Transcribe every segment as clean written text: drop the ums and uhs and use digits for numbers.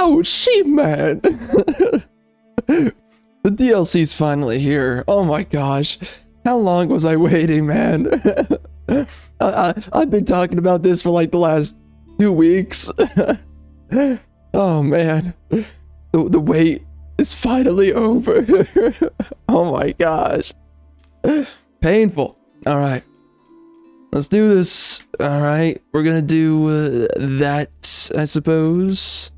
Ouch, man. The DLC's finally here. Oh my gosh. How long was I waiting, man? I've been talking about this for like the last 2 weeks. Oh man. The wait is finally over. Oh my gosh. Painful. Alright. Let's do this. Alright. We're gonna do that, I suppose.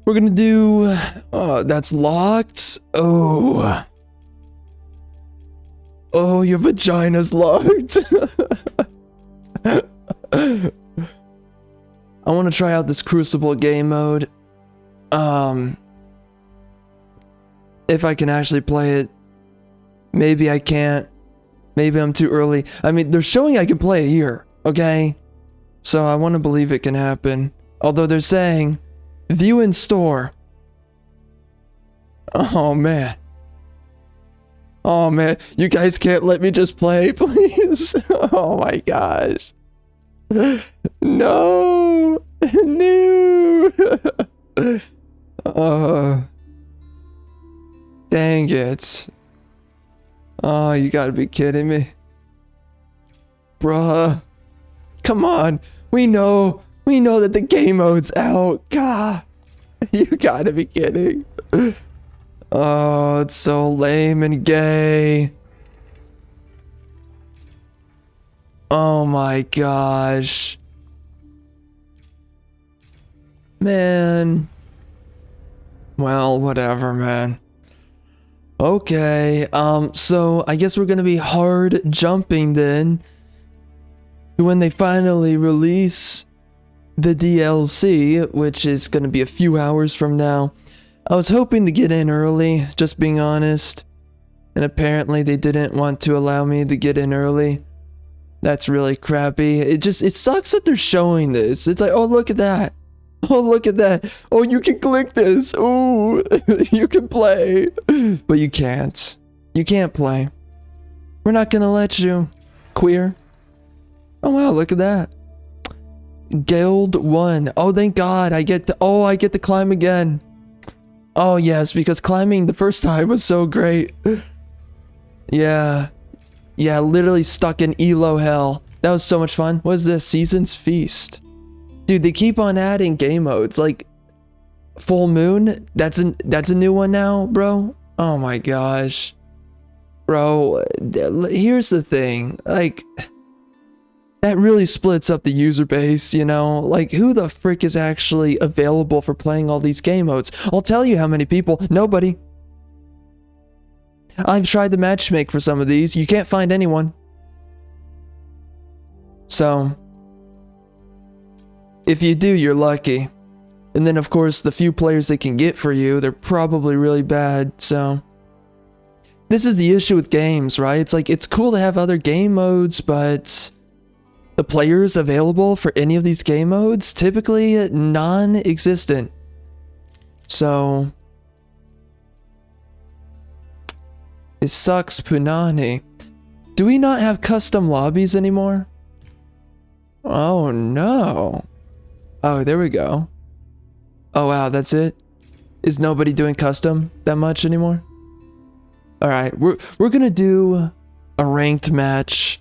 We're gonna do... Oh, that's locked. Oh. Oh, your vagina's locked. I want to try out this Crucible game mode. If I can actually play it. Maybe I can't. Maybe I'm too early. I mean, they're showing I can play it here. Okay? So I want to believe it can happen. Although they're saying... View in store. Oh man. Oh man. You guys can't let me just play, please. Oh my gosh. No. No. Dang it. Oh, you gotta be kidding me. Bruh. Come on. We know that the game mode's out. God. You gotta be kidding. Oh, it's so lame and gay. Oh my gosh. Man. Well, whatever, man. Okay, so I guess we're gonna be hard jumping then when they finally release the DLC, which is gonna be a few hours from now. I was hoping to get in early, just being honest. And apparently they didn't want to allow me to get in early. That's really crappy. It sucks that they're showing this. It's like, oh, look at that. Oh, look at that. Oh, you can click this. Oh, you can play. But you can't. You can't play. We're not gonna let you. Queer. Oh, wow, look at that. Guild 1. Oh, thank God. I get to climb again. Oh, yes, because climbing the first time was so great. Yeah. Yeah, literally stuck in Elo hell. That was so much fun. What is this? Season's Feast. Dude, they keep on adding game modes. Like, Full Moon? That's a new one now, bro? Oh my gosh. Bro, here's the thing. Like... That really splits up the user base, you know? Like, who the frick is actually available for playing all these game modes? I'll tell you how many people. Nobody. I've tried to matchmake for some of these. You can't find anyone. So, if you do, you're lucky. And then, of course, the few players they can get for you, they're probably really bad, so... This is the issue with games, right? It's like, it's cool to have other game modes, but... The players available for any of these game modes, typically non-existent. So... It sucks, Punani. Do we not have custom lobbies anymore? Oh no. Oh, there we go. Oh wow, that's it? Is nobody doing custom that much anymore? Alright, we're gonna do a ranked match.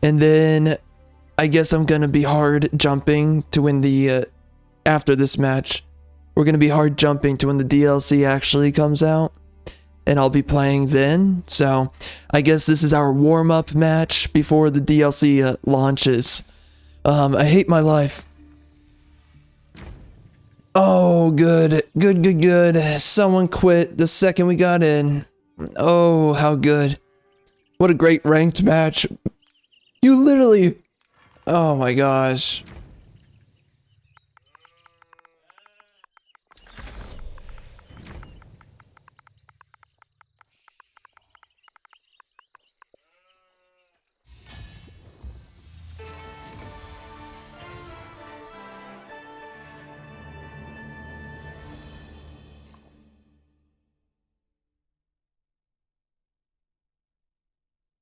And then... I guess I'm gonna be hard jumping to win the, after this match. We're gonna be hard jumping to when the DLC actually comes out. And I'll be playing then. So, I guess this is our warm-up match before the DLC launches. I hate my life. Oh, good. Good. Someone quit the second we got in. Oh, how good. What a great ranked match. You literally... Oh my gosh.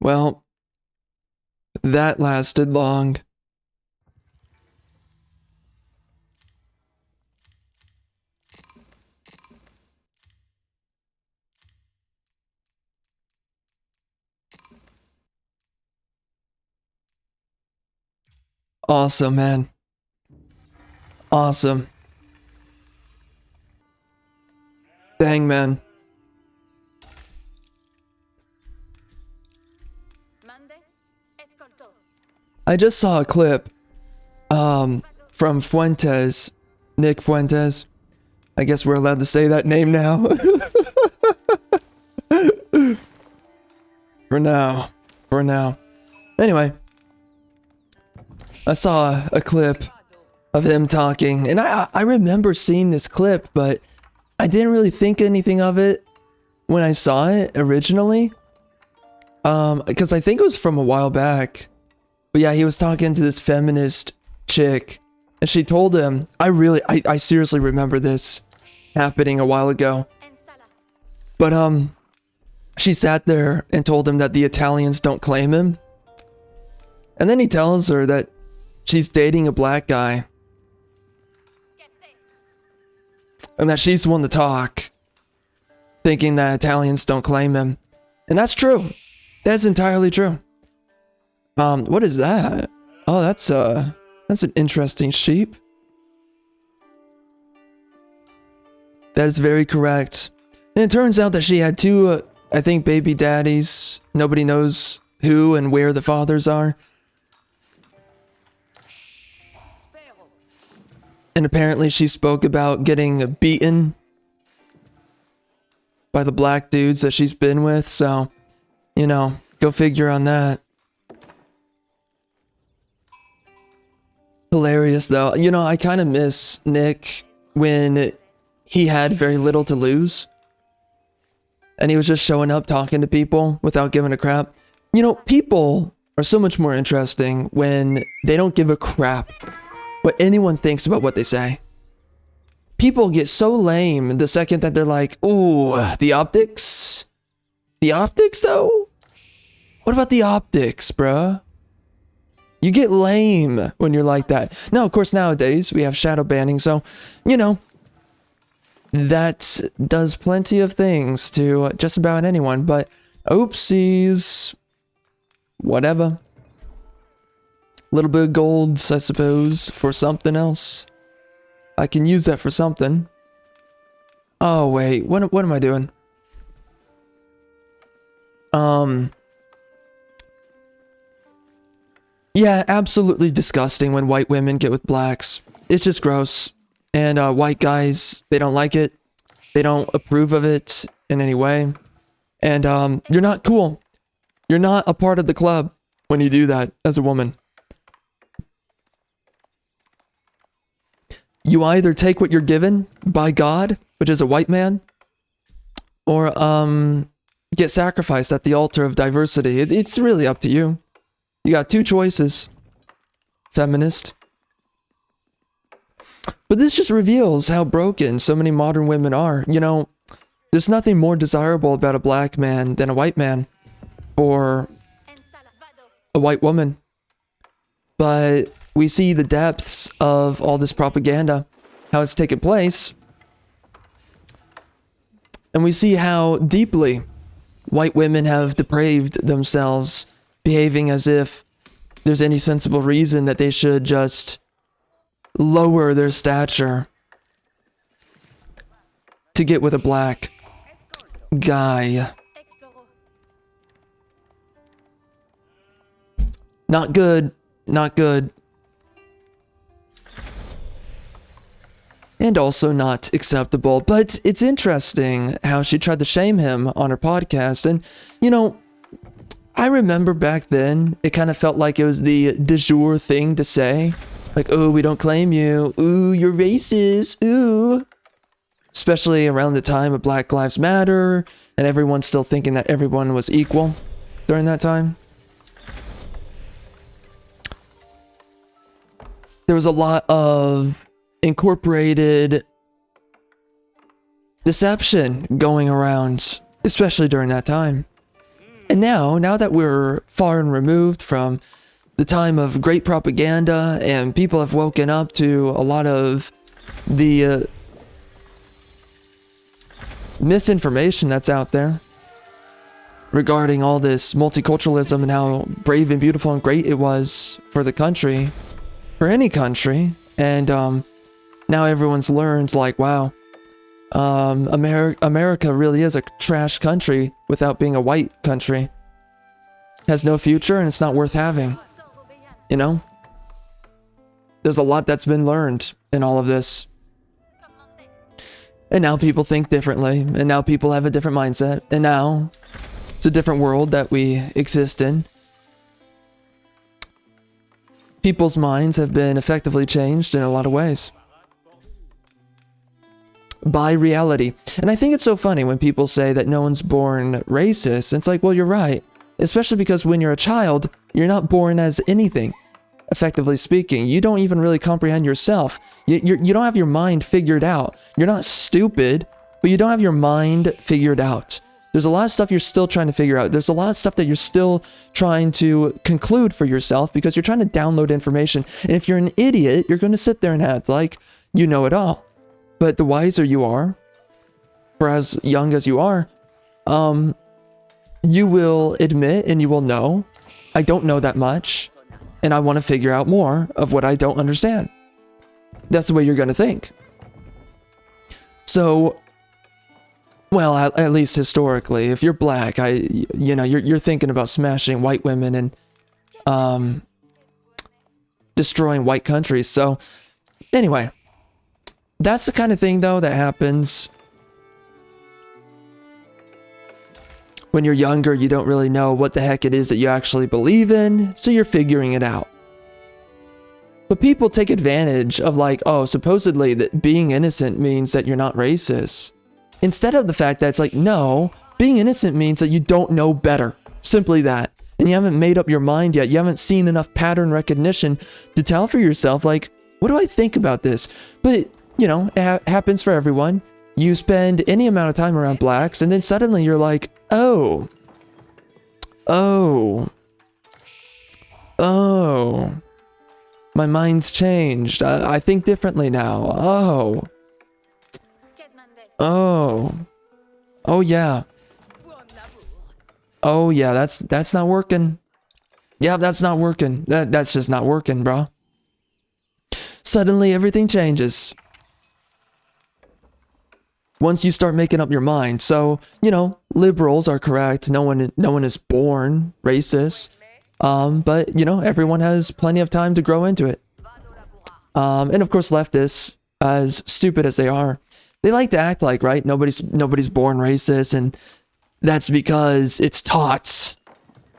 Well, that lasted long. Awesome, man. Awesome. Dang, man. I just saw a clip from Fuentes, Nick Fuentes. I guess we're allowed to say that name now. For now. Anyway, I saw a clip of him talking, and I remember seeing this clip, but I didn't really think anything of it when I saw it originally. Because I think it was from a while back. But yeah, he was talking to this feminist chick, and she told him, I seriously remember this happening a while ago. But she sat there and told him that the Italians don't claim him. And then he tells her that she's dating a black guy. And that she's the one to talk, thinking that Italians don't claim him. And that's true. That's entirely true. What is that? Oh, that's an interesting sheep. That is very correct. And it turns out that she had two, I think, baby daddies. Nobody knows who and where the fathers are. And apparently she spoke about getting beaten by the black dudes that she's been with. So, you know, go figure on that. Hilarious, though. You know, I kind of miss Nick when he had very little to lose. And he was just showing up talking to people without giving a crap. You know, people are so much more interesting when they don't give a crap what anyone thinks about what they say. People get so lame the second that they're like, ooh, the optics? The optics, though? What about the optics, bruh? You get lame when you're like that. Now, of course, nowadays we have shadow banning, so, you know, that does plenty of things to just about anyone, but oopsies. Whatever. A little bit of golds, I suppose, for something else. I can use that for something. Oh, wait. What am I doing? Yeah, absolutely disgusting when white women get with blacks. It's just gross. And white guys, they don't like it. They don't approve of it in any way. And you're not cool. You're not a part of the club when you do that as a woman. You either take what you're given by God, which is a white man, or get sacrificed at the altar of diversity. It's really up to you. You got two choices, feminist. But this just reveals how broken so many modern women are. You know, there's nothing more desirable about a black man than a white man or a white woman. But we see the depths of all this propaganda, how it's taken place. And we see how deeply white women have depraved themselves, behaving as if there's any sensible reason that they should just lower their stature to get with a black guy. Not good. Not good. And also not acceptable. But it's interesting how she tried to shame him on her podcast. And, you know, I remember back then, it kind of felt like it was the de jour thing to say. Like, oh, we don't claim you. Ooh, you're racist. Ooh. Especially around the time of Black Lives Matter, and everyone still thinking that everyone was equal during that time. There was a lot of incorporated deception going around, especially during that time. And now that we're far and removed from the time of great propaganda and people have woken up to a lot of the misinformation that's out there regarding all this multiculturalism and how brave and beautiful and great it was for the country, for any country. And now everyone's learned, like, wow, America really is a trash country without being a white country. Has no future and it's not worth having. You know? There's a lot that's been learned in all of this. And now people think differently. And now people have a different mindset. And now it's a different world that we exist in. People's minds have been effectively changed in a lot of ways. By reality. And I think it's so funny when people say that no one's born racist. It's like, well, you're right. Especially because when you're a child, you're not born as anything. Effectively speaking, you don't even really comprehend yourself. You don't have your mind figured out. You're not stupid, but you don't have your mind figured out. There's a lot of stuff you're still trying to figure out. There's a lot of stuff that you're still trying to conclude for yourself because you're trying to download information. And if you're an idiot, you're going to sit there and act like you know it all. But the wiser you are, for as young as you are, you will admit and you will know, I don't know that much. And I want to figure out more of what I don't understand. That's the way you're going to think. So, well, at least historically, if you're black, you're thinking about smashing white women and destroying white countries. So, anyway, that's the kind of thing, though, that happens when you're younger. You don't really know what the heck it is that you actually believe in, so you're figuring it out. But people take advantage of, like, oh, supposedly that being innocent means that you're not racist. Instead of the fact that it's like, no, being innocent means that you don't know better. Simply that. And you haven't made up your mind yet. You haven't seen enough pattern recognition to tell for yourself, like, what do I think about this? But, you know, it happens for everyone. You spend any amount of time around blacks, and then suddenly you're like, oh, my mind's changed. I think differently now. Oh yeah. Oh yeah, that's not working. Yeah, that's not working. That's just not working, bro. Suddenly everything changes once you start making up your mind. So, you know, liberals are correct. No one is born racist. But, you know, everyone has plenty of time to grow into it. And of course, leftists, as stupid as they are, they like to act like, right, nobody's born racist, and that's because it's taught.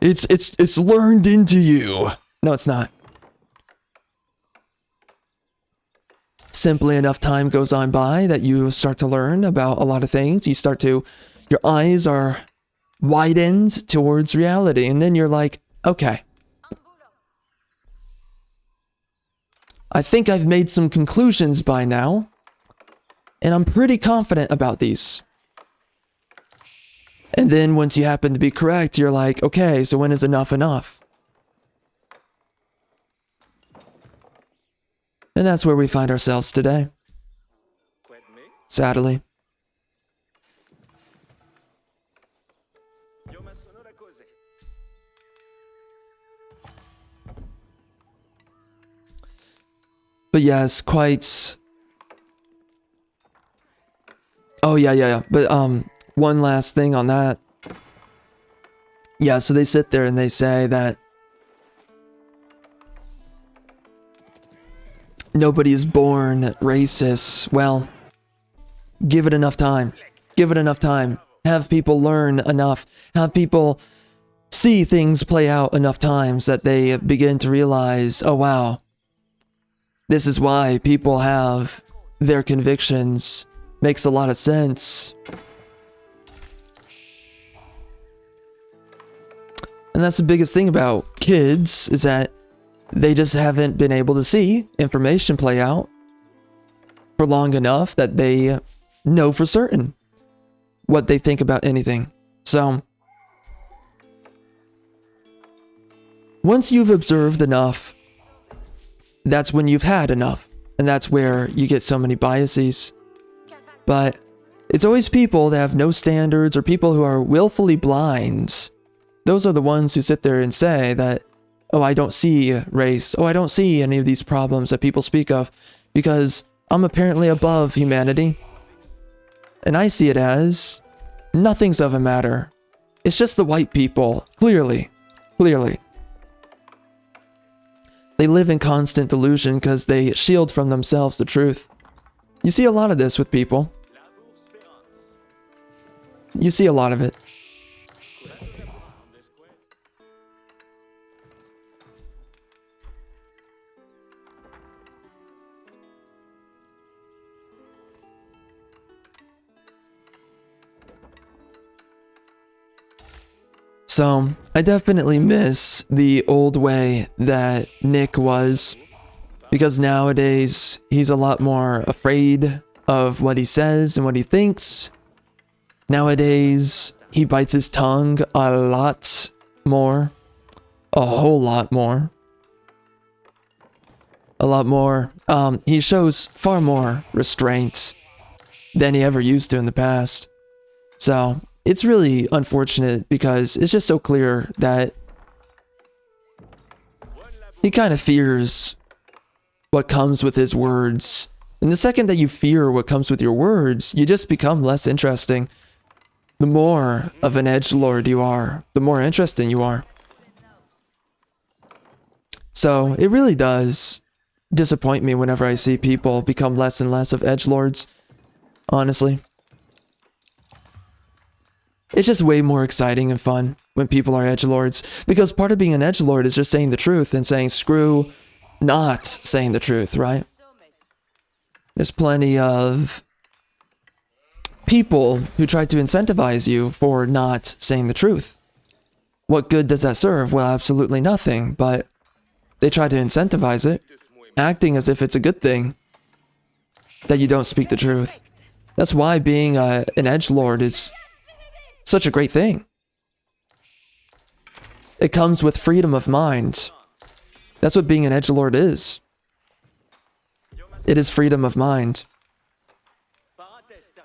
It's learned into you. No, it's not. Simply enough time goes on by that you start to learn about a lot of things. Your eyes are widened towards reality, and then you're like, okay, I think I've made some conclusions by now, and I'm pretty confident about these. And then once you happen to be correct, you're like, okay, so when is enough enough? And that's where we find ourselves today. Sadly. But yes, quite... Oh, yeah. But, one last thing on that. Yeah, so they sit there and they say that nobody is born racist. Well, give it enough time. Give it enough time. Have people learn enough. Have people see things play out enough times that they begin to realize, oh wow, this is why people have their convictions. Makes a lot of sense. And that's the biggest thing about kids, is that they just haven't been able to see information play out for long enough that they know for certain what they think about anything. So, once you've observed enough, that's when you've had enough. And that's where you get so many biases. But it's always people that have no standards, or people who are willfully blind. Those are the ones who sit there and say that, oh, I don't see race. Oh, I don't see any of these problems that people speak of because I'm apparently above humanity. And I see it as nothing's of a matter. It's just the white people, clearly. Clearly. They live in constant delusion because they shield from themselves the truth. You see a lot of this with people. You see a lot of it. So, I definitely miss the old way that Nick was, because nowadays he's a lot more afraid of what he says and what he thinks. Nowadays, he bites his tongue a lot more, a whole lot more. A lot more. He shows far more restraint than he ever used to in the past. So, it's really unfortunate because it's just so clear that he kind of fears what comes with his words. And the second that you fear what comes with your words, you just become less interesting. The more of an edgelord you are, the more interesting you are. So it really does disappoint me whenever I see people become less and less of edgelords, honestly. It's just way more exciting and fun when people are edgelords, because part of being an edgelord is just saying the truth and saying screw not saying the truth, right? There's plenty of people who try to incentivize you for not saying the truth. What good does that serve? Well, absolutely nothing, but they try to incentivize it, acting as if it's a good thing that you don't speak the truth. That's why being an edgelord is such a great thing. It comes with freedom of mind. That's what being an edgelord is. It is freedom of mind.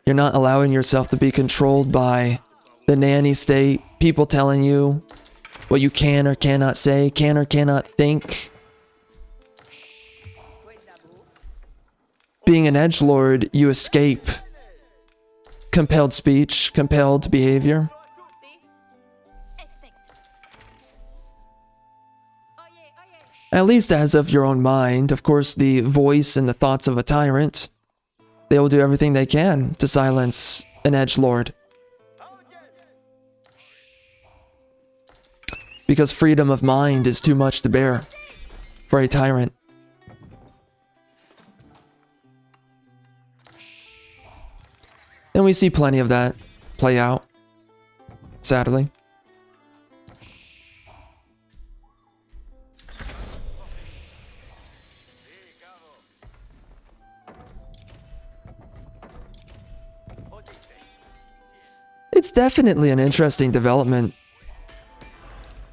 You're not allowing yourself to be controlled by the nanny state, people telling you what you can or cannot say, can or cannot think. Being an edgelord, you escape compelled speech, compelled behavior. At least as of your own mind. Of course, the voice and the thoughts of a tyrant, they will do everything they can to silence an edgelord. Because freedom of mind is too much to bear for a tyrant. And we see plenty of that play out, sadly. It's definitely an interesting development,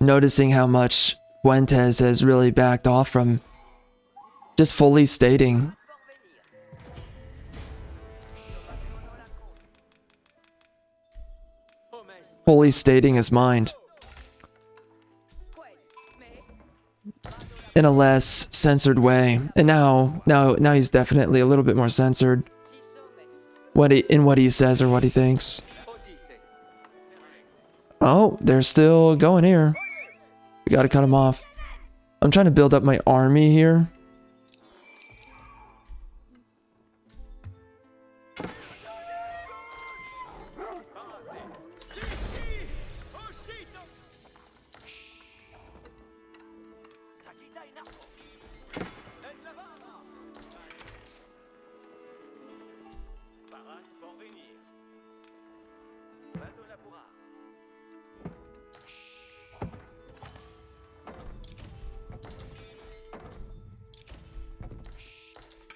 noticing how much Fuentes has really backed off from just fully stating his mind in a less censored way. And now he's definitely a little bit more censored in what he says or what he thinks. Oh, they're still going here. We gotta cut him off. I'm trying to build up my army here.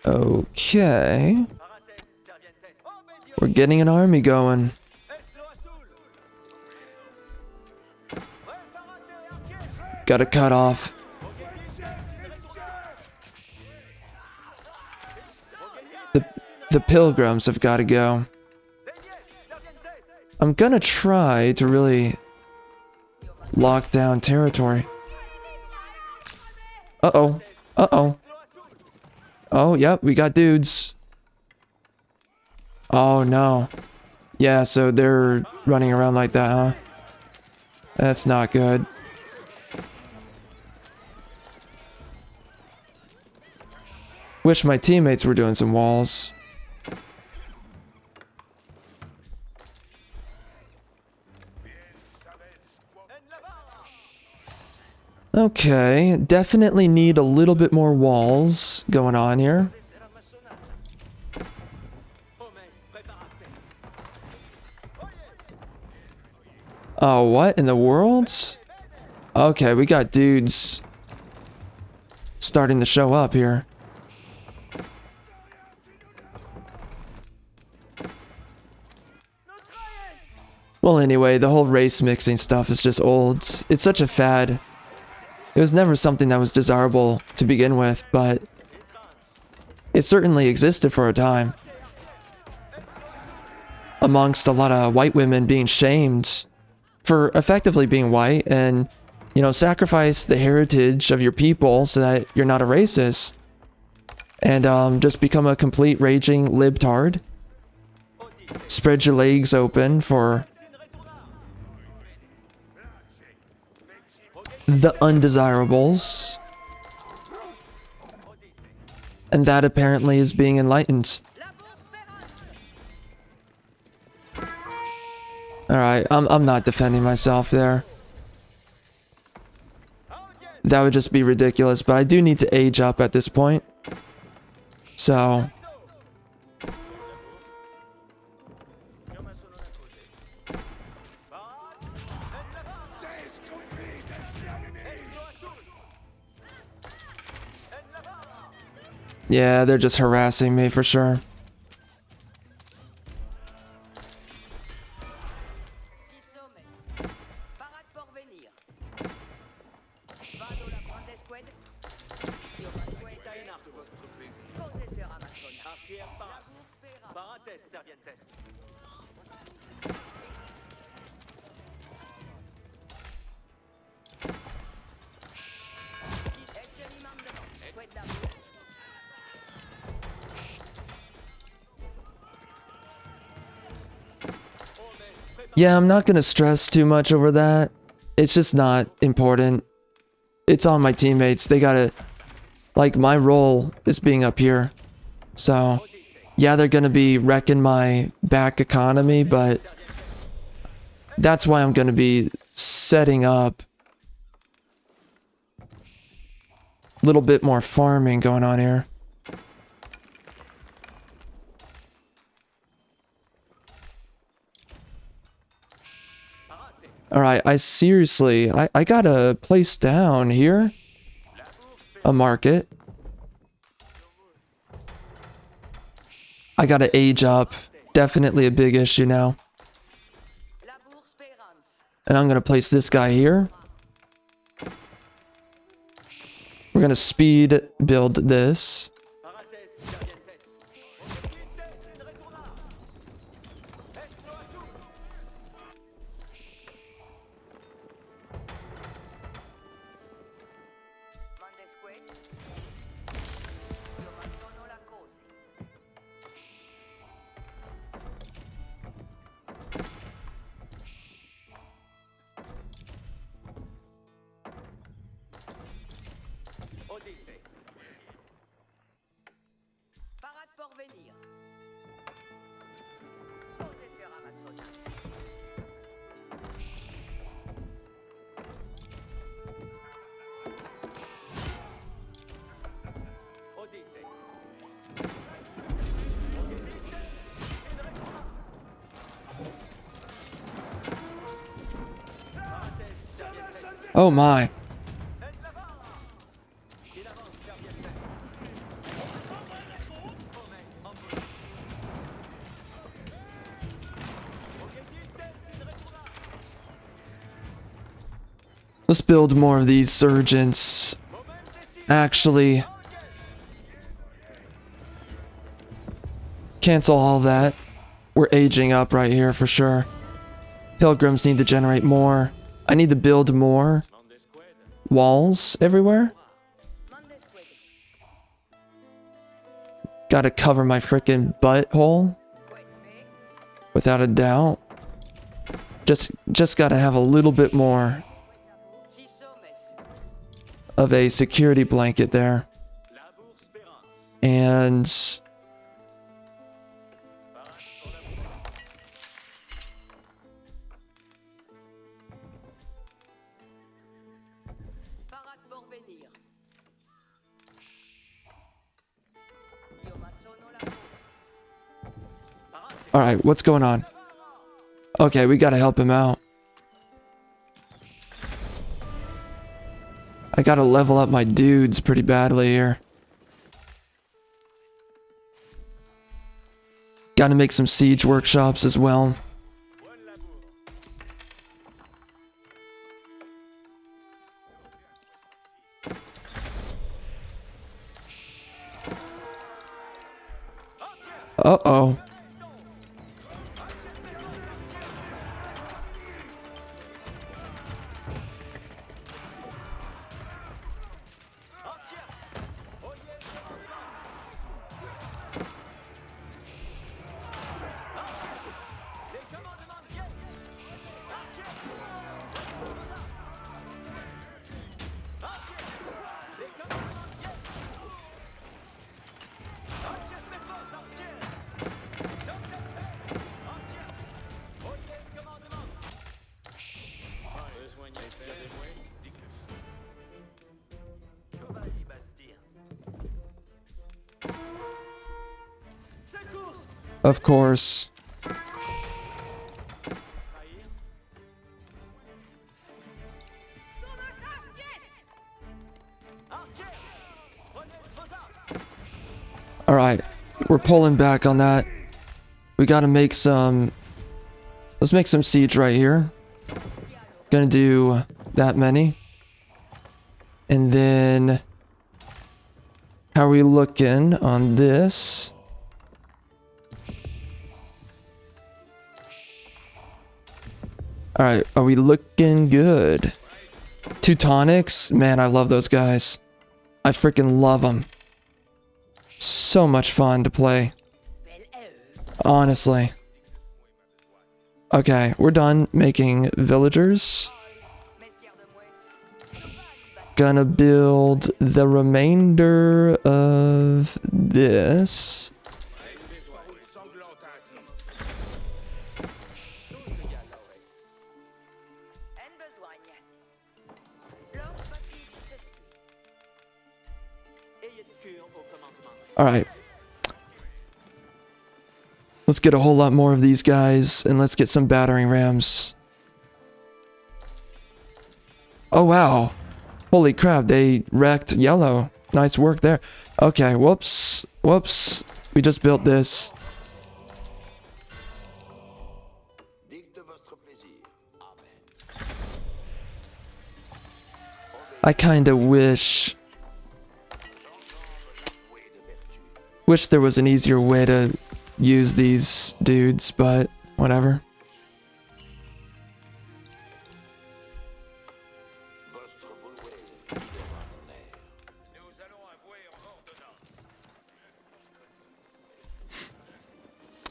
Okay. We're getting an army going. Gotta cut off. The pilgrims have gotta go. I'm gonna try to really lock down territory. Uh-oh. Uh-oh. Oh, yep, we got dudes. Oh, no. Yeah, so they're running around like that, huh? That's not good. Wish my teammates were doing some walls. Okay, definitely need a little bit more walls going on here. Oh, what in the world? Okay, we got dudes starting to show up here. Well, anyway, the whole race mixing stuff is just old. It's such a fad. It was never something that was desirable to begin with, but it certainly existed for a time. Amongst a lot of white women being shamed for effectively being white and, you know, sacrifice the heritage of your people so that you're not a racist. And just become a complete raging libtard. Spread your legs open for the undesirables. And that apparently is being enlightened. Alright, I'm not defending myself there. That would just be ridiculous, but I do need to age up at this point. So... yeah, they're just harassing me for sure. Yeah, I'm not gonna stress too much over that. It's just not important. It's on my teammates. They gotta... like, my role is being up here. So, yeah, they're gonna be wrecking my back economy, but... that's why I'm gonna be setting up... a little bit more farming going on here. Alright, I seriously, I got a place down here. A market. I gotta age up. Definitely a big issue now. And I'm gonna place this guy here. We're gonna speed build this. Oh my. Let's build more of these surgeons. Actually, cancel all that. We're aging up right here for sure. Pilgrims need to generate more. I need to build more walls everywhere. Gotta cover my freaking butthole. Without a doubt. Just gotta have a little bit more of a security blanket there. And all right, what's going on? Okay, we gotta help him out. I gotta level up my dudes pretty badly here. Gotta make some siege workshops as well. Uh-oh. Of course. All right, we're pulling back on that. We gotta make some... Let's make some siege right here. Gonna do that many. And then... How are we looking on this? Alright, are we looking good? Teutonics? Man, I love those guys. I freaking love them. So much fun to play. Honestly. Okay, we're done making villagers. Gonna build the remainder of this. Alright. Let's get a whole lot more of these guys, and let's get some battering rams. Oh wow. Holy crap, they wrecked yellow. Nice work there. Okay, whoops. Whoops. We just built this. I kinda wish there was an easier way to use these dudes, but whatever.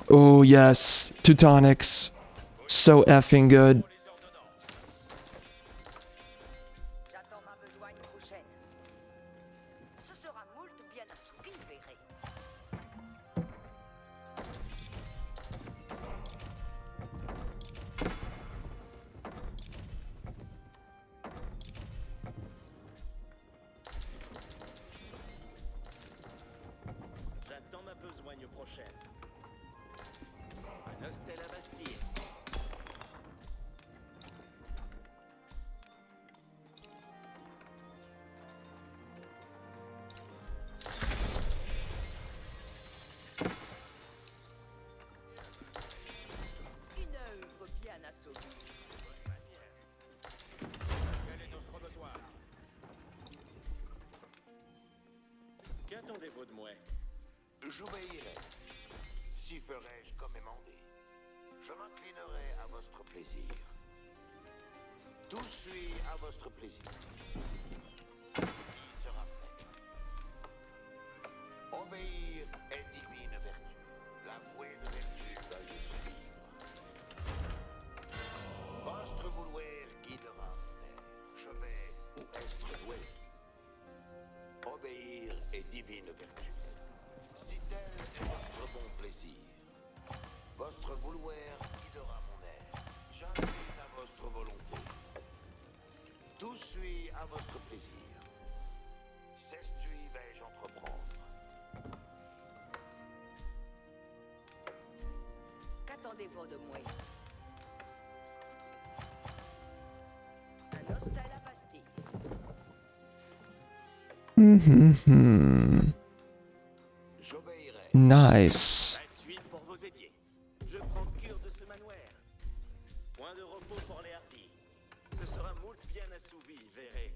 Oh yes, Teutonics. So effing good. Qu'attendez-vous de moi? J'obéirai. Si ferai-je comme émandé. Je m'inclinerai à votre plaisir. Tout suit à votre plaisir. Qui sera fait? Obéir est dit. qu'attendez-vous de moi? Un os à la pastille. J'obéirai. Nice. La suite pour vos édiers. Je prends cure de ce manoir. Point de repos pour les hardis. Ce sera moult bien assouvi, verrez.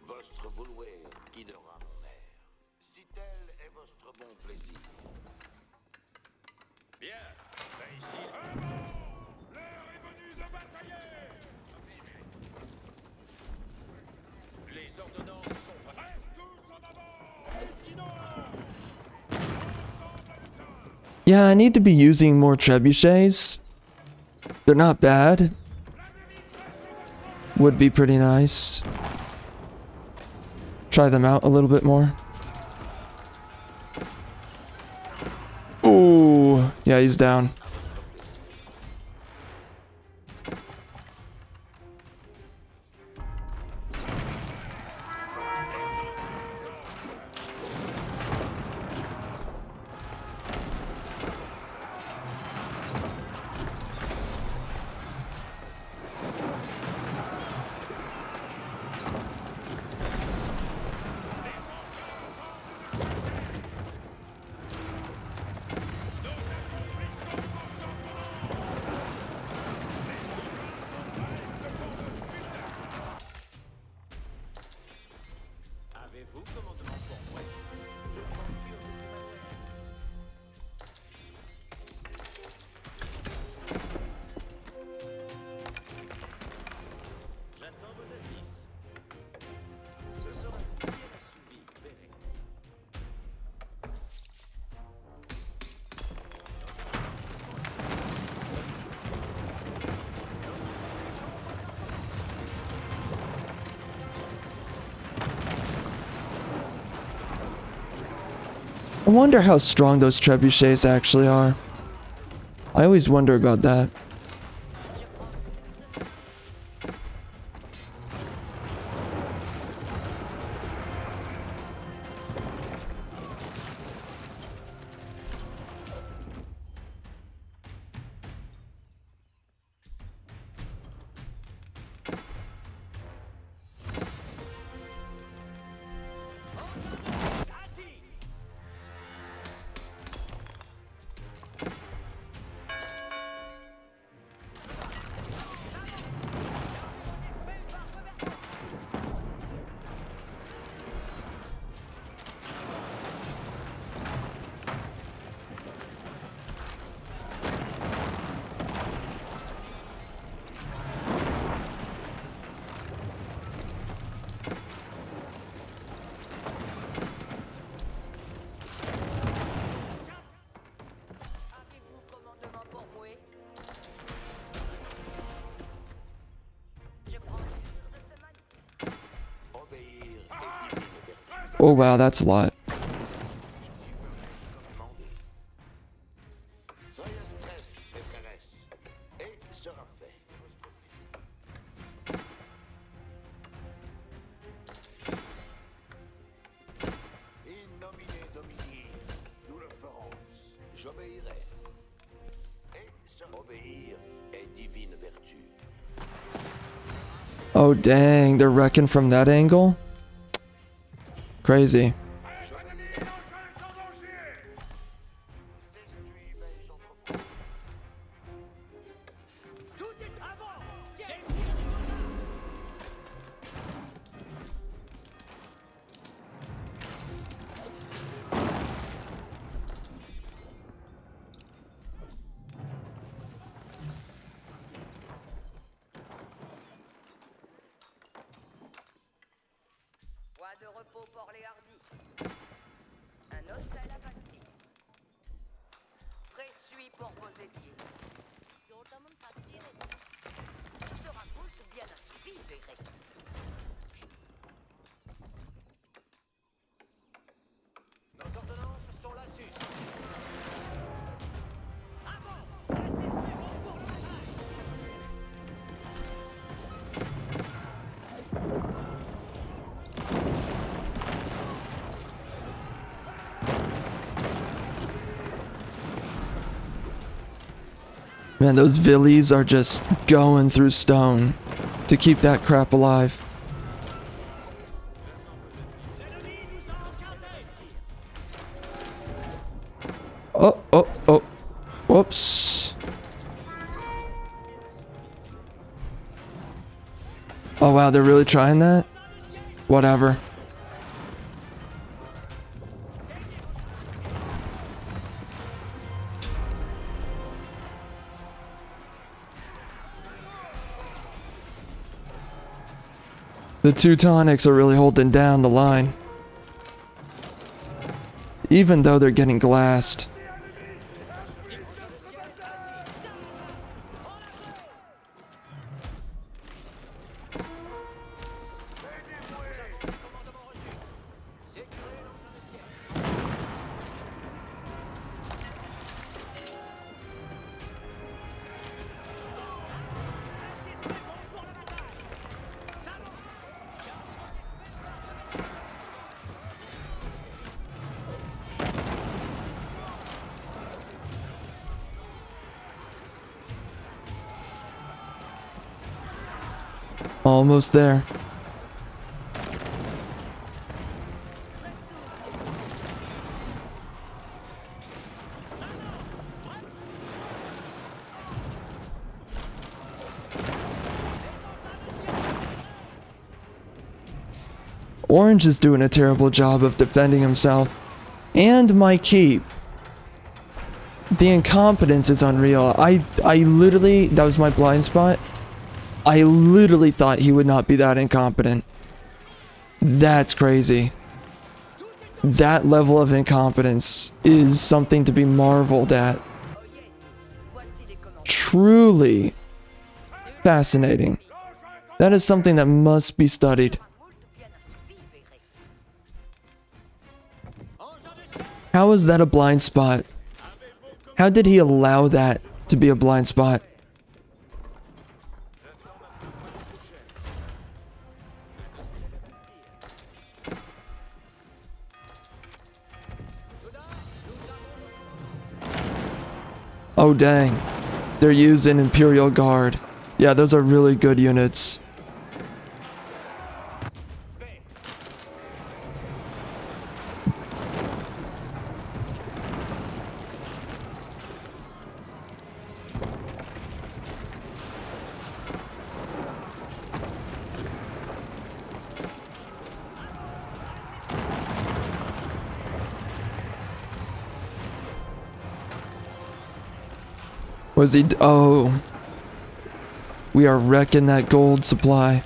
Votre vouloir guidera mon air. Si tel est votre bon plaisir. Bien, c'est ici. L'heure est venue de batailler. Les ordonnances sont prêtes. Reste tous en avant. Guidons. Yeah, I need to be using more trebuchets. They're not bad. Would be pretty nice. Try them out a little bit more. Ooh, yeah, he's down. Avez-vous commandement pour moi? Je prends cure de ce manoir. J'attends vos avis. Ce sera bien assouvi, verrez. I wonder how strong those trebuchets actually are. I always wonder about that. Avez-vous commandement pour moi? Je prends cure de ce manoir. Obéir est divine vertu. Oh wow, that's a lot. Commandez. Soyez preste, maîtresse, et sera fait. In nomine Domini, nous le ferons. J'obéirai. Et sera obéir est divine vertu. Oh dang, they're wrecking from that angle? Crazy. Point de repos pour les hardis. Un os à la pastille. Présuis pour vos édiers. Ce sera moult bien assouvi, verrez. Nos ordonnances sont là, sus. Avant! Laissez suivre pour le bataille! Man, those villies are just going through stone to keep that crap alive. Oh, oh, oh. Whoops. Oh wow, they're really trying that? Whatever. The Teutonics are really holding down the line. Even though they're getting glassed. Almost there. Orange is doing a terrible job of defending himself. And my keep. The incompetence is unreal. I literally, that was my blind spot. I literally thought he would not be that incompetent. That's crazy. That level of incompetence is something to be marveled at. Truly fascinating. That is something that must be studied. How is that a blind spot? How did he allow that to be a blind spot? Oh dang, they're using Imperial Guard. Yeah, those are really good units. Was he? Oh. We are wrecking that gold supply.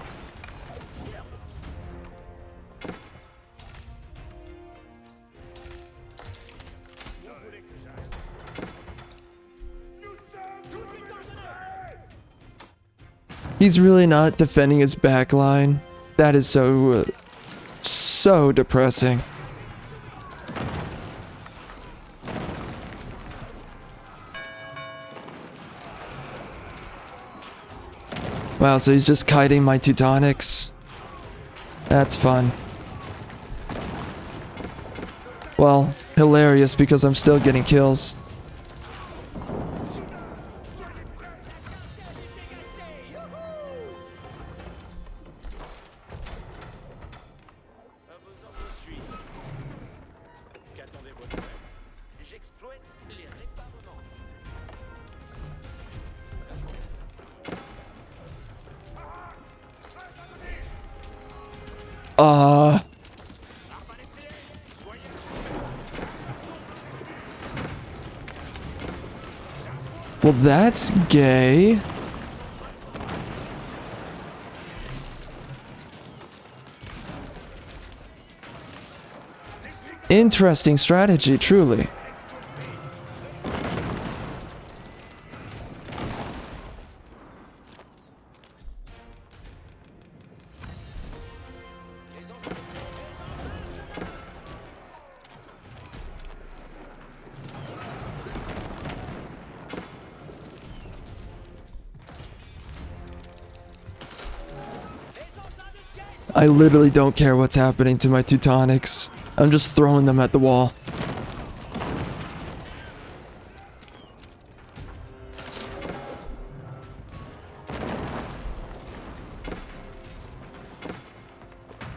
He's really not defending his backline. That is so depressing. Wow, so he's just kiting my Teutonics. That's fun. Well, hilarious because I'm still getting kills. Well, that's gay. Interesting strategy, truly. I literally don't care what's happening to my Teutonics. I'm just throwing them at the wall.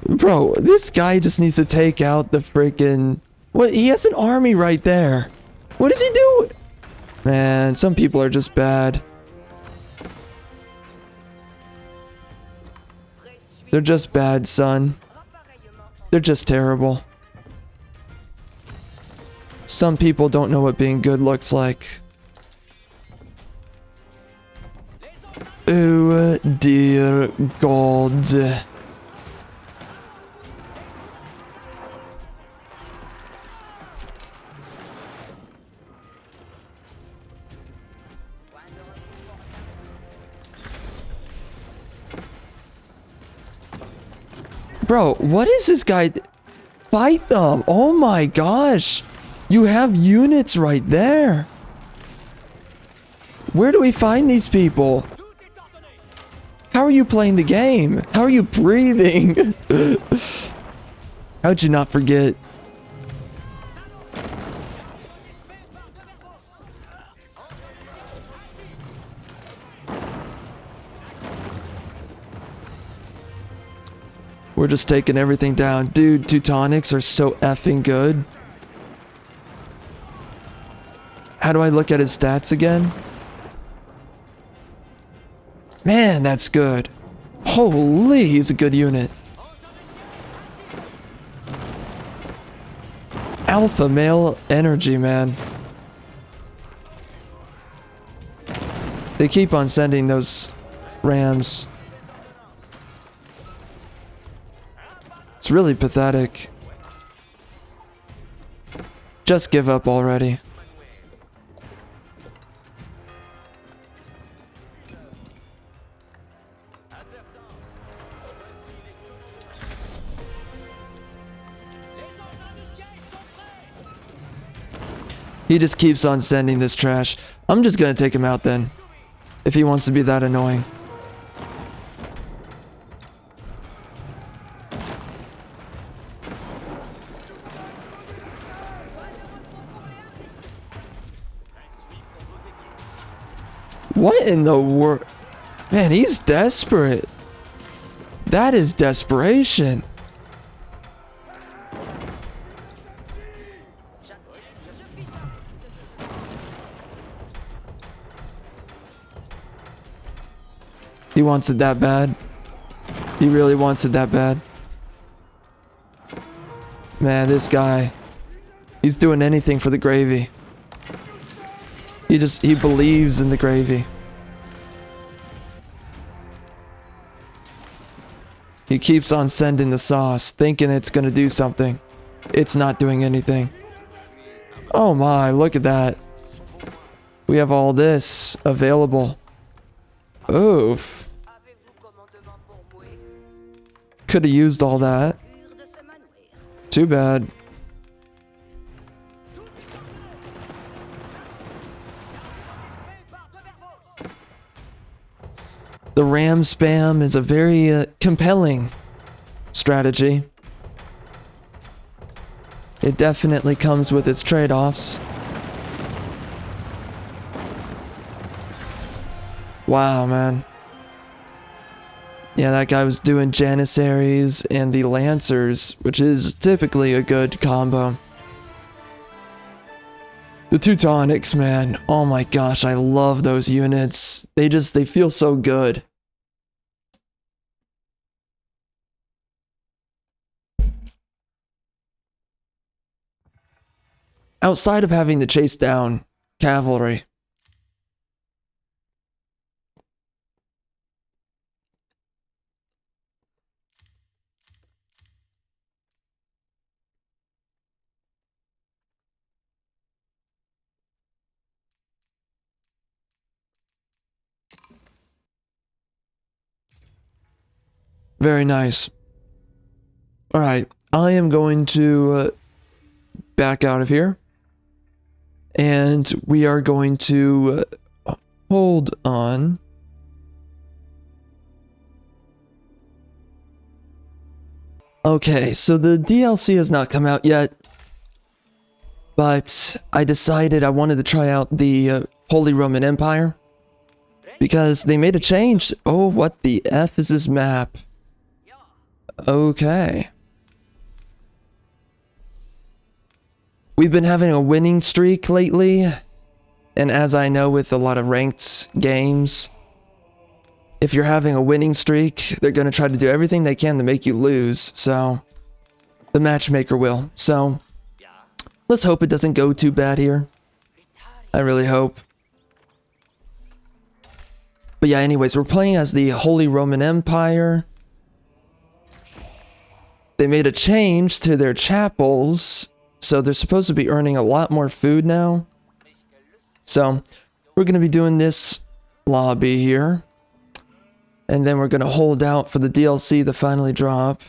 Bro, this guy just needs to take out the freaking... What? He has an army right there. What is he doing? Man, some people are just bad. They're just bad, son. They're just terrible. Some people don't know what being good looks like. Oh dear God. Bro, what is this guy? Fight them. Oh my gosh. You have units right there. Where do we find these people? How are you playing the game? How are you breathing? How'd you not forget? We're just taking everything down. Dude, Teutonics are so effing good. How do I look at his stats again? Man, that's good. Holy, he's a good unit. Alpha male energy, man. They keep on sending those rams. It's really pathetic. Just give up already. He just keeps on sending this trash. I'm just gonna take him out then. If he wants to be that annoying. What in the world? Man, he's desperate. That is desperation. He wants it that bad. He really wants it that bad. Man, this guy. He's doing anything for the gravy. He believes in the gravy. He keeps on sending the sauce, thinking it's gonna do something. It's not doing anything. Oh my, look at that. We have all this available. Oof. Could have used all that. Too bad. The ram spam is a very compelling strategy. It definitely comes with its trade-offs. Wow, man. Yeah, that guy was doing Janissaries and the Lancers, which is typically a good combo. The Teutonics, man. Oh my gosh, I love those units. They feel so good. Outside of having to chase down cavalry. Very nice. Alright, I am going to back out of here. And we are going to hold on. Okay, so the DLC has not come out yet. But I decided I wanted to try out the Holy Roman Empire. Because they made a change. Oh, what the F is this map? Okay. We've been having a winning streak lately, and as I know with a lot of ranked games, if you're having a winning streak, they're going to try to do everything they can to make you lose, so the matchmaker will. So let's hope it doesn't go too bad here. I really hope. But yeah, anyways, we're playing as the Holy Roman Empire. They made a change to their chapels, so they're supposed to be earning a lot more food now. So we're going to be doing this lobby here. And then we're going to hold out for the DLC to finally drop.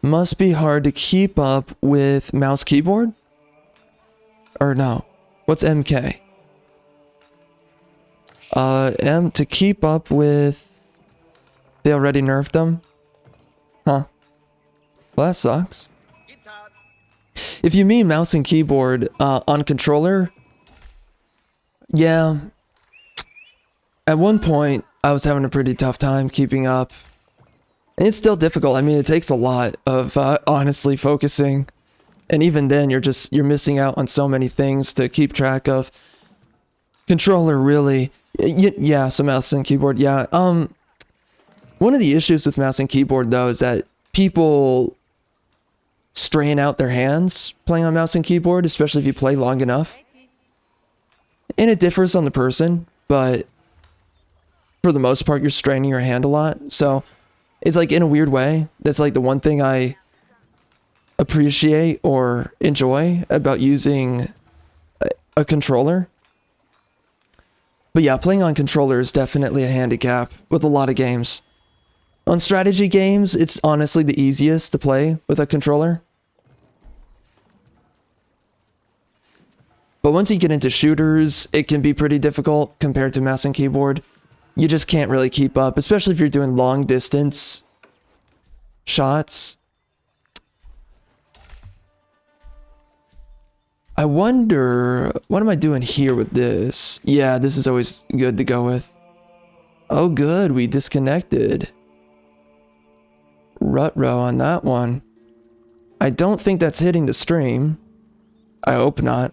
Must be hard to keep up with mouse keyboard? Or no. What's MK? M to keep up with... They already nerfed them? Huh. Well, that sucks. If you mean mouse and keyboard on controller, yeah. At one point, I was having a pretty tough time keeping up. And it's still difficult. I mean, it takes a lot of honestly focusing. And even then, you're missing out on so many things to keep track of. Controller really... Yeah, so mouse and keyboard, yeah. One of the issues with mouse and keyboard, though, is that people strain out their hands playing on mouse and keyboard, especially if you play long enough. And it differs on the person, but for the most part, you're straining your hand a lot. So it's like, in a weird way, that's like the one thing I appreciate or enjoy about using a controller. But yeah, playing on controller is definitely a handicap with a lot of games. On strategy games, it's honestly the easiest to play with a controller. But once you get into shooters, it can be pretty difficult compared to mouse and keyboard. You just can't really keep up, especially if you're doing long distance shots. I wonder, what am I doing here with this? Yeah, this is always good to go with. Oh good, we disconnected. Rutrow on that one. I don't think that's hitting the stream. I hope not.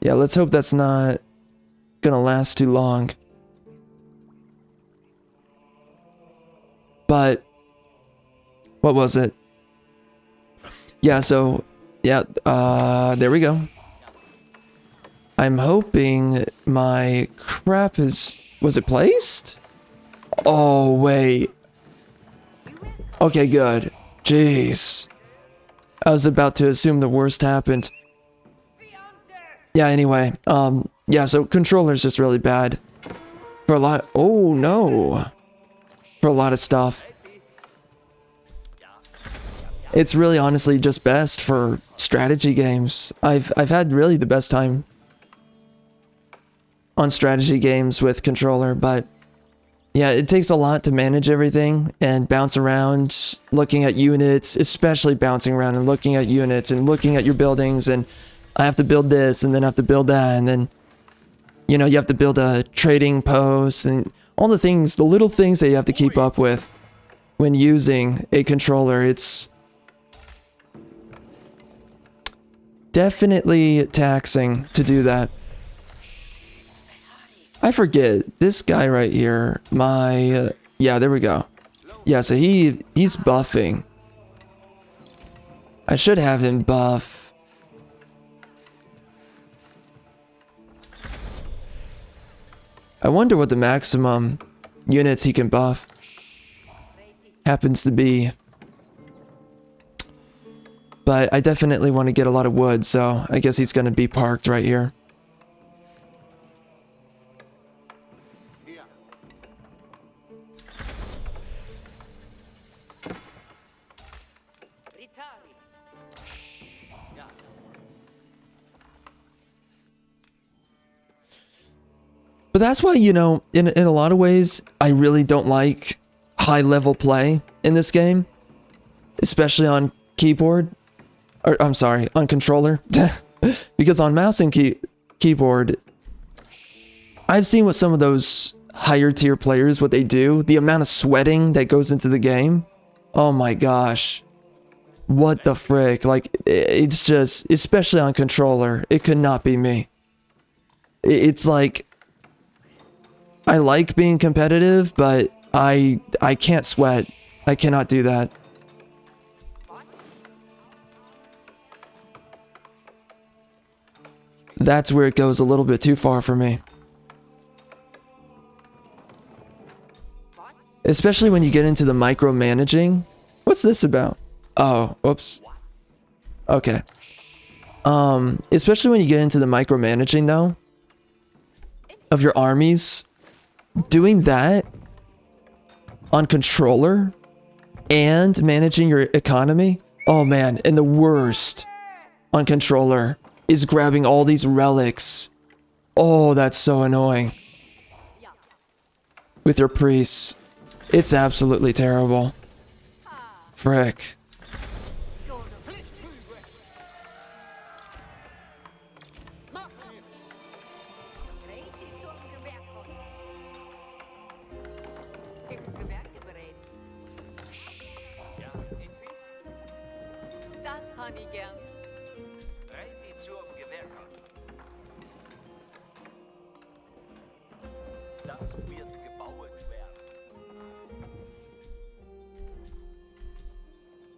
Yeah, let's hope that's not gonna last too long. But what was it? Yeah, so yeah, there we go. I'm hoping my crap is... Was it placed? Oh, wait. Okay, good. Jeez. I was about to assume the worst happened. Yeah, anyway. Yeah, so controller's just really bad. For a lot... Oh, no. For a lot of stuff. It's really honestly just best for strategy games. I've had really the best time on strategy games with controller, but yeah, it takes a lot to manage everything and bounce around, looking at units, especially bouncing around and looking at units and looking at your buildings, and I have to build this and then I have to build that, and then, you know, you have to build a trading post and all the things, the little things that you have to keep up with when using a controller. It's definitely taxing to do that. I forget, this guy right here, my, yeah, there we go. Yeah, so he's buffing. I should have him buff. I wonder what the maximum units he can buff happens to be. But I definitely want to get a lot of wood, so I guess he's going to be parked right here. But that's why, you know, in a lot of ways, I really don't like high level play in this game, especially on keyboard, or I'm sorry, on controller, because on mouse and keyboard, I've seen what some of those higher tier players, what they do, the amount of sweating that goes into the game. Oh my gosh. What the frick? Like, it's just, especially on controller, it could not be me. It's like, I like being competitive, but I can't sweat. I cannot do that. That's where it goes a little bit too far for me. Especially when you get into the micromanaging. What's this about? Oh, whoops. Okay. Especially when you get into the micromanaging though, of your armies, doing that on controller and managing your economy. Oh man, and the worst on controller is grabbing all these relics. Oh, that's so annoying. With your priests. It's absolutely terrible. Frick. Das han ich gern. Ready zum Gewerken. Das wird gebaut werden.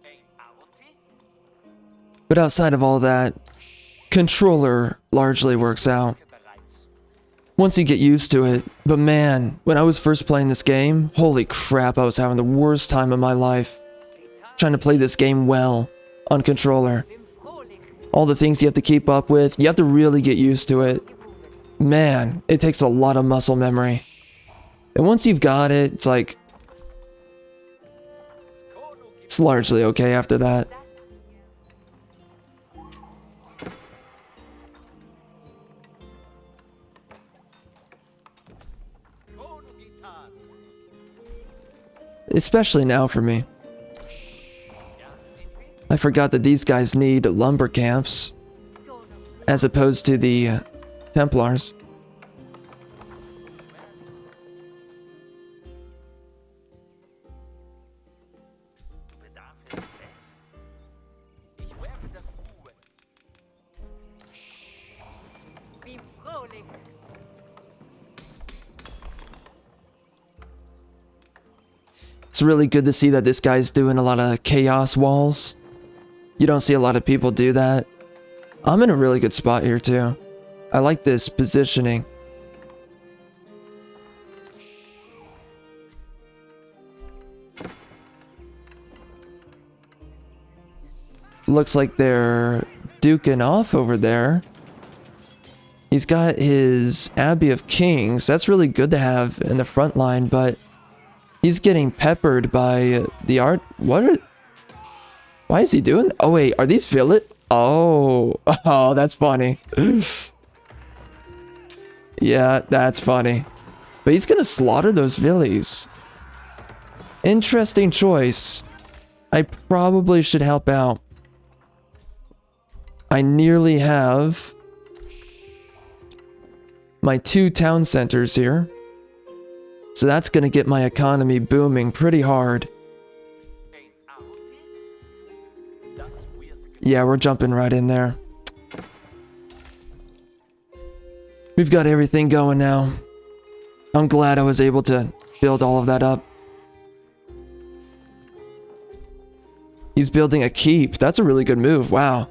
Ein Auti? But outside of all that, controller largely works out. Once you get used to it. But man, when I was first playing this game, holy crap, I was having the worst time of my life. Trying to play this game well on controller. All the things you have to keep up with, you have to really get used to it. Man, it takes a lot of muscle memory. And once you've got it, it's like, it's largely okay after that. Especially now for me. I forgot that these guys need lumber camps as opposed to the Templars. Wie fröhlich. It's really good to see that this guy's doing a lot of chaos walls. You don't see a lot of people do that. I'm in a really good spot here too. I like this positioning. Looks like they're duking off over there. He's got his Abbey of Kings. That's really good to have in the front line, but he's getting peppered by the art. Why is he doing? Oh wait, are these village? Oh, that's funny. Yeah, that's funny. But he's gonna slaughter those villies. Interesting choice. I probably should help out. I nearly have my 2 town centers here. So that's gonna get my economy booming pretty hard. Yeah, we're jumping right in there. We've got everything going now. I'm glad I was able to build all of that up. He's building a keep. That's a really good move. Wow.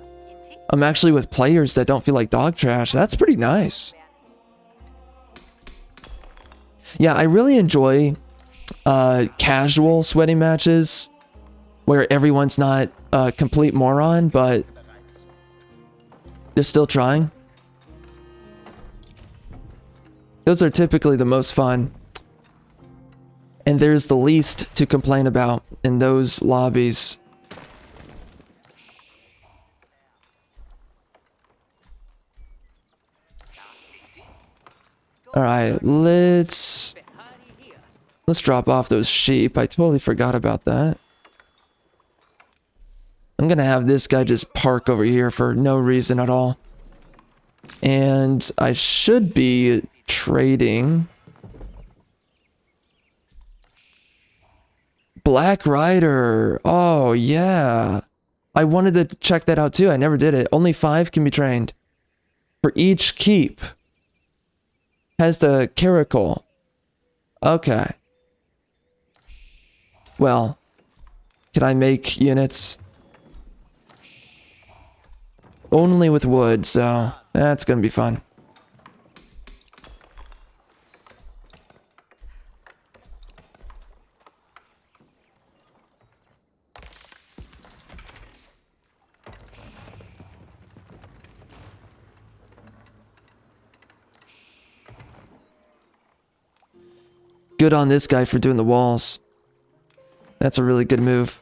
I'm actually with players that don't feel like dog trash. That's pretty nice. Yeah, I really enjoy casual sweating matches where everyone's not a complete moron, but they're still trying. Those are typically the most fun. And there's the least to complain about in those lobbies. Alright, let's drop off those sheep. I totally forgot about that. I'm gonna have this guy just park over here for no reason at all. And I should be trading. Black Rider. Oh, yeah. I wanted to check that out too. I never did it. Only 5 can be trained. For each keep. Has the caracal. Okay. Well, can I make units? Only with wood, so that's gonna be fun. Good on this guy for doing the walls. That's a really good move.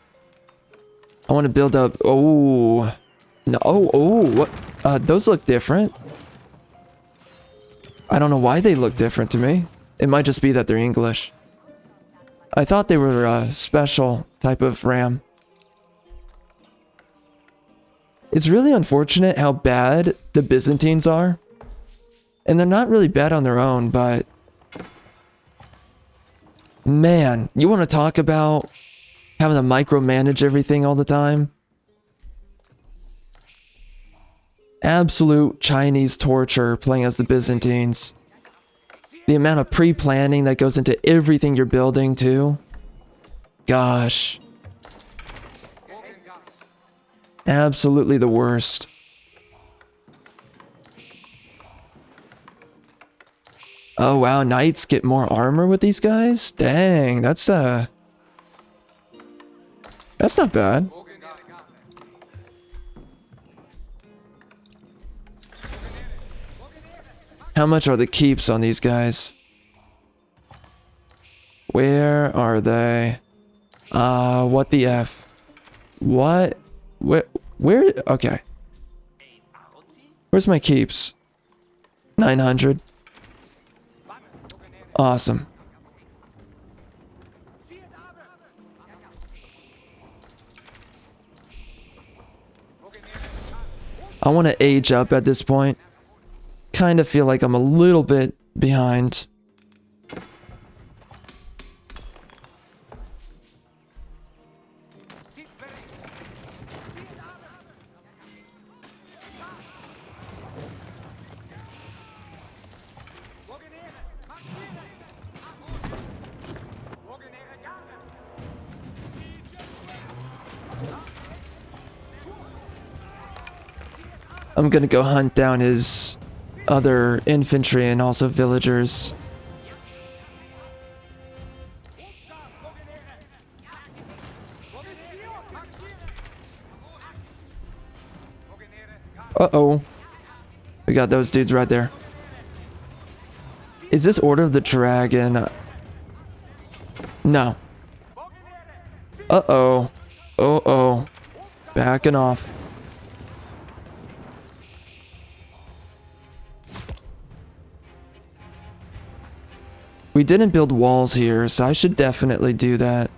I want to build up. Oh, no! What? Those look different. I don't know why they look different to me. It might just be that they're English. I thought they were a special type of ram. It's really unfortunate how bad the Byzantines are. And they're not really bad on their own, but... Man, you want to talk about having to micromanage everything all the time? Absolute Chinese torture playing as the Byzantines. The amount of pre-planning that goes into everything you're building too. Gosh. Absolutely the worst. Oh wow, knights get more armor with these guys? Dang, that's not bad. How much are the keeps on these guys? Where are they? What the F? What? Where? Okay. Where's my keeps? 900. Awesome. I want to age up at this point. Kind of feel like I'm a little bit behind. I'm gonna go hunt down his other infantry and also villagers. Uh-oh. We got those dudes right there. Is this Order of the Dragon? No. Uh-oh. Uh-oh. Backing off. We didn't build walls here, so I should definitely do that.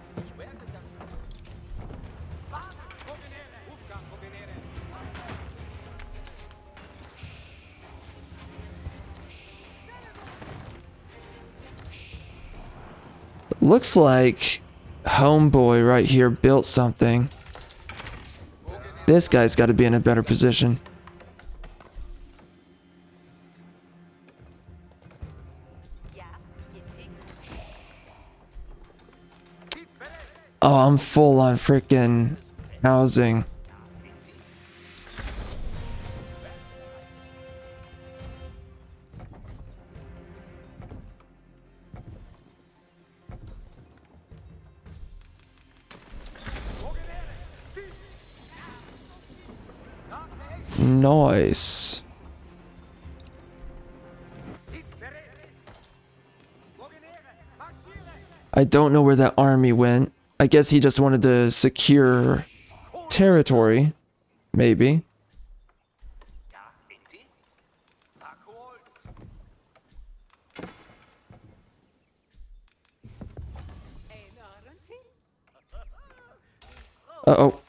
Looks like homeboy right here built something. This guy's got to be in a better position. Oh, I'm full on freaking housing. Nice. I don't know where that army went. I guess he just wanted to secure territory, maybe. Uh-oh.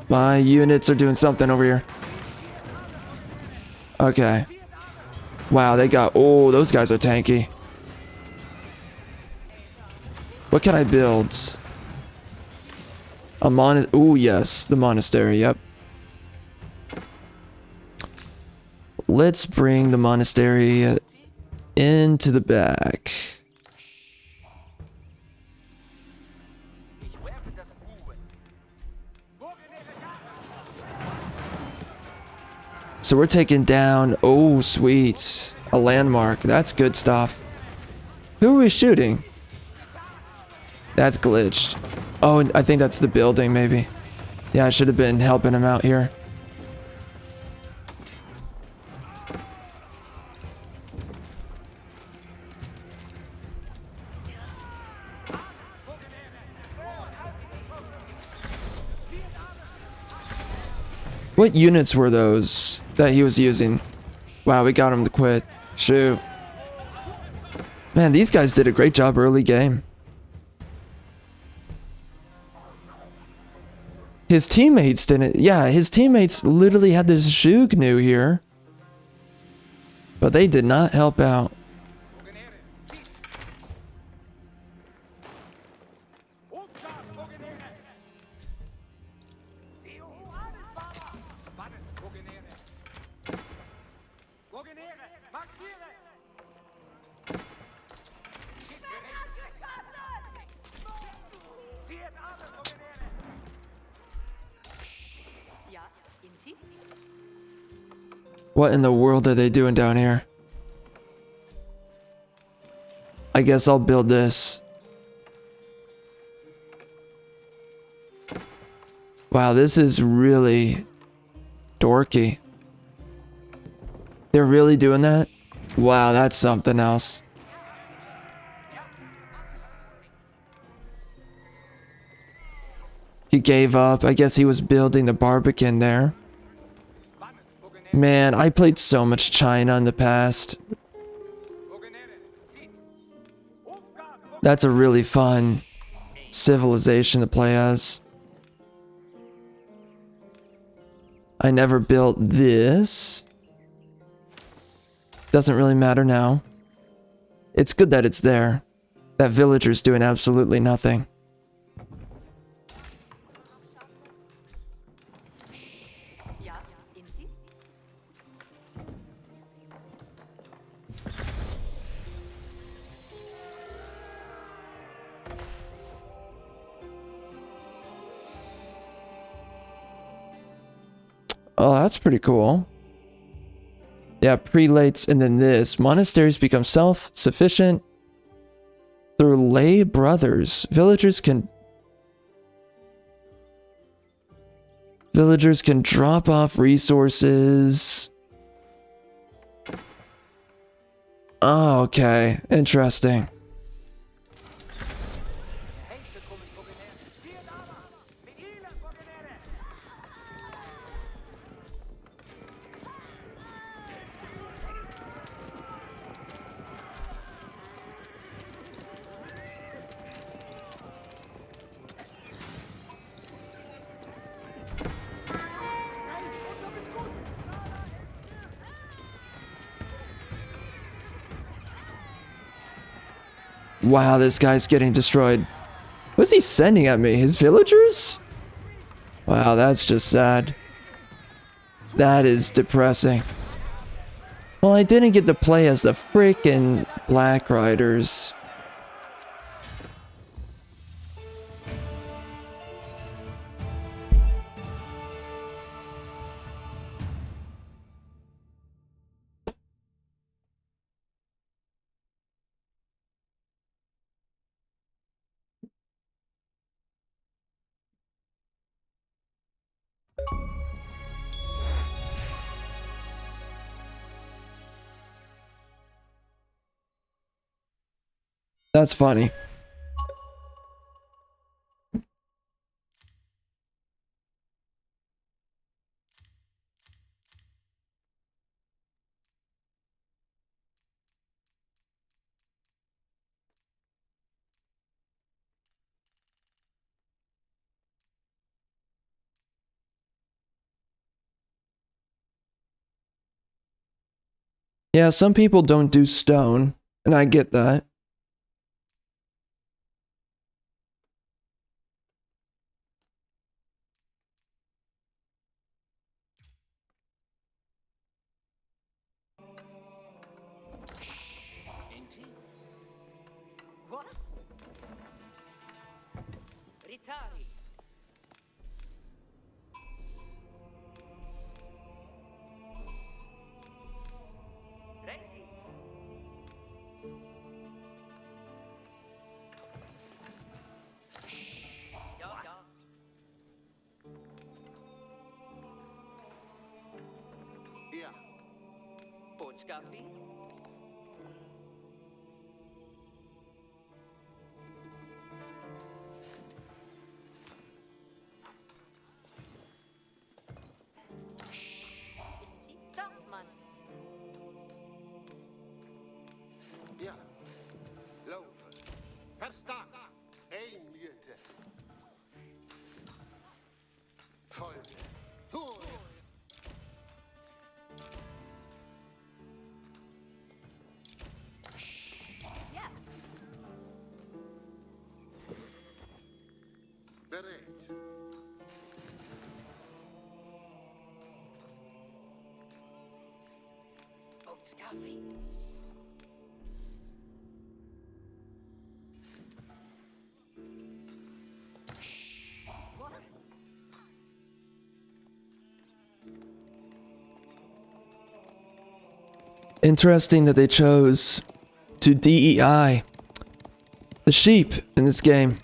My units are doing something over here. Okay. Wow, they got... Oh, those guys are tanky. What can I build? A Oh, yes. The monastery, yep. Let's bring the monastery into the back. So we're taking down... Oh, sweet. A landmark. That's good stuff. Who are we shooting? That's glitched. Oh, I think that's the building, maybe. Yeah, I should have been helping him out here. What units were those that he was using? Wow, we got him to quit. Shoot. Man, these guys did a great job early game. His teammates didn't. Yeah, his teammates literally had this Zhugnu here. But they did not help out. What in the world are they doing down here? I guess I'll build this. Wow, this is really dorky. They're really doing that? Wow, that's something else. He gave up. I guess he was building the Barbican there. Man, I played so much China in the past. That's a really fun civilization to play as. I never built this. Doesn't really matter now. It's good that it's there. That villager's doing absolutely nothing. Oh, that's pretty cool. Yeah, prelates and then this. Monasteries become self-sufficient through lay brothers. Villagers can drop off resources. Oh, okay. Interesting. Wow, this guy's getting destroyed. What's he sending at me? His villagers? Wow, that's just sad. That is depressing. Well, I didn't get to play as the freaking Black Riders. That's funny. Yeah, some people don't do stone, and I get that. What? Ritari. Ready. Ja. Ja. Boodschappi. Installment. Ja. Laufen. Verstark. Einmiete. Folge. Durch. Ja. Bereit. Boodschappi. Was? Interesting that they chose to DEI the sheep in this game.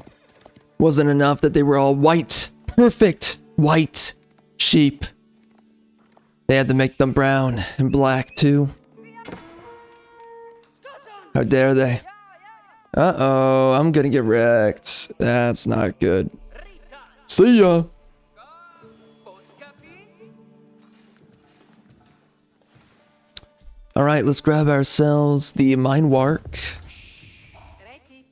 Wasn't enough that they were all white, perfect white sheep. They had to make them brown and black too. How dare they? Uh-oh, I'm gonna get wrecked. That's not good. See ya! Alright, let's grab ourselves the mine wark. Ready.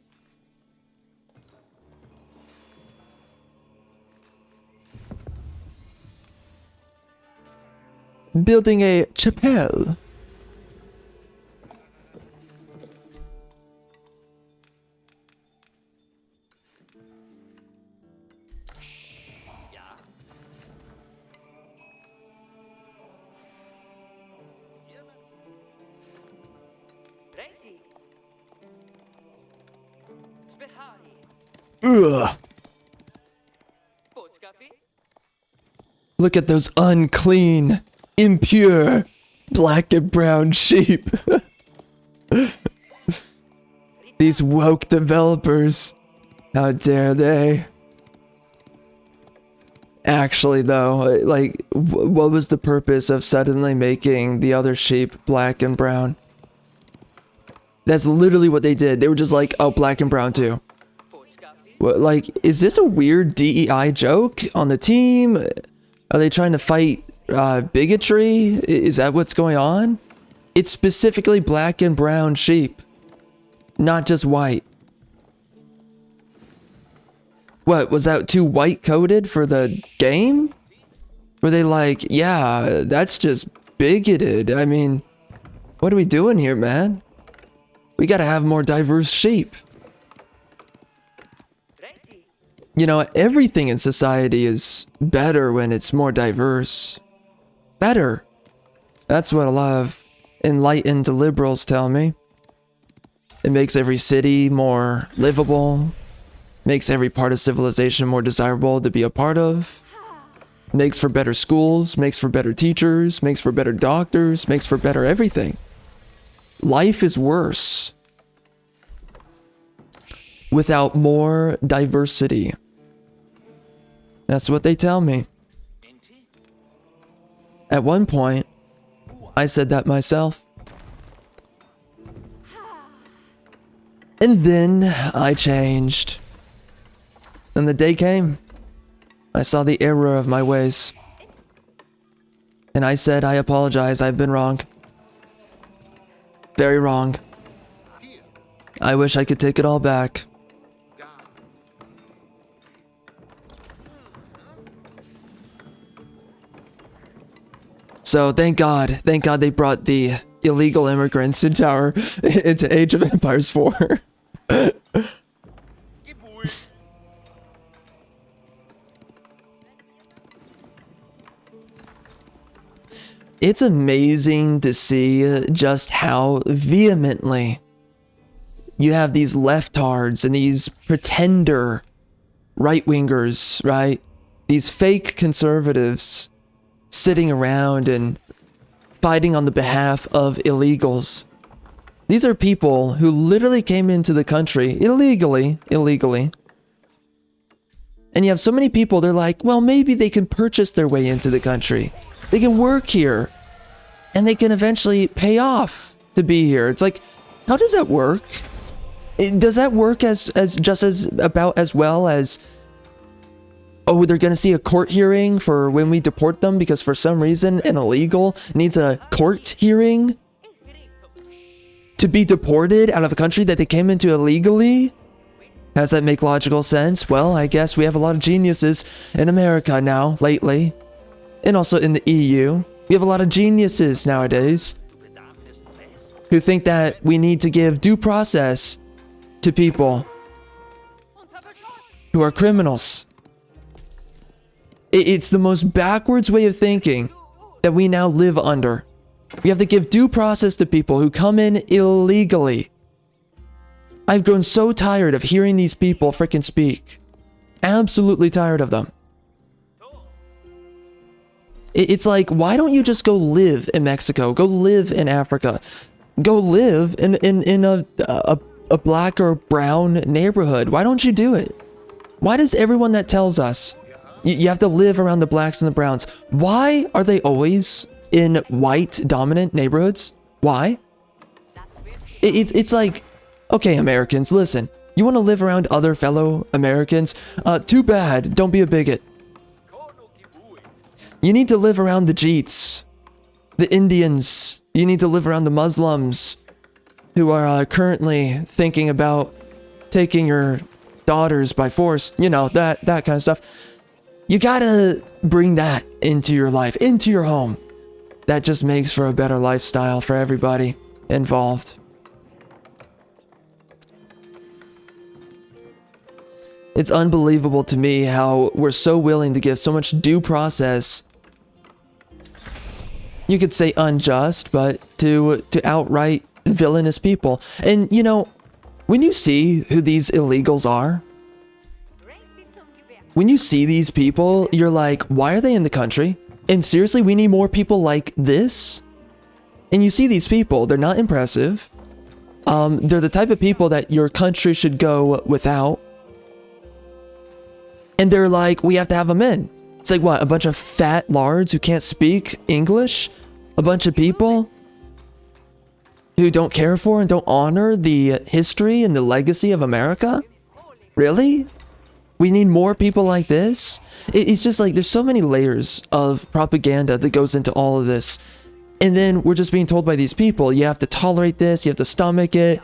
Building a chapel. Ja. Ready. Spehari. Ugh. Boodschappi. Look at those unclean, impure, black and brown sheep. These woke developers. How dare they? Actually, though, like, what was the purpose of suddenly making the other sheep black and brown? That's literally what they did. They were just like, oh, black and brown too. Boodschappi. What, like, is this a weird DEI joke on the team? Are they trying to fight bigotry? Is that what's going on? It's specifically black and brown sheep, not just white. What, was that too white coded for the game? Were they like, yeah, that's just bigoted? I mean, what are we doing here, man? We gotta have more diverse sheep. Ready. You know, everything in society is better when it's more diverse. Better. That's what a lot of enlightened liberals tell me. It makes every city more livable, makes every part of civilization more desirable to be a part of, makes for better schools, makes for better teachers, makes for better doctors, makes for better everything. Life is worse without more diversity. That's what they tell me. At one point, I said that myself. And then I changed. And the day came. I saw the error of my ways. And I said, I apologize, I've been wrong. Very wrong. I wish I could take it all back. So thank God they brought the illegal immigrants into Age of Empires 4. It's amazing to see just how vehemently you have these leftards and these pretender right-wingers, right? These fake conservatives sitting around and fighting on the behalf of illegals. These are people who literally came into the country illegally. And you have so many people, they're like, well, maybe they can purchase their way into the country. They can work here. And they can eventually pay off to be here. It's like, how does that work? Does that work as about as well as, oh, they're gonna see a court hearing for when we deport them because for some reason an illegal needs a court hearing to be deported out of a country that they came into illegally? Does that make logical sense? Well, I guess we have a lot of geniuses in America now, lately. And also in the EU. We have a lot of geniuses nowadays who think that we need to give due process to people who are criminals. It's the most backwards way of thinking that we now live under. We have to give due process to people who come in illegally. I've grown so tired of hearing these people freaking speak. Absolutely tired of them. It's like, why don't you just go live in Mexico? Go live in Africa. Go live in a black or brown neighborhood. Why don't you do it? Why does everyone that tells us you have to live around the blacks and the browns, why are they always in white dominant neighborhoods? Why? It's like, okay, Americans, listen. You want to live around other fellow Americans? Too bad. Don't be a bigot. You need to live around the Jeets, the Indians. You need to live around the Muslims who are currently thinking about taking your daughters by force. You know, that kind of stuff. You gotta bring that into your life, into your home. That just makes for a better lifestyle for everybody involved. It's unbelievable to me how we're so willing to give so much due process. You could say unjust, but to outright villainous people. And you know, when you see who these illegals are, when you see these people, you're like, why are they in the country? And seriously, we need more people like this? And you see these people, they're not impressive. They're the type of people that your country should go without. And they're like, we have to have them in. It's like what, a bunch of fat lards who can't speak English? A bunch of people who don't care for and don't honor the history and the legacy of America? Really? We need more people like this? It's just like, there's so many layers of propaganda that goes into all of this. And then we're just being told by these people, you have to tolerate this, you have to stomach it.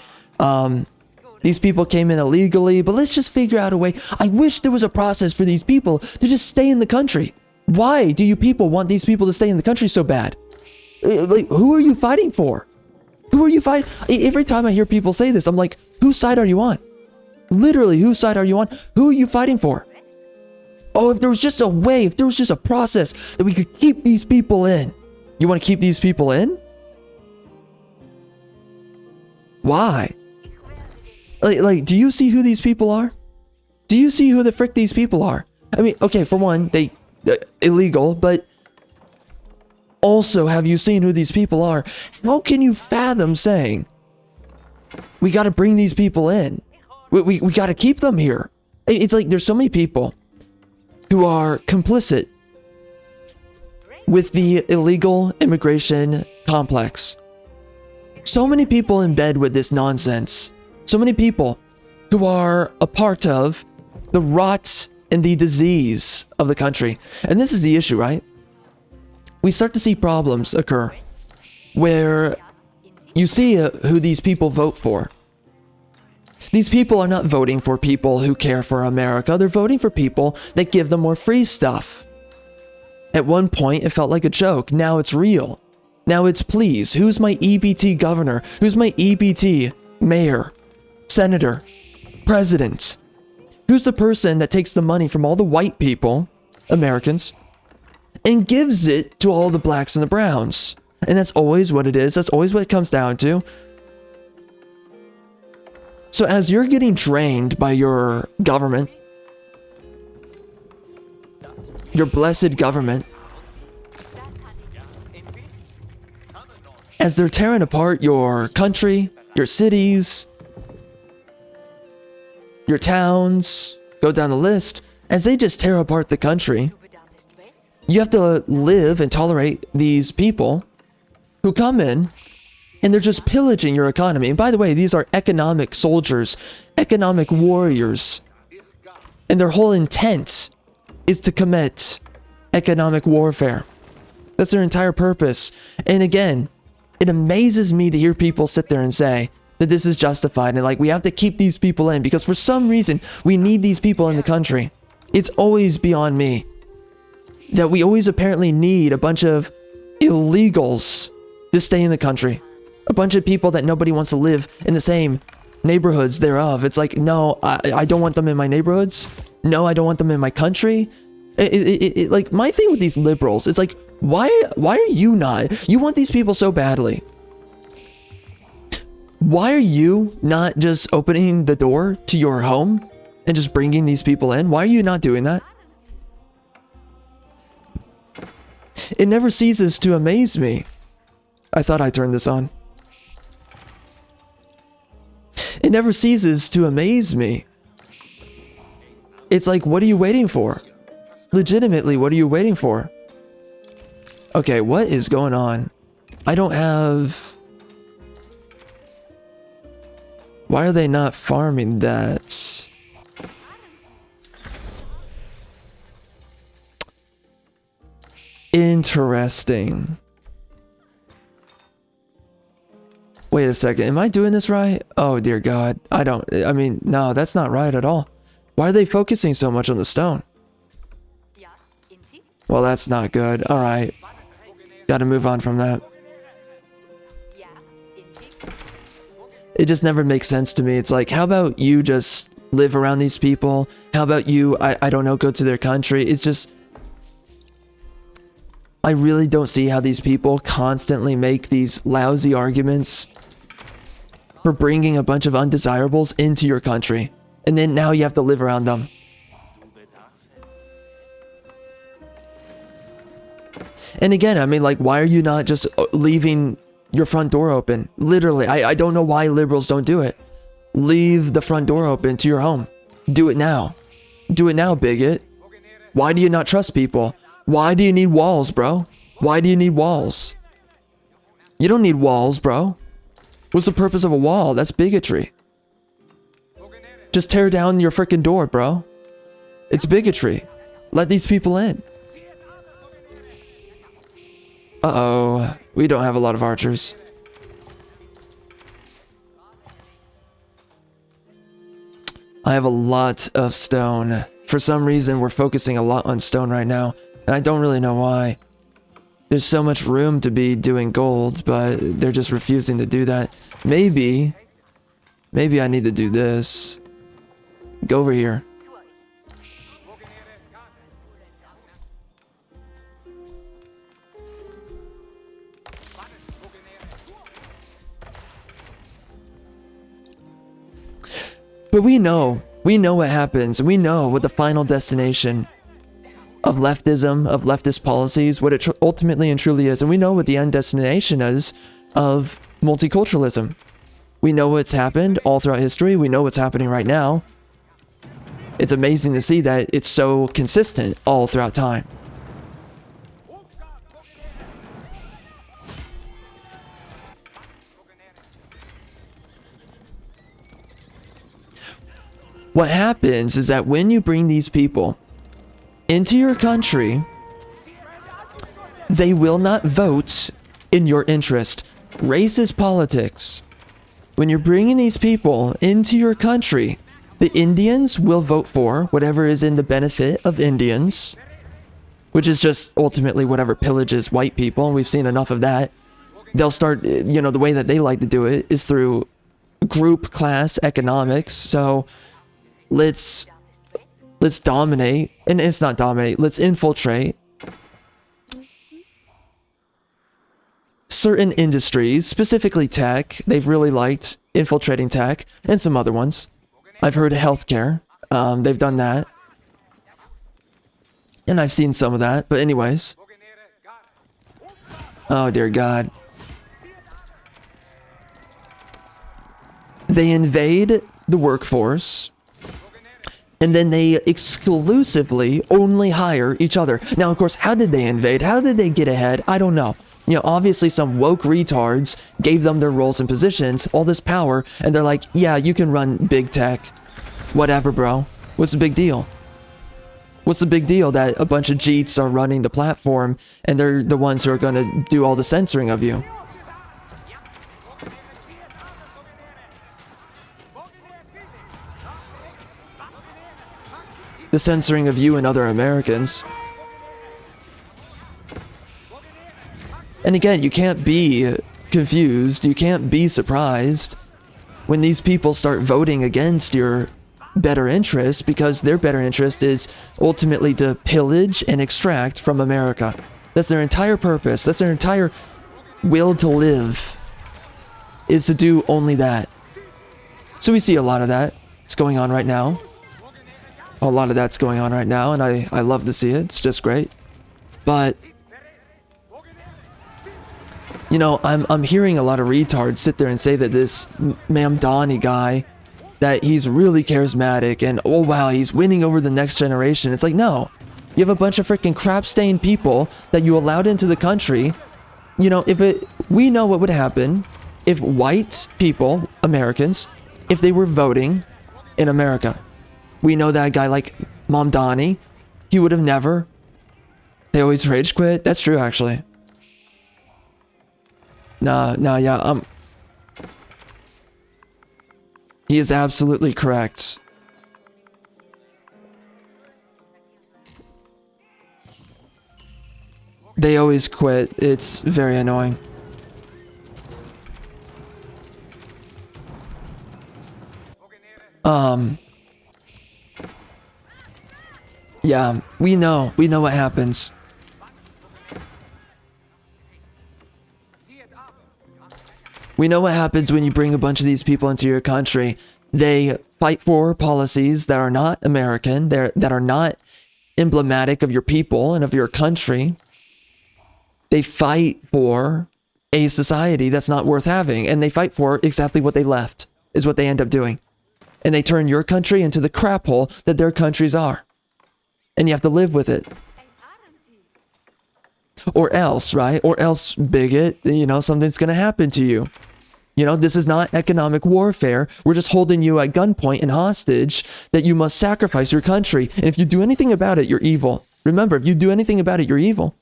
These people came in illegally, but let's just figure out a way. I wish there was a process for these people to just stay in the country. Why do you people want these people to stay in the country so bad? Like, who are you fighting for? Who are you fighting? Every time I hear people say this, I'm like, whose side are you on? Literally, whose side are you on? Who are you fighting for? Oh, if there was just a way, if there was just a process that we could keep these people in. You want to keep these people in? Why? Like, do you see who these people are? Do you see who the frick these people are? I mean, okay, for one, they illegal, but also, have you seen who these people are? How can you fathom saying, we got to bring these people in? We got to keep them here. It's like there's so many people who are complicit with the illegal immigration complex. So many people in bed with this nonsense. So many people who are a part of the rot and the disease of the country. And this is the issue, right? We start to see problems occur where you see who these people vote for. These people are not voting for people who care for America. They're voting for people that give them more free stuff. At one point, it felt like a joke. Now it's real. Now it's please, who's my EBT governor? Who's my EBT mayor, senator, president? Who's the person that takes the money from all the white people, Americans, and gives it to all the blacks and the browns? And that's always what it is. That's always what it comes down to. So as you're getting drained by your government, your blessed government, as they're tearing apart your country, your cities, your towns, go down the list, as they just tear apart the country, you have to live and tolerate these people who come in and they're just pillaging your economy. And by the way, these are economic soldiers, economic warriors, and their whole intent is to commit economic warfare. That's their entire purpose. And again, it amazes me to hear people sit there and say that this is justified and like we have to keep these people in because for some reason we need these people in the country. It's always beyond me that we always apparently need a bunch of illegals to stay in the country. A bunch of people that nobody wants to live in the same neighborhoods thereof. It's like, no, I don't want them in my neighborhoods. No, I don't want them in my country. Like, my thing with these liberals is like, why are you not? You want these people so badly. Why are you not just opening the door to your home and just bringing these people in? Why are you not doing that? It never ceases to amaze me. I thought I turned this on. It never ceases to amaze me. It's like, what are you waiting for? Legitimately, what are you waiting for? Okay, what is going on? I don't have... Why are they not farming that? Interesting. Wait a second, am I doing this right? Oh dear God, I mean, no, that's not right at all. Why are they focusing so much on the stone? Well, that's not good. Alright. Gotta move on from that. It just never makes sense to me. It's like, how about you just live around these people? How about you, I don't know, go to their country? It's just... I really don't see how these people constantly make these lousy arguments for bringing a bunch of undesirables into your country. And then now you have to live around them. And again, I mean, like, why are you not just leaving your front door open? Literally, I don't know why liberals don't do it. Leave the front door open to your home. Do it now. Do it now, bigot. Why do you not trust people? Why do you need walls, bro? Why do you need walls? You don't need walls, bro. What's the purpose of a wall? That's bigotry. Just tear down your freaking door, bro. It's bigotry. Let these people in. Uh-oh. We don't have a lot of archers. I have a lot of stone. For some reason, we're focusing a lot on stone right now. And I don't really know why. There's so much room to be doing gold, but they're just refusing to do that. Maybe I need to do this. Go over here. But we know what happens. We know what the final destination of leftism, of leftist policies, what it ultimately and truly is. And we know what the end destination is of multiculturalism. We know what's happened all throughout history. We know what's happening right now. It's amazing to see that it's so consistent all throughout time. What happens is that when you bring these people into your country, they will not vote in your interest. Racist politics. When you're bringing these people into your country, the Indians will vote for whatever is in the benefit of Indians, which is just ultimately whatever pillages white people, and we've seen enough of that. they'll start, you know, the way that they like to do it is through group class economics. So let's dominate, and it's not dominate, let's infiltrate certain industries, specifically tech. They've really liked infiltrating tech and some other ones. I've heard healthcare. They've done that. And I've seen some of that. But anyways. Oh, dear God. They invade the workforce. And then they exclusively only hire each other. Now, of course, how did they invade? How did they get ahead? I don't know. You know, obviously some woke retards gave them their roles and positions, all this power, and they're like, yeah, you can run big tech. Whatever, bro. What's the big deal? What's the big deal that a bunch of Jeets are running the platform and they're the ones who are going to do all the censoring of you? The censoring of you and other Americans. And again, you can't be confused, you can't be surprised when these people start voting against your better interest, because their better interest is ultimately to pillage and extract from America. That's their entire purpose, that's their entire will to live, is to do only that. So we see a lot of that. It's going on right now. A lot of that's going on right now, and I love to see it. It's just great. But you know, I'm hearing a lot of retards sit there and say that this Mamdani guy, that he's really charismatic and oh wow, he's winning over the next generation. It's like, no. You have a bunch of freaking crap-stained people that you allowed into the country. You know, we know what would happen if white people, Americans, if they were voting in America. We know that a guy like Mamdani, he would have never. They always rage quit. That's true, actually. Yeah, he is absolutely correct. They always quit. It's very annoying. Yeah, we know what happens. We know what happens when you bring a bunch of these people into your country. They fight for policies that are not American, that are not emblematic of your people and of your country. They fight for a society that's not worth having, and they fight for exactly what they left, is what they end up doing. And they turn your country into the crap hole that their countries are. And you have to live with it. Or else, right? Or else, bigot, you know, something's gonna happen to you. You know, this is not economic warfare. We're just holding you at gunpoint and hostage that you must sacrifice your country. And if you do anything about it, you're evil. Remember, if you do anything about it, you're evil.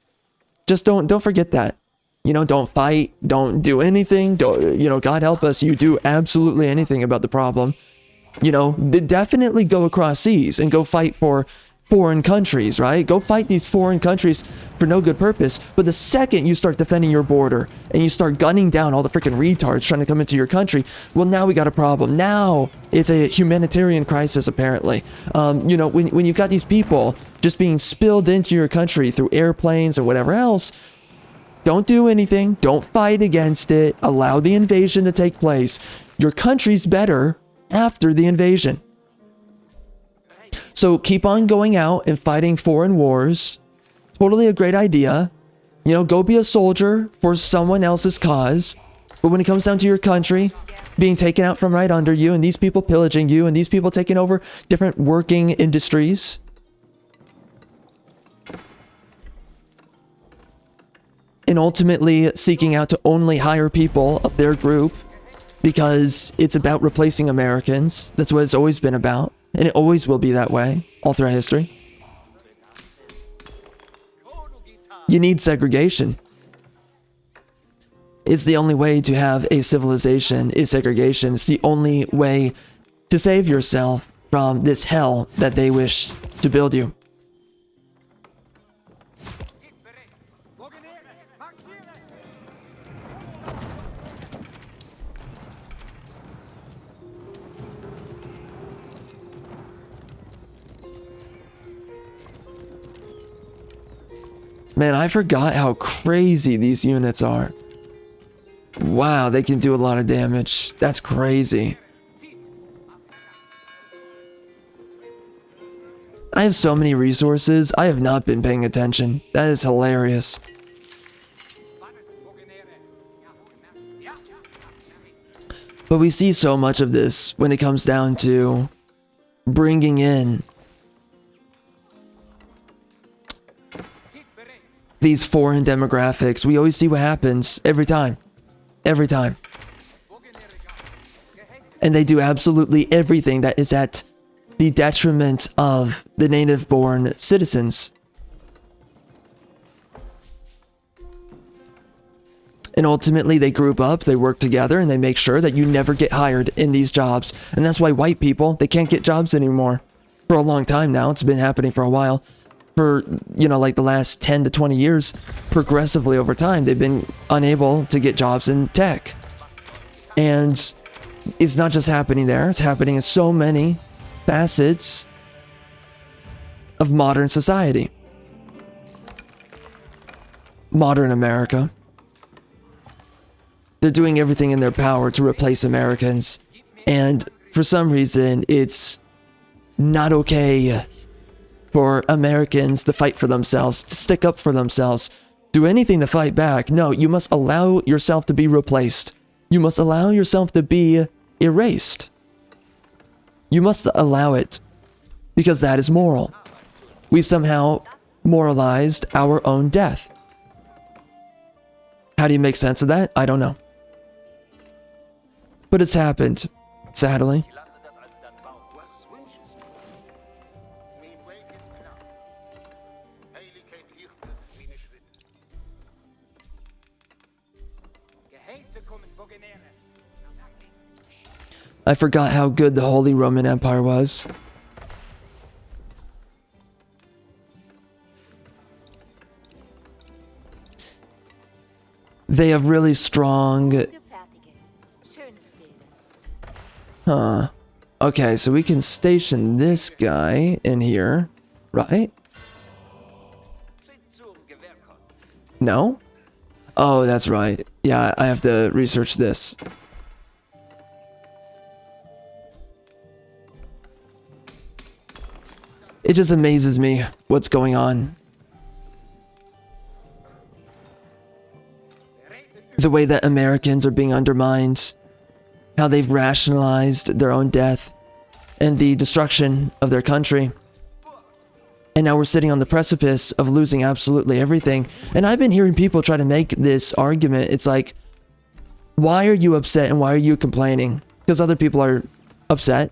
Just don't forget that. You know, don't fight, don't do anything. Don't, you know, God help us, you do absolutely anything about the problem. You know, definitely go across seas and go fight for foreign countries, right? Go fight these foreign countries for no good purpose. But the second you start defending your border and you start gunning down all the freaking retards trying to come into your country, well, now we got a problem. Now it's a humanitarian crisis, apparently. You know, when you've got these people just being spilled into your country through airplanes or whatever else, don't do anything. Don't fight against it. Allow the invasion to take place. Your country's better after the invasion. So keep on going out and fighting foreign wars. Totally a great idea. You know, go be a soldier for someone else's cause. But when it comes down to your country being taken out from right under you, and these people pillaging you, and these people taking over different working industries, and ultimately seeking out to only hire people of their group because it's about replacing Americans. That's what it's always been about. And it always will be that way, all throughout history. You need segregation. It's the only way to have a civilization, is segregation. It's the only way to save yourself from this hell that they wish to build you. Man, I forgot how crazy these units are. Wow, they can do a lot of damage. That's crazy. I have so many resources. I have not been paying attention. That is hilarious. But we see so much of this when it comes down to bringing in these foreign demographics. We always see what happens every time. Every time. And they do absolutely everything that is at the detriment of the native-born citizens. And ultimately, they group up, they work together, and they make sure that you never get hired in these jobs. And that's why white people, they can't get jobs anymore. For a long time now, it's been happening for a while. For, you know, like the last 10 to 20 years, progressively over time, they've been unable to get jobs in tech. And it's not just happening there, it's happening in so many facets of modern society. Modern America. They're doing everything in their power to replace Americans. And for some reason, it's not okay for Americans to fight for themselves, to stick up for themselves, do anything to fight back. No, you must allow yourself to be replaced. You must allow yourself to be erased. You must allow it, because that is moral. We've somehow moralized our own death. How do you make sense of that? I don't know. But it's happened, sadly. Was wünschest du? Mein Weg ist klar. Heiligkeit hilft es, meine Schritte. I forgot how good the Holy Roman Empire was. They have really strong... Huh. Okay, so we can station this guy in here, right? No? Oh, that's right. Yeah, I have to research this. It just amazes me what's going on. The way that Americans are being undermined. How they've rationalized their own death and the destruction of their country. And now we're sitting on the precipice of losing absolutely everything. And I've been hearing people try to make this argument. It's like, why are you upset and why are you complaining? Because other people are upset.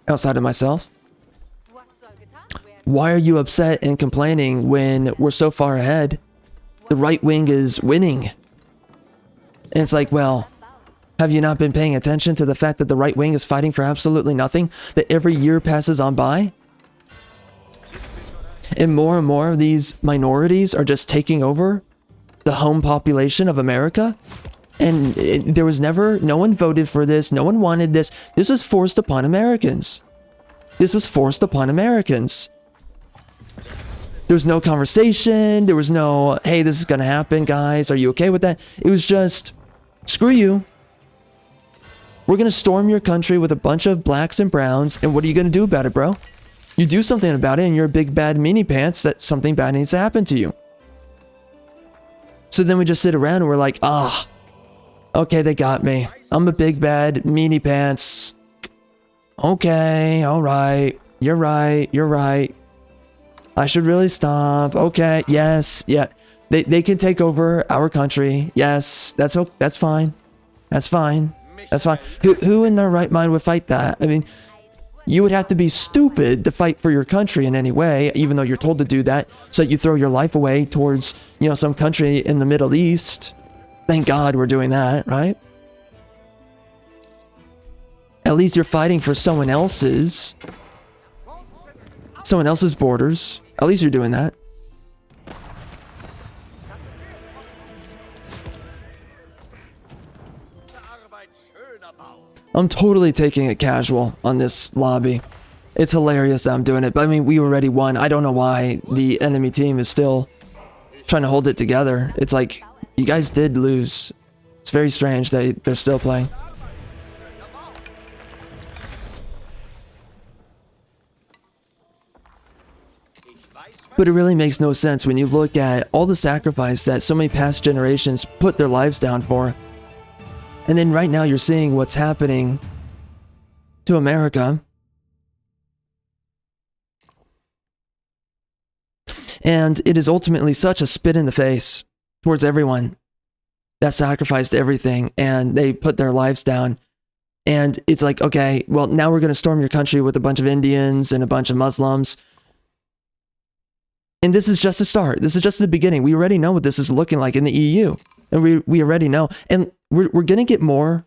Outside of myself. Why are you upset and complaining when we're so far ahead? The right wing is winning. And it's like, well, have you not been paying attention to the fact that the right wing is fighting for absolutely nothing? That every year passes on by? And more of these minorities are just taking over the home population of America? And there was never, no one voted for this, no one wanted this. This was forced upon Americans. This was forced upon Americans. There was no conversation, there was no, hey, this is gonna happen, guys, are you okay with that? It was just, screw you. We're gonna storm your country with a bunch of blacks and browns, and what are you gonna do about it, bro? You do something about it, and you're a big bad meanie pants that something bad needs to happen to you. So then we just sit around and we're like, ah, okay, they got me. I'm a big bad meanie pants. Okay, alright. You're right, you're right. I should really stop. Okay, yes, yeah. They can take over our country. Yes, that's fine. That's fine. That's fine. Who in their right mind would fight that? I mean, you would have to be stupid to fight for your country in any way, even though you're told to do that, so you throw your life away towards, you know, some country in the Middle East. Thank God we're doing that, right? At least you're fighting for someone else's borders. At least you're doing that. I'm totally taking it casual on this lobby. It's hilarious that I'm doing it, but I mean, we already won. I don't know why the enemy team is still trying to hold it together. It's like, you guys did lose. It's very strange that they're still playing. But it really makes no sense when you look at all the sacrifice that so many past generations put their lives down for. And then right now you're seeing what's happening to America. And it is ultimately such a spit in the face towards everyone that sacrificed everything and they put their lives down. And it's like, okay, well, now we're going to storm your country with a bunch of Indians and a bunch of Muslims. And this is just a start. This is just the beginning. We already know what this is looking like in the EU. And we already know. And we're going to get more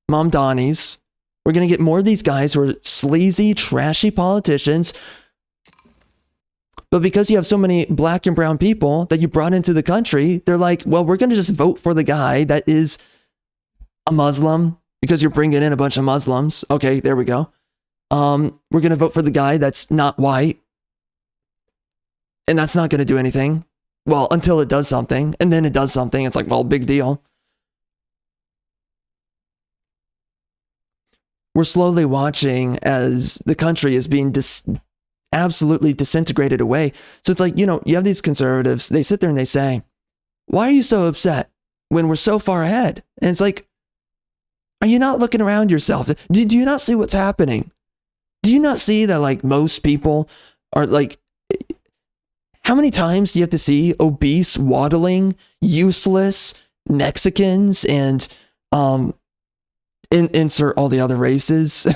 Mom Donnies. We're going to get more of these guys who are sleazy, trashy politicians. But because you have so many black and brown people that you brought into the country, they're like, well, we're going to just vote for the guy that is a Muslim because you're bringing in a bunch of Muslims. Okay, there we go. We're going to vote for the guy that's not white. And that's not going to do anything. Well, until it does something. And then it does something. It's like, well, big deal. We're slowly watching as the country is being absolutely disintegrated away. So it's like, you know, you have these conservatives. They sit there and they say, why are you so upset when we're so far ahead? And it's like, are you not looking around yourself? Do you not see what's happening? Do you not see that, like, most people are like, how many times do you have to see obese, waddling, useless Mexicans and insert all the other races?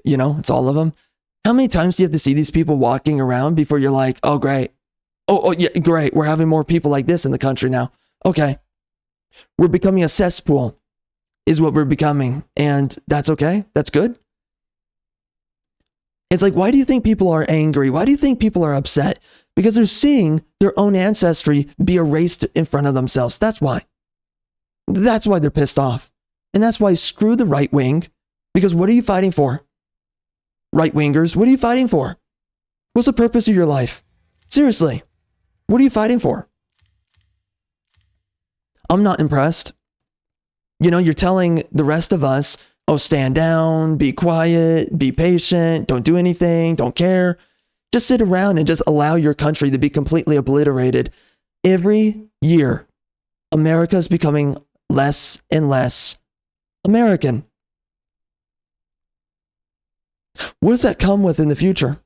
You know, it's all of them. How many times do you have to see these people walking around before you're like, oh, great. Oh, yeah, great. We're having more people like this in the country now. Okay. We're becoming a cesspool is what we're becoming. And that's okay. That's good. It's like, why do you think people are angry? Why do you think people are upset? Because they're seeing their own ancestry be erased in front of themselves. That's why. That's why they're pissed off. And that's why screw the right wing. Because what are you fighting for? Right wingers, what are you fighting for? What's the purpose of your life? Seriously, what are you fighting for? I'm not impressed. You know, you're telling the rest of us, oh, stand down, be quiet, be patient, don't do anything, don't care. Just sit around and just allow your country to be completely obliterated. Every year, America is becoming less and less American. What does that come with in the future?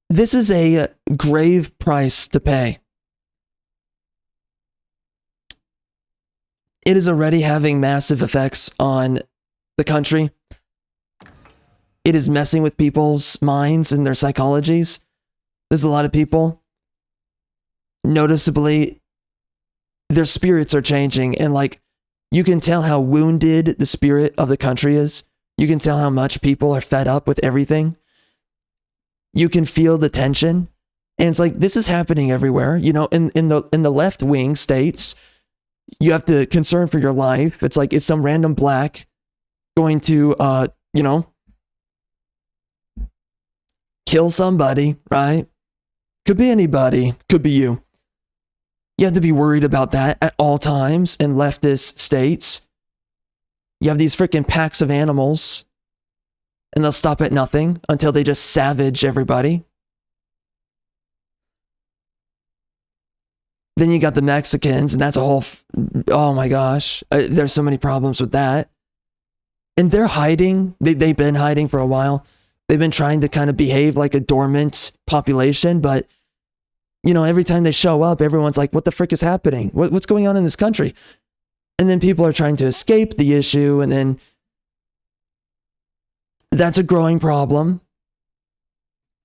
This is a grave price to pay. It is already having massive effects on the country. It is messing with people's minds and their psychologies. There's a lot of people, noticeably, their spirits are changing. And like, you can tell how wounded the spirit of the country is. You can tell how much people are fed up with everything. You can feel the tension. And it's like, this is happening everywhere. You know, in the left-wing states, you have to concern for your life. It's like, is some random black going to, you know, kill somebody, right? Could be anybody. Could be you. You have to be worried about that at all times in leftist states. You have these freaking packs of animals, and they'll stop at nothing until they just savage everybody. Then you got the Mexicans, and that's a whole... oh my gosh. There's so many problems with that. And they're hiding. They've been hiding for a while. They've been trying to kind of behave like a dormant population, but, you know, every time they show up, everyone's like, what the frick is happening? What's going on in this country? And then people are trying to escape the issue, and then that's a growing problem.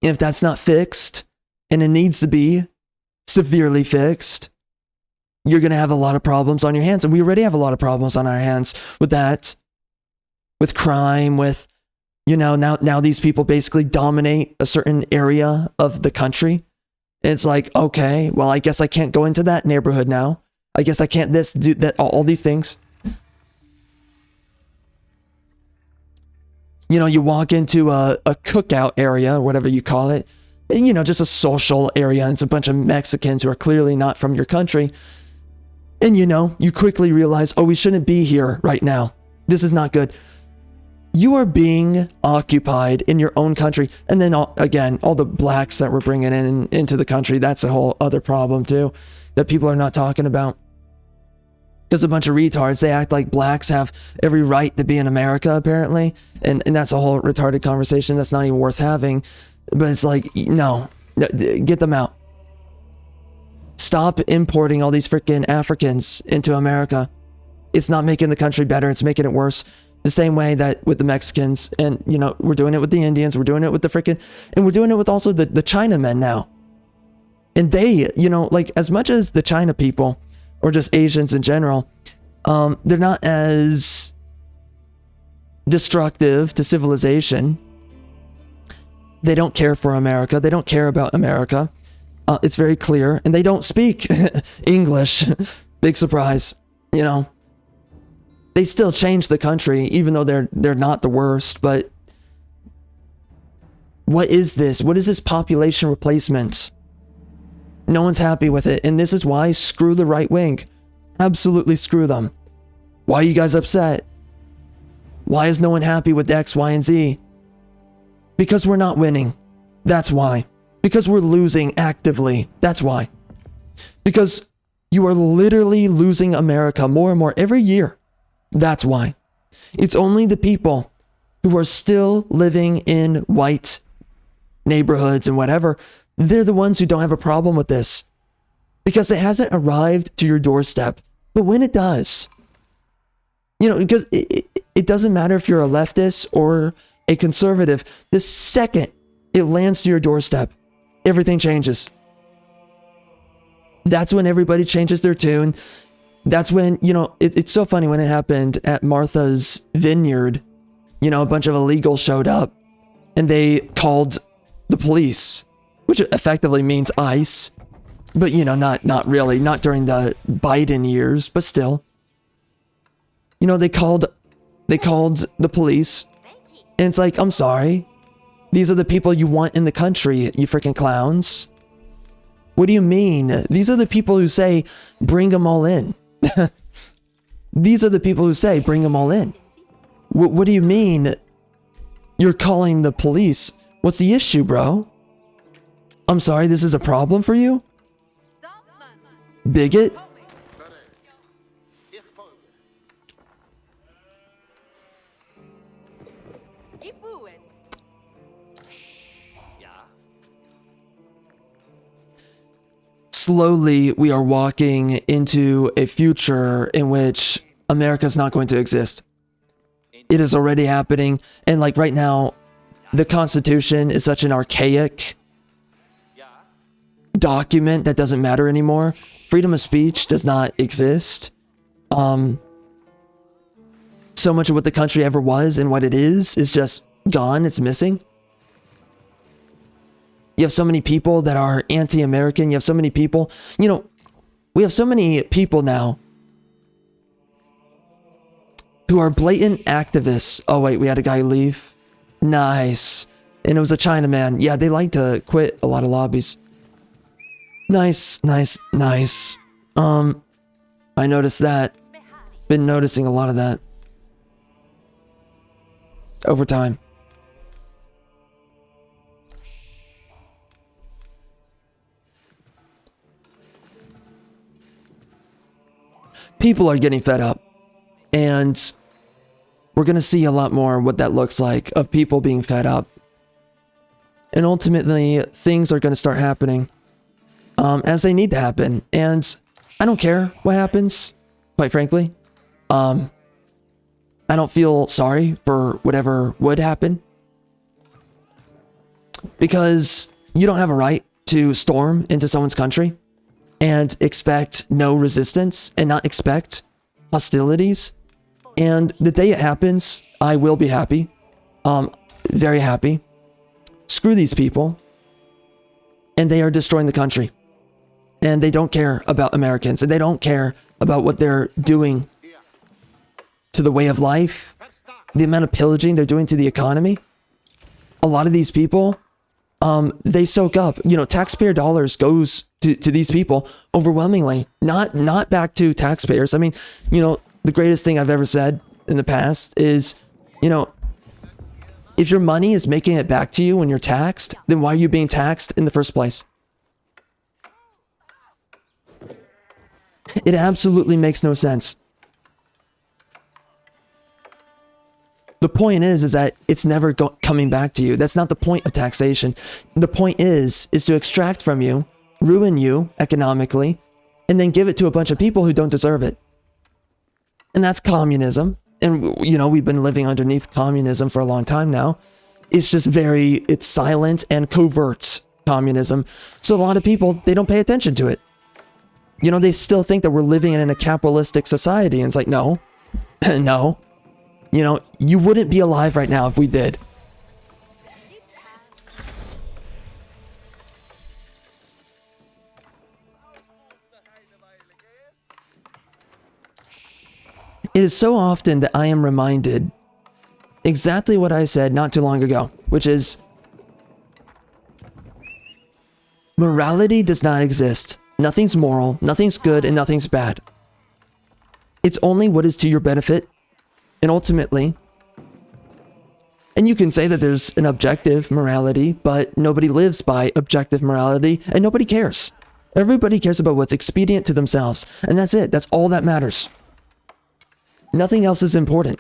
And if that's not fixed, and it needs to be severely fixed, you're going to have a lot of problems on your hands. And we already have a lot of problems on our hands with that, with crime, with, you know, now these people basically dominate a certain area of the country. It's like, okay, well, I guess I can't go into that neighborhood now. I guess I can't do that, all these things. You know, you walk into a cookout area, whatever you call it, and, you know, just a social area, and it's a bunch of Mexicans who are clearly not from your country. And, you know, you quickly realize, oh, we shouldn't be here right now. This is not good. You are being occupied in your own country. And then, again, all the blacks that we're bringing into the country, that's a whole other problem, too, that people are not talking about. Because a bunch of retards, they act like blacks have every right to be in America, apparently. And that's a whole retarded conversation that's not even worth having. But it's like, no, get them out. Stop importing all these freaking Africans into America. It's not making the country better. It's making it worse. The same way that with the Mexicans, and, you know, we're doing it with the Indians. We're doing it with the freaking, and we're doing it with also the Chinamen now. And they, you know, like, as much as the China people, or just Asians in general, they're not as destructive to civilization. They don't care for America. They don't care about America. It's very clear. And they don't speak English. Big surprise. You know, they still change the country, even though they're not the worst. But what is this? What is this population replacement? No one's happy with it. And this is why screw the right wing. Absolutely screw them. Why are you guys upset? Why is no one happy with X, Y, and Z? Because we're not winning. That's why. Because we're losing actively. That's why. Because you are literally losing America more and more every year. That's why. It's only the people who are still living in white neighborhoods and whatever, they're the ones who don't have a problem with this. Because it hasn't arrived to your doorstep. But when it does, you know, because it doesn't matter if you're a leftist or a conservative, the second it lands to your doorstep, everything changes. That's when everybody changes their tune. That's when, you know, it's so funny when it happened at Martha's Vineyard. You know, a bunch of illegals showed up and they called the police, which effectively means ICE. But, you know, not really, not during the Biden years, but still. You know, they called the police, and it's like, I'm sorry. These are the people you want in the country, you freaking clowns. What do you mean? These are the people who say, bring them all in. These are the people who say, bring them all in. What do you mean you're calling the police? What's the issue, bro? I'm sorry, this is a problem for you? Bigot? Slowly, we are walking into a future in which America's not going to exist. It is already happening. And like right now, the Constitution is such an archaic document that doesn't matter anymore. Freedom of speech does not exist. So much of what the country ever was and what it is just gone. It's missing. You have so many people that are anti-American. You have so many people, you know, we have so many people now who are blatant activists. Oh wait, we had a guy leave. Nice. And it was a Chinaman. Yeah, they like to quit a lot of lobbies. Nice, nice, nice. I noticed that. Been noticing a lot of that over time. People are getting fed up, and we're going to see a lot more what that looks like, of people being fed up. And ultimately, things are going to start happening as they need to happen. And I don't care what happens, quite frankly. I don't feel sorry for whatever would happen, because you don't have a right to storm into someone's country and expect no resistance and not expect hostilities. And the day it happens, I will be happy. Very happy. Screw these people. And they are destroying the country. And they don't care about Americans. And they don't care about what they're doing to the way of life the amount of pillaging they're doing to the economy, a lot of these people, they soak up, you know, taxpayer dollars goes to these people overwhelmingly, not back to taxpayers. I mean, you know, the greatest thing I've ever said in the past is, you know, if your money is making it back to you when you're taxed, then why are you being taxed in the first place? It absolutely makes no sense. The point is that it's never coming back to you. That's not the point of taxation. The point is to extract from you, ruin you economically, and then give it to a bunch of people who don't deserve it. And that's communism. And, you know, we've been living underneath communism for a long time now. It's just it's silent and covert communism. So a lot of people, they don't pay attention to it. You know, they still think that we're living in a capitalistic society. And it's like, no, no. You know, you wouldn't be alive right now if we did. It is so often that I am reminded exactly what I said not too long ago, which is morality does not exist. Nothing's moral, nothing's good, and nothing's bad. It's only what is to your benefit. And ultimately, and you can say that there's an objective morality, but nobody lives by objective morality, and nobody cares. Everybody cares about what's expedient to themselves, and that's it. That's all that matters. Nothing else is important.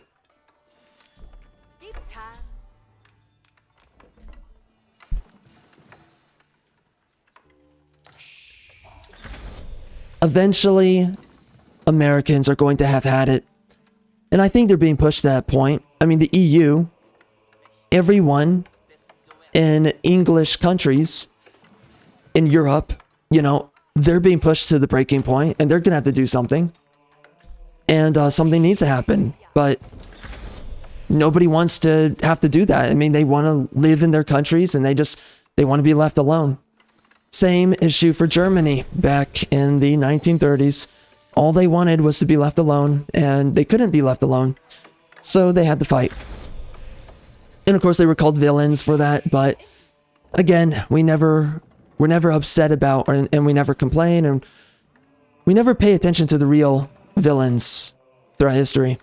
Eventually, Americans are going to have had it. And I think they're being pushed to that point. I mean, the EU, everyone in English countries in Europe, you know, they're being pushed to the breaking point, and they're going to have to do something. And something needs to happen. But nobody wants to have to do that. I mean, they want to live in their countries, and they want to be left alone. Same issue for Germany back in the 1930s. All they wanted was to be left alone, and they couldn't be left alone. So they had to fight. And of course, they were called villains for that, but again, we're never upset about, and we never complain, and we never pay attention to the real villains throughout history.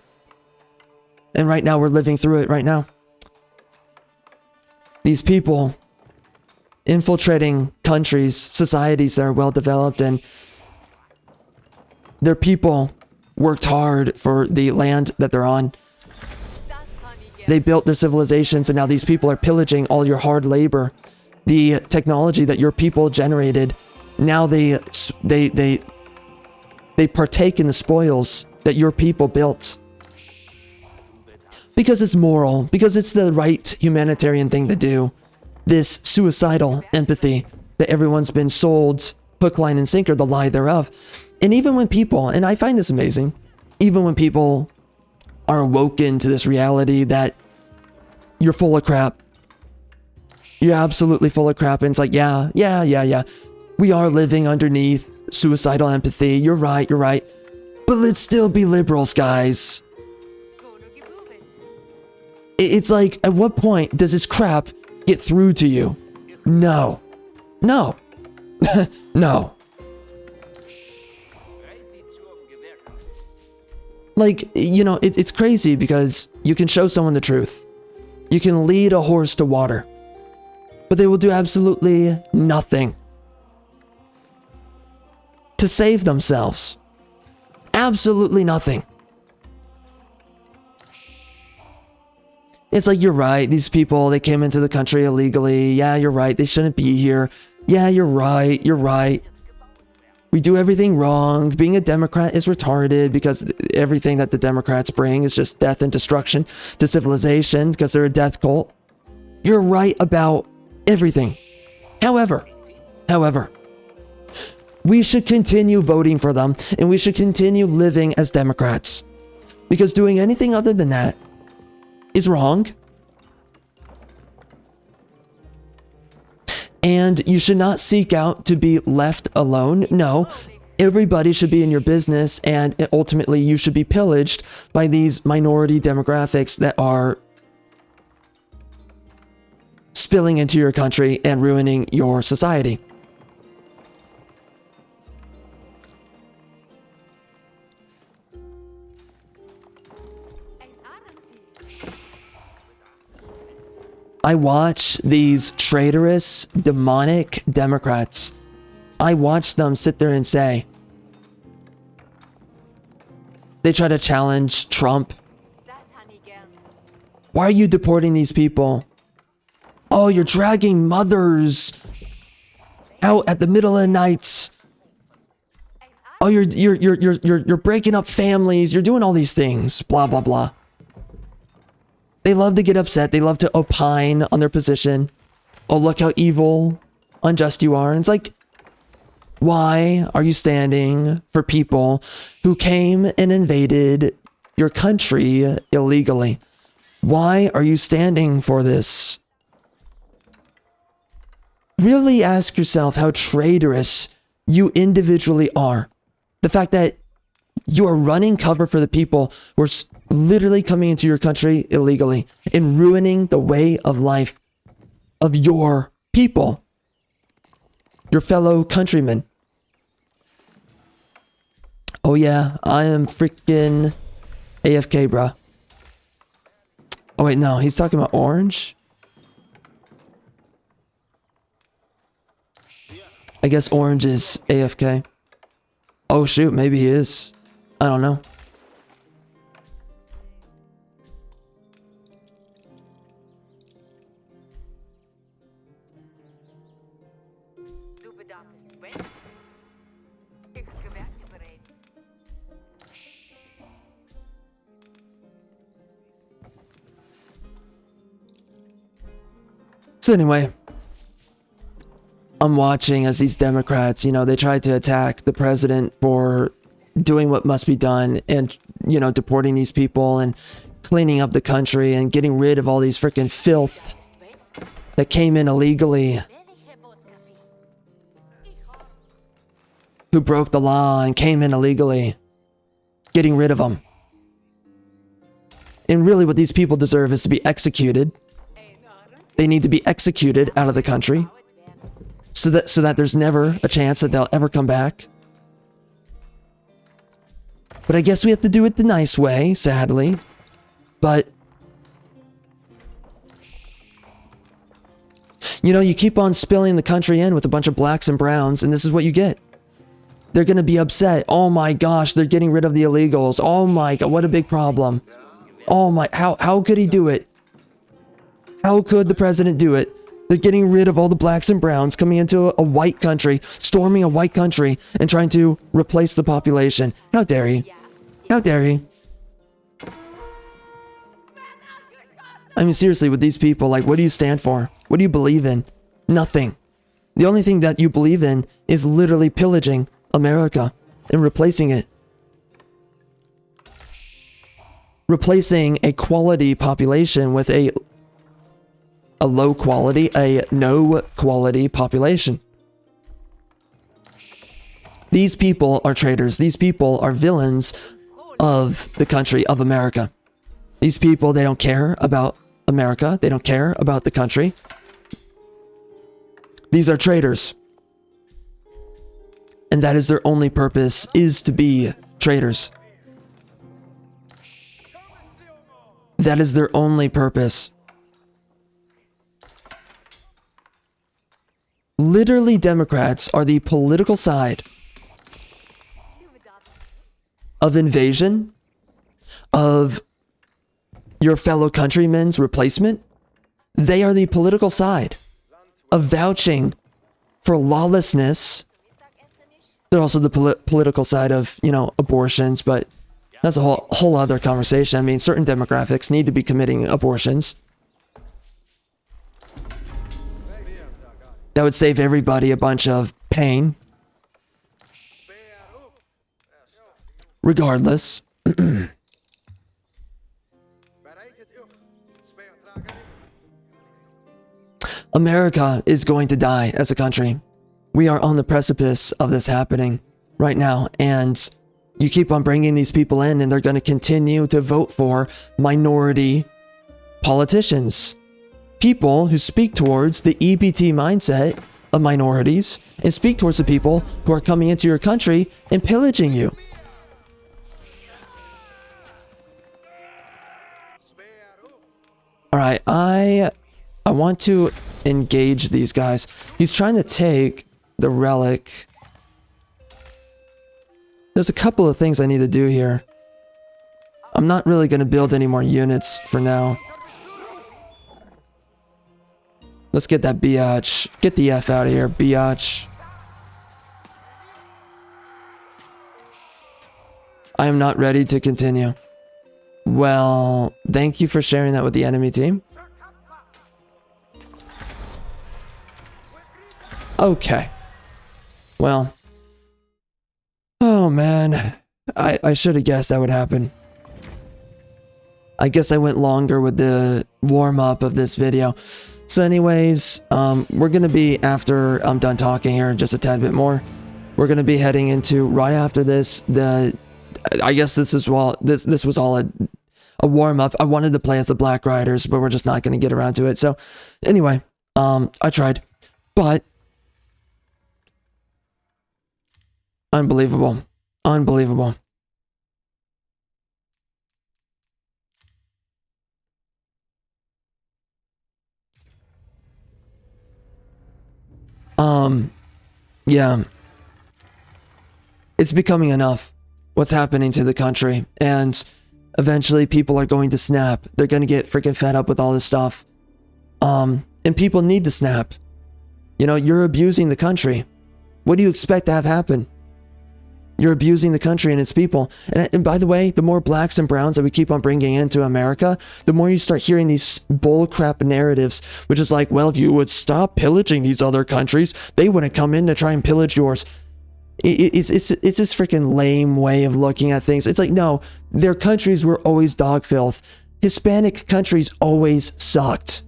And right now, we're living through it right now. These people infiltrating countries, societies that are well developed, and their people worked hard for the land that they're on. They built their civilizations, and now these people are pillaging all your hard labor. The technology that your people generated, now they partake in the spoils that your people built. Because it's moral, because it's the right humanitarian thing to do. This suicidal empathy that everyone's been sold, hook, line, and sinker, the lie thereof. And even when people, and I find this amazing, even when people are awoken to this reality that you're full of crap, you're absolutely full of crap, and it's like, yeah, we are living underneath suicidal empathy, you're right, but let's still be liberals, guys. It's like, at what point does this crap get through to you? No. No. Like, you know, it's crazy because you can show someone the truth. You can lead a horse to water. But they will do absolutely nothing to save themselves. Absolutely nothing. It's like, you're right, these people, they came into the country illegally. Yeah, you're right, they shouldn't be here. Yeah, you're right. We do everything wrong. Being a Democrat is retarded because everything that the Democrats bring is just death and destruction to civilization because they're a death cult. You're right about everything. However, we should continue voting for them, and we should continue living as Democrats, because doing anything other than that is wrong. And you should not seek out to be left alone. No, Everybody should be in your business, and ultimately you should be pillaged by these minority demographics that are spilling into your country and ruining your society. I watch these traitorous, demonic Democrats. I watch them sit there and say, they try to challenge Trump. Why are you deporting these people? Oh, you're dragging mothers out at the middle of the night. Oh, you're breaking up families. You're doing all these things. Blah, blah, blah. They love to get upset. They love to opine on their position. Oh, look how evil, unjust you are. And it's like, why are you standing for people who came and invaded your country illegally? Why are you standing for this? Really ask yourself how traitorous you individually are. The fact that you are running cover for the people who are literally coming into your country illegally and ruining the way of life of your people, your fellow countrymen. Oh yeah, I am freaking AFK, bruh. Oh wait, no, he's talking about Orange? I guess Orange is AFK. Oh shoot, maybe he is. I don't know. So anyway, I'm watching as these Democrats, you know, they tried to attack the president for doing what must be done and, you know, deporting these people and cleaning up the country and getting rid of all these freaking filth that came in illegally, who broke the law and came in illegally, getting rid of them. And really what these people deserve is to be executed. They need to be executed out of the country so that there's never a chance that they'll ever come back. But I guess we have to do it the nice way, sadly. But you know, you keep on spilling the country in with a bunch of blacks and browns, and this is what you get. They're going to be upset. Oh my gosh, they're getting rid of the illegals. Oh my god, what a big problem. Oh my, how could he do it? How could the president do it? They're getting rid of all the blacks and browns, coming into a white country, storming a white country, and trying to replace the population. How dare he? How dare he? I mean, seriously, with these people, like, what do you stand for? What do you believe in? Nothing. The only thing that you believe in is literally pillaging America and replacing it. Replacing a quality population with a low quality, a no quality population. These people are traitors. These people are villains of the country of America. These people, they don't care about America. They don't care about the country. These are traitors. And that is their only purpose, is to be traitors. That is their only purpose. Literally, Democrats are the political side of invasion, of your fellow countrymen's replacement. They are the political side of vouching for lawlessness. They're also the political side of, you know, abortions, but that's a whole other conversation. I mean, certain demographics need to be committing abortions. That would save everybody a bunch of pain. Regardless. America is going to die as a country. We are on the precipice of this happening. right now, and you keep on bringing these people in, and they're going to continue to vote for minority politicians. People who speak towards the EBT mindset of minorities and speak towards the people who are coming into your country and pillaging you. All right, I want to engage these guys. He's trying to take the relic. There's a couple of things I need to do here. I'm not really going to build any more units for now. Let's get that biatch. Get the F out of here, biatch. I am not ready to continue. Well, thank you for sharing that with the enemy team. Okay. Well. Oh man. I should have guessed that would happen. I guess I went longer with the warm-up of this video. So anyways, we're going to be, after I'm done talking here just a tad bit more, we're going to be heading into, right after this, I guess this was all a warm-up. I wanted to play as the Black Riders, but we're just not going to get around to it. So anyway, I tried, but unbelievable. Unbelievable. Yeah. It's becoming enough. What's happening to the country. And eventually people are going to snap. They're going to get freaking fed up with all this stuff. And people need to snap. You know, you're abusing the country. What do you expect to have happen? You're abusing the country and its people. And by the way, the more blacks and browns that we keep on bringing into America, the more you start hearing these bullcrap narratives, which is like, well, if you would stop pillaging these other countries, they wouldn't come in to try and pillage yours. It's this freaking lame way of looking at things. It's like, no, their countries were always dog filth. Hispanic countries always sucked.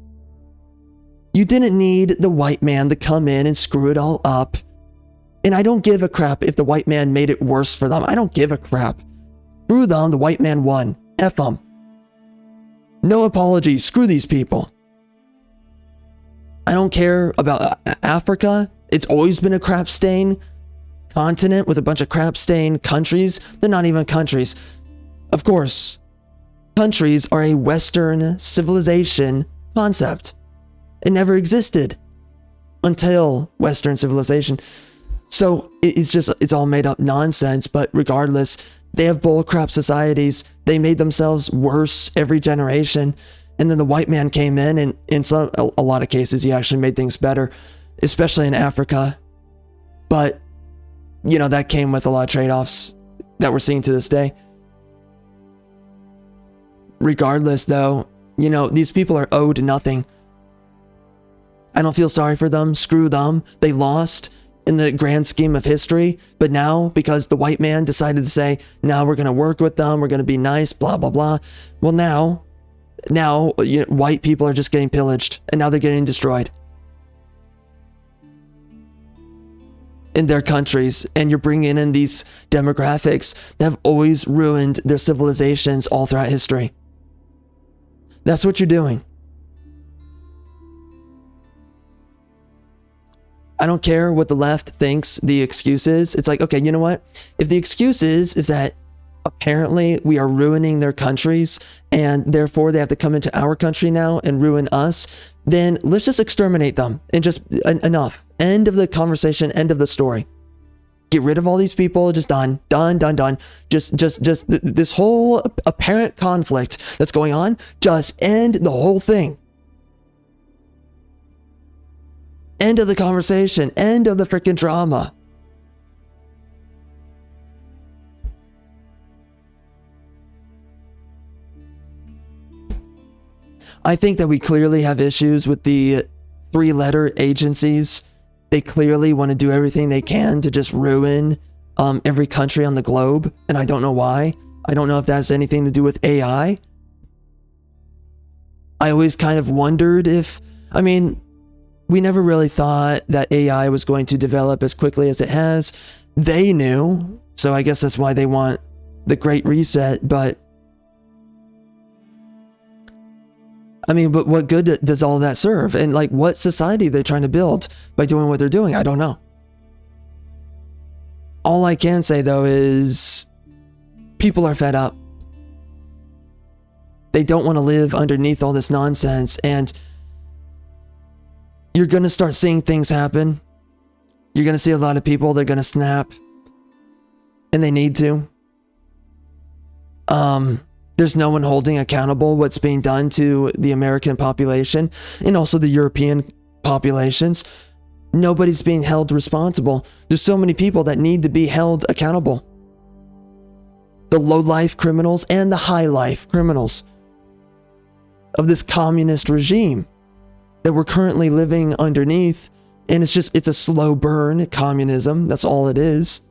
You didn't need the white man to come in and screw it all up. And I don't give a crap if the white man made it worse for them. I don't give a crap. Screw them, the white man won. F them. No apologies. Screw these people. I don't care about Africa. It's always been a crap stain continent with a bunch of crap stain countries. They're not even countries. Of course, countries are a Western civilization concept. It never existed until Western civilization. So it's all made up nonsense, but regardless, they have bullcrap societies. They made themselves worse every generation. And then the white man came in, and in a lot of cases, he actually made things better, especially in Africa. But, you know, that came with a lot of trade-offs that we're seeing to this day. Regardless, though, you know, these people are owed nothing. I don't feel sorry for them. Screw them. They lost in the grand scheme of history, but now, because the white man decided to say, now we're going to work with them, we're going to be nice, blah, blah, blah. Well, now, you know, white people are just getting pillaged, and now they're getting destroyed in their countries, and you're bringing in these demographics that have always ruined their civilizations all throughout history. That's what you're doing. I don't care what the left thinks the excuse is. It's like, okay, you know what? If the excuse is that apparently we are ruining their countries and therefore they have to come into our country now and ruin us, then let's just exterminate them and just enough. End of the conversation, end of the story. Get rid of all these people, just done. Just this whole apparent conflict that's going on, just end the whole thing. End of the conversation. End of the freaking drama. I think that we clearly have issues with the three-letter agencies. They clearly want to do everything they can to just ruin every country on the globe, and I don't know why. I don't know if that has anything to do with AI. I always kind of wondered if, I mean, we never really thought that AI was going to develop as quickly as it has. they knew. So I guess that's why they want the Great Reset. But I mean, but what good does all that serve? And like, what society they're trying to build by doing what they're doing? I don't know. All I can say though is people are fed up. They don't want to live underneath all this nonsense, and you're going to start seeing things happen. You're going to see a lot of people, they're going to snap, and they need to. There's no one holding accountable what's being done to the American population and also the European populations. Nobody's being held responsible. There's so many people that need to be held accountable. The low-life criminals and the high-life criminals of this communist regime that we're currently living underneath. And it's a slow burn, communism. That's all it is.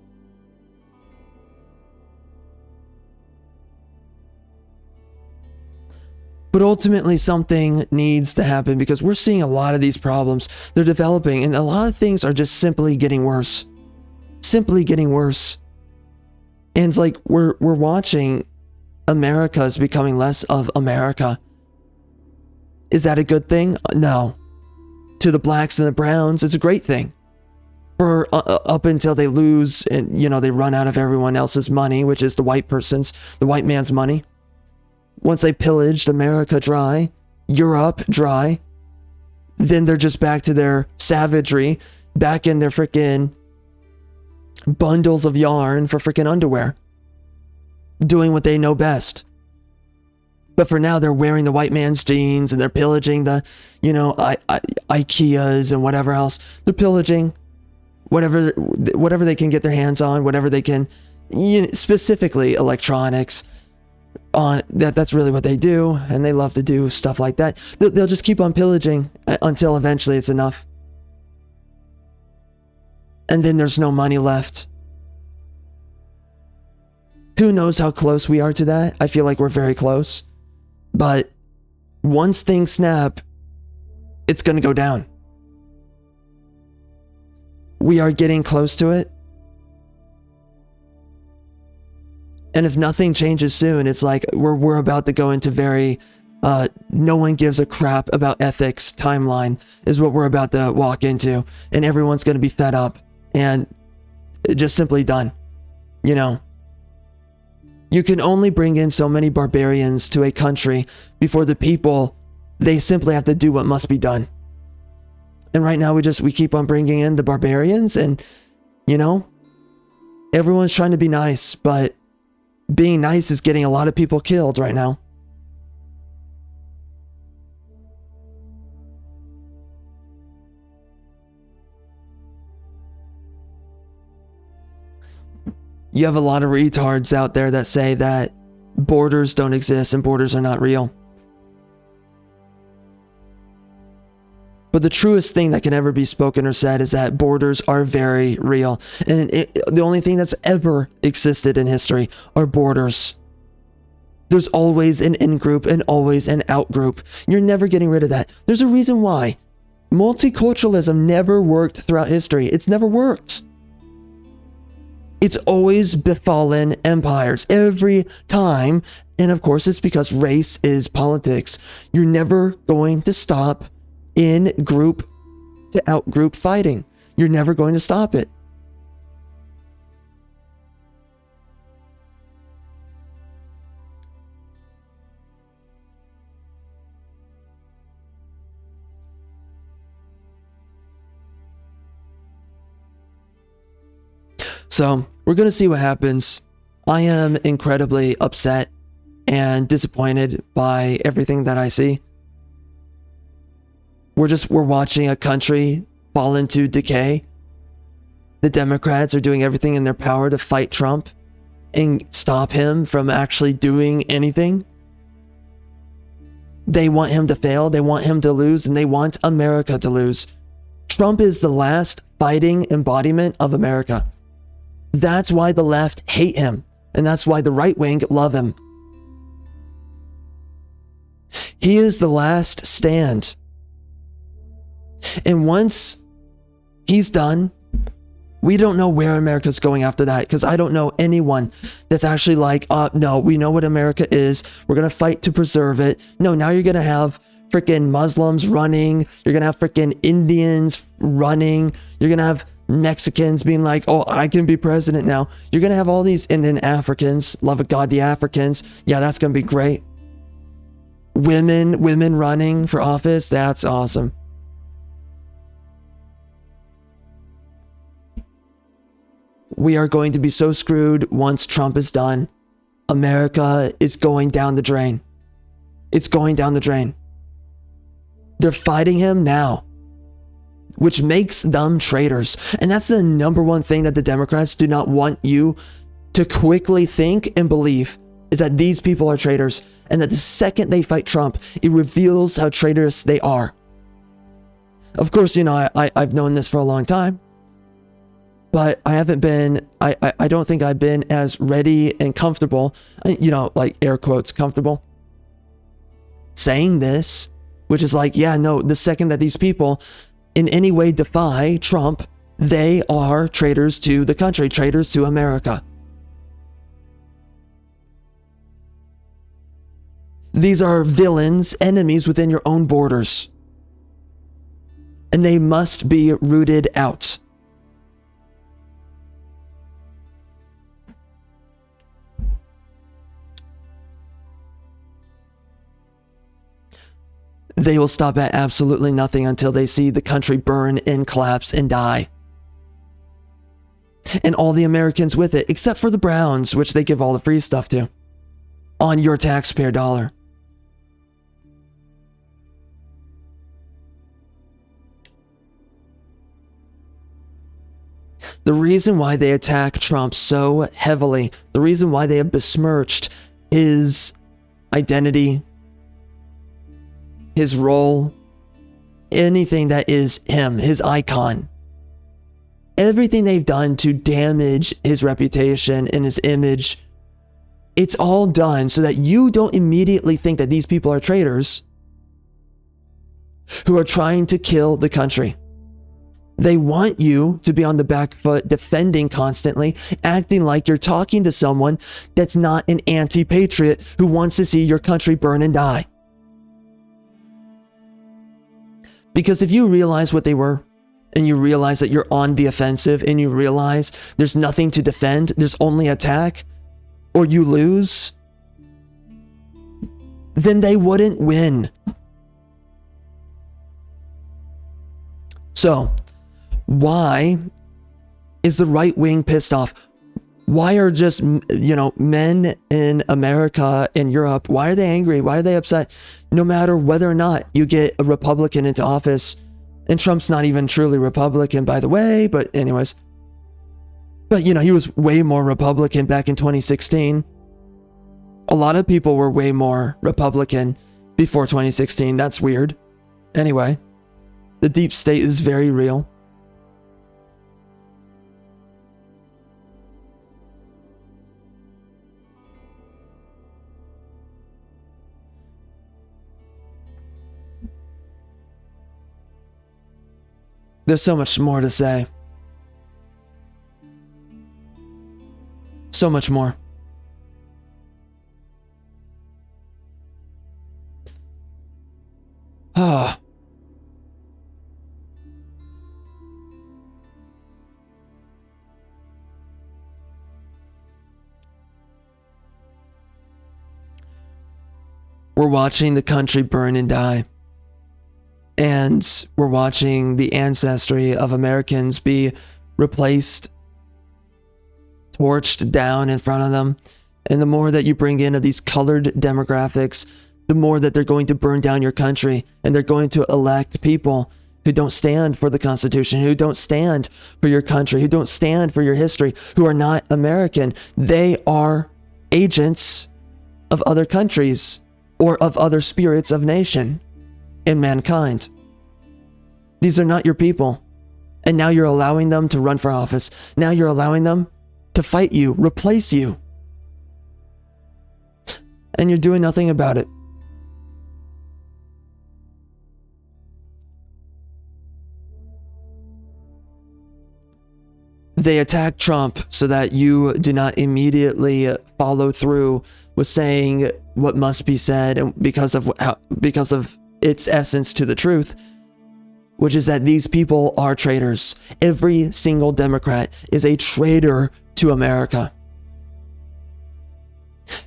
But ultimately something needs to happen because we're seeing a lot of these problems. They're developing and a lot of things are just simply getting worse. Simply getting worse. And it's like we're watching America's becoming less of America. Is that a good thing? No. To the blacks and the browns, it's a great thing. For up until they lose and, you know, they run out of everyone else's money, which is the white man's money. Once they pillaged America dry, Europe dry, then they're just back to their savagery, back in their freaking bundles of yarn for freaking underwear, doing what they know best. But for now, they're wearing the white man's jeans and they're pillaging the, you know, IKEAs and whatever else. They're pillaging whatever they can get their hands on, whatever they can, specifically electronics. On that's really what they do, and they love to do stuff like that. They'll just keep on pillaging until eventually it's enough. And then there's no money left. Who knows how close we are to that? I feel like we're very close. But once things snap, it's going to go down. We are getting close to it. And if nothing changes soon, it's like we're about to go into very no one gives a crap about ethics timeline is what we're about to walk into. And everyone's going to be fed up and just simply done. You know, you can only bring in so many barbarians to a country before the people, they simply have to do what must be done. And right now we keep on bringing in the barbarians and, you know, everyone's trying to be nice, but being nice is getting a lot of people killed right now. You have a lot of retards out there that say that borders don't exist and borders are not real. But the truest thing that can ever be spoken or said is that borders are very real. And the only thing that's ever existed in history are borders. There's always an in-group and always an out-group. You're never getting rid of that. There's a reason why. Multiculturalism never worked throughout history. It's never worked. It's always befallen empires every time. And of course, it's because race is politics. You're never going to stop in group to out group fighting. You're never going to stop it. So we're going to see what happens. I am incredibly upset and disappointed by everything that I see. We're watching a country fall into decay. The Democrats are doing everything in their power to fight Trump and stop him from actually doing anything. They want him to fail, they want him to lose, and they want America to lose. Trump is the last fighting embodiment of America. That's why the left hate him, and that's why the right wing love him. He is the last stand. And once he's done, We don't know where America's going after that, because I don't know anyone that's actually like, no, we know what America is. We're going to fight to preserve it. No, now you're going to have freaking Muslims running. You're going to have freaking Indians running. You're going to have Mexicans being like, oh, I can be president now. You're going to have all these, and then Africans, love of God, the Africans. Yeah, that's going to be great. Women running for office. That's awesome. We are going to be so screwed once Trump is done. America is going down the drain. It's going down the drain. They're fighting him now, which makes them traitors. And that's the number one thing that the Democrats do not want you to quickly think and believe, is that these people are traitors, and that the second they fight Trump, it reveals how traitorous they are. Of course, you know, I've known this for a long time, but I haven't been, I don't think I've been as ready and comfortable, you know, like air quotes, comfortable, saying this, which is like, yeah, no, the second that these people in any way defy Trump, they are traitors to the country, traitors to America. These are villains, enemies within your own borders. And they must be rooted out. They will stop at absolutely nothing until they see the country burn and collapse and die. And all the Americans with it, except for the Browns, which they give all the free stuff to, on your taxpayer dollar. The reason why they attack Trump so heavily, the reason why they have besmirched his identity, his role, anything that is him, his icon, everything they've done to damage his reputation and his image, it's all done so that you don't immediately think that these people are traitors who are trying to kill the country. They want you to be on the back foot, defending constantly, acting like you're talking to someone that's not an anti-patriot who wants to see your country burn and die. Because if you realize what they were, and you realize that you're on the offensive, and you realize there's nothing to defend, there's only attack, or you lose, then they wouldn't win. So, why is the right wing pissed off? Why are just, you know, men in America and Europe, why are they angry? Why are they upset? No matter whether or not you get a Republican into office, and Trump's not even truly Republican, by the way, but anyways. But, you know, he was way more Republican back in 2016. A lot of people were way more Republican before 2016. That's weird. Anyway, the deep state is very real. There's so much more to say. So much more. Ah. We're watching the country burn and die. And we're watching the ancestry of Americans be replaced, torched down in front of them. And the more that you bring in of these colored demographics, the more that they're going to burn down your country. And they're going to elect people who don't stand for the Constitution, who don't stand for your country, who don't stand for your history, who are not American. They are agents of other countries or of other spirits of nation in mankind. These are not your people. And now you're allowing them to run for office. Now you're allowing them to fight you, replace you. And you're doing nothing about it. they attack Trump so that you do not immediately follow through with saying what must be said, and because of its essence to the truth, which is that these people are traitors. Every single Democrat is a traitor to America.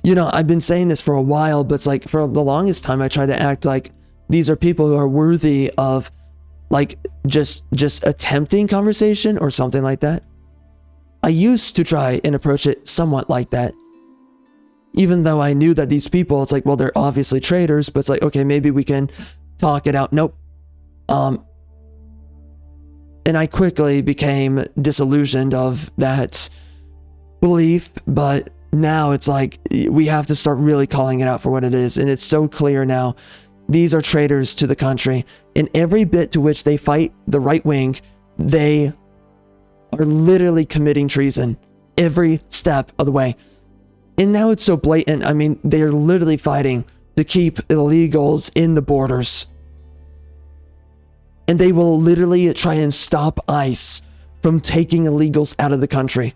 You know, I've been saying this for a while, but it's like for the longest time I tried to act like these are people who are worthy of like just attempting conversation or something like that. I used to try and approach it somewhat like that. Even though I knew that these people, it's like, well, they're obviously traitors, but it's like, okay, maybe we can talk it out. Nope. And I quickly became disillusioned of that belief, but now it's like we have to start really calling it out for what it is. And it's so clear now. These are traitors to the country. In every bit to which they fight the right wing, they are literally committing treason every step of the way. And now it's so blatant. I mean, they're literally fighting to keep illegals in the borders. And they will literally try and stop ICE from taking illegals out of the country.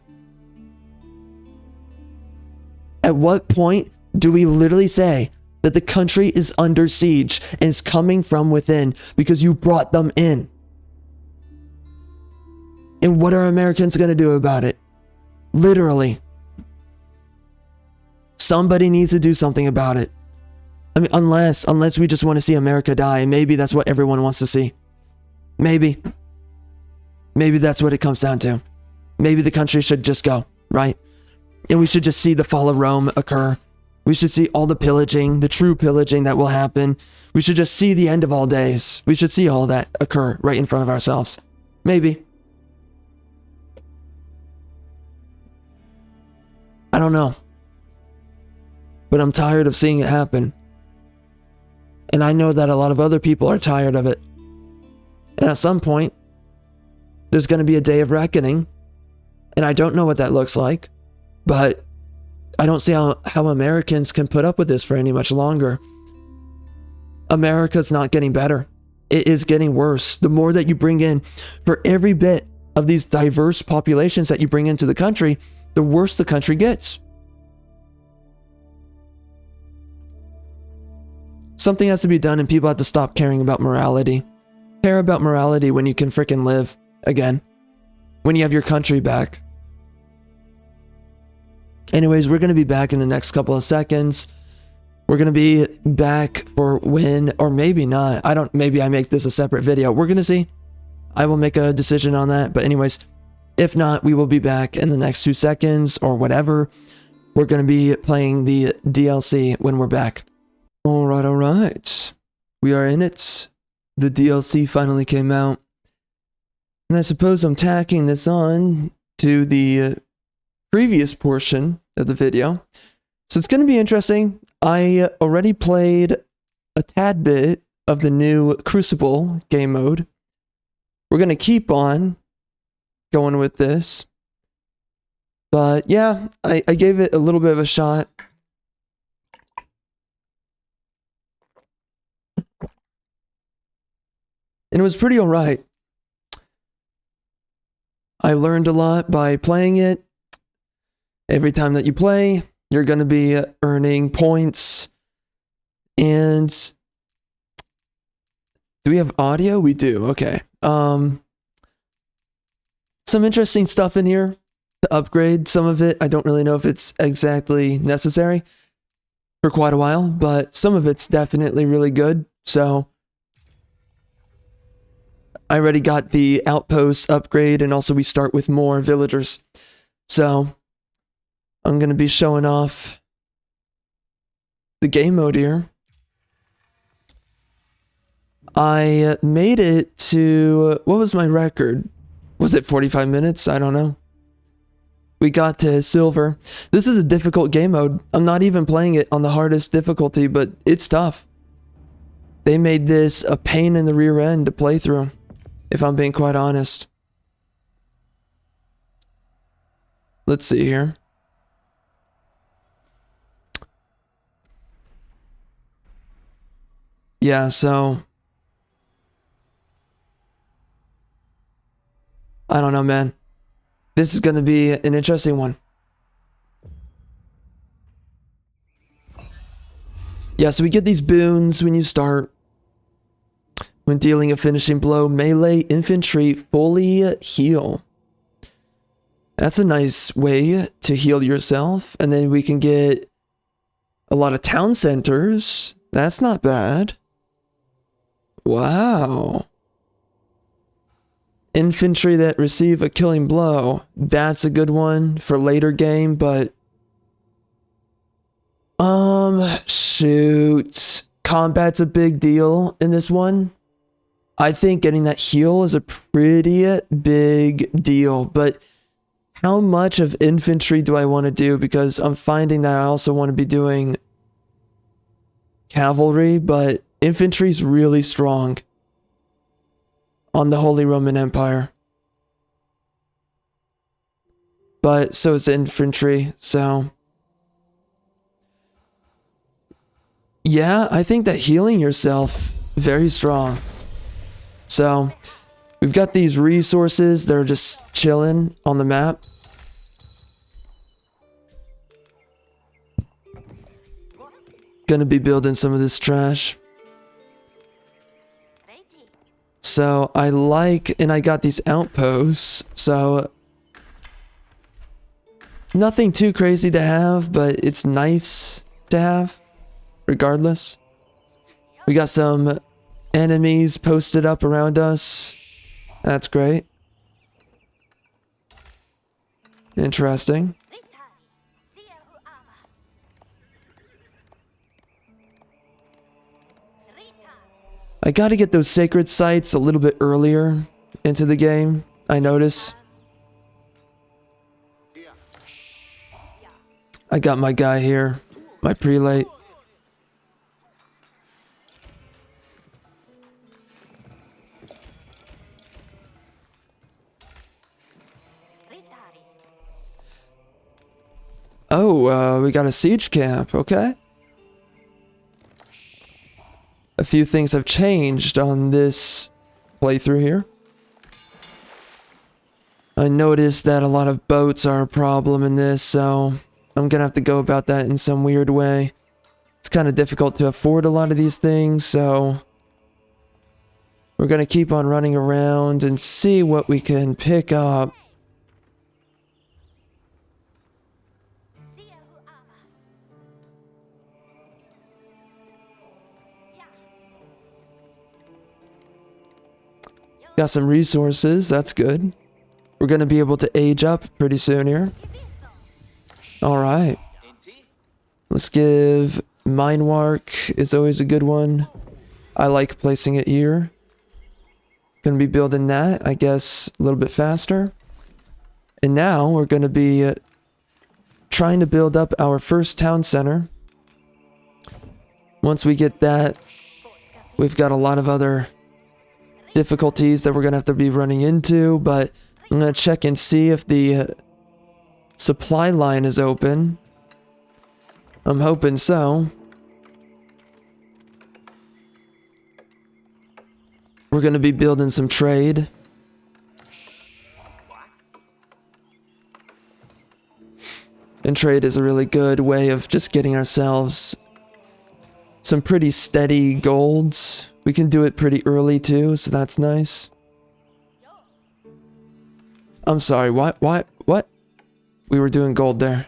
At what point do we literally say that the country is under siege and is coming from within because you brought them in? And what are Americans going to do about it? Literally. Somebody needs to do something about it. I mean, unless we just want to see America die, and maybe that's what everyone wants to see. Maybe that's what it comes down to. Maybe the country should just go, right? And we should just see the fall of Rome occur. We should see all the pillaging, the true pillaging that will happen. We should just see the end of all days. We should see all that occur right in front of ourselves. Maybe. I don't know. But I'm tired of seeing it happen. And I know that a lot of other people are tired of it. And at some point, there's going to be a day of reckoning. And I don't know what that looks like. But I don't see how Americans can put up with this for any much longer. America's not getting better. It is getting worse. The more that you bring in, for every bit of these diverse populations that you bring into the country, the worse the country gets. Something has to be done and people have to stop caring about morality. Care about morality when you can frickin' live again. When you have your country back. Anyways, we're going to be back in the next couple of seconds. We're going to be back for when, or maybe not. Maybe I make this a separate video. We're going to see. I will make a decision on that. But anyways, if not, we will be back in the next 2 seconds or whatever. We're going to be playing the DLC when we're back. All right. We are in it. The DLC finally came out. And I suppose I'm tacking this on to the previous portion of the video. So it's going to be interesting. I already played a tad bit of the new Crucible game mode. We're going to keep on going with this. But yeah, I gave it a little bit of a shot. And it was pretty alright. I learned a lot by playing it. Every time that you play, you're going to be earning points. And do we have audio? We do. Okay. Some interesting stuff in here to upgrade. Some of it, I don't really know if it's exactly necessary for quite a while, but some of it's definitely really good. So I already got the outpost upgrade, and also we start with more villagers. So I'm going to be showing off the game mode here. I made it to, what was my record? Was it 45 minutes? I don't know. We got to silver. This is a difficult game mode. I'm not even playing it on the hardest difficulty, but it's tough. They made this a pain in the rear end to play through, if I'm being quite honest. Let's see here. Yeah, so I don't know, man. This is going to be an interesting one. Yeah, so we get these boons when you start. When dealing a finishing blow, melee infantry fully heal. That's a nice way to heal yourself. And then we can get a lot of town centers. That's not bad. Wow. Infantry that receive a killing blow. That's a good one for later game, but... shoot. Combat's a big deal in this one. I think getting that heal is a pretty big deal, but how much of infantry do I want to do? Because I'm finding that I also want to be doing cavalry, but infantry's really strong on the Holy Roman Empire. But so is infantry, so... yeah, I think that healing yourself, very strong. So, we've got these resources that are just chilling on the map. Gonna be building some of this trash. So, I like, and I got these outposts, so... nothing too crazy to have, but it's nice to have, regardless. We got some enemies posted up around us. That's great. Interesting. I gotta get those sacred sites a little bit earlier into the game, I notice. I got my guy here, my prelate. Oh, we got a siege camp, okay. A few things have changed on this playthrough here. I noticed that a lot of boats are a problem in this, so I'm gonna have to go about that in some weird way. It's kind of difficult to afford a lot of these things, so we're gonna keep on running around and see what we can pick up. Got some resources, that's good. We're gonna be able to age up pretty soon here. Alright. Let's give Minewark is always a good one. I like placing it here. Gonna be building that, I guess, a little bit faster. And now we're gonna be trying to build up our first town center. Once we get that, we've got a lot of other difficulties that we're gonna have to be running into, but I'm gonna check and see if the supply line is open. I'm hoping so. We're gonna be building some trade. And trade is a really good way of just getting ourselves some pretty steady golds. We can do it pretty early too, so that's nice. I'm sorry, what? We were doing gold there.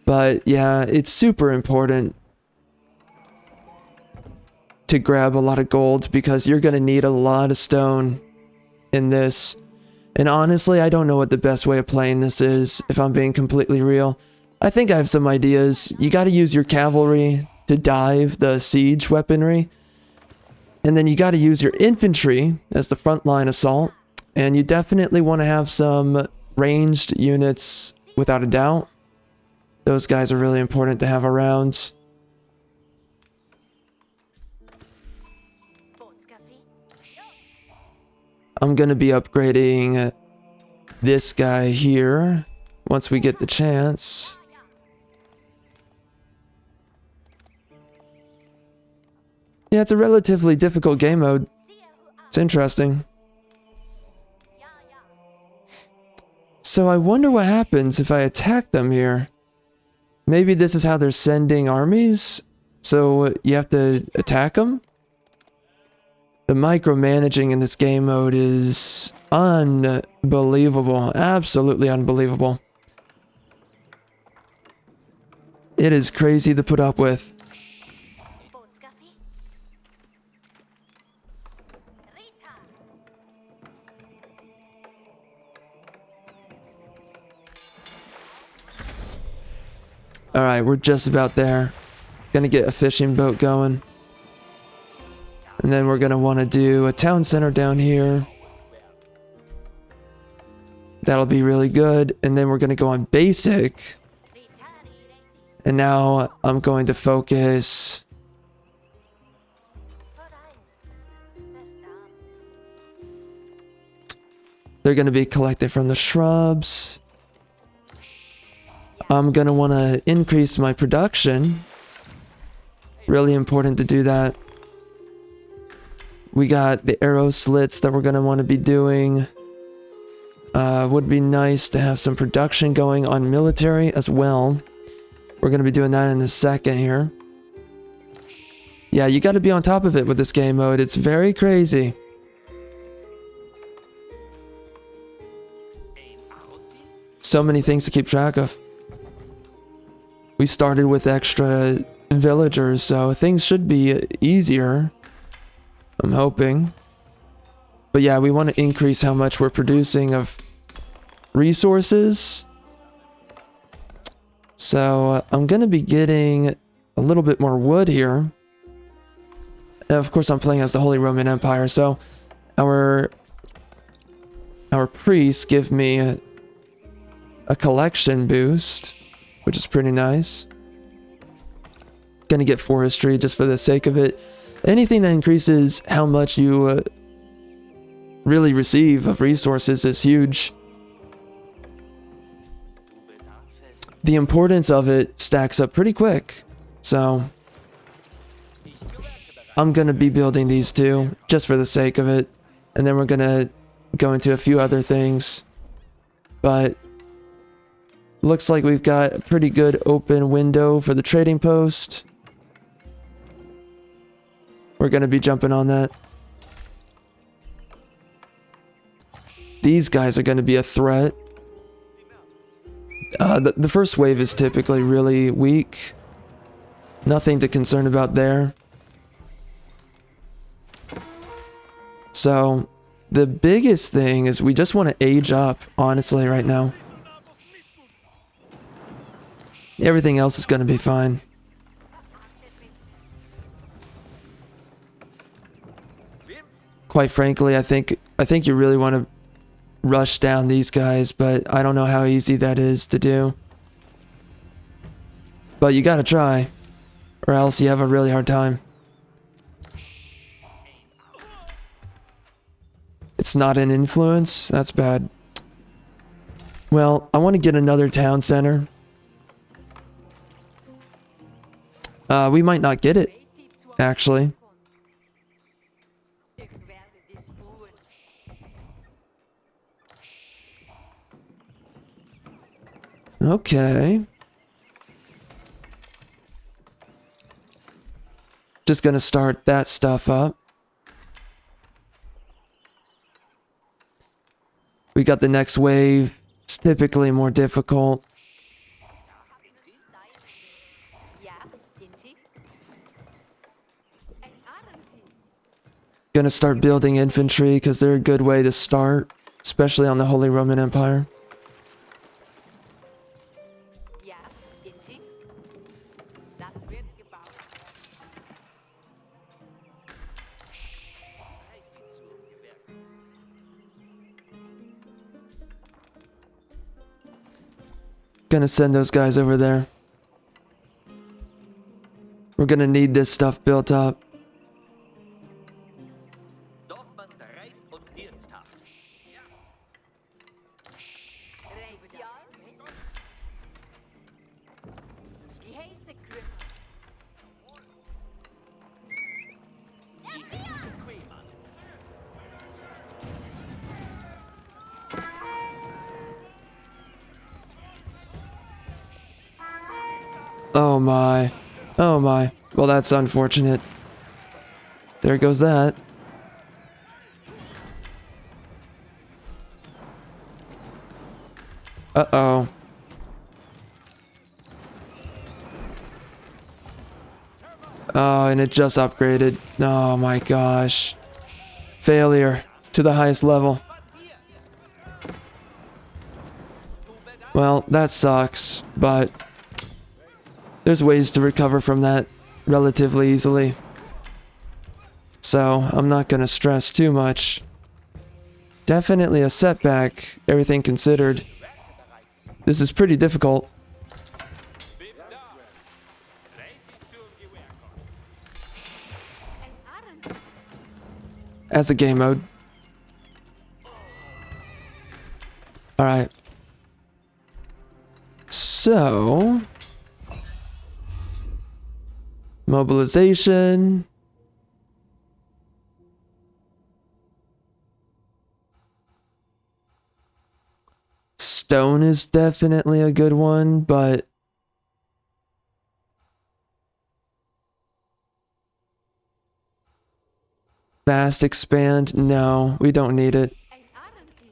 But yeah, it's super important to grab a lot of gold because you're gonna need a lot of stone in this. And honestly, I don't know what the best way of playing this is, if I'm being completely real. I think I have some ideas. You gotta use your cavalry to dive the siege weaponry. And then you gotta use your infantry as the frontline assault. And you definitely want to have some ranged units, without a doubt. Those guys are really important to have around. I'm gonna be upgrading this guy here once we get the chance. Yeah, it's a relatively difficult game mode. It's interesting. So I wonder what happens if I attack them here. Maybe this is how they're sending armies? So you have to attack them? The micromanaging in this game mode is unbelievable. Absolutely unbelievable. It is crazy to put up with. Alright, we're just about there. Gonna get a fishing boat going. And then we're gonna want to do a town center down here. That'll be really good. And then we're gonna go on basic. And now I'm going to focus. They're gonna be collected from the shrubs. I'm gonna want to increase my production. Really important to do that. We got the arrow slits that we're gonna want to be doing. Would be nice to have some production going on military as well. We're gonna be doing that in a second here. Yeah, you got to be on top of it with this game mode. It's very crazy. So many things to keep track of. We started with extra villagers, so things should be easier. I'm hoping. But yeah, we want to increase how much we're producing of resources. So I'm going to be getting a little bit more wood here. And of course, I'm playing as the Holy Roman Empire, so our priests give me a collection boost, which is pretty nice. Gonna get forestry just for the sake of it. Anything that increases how much you really receive of resources is huge. The importance of it stacks up pretty quick. So I'm gonna be building these two just for the sake of it. And then we're gonna go into a few other things. But looks like we've got a pretty good open window for the trading post. We're going to be jumping on that. These guys are going to be a threat. The first wave is typically really weak. Nothing to concern about there. So, the biggest thing is we just want to age up, honestly, right now. Everything else is going to be fine. Quite frankly, I think you really want to rush down these guys, but I don't know how easy that is to do. But you gotta try, or else you have a really hard time. It's not an influence? That's bad. Well, I want to get another town center. We might not get it, actually. Okay. Just gonna start that stuff up. We got the next wave. It's typically more difficult. Gonna start building infantry because they're a good way to start, especially on the Holy Roman Empire. Gonna send those guys over there. We're gonna need this stuff built up. Oh my. Oh my. Well, that's unfortunate. There goes that. Uh-oh. Oh, and it just upgraded. Oh my gosh. Failure to the highest level. Well, that sucks, but there's ways to recover from that relatively easily. So, I'm not gonna stress too much. Definitely a setback, everything considered. This is pretty difficult. As a game mode. Alright. So... mobilization. Stone is definitely a good one, but... fast expand? No, we don't need it. Ein Arendtie.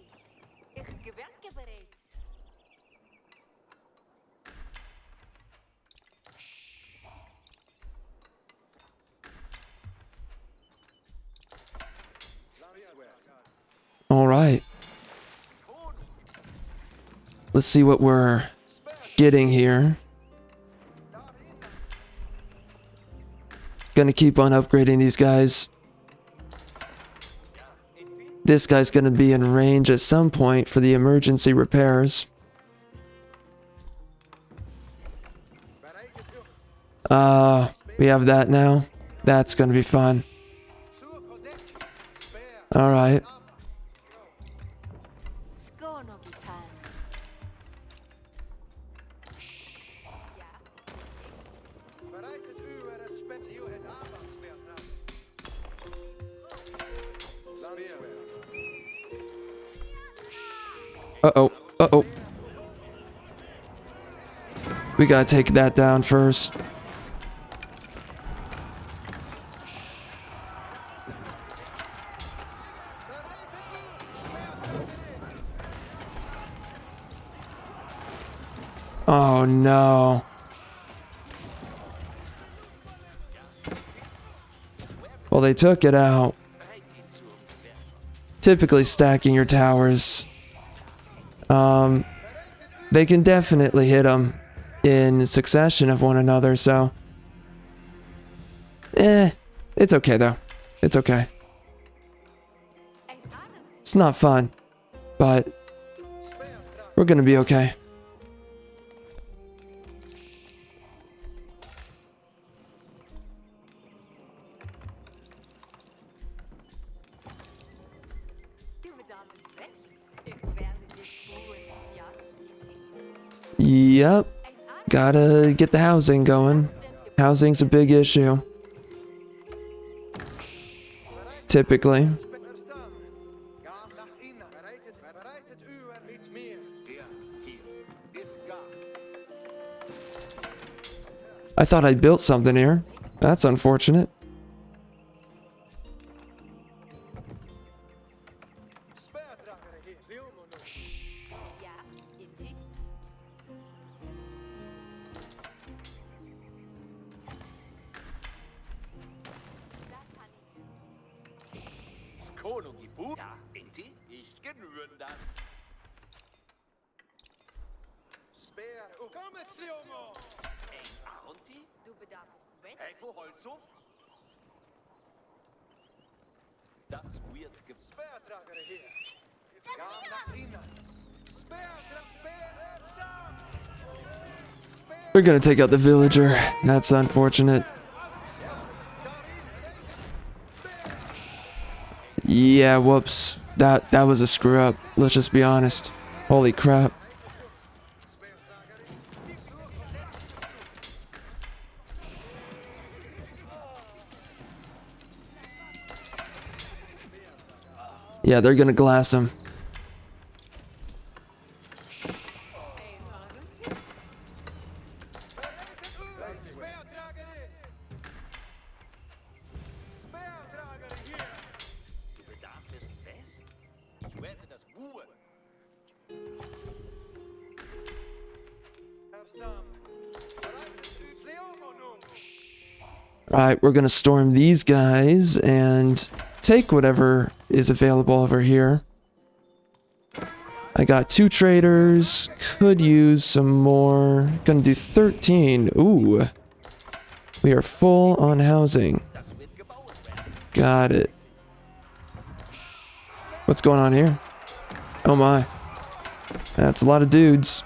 Ich gewerke bereits. Alright. Let's see what we're getting here. Gonna keep on upgrading these guys. This guy's gonna be in range at some point for the emergency repairs. We have that now. That's gonna be fun. Alright. Skono getan. Ja. Uh-oh. Uh-oh. We gotta take that down first. Oh no. Well, they took it out. Typically stacking your towers. They can definitely hit them in succession of one another, so... it's okay though. It's okay. Ein Arendtie. It's not fun, but we're gonna be okay. Du bedarfst recht. Ich werde dich ruhen. Ja. Yep. Ein Arendtie. Gotta get the housing going. Housing's a big issue. Typically. I thought I built something here. That's unfortunate. Ja. Inti. Das kann ich. Skono gibu. Ja, Inti. Ich genügen das. Ein Arendtie? Du bedarfst recht. Hey, vor Holzhof? Das wird We're gonna take out the villager. That's unfortunate. Yeah, whoops. That was a screw up. Let's just be honest. Holy crap. Yeah, they're gonna glass him. Ein Arendtie. Alright, we're gonna storm these guys and take whatever is available over here. I got 2 traders. Could use some more. Gonna do 13. Ooh. We are full on housing. Got it. What's going on here? Oh my. That's a lot of dudes.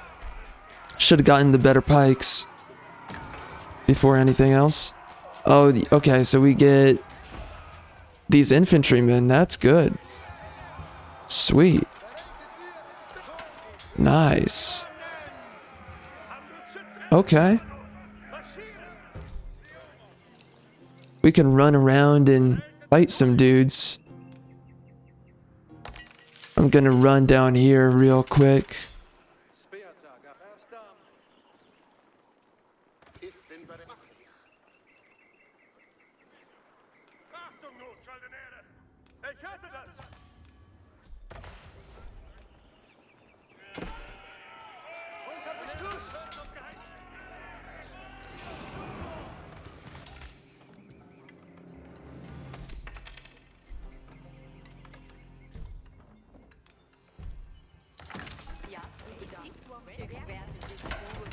Should have gotten the better pikes before anything else. Oh, okay, so we get these infantrymen. That's good. Sweet. Nice. Okay. We can run around and fight some dudes. I'm gonna run down here real quick. Achtung, Notschaldenäre! Ich hörte das! Unser Beschluss! Ja, ich werde dich holen.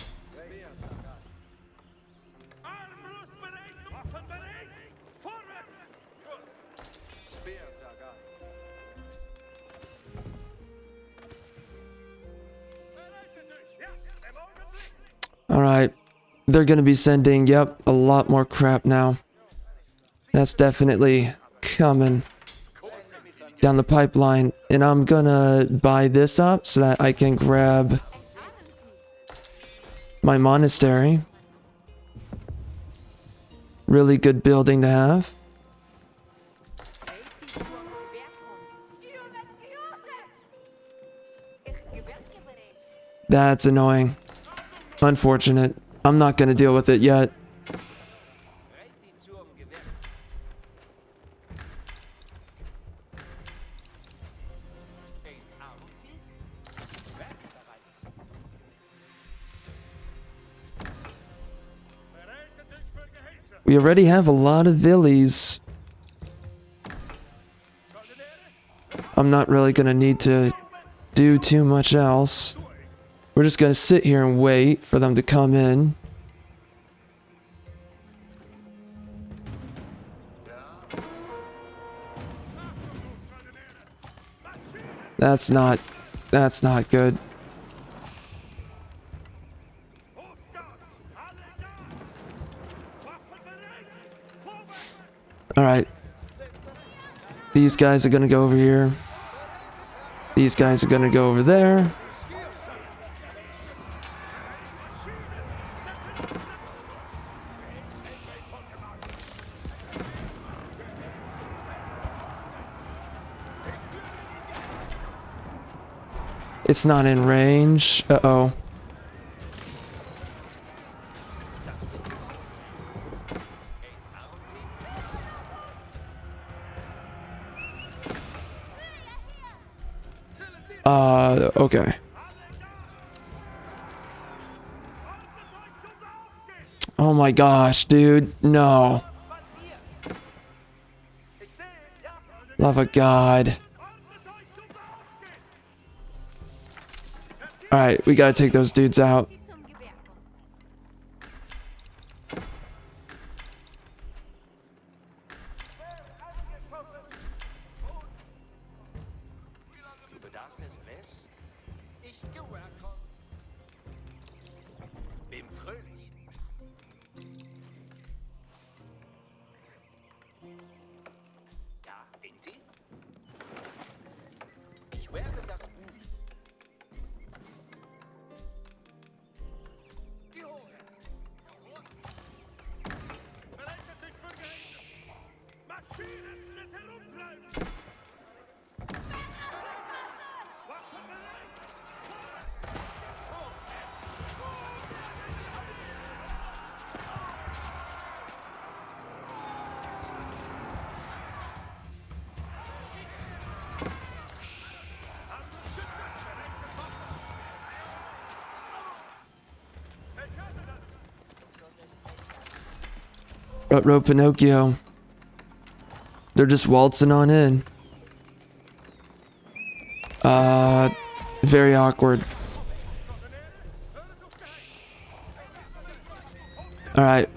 Armbrust bereit, Waffen bereit! Vorwärts! Bereitet euch! Ja, im Augenblick! Alright. They're gonna be sending, yep, a lot more crap now. That's definitely coming down the pipeline. And I'm gonna buy this up so that I can grab my monastery. Really good building to have. That's annoying. Unfortunate. I'm not gonna deal with it yet. We already have a lot of villies. I'm not really gonna need to do too much else. We're just gonna sit here and wait for them to come in. That's not good. Alright. These guys are gonna go over here. These guys are gonna go over there. It's not in range. Uh-oh. Okay. Oh my gosh, dude. No. Love of God. Alright, we gotta take those dudes out. Rut-row Pinocchio. They're just waltzing on in. Very awkward. Alright.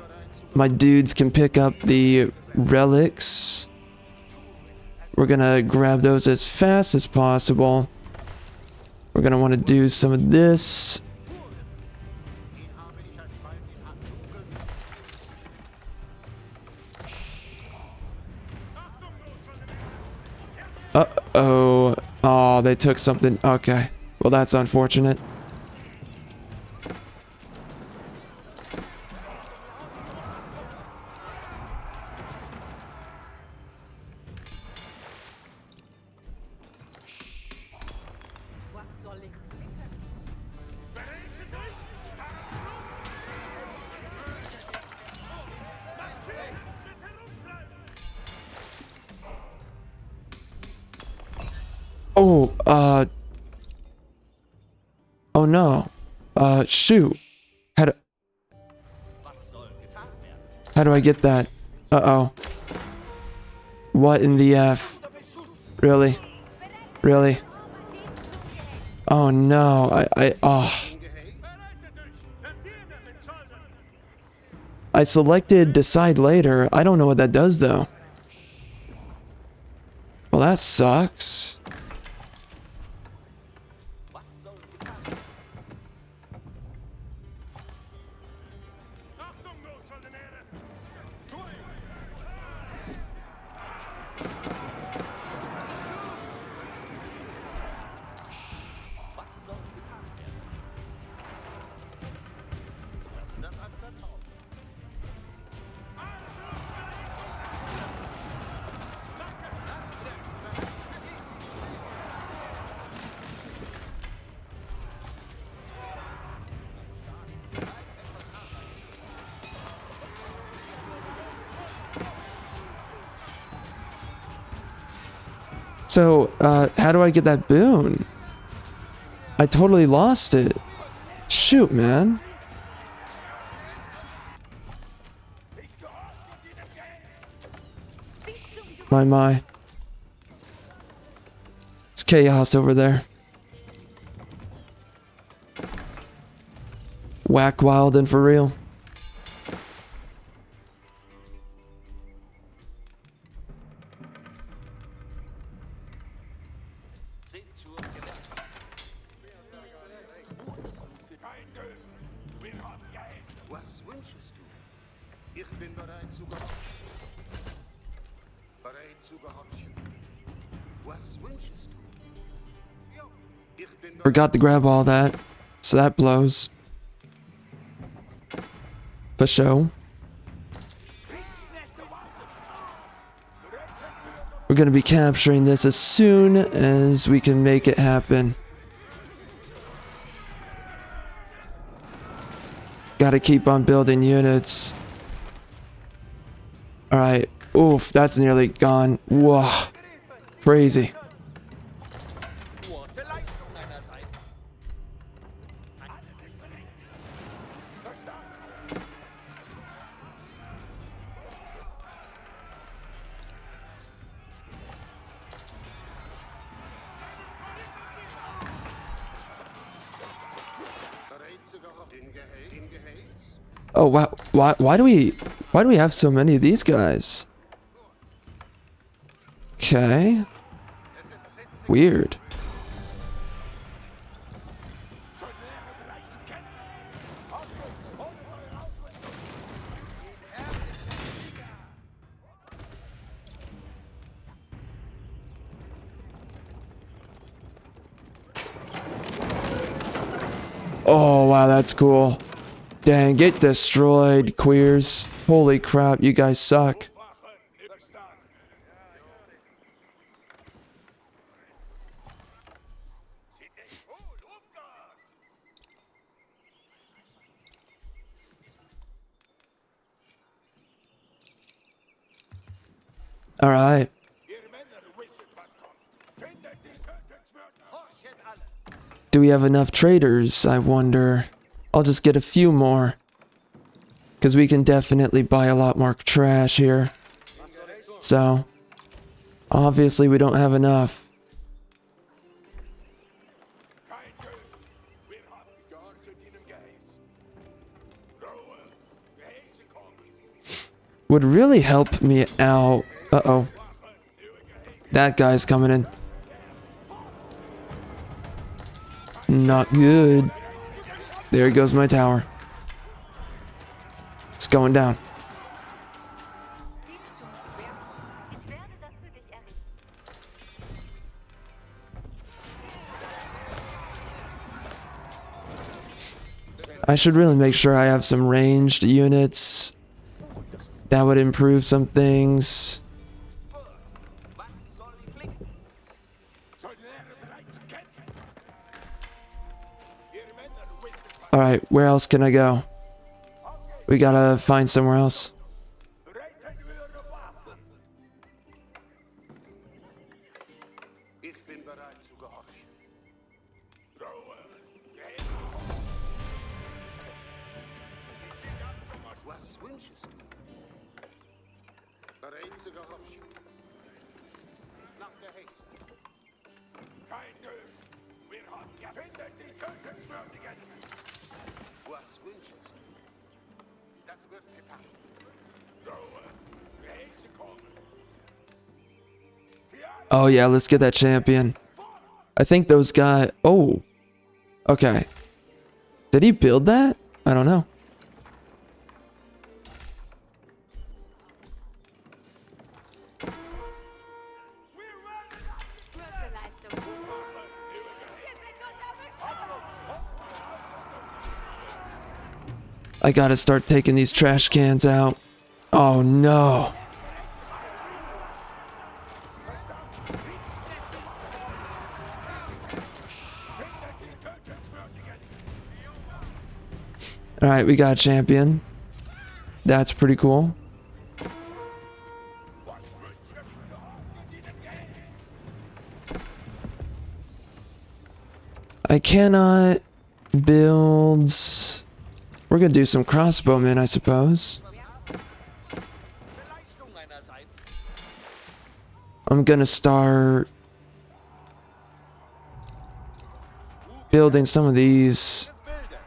My dudes can pick up the relics. We're gonna grab those as fast as possible. We're gonna want to do some of this. Uh-oh. Oh, they took something. Okay. Well, that's unfortunate. Oh, oh no. Shoot. How do I get that? Uh-oh. What in the F? Really? Really? Oh no. I selected decide later. I don't know what that does though. Well, that sucks. So, how do I get that boon? I totally lost it. Shoot, man. My. It's chaos over there. Whack wild and for real. Was wünschest du? Ich bin bereit zu gehorchen. Bereit zu gehorchen. Was wünschest du? Ich bin bereit. Forgot to grab all that, so that blows. For show. We're gonna be capturing this as soon as we can make it happen. Gotta keep on building units. Alright. Oof, that's nearly gone. Whoa. Crazy. Oh wow, why do we have so many of these guys? Okay. Weird. Oh wow, that's cool. Dang, get destroyed, queers. Holy crap, you guys suck. Alright. Do we have enough traders, I wonder? I'll just get a few more. Because we can definitely buy a lot more trash here. So, obviously we don't have enough. Would really help me out. Uh-oh. That guy's coming in. Not good. There goes my tower. It's going down. Ich werde das für dich errichten. I should really make sure I have some ranged units. That would improve some things. Was soll die Flicken? Alright, where else can I go? We gotta find somewhere else. Ich bin bereit zu gehorchen. Was wünschest du? Bereit zu gehorchen. Nach der Hexe. Kein Glück. Wir haben findet die Tötungswürdigen. Was wünschest du? Das wird getan. Ruhe. Die Hexe kommen. Oh yeah, let's get that champion. I think those guys... Oh. Okay. Did he build that? I don't know. Würfelleistung. I gotta start taking these trash cans out. Oh no. Alright, we got a champion. That's pretty cool. I cannot build... We're gonna do some crossbowmen, I suppose. Leistung einerseits. I'm gonna start building some of these. Bilder.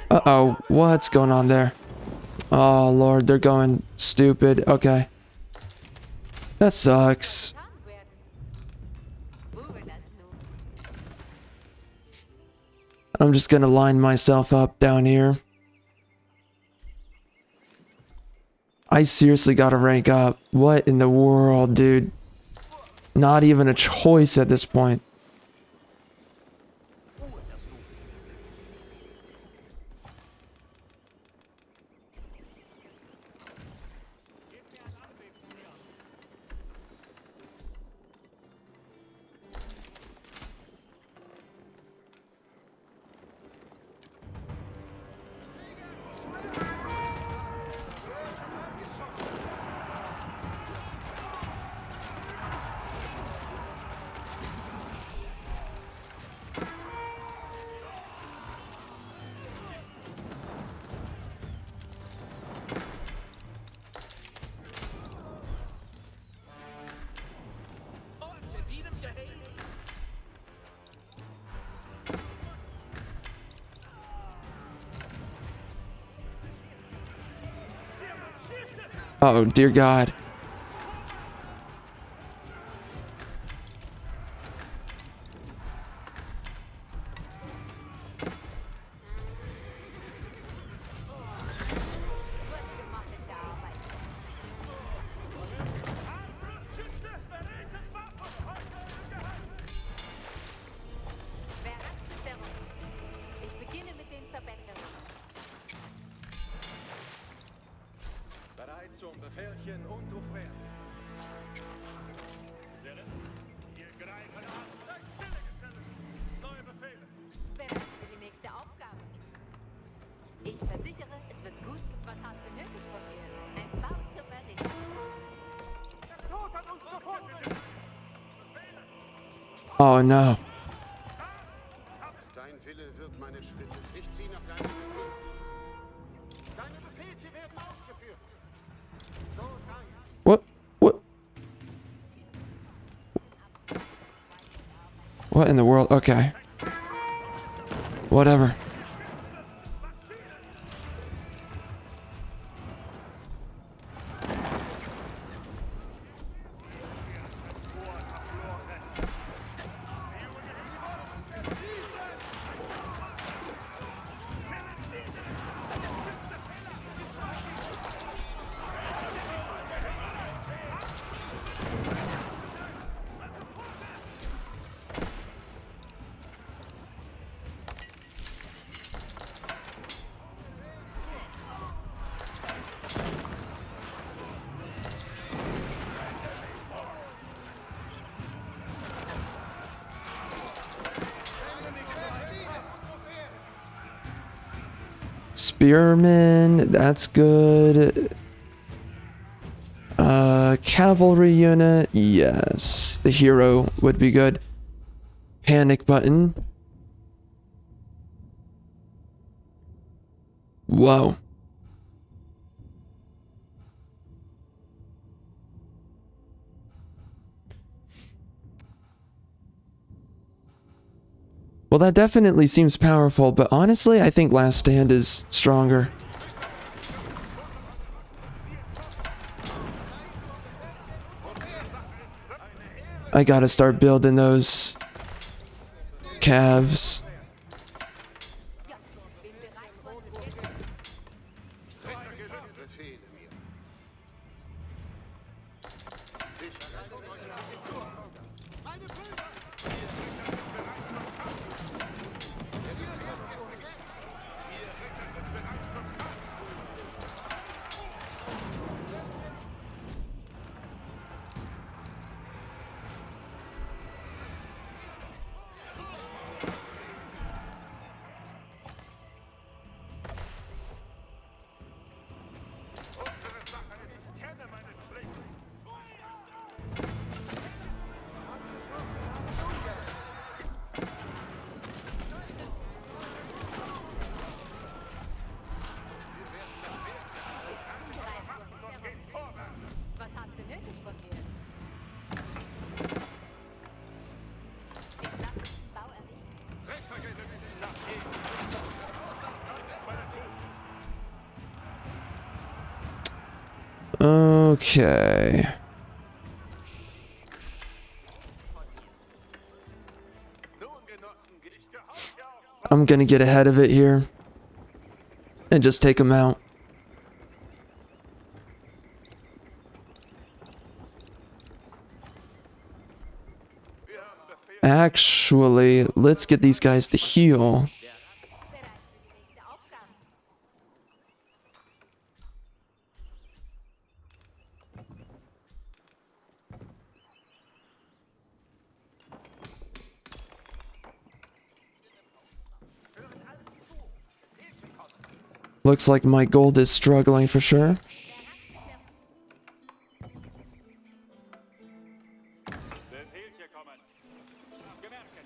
Uh-oh, what's going on there? Oh lord, they're going stupid. Okay. That sucks. Getan werden. Wo will das nun? I'm just gonna line myself up down here. I seriously gotta rank up. What in the world, dude? Not even a choice at this point. Oh, dear God. Gemachte Arbeit. Wer hat mit der Rüstung? Ich beginne mit den Verbesserungen. Bereit zum Befehlchen und aufwärmen. Gesellen, wir greifen an. Stille, Gesellen. Neue Befehle. Bereit für die nächste Aufgabe. Ich versichere, es wird gut. Was hast du nötig von mir? Oh no. Dein Wille wird meine Schritte. Ich ziehe nach deinem Befehl. Deine Befehle werden ausgeführt. So sein. What? What? What in the world? Okay. Whatever. Spearman, that's good. Cavalry unit, yes. The hero would be good. Panic button. Whoa. Well, that definitely seems powerful, but honestly, I think Last Stand is stronger. I gotta start building those calves. Befehle mir. Ich kenne meine Pflicht. Was hast du nötig von mir? Ich lasse den Bau errichten. Okay. I'm gonna get ahead of it here. And just take them out. Actually, let's get these guys to heal. Bereit für die nächste Aufgabe. Looks like my gold is struggling for sure. Befehlchen kommen. Gemerken.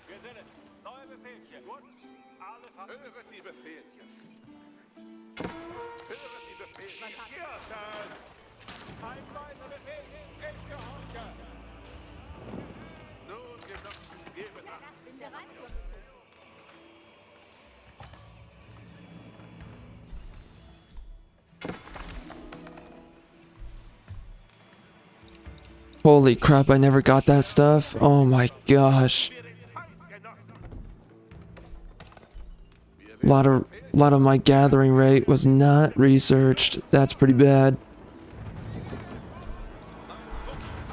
Gesellen. Neue Befehlchen. Gut. Alle Höret die Befehlchen. Höret die Befehlchen. Ja, Sir. Ein weiterer Befehl. Ich gehorche. Nun, Genossen, gebe Acht. Bin bereit für Holy crap, I never got that stuff. Oh my gosh. Lot of my gathering rate was not researched. That's pretty bad.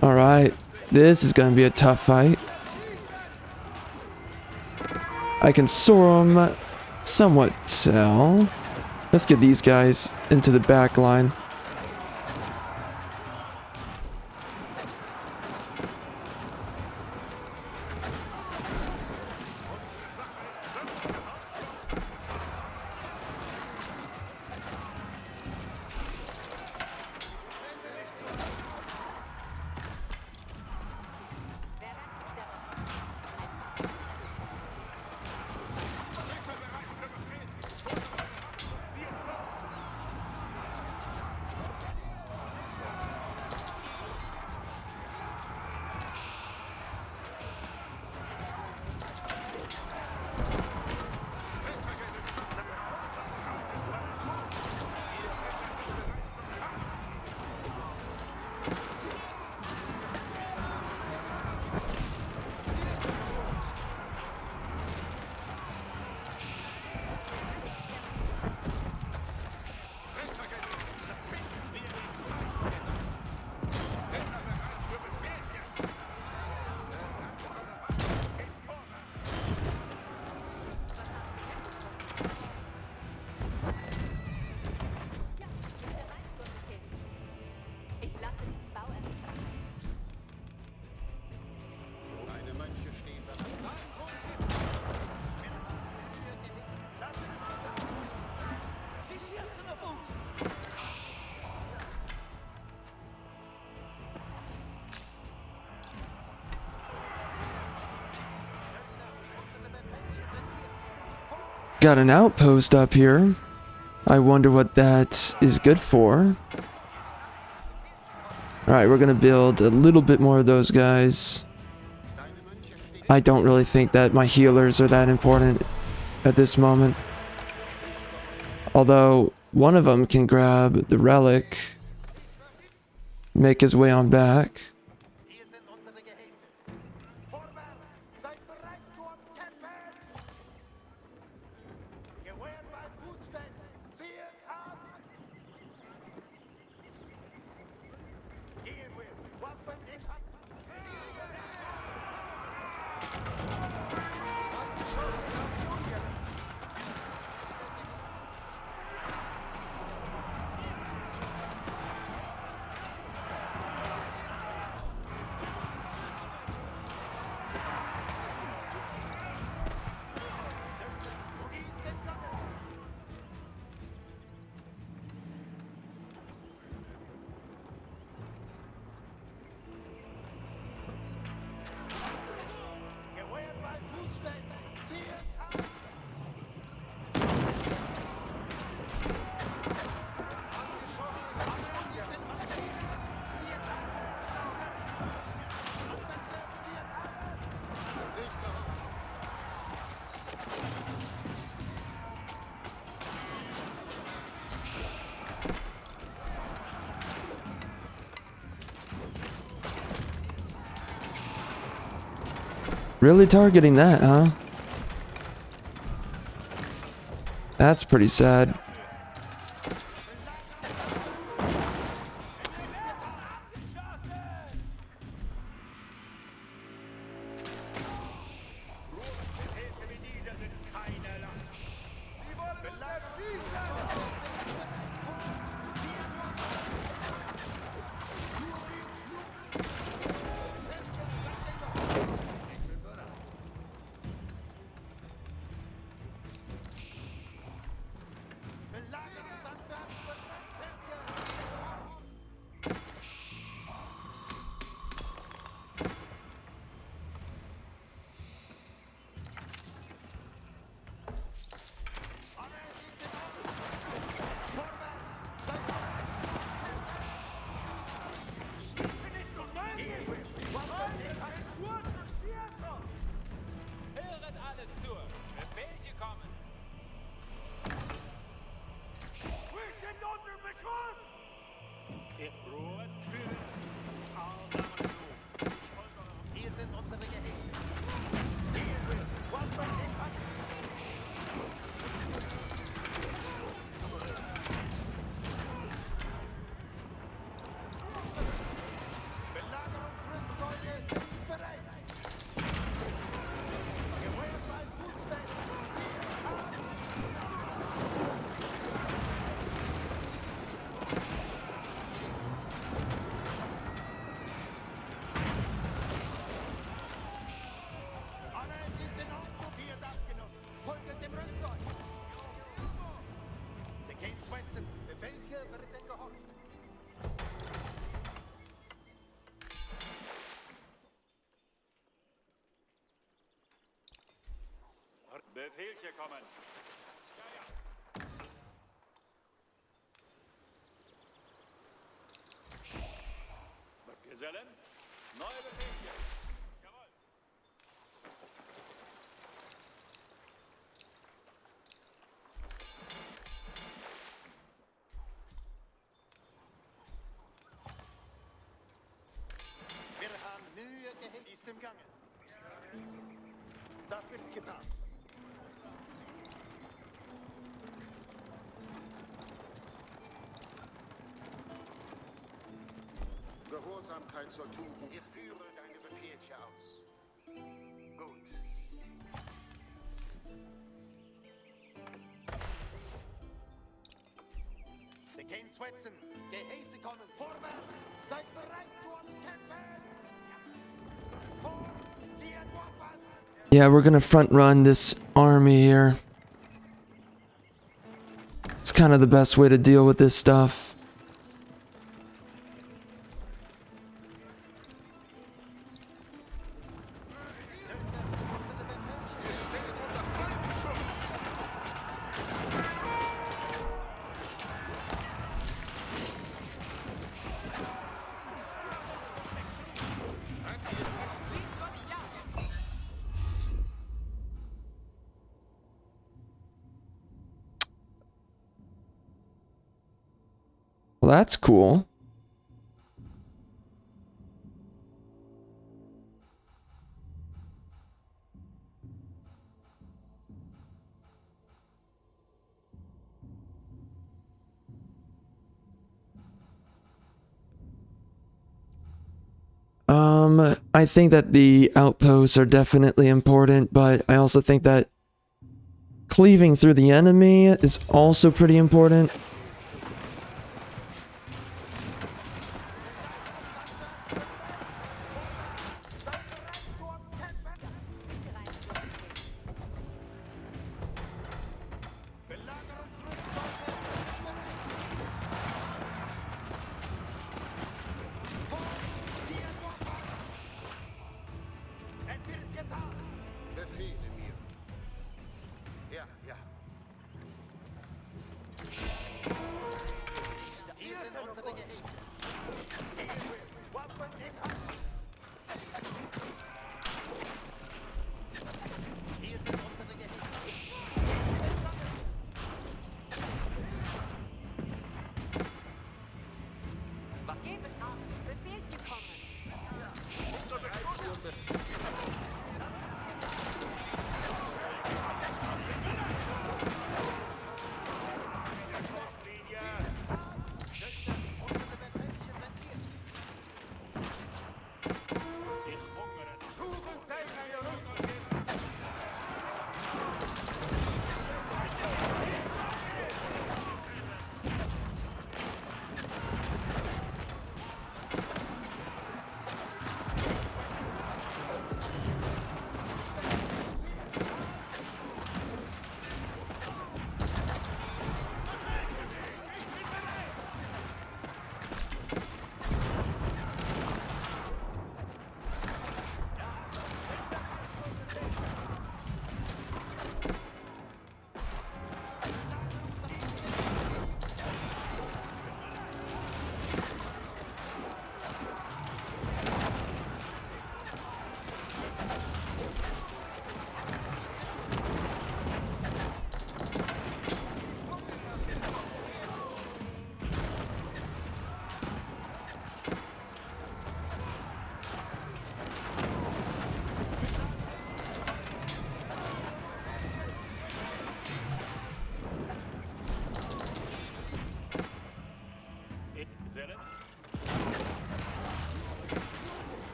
Alright. This is gonna be a tough fight. I can soar them somewhat tell. Let's get these guys into the back line. Got an outpost up here. I wonder what that is good for. Alright, we're gonna build a little bit more of those guys. I don't really think that my healers are that important at this moment. Although, one of them can grab the relic, make his way on back. Hier sind unsere Gehäuse. Vorwärts! Seid bereit zu umkämpfen! Gewehr bleibt gut stehen! Zieht ab! Gehen wir! Waffen in Hand! Gewehr bleibt gut stehen! Zieht ab! Really targeting that, huh? That's pretty sad. Hilfe wie diese sind keine Last. Sie wollen uns erschießen! Höret alles zu. Befehle kommen. Wir sind unter Beschuss! Ruhe, bitte! Allsamer genug. Hier sind unsere Gehäuse. Gehen wir! Waffen in Hand! Belagerungsflugzeuge sind bereit! Gewehr bleibt gut stehen! Zieht ab! Alles ist in Ordnung, hier abgenommen. Folgt dem Rüstzeug. Der Kane Swenson, welcher wird denn gehorcht? Befehlchen kommen! Gesellen, neue Befehlchen! Jawohl! Wir haben Mühe Gehäuse ist im Gange. Das wird getan. Gehorsamkeit zur Tugend. Ich führe deine Befehlchen aus. Gut. Der Kane Swenson, Gehäuse kommen vorwärts. Seid bereit zu umkämpfen. Vor, zieht Waffen. Yeah, we're gonna front run this army here. It's kind of the best way to deal with this stuff. that's cool. I think that the outposts are definitely important, but I also think that cleaving through the enemy is also pretty important. Befehle mir. Ja, ja. Hier sind unsere Gegner. Waffen im Hand. Hier sind unsere Gegner. Geben auf. Befehl zu kommen.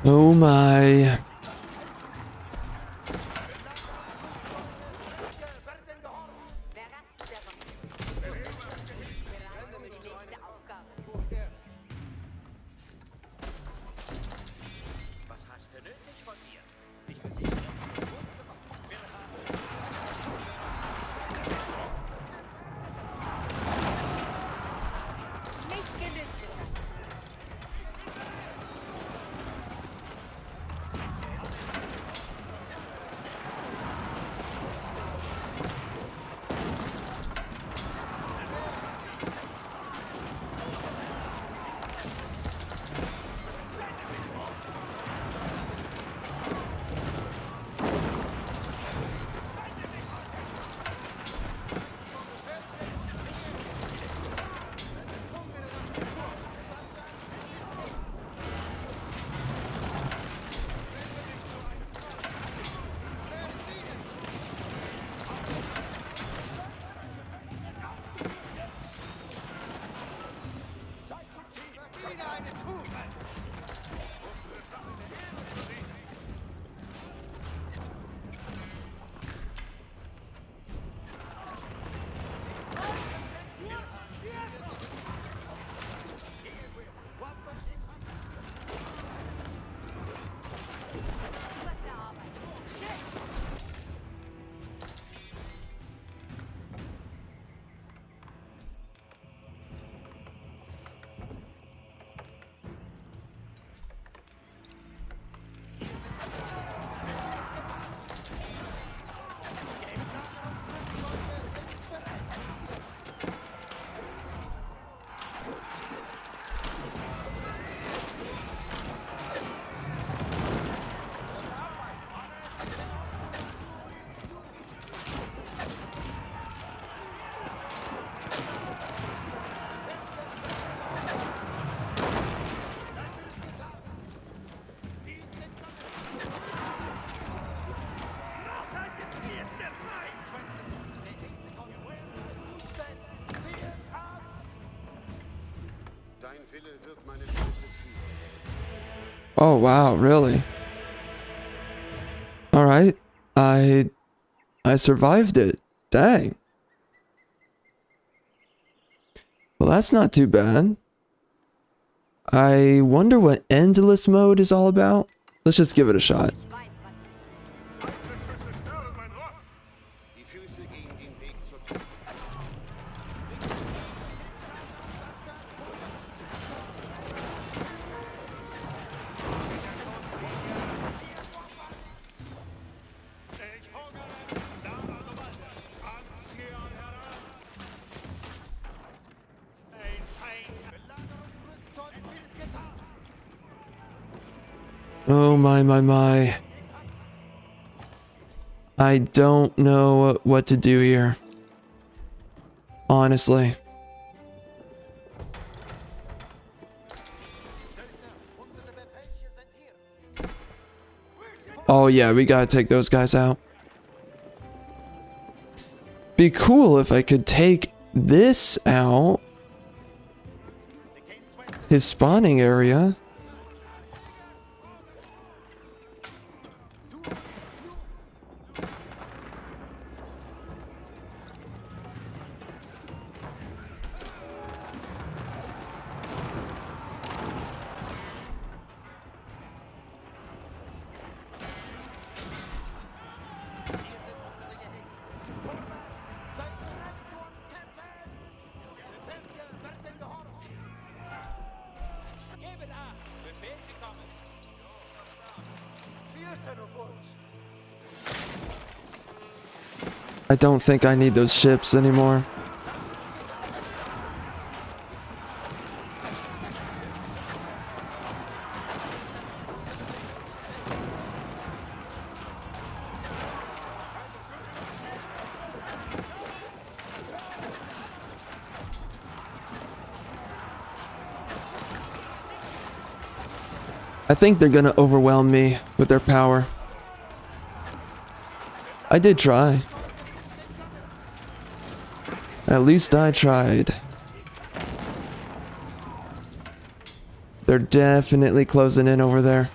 Oh my. Wer rastet daran? Bereit für die nächste Aufgabe. Was hast du nötig von mir? Ich versichere es wird gut gemacht. Wir haben Nicht gelüstet. Wille wird meine Schritte führen. Oh wow, really? All right. I survived it. Dang. Well, that's not too bad. I wonder what endless mode is all about. Let's just give it a shot. Ich weiß, was Einzelschüsse stören mein Ross. Die Füße gehen den Weg zur Tür. Ich hungere nach Gewalt. Anziehen heran. Ein Feind. Belagerungsrüstung wird getan. Oh my. I don't know what to do here. Honestly. Oh yeah, we gotta take those guys out. Be cool if I could take this out. His spawning area. Geben acht. Befehl, Sie kommen. I don't think I need those ships anymore. I think they're gonna overwhelm me with their power. I did try. At least I tried. They're definitely closing in over there.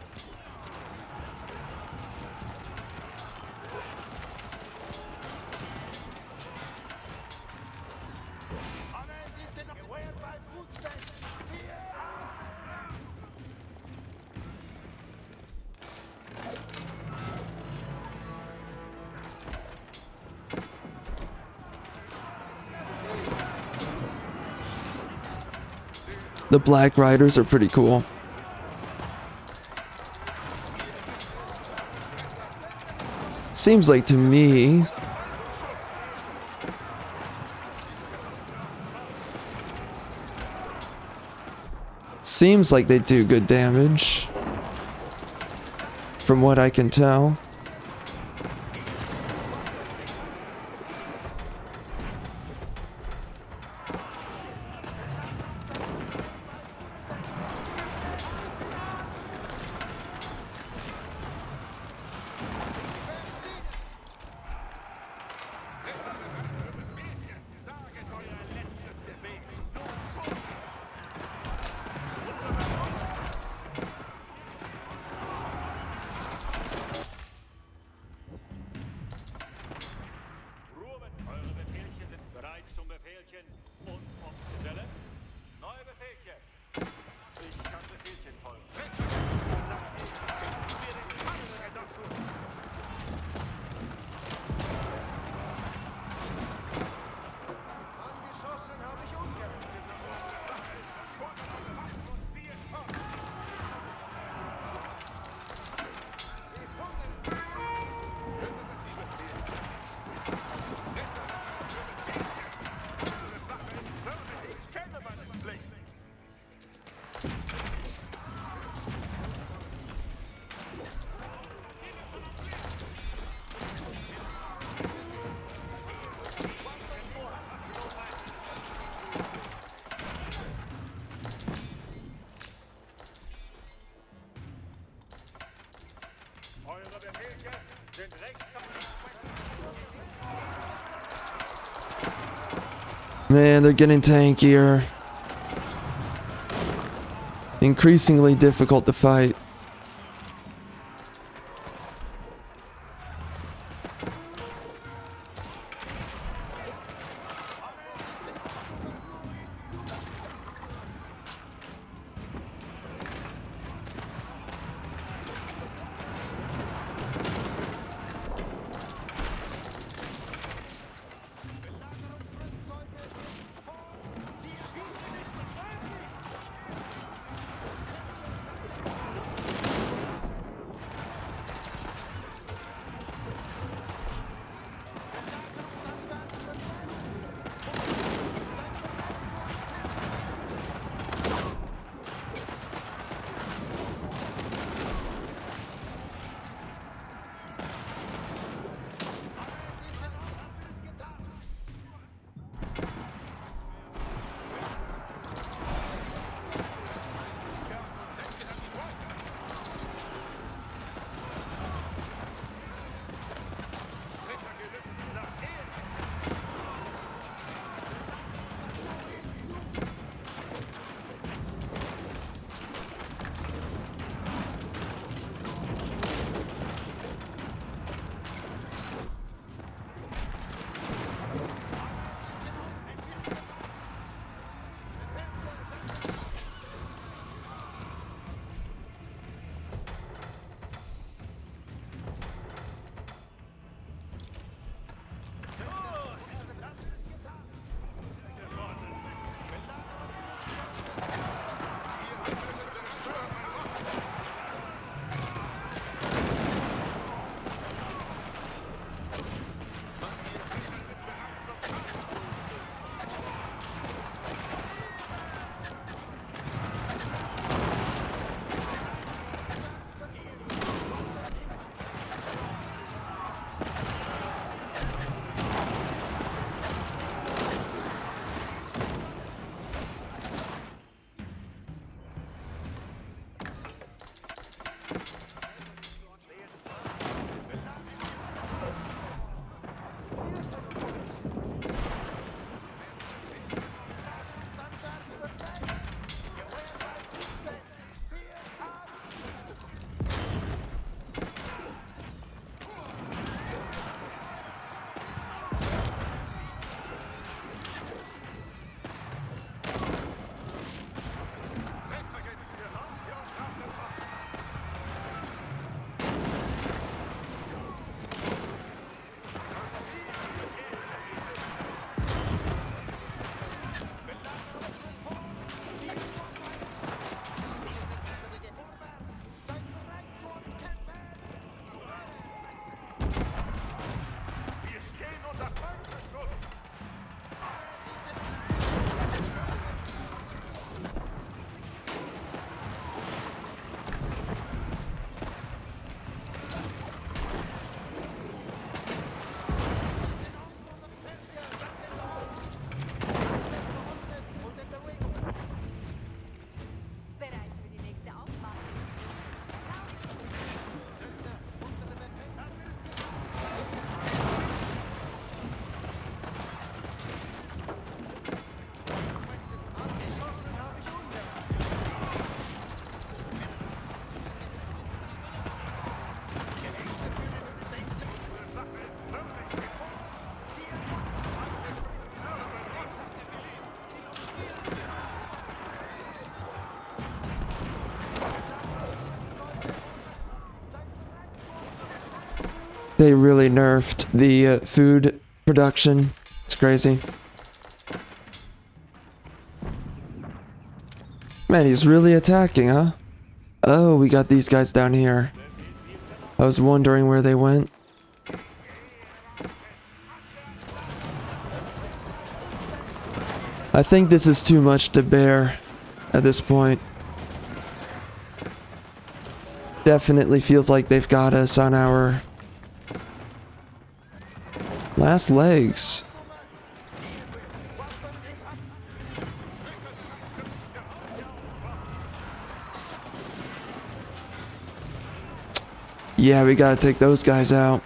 The Black Riders are pretty cool. Seems like to me. Seems like they do good damage. From what I can tell. Ruben, eure Befehlchen sind bereit zum Befehlchen und Geselle. Neue Befehlchen. Ich kann Befehlchen folgen. Angeschossen habe ich ungern. Ich kenne meine Pflicht. Eure Befehlchen sind rechts. Man, they're getting tankier. increasingly difficult to fight. Bereit für die nächste Aufgabe. They really nerfed the food production. It's crazy. Man, he's really attacking, huh? Oh, we got these guys down here. I was wondering where they went. I think this is too much to bear at this point. Definitely feels like they've got us on our last legs. Yeah, we gotta take those guys out.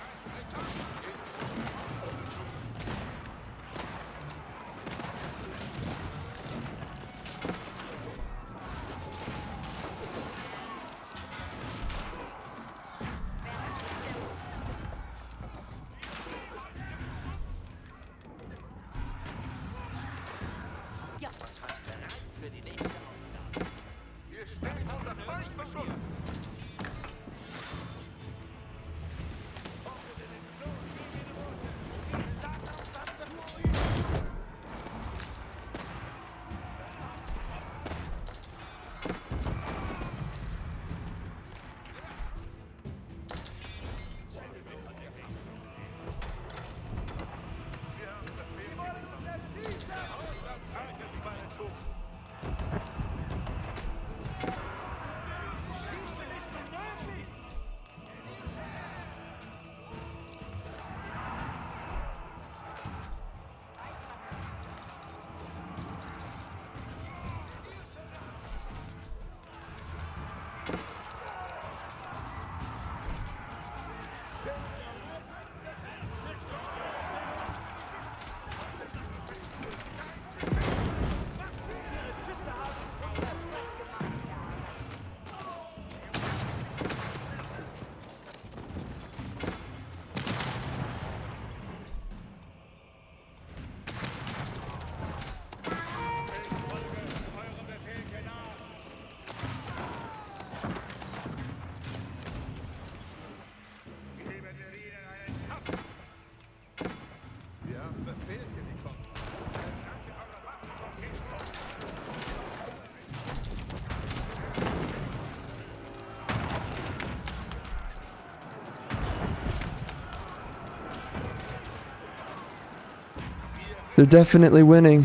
They're definitely winning.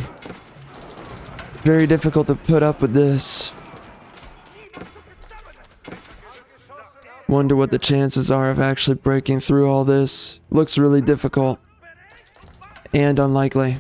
Very difficult to put up with this. Wonder what the chances are of actually breaking through all this. Looks really difficult. And unlikely.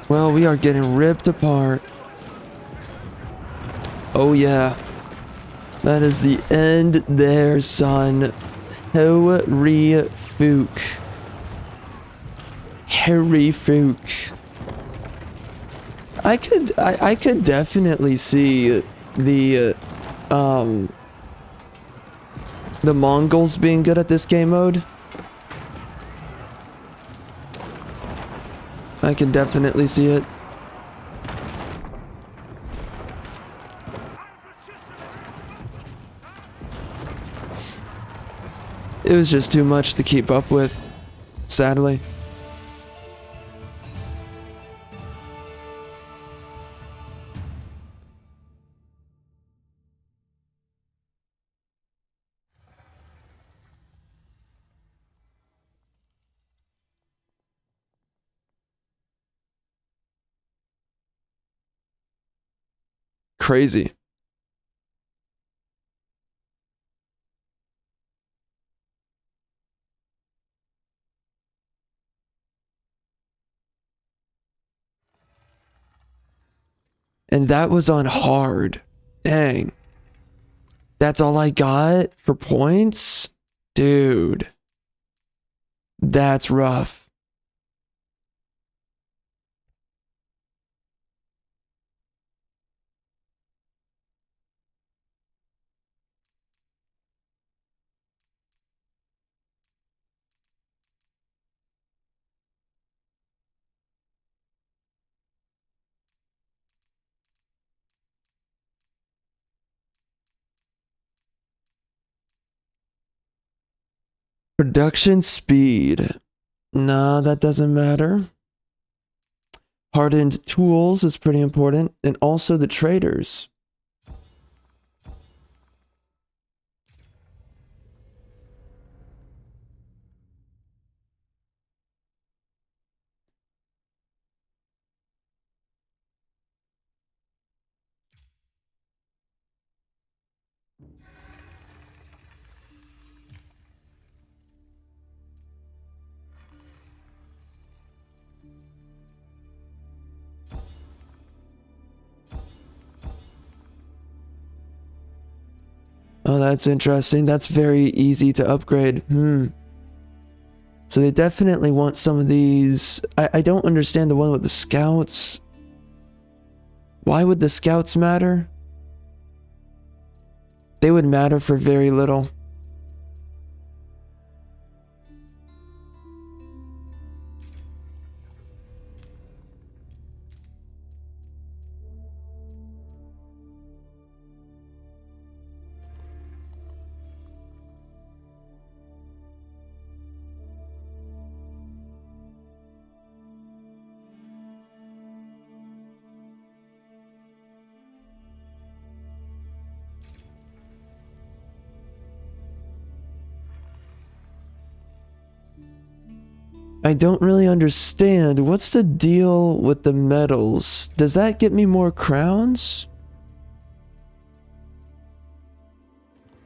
Well, we are getting ripped apart. Oh yeah. That is the end there, son. Harry Fook. Harry Fook. I could definitely see the Mongols being good at this game mode. I can definitely see it. It was just too much to keep up with, sadly. Crazy. And that was on hard. Dang. That's all I got for points? Dude. That's rough. Production speed. Nah, that doesn't matter. Hardened tools is pretty important. And also the traders. Oh, that's interesting. That's very easy to upgrade. So they definitely want some of these. I don't understand the one with the scouts. Why would the scouts matter? They would matter for very little. I don't really understand. What's the deal with the medals? Does that get me more crowns?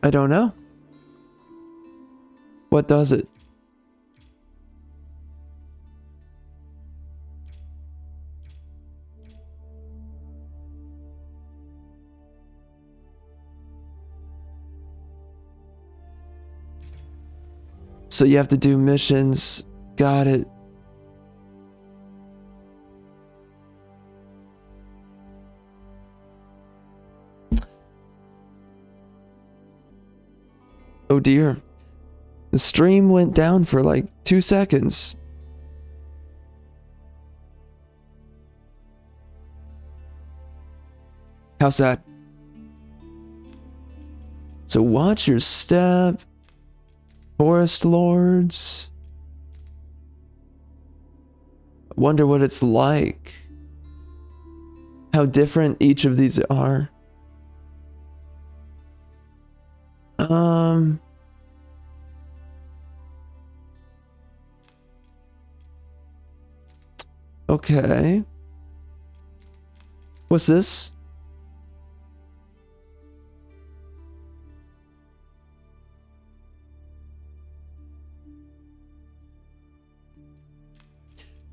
I don't know. What does it? So you have to do missions. Got it. Oh dear. The stream went down for like 2 seconds. How's that? So watch your step. Forest Lords. Wonder what it's like. How different each of these are. Okay. What's this?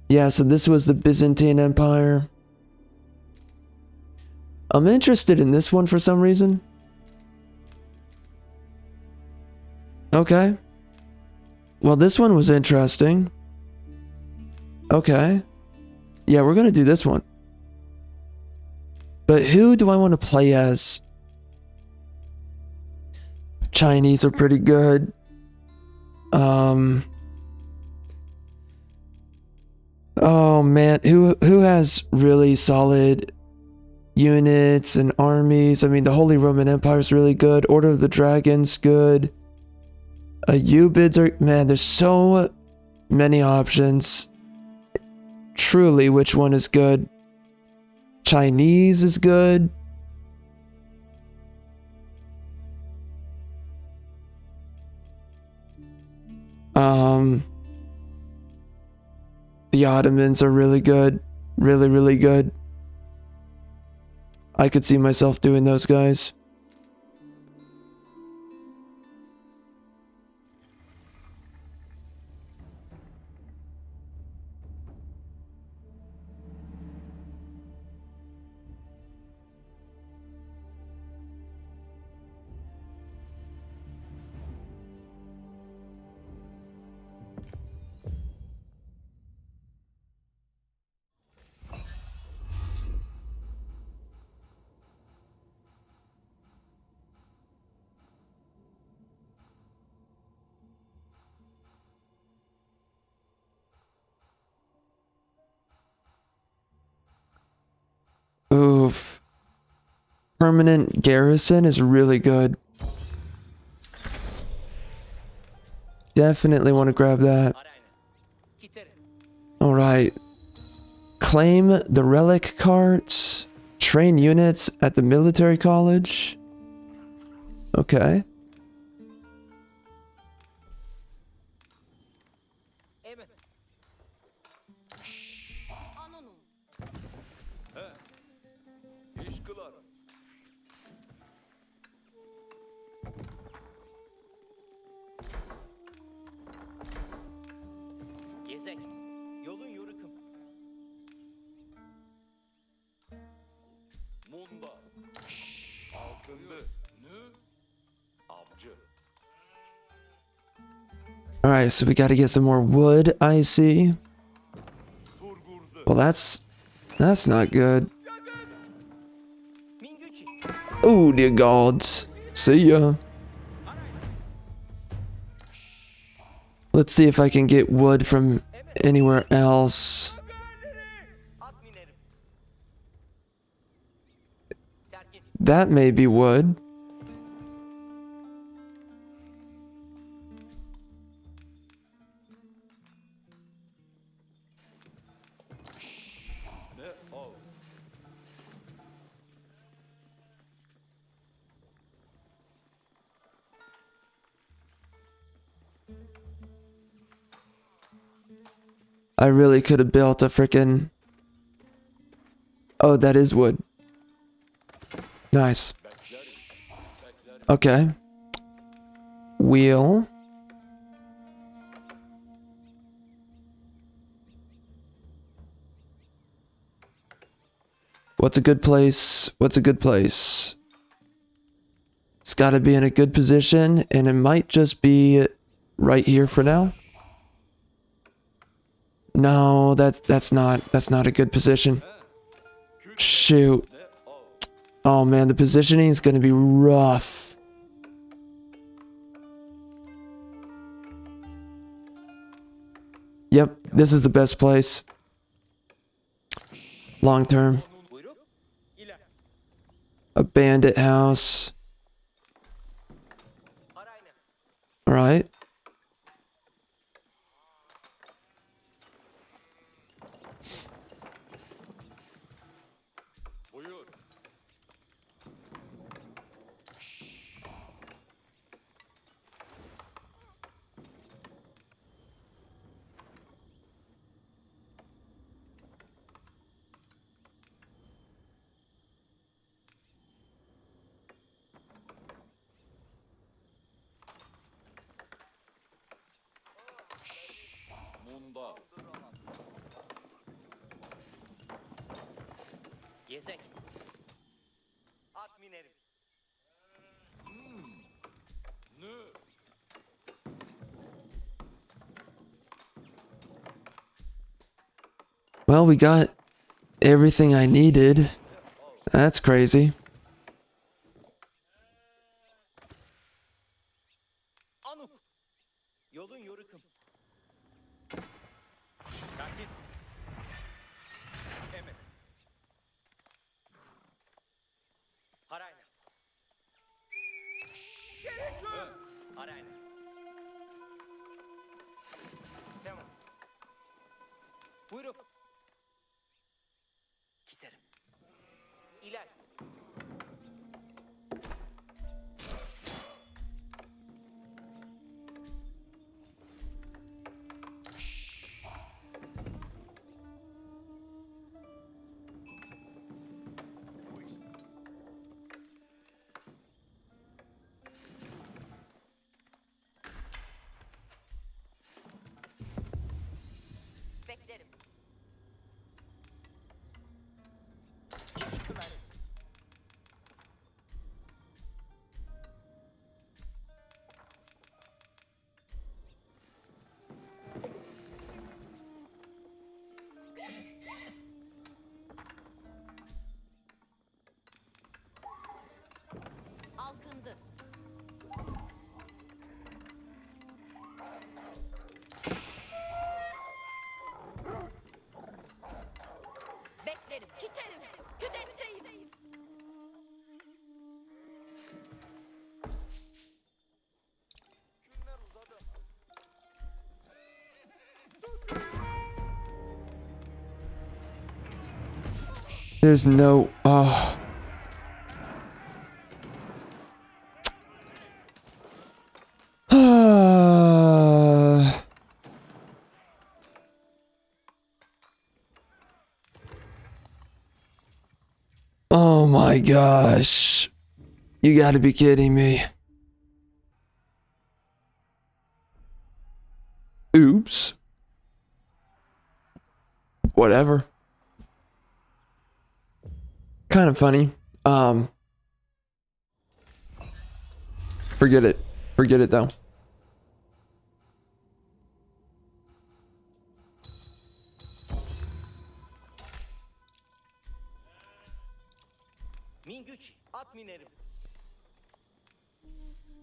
Yeah, so this was the Byzantine Empire. I'm interested in this one for some reason. Okay. Well, this one was interesting. Okay. Yeah, we're gonna do this one. But who do I want to play as? Chinese are pretty good. Oh man, who has really solid units and armies? I mean, the Holy Roman Empire is really good. Order of the Dragon's good. Ubids are, man, there's so many options. Truly, which one is good? Chinese is good. The Ottomans are really good. Really, really good. I could see myself doing those guys. Oof. Permanent garrison is really good. Definitely want to grab that. Alright. Claim the relic carts. Train units at the military college. Okay. Gezek, yolun yorukun. Munda. Altınlı. Nü? Avcı. Alright, so we gotta get some more wood, I see. Well, that's not good. Oh, dear gods. See ya. Let's see if I can get wood from anywhere else. That may be wood. I really could have built a frickin'... Oh, that is wood. Nice. Okay. Wheel. What's a good place? What's a good place? It's gotta be in a good position, and it might just be right here for now. No, that's not a good position. Shoot. Oh man, the positioning is gonna be rough. Yep, this is the best place. Long term. Buyruk. İler. A bandit house. Arayna. Alright. Buyur. Munda. Gezek. At minerim. Nö. Well, we got everything I needed. That's crazy. Anuk. Yolun yorukun. Sakin. Evet. Arayna. Arayna. Tamam. Buyruk. Giderim. İler. Beklerim. Alkındı. Beklerim. Kiterim. Küdetseyim. There's no... Oh. Oh my gosh. You gotta be kidding me. Oops. Whatever. Kind of funny. Forget it. Forget it though. Min güç. At minerim.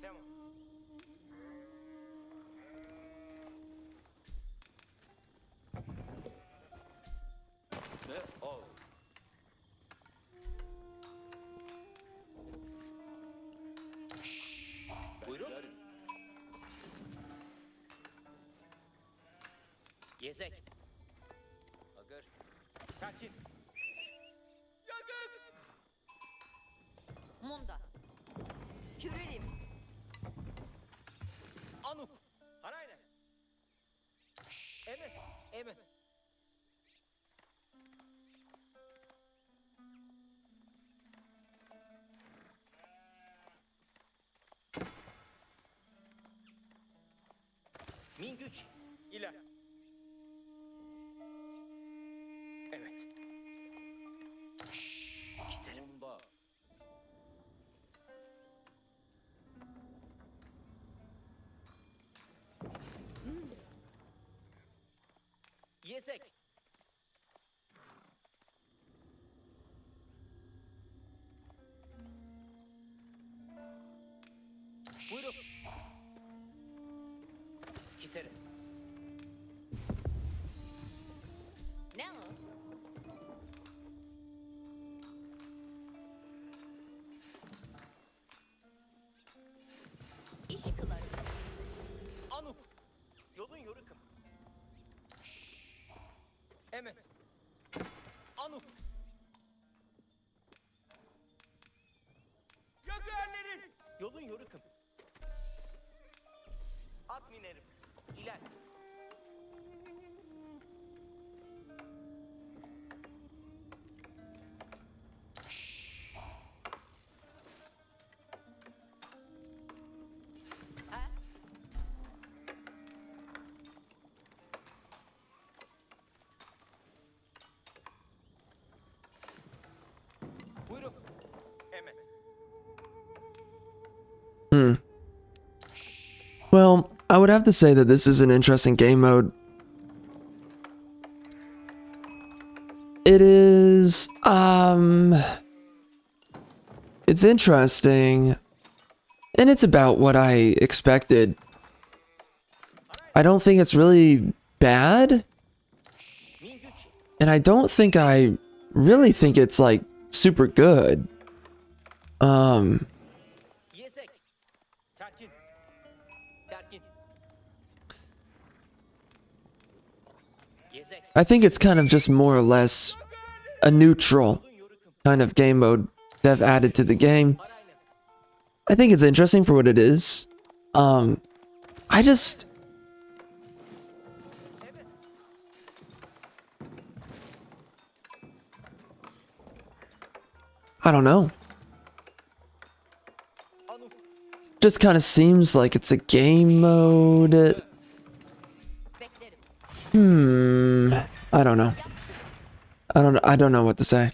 Tamam. Ne al? Buyurun. Beklerim. Gezek. Agır. Sakin. Yakın. Munda. Kürelim. Anuk. Arayna. Evet. Evet. Min güç. İler. Evet. Gidelim. Munda. Yesek. Buyurun. Gidelim. Ne o? İş kılarım. Anuk. Yolun yorukum. Evet. Anuk. Göklerlerin. Yolun yorukum. At minerim. İler. Buyurun. Evet. Well, I would have to say that this is an interesting game mode. It is, it's interesting, and it's about what I expected. I don't think it's really bad, Mingucci. and I don't think I really think it's like super good. Yesek. Terkin. Terkin. Yesek. I think it's kind of just more or less a neutral Yolun yorukum. kind of game mode they've added to the game. Arayla. I think it's interesting for what it is. I just, Evet. I don't know. Anuk. Just kind of seems like it's a game mode. Beklerim. I don't know. I don't know what to say.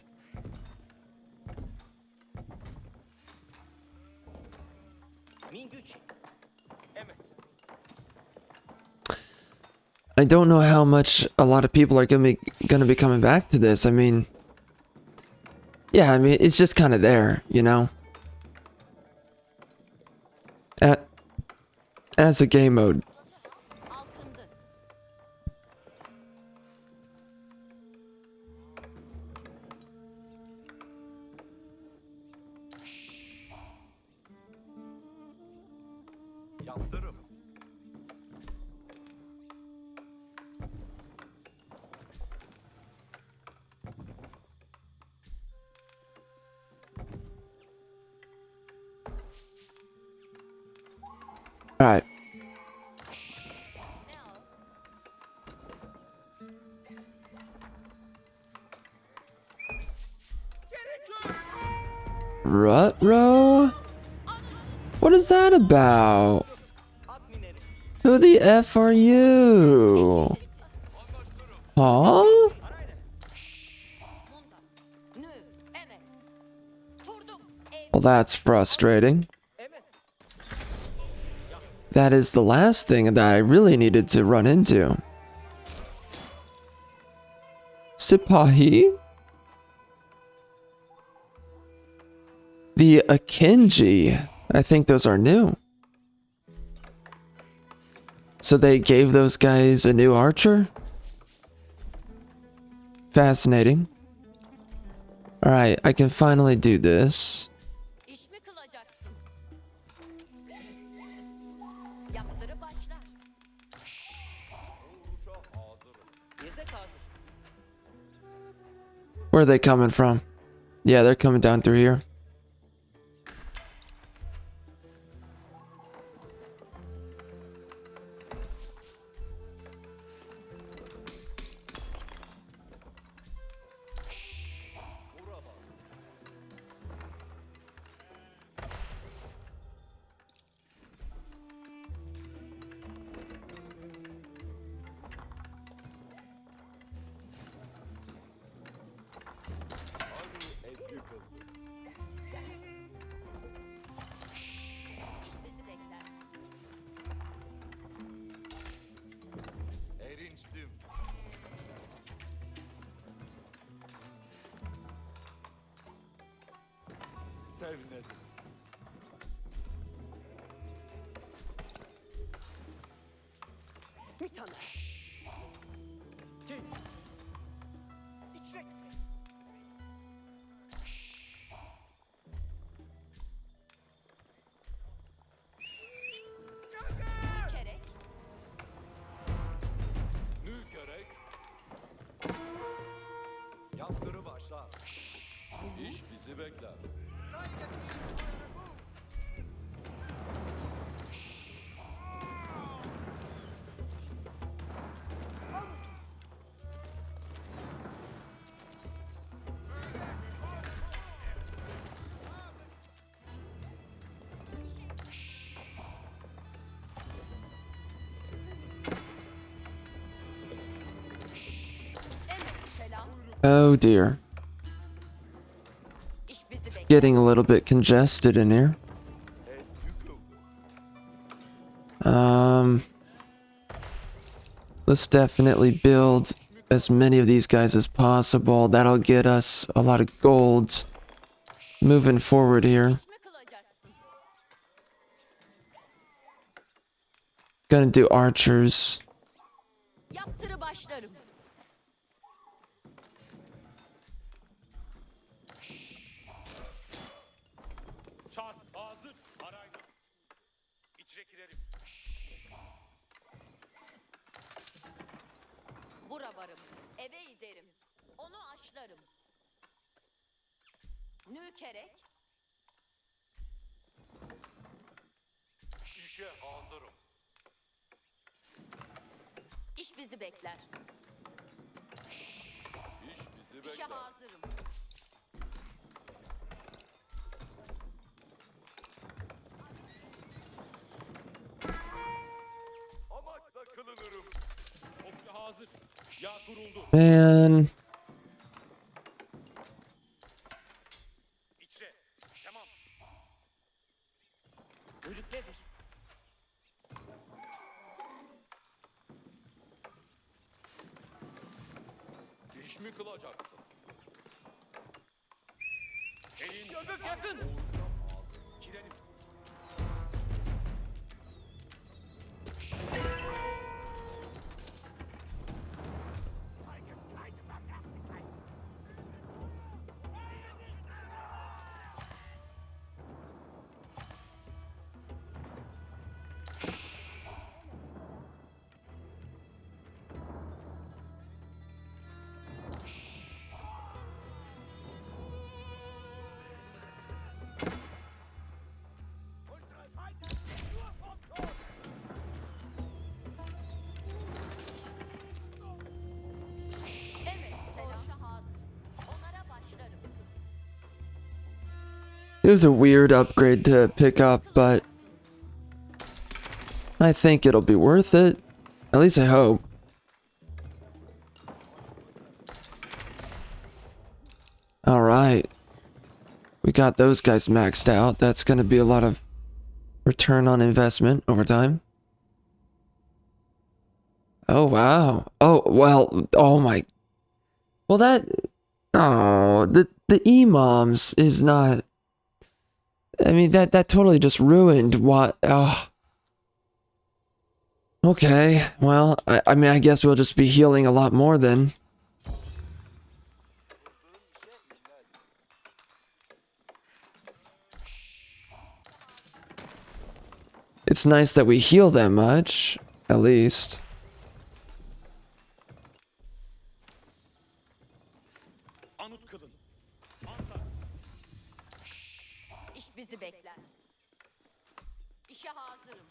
Mingucci. Evet. I don't know how much a lot of people are gonna be coming back to this. I mean, yeah, I mean it's just kind of there, you know. As a game mode. Alkındı. Yaptırım. All right. Ne o? Rutro? What is that about? At minerim. Who the F are you? Huh? Arayla. Munda. Nü. Evet. Vurdum. Ev. Well, that's frustrating. Evet. That is the last thing that I really needed to run into. Sipahi? The Akinji. I think those are new. So they gave those guys a new archer? Fascinating. Alright, I can finally do this. İş mi kılacaksın? Yaptırı başla. Yesek hazır. Where are they coming from? Yeah, they're coming down through here. sevinirim. Bir tane. Gel. İçrek. Kerek. Nükerek. Yaptırı başla. İş bizi bekler. Evet, selam. Oh dear. İş bizi bekler. Getting a little bit congested in here. Let's definitely build as many of these guys as possible. That'll get us a lot of gold moving forward here. İş mi kılacaksın? Gonna do archers. Yaptırı başlarım. Çat hazır. Arayla. İçre girerim. Bura varım. Eve giderim. Onu aşlarım. Nükerek. İşe hazırım. İş bizi bekler. İş bizi İşe bekler. hazırım. Amaçla kılınırım. Okçu hazır. Yağ kuruldu. Man, İçre. Tamam. Bölük nedir? İş mi kılacaksın? Elin Göbek yakın. girelim. Evet, selam. Hazır. Onlara başlarım. it was a weird upgrade to pick up, but I think it'll be worth it. At least I hope. Alright. We got those guys maxed out. That's going to be a lot of return on investment over time. Oh, wow. Oh, well, oh my. Well, that. Oh, the EMOMs is not. I mean, that totally just ruined what. Oh. Okay, well, I mean, I guess we'll just be healing a lot more then. It's nice that we heal that much, at least. Anıt kılın. Ansar. İş bizi bekler. İşe hazırım.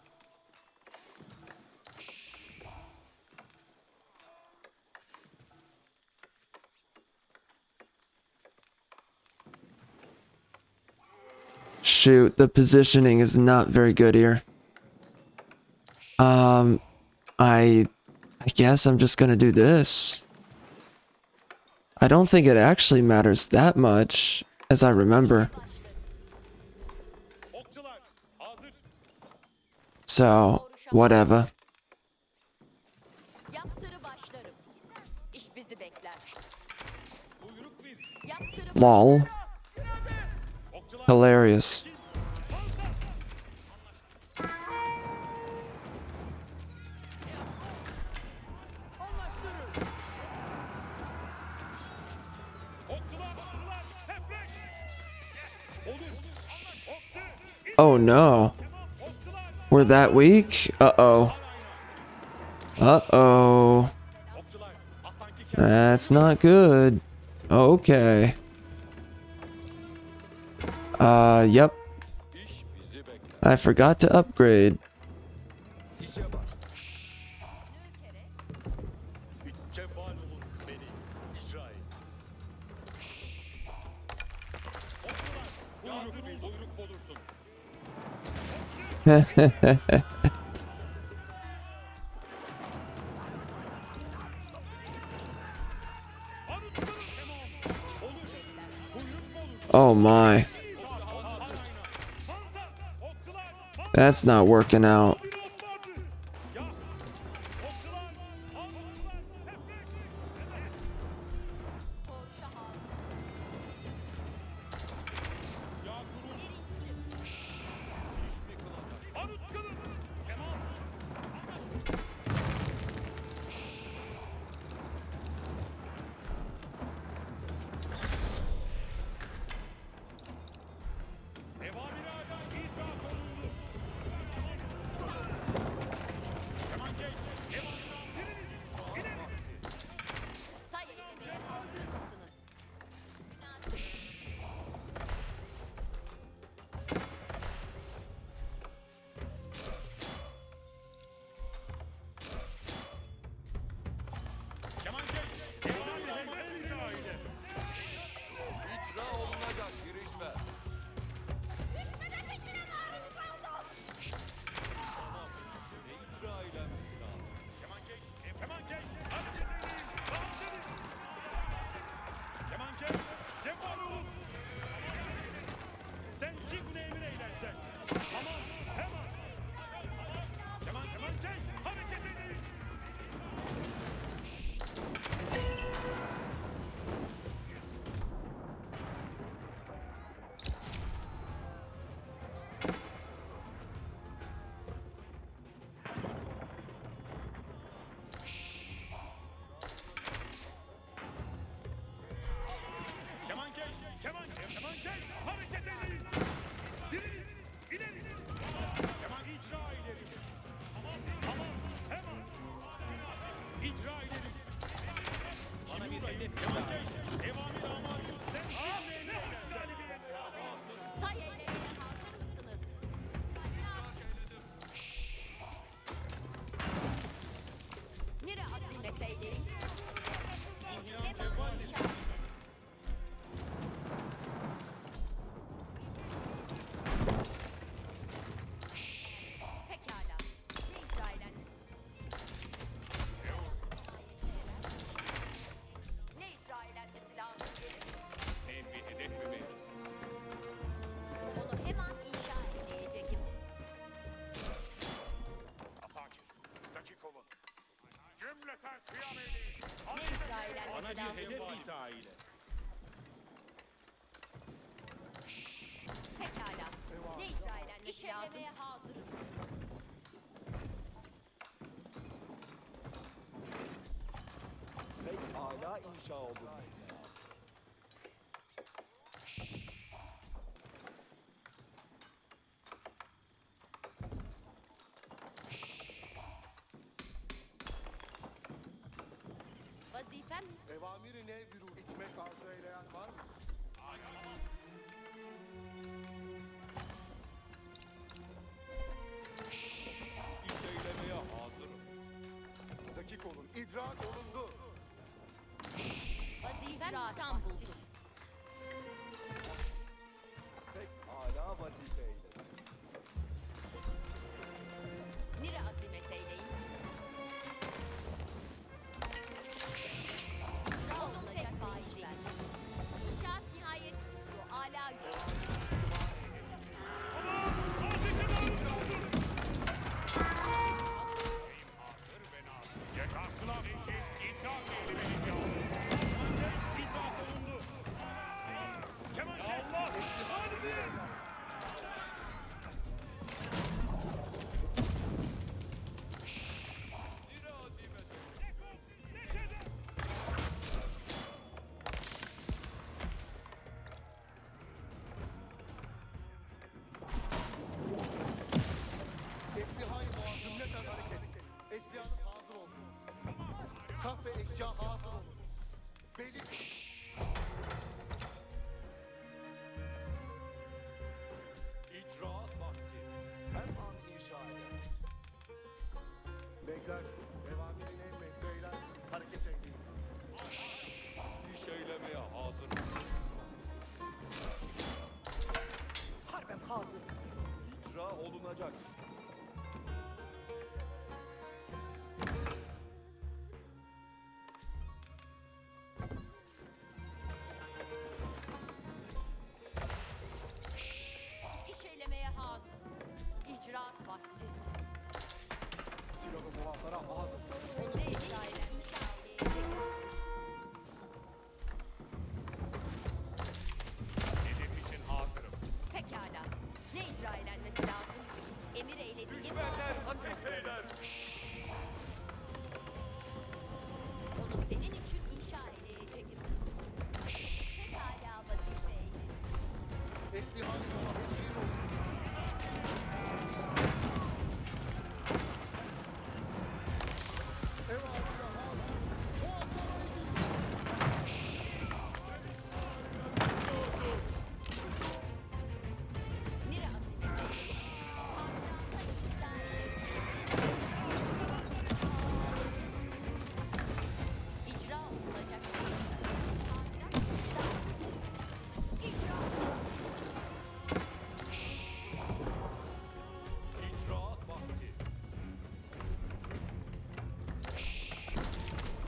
Shoot, the positioning is not very good here. I guess I'm just gonna do this. I don't think it actually matters that much, as I remember. Okçular hazır. So, whatever. Yaptırı başlarım. İş bizi bekler. Buyruk bir. Yaptırı Lol. Okçular Hilarious. Oh no. We're that weak? Uh-oh. Uh-oh. That's not good. Okay. Yep. I forgot to upgrade. Cevval olun beni icra et. Okçular, buyruk olursun. Oh my. That's not working out. Say eylemeye hazır mısınız? İcra olunacak giriş ver. Tamam. Ne icra eylenmesi lazım? Kemançey, hareket edin. Kemançey, cevval olun. Sen çık emir eylersen. Tamam, hemen. Kemançey, hareket edin. Kemançey, hareket edin. İleri, ileri. Keman icra ileri. Tamam, hemen. İcra ileri. Bana bir hedef Kemançey, devamı amadın. Sen şimdi eylersen. Say eylemeye hazır mısınız? Nere azimet eyleyin? Kemal inşa. Pekala. Ne icra eylen? Ne icra eylenmesi lazım gelir? Bir hedef mi mevcut? Onu hemen inşa edeceğim. Sakin. Dakik olun. Cümleten kıyam eyleyin. Ne icra eylenmesi lazım? ita ile. Pekala. Ne icra eylenmesi lazım? İşlemeye hazırım. Pekala inşa oldu. Vazifem Evamiri ne bürü içmek arzu eyleyen var mı? İş eylemeye hazırım. Dakik olun. İdrak olundu. vazifem tam buldum. Pekala vazifeyle. Nere azimet eyleyin? İcra olunacak faizler. İnşaat nihayet bu âlâ Hazır ve nazır. Yakarsılar için iddia eylemenin yavrum. İddia olundu. Kemal Allah! Hadi! Kahve eşya hazır olun. Belli İcraat vakti. Her an inşa eder. Beyler, devamının emret. Beyler, hareket edin. İş eylemeye hazırım. Harben hazır. İcra olunacak. İş eylemeye hazır. İcraat vakti. Silahı muhafara hazır. Ne icra eden? Hedef için hazırım. Pekala. Ne icra edilmesi lazım? Emir eylediğim Düşmanlar ateş eyler. onu senin için inşa edeceğim. Pekala vazife eyle. Eslihanı muhafızı olun. Nire aziminde. İcra olunacak. İcra. İcraat vakti.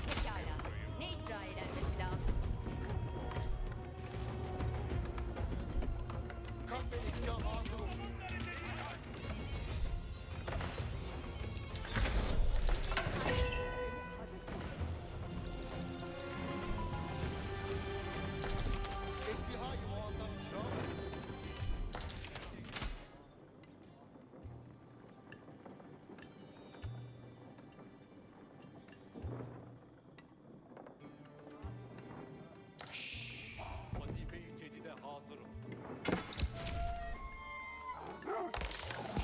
Pekala. Ne icra edilmesi lazım? Kahve eşya hazır olun. Eslihanı muazzam icra olun. Vazife-i cedide hazırım.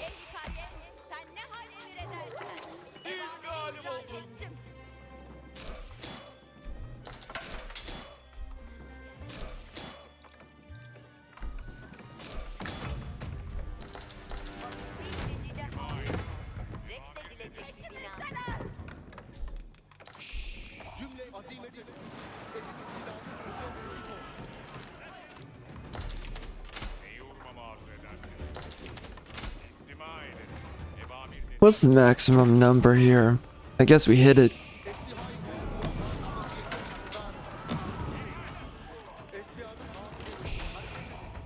Ey Hikaye, sen ne hal emir edersen. Biz galip icra olduk. ettim. Cedide hazır. Rex edilecek bir bina. Cümle azimet edin. Eliniz silahını üzerine olsun. Neyi vurmamı arzu edersiniz? İstima edin. Evamir nedir? What's the maximum number here? I guess we hit it. Eslihanı muhafızı Eslihanı hazır olun.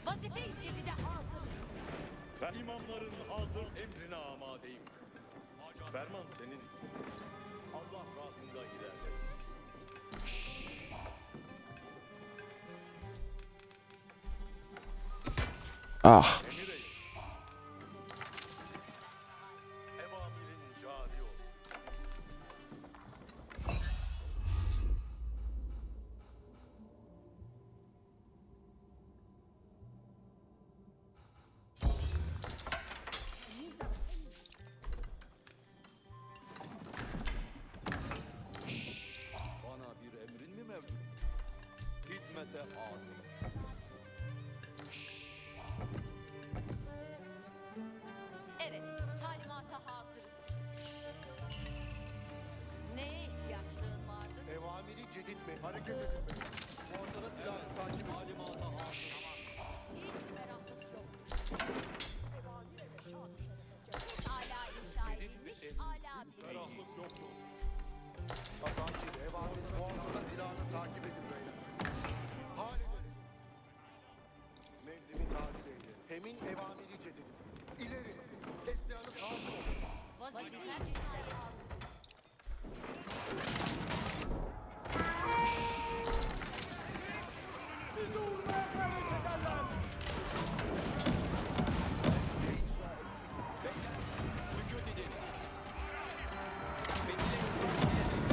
Vazife cebide hazır. Ben imamların hazır emrine amadeyim. Ferman senin. Allah razında ilerlesin. Ah. Emir eyle. Evamirin cari ol. Bana bir emrin mi mevcut? Hizmete hazır. Evet, talimata hazır. Neye ihtiyaçlığın vardı? Evamiri cedid mi? Hareket edin. Muhafızlara silahını takip edin. Talimata hazır. Hiç ferahlık yok. Hala inşa edilmiş, hala bir. Ferahlık yoktu. Hasankir, evamiri muhafızlara silahını takip edin beyler. Halledin. Mevzimi takip edin. Emin evamiri cedid. İleri. Eslihanı hazır olun. Vazife cebide hazır.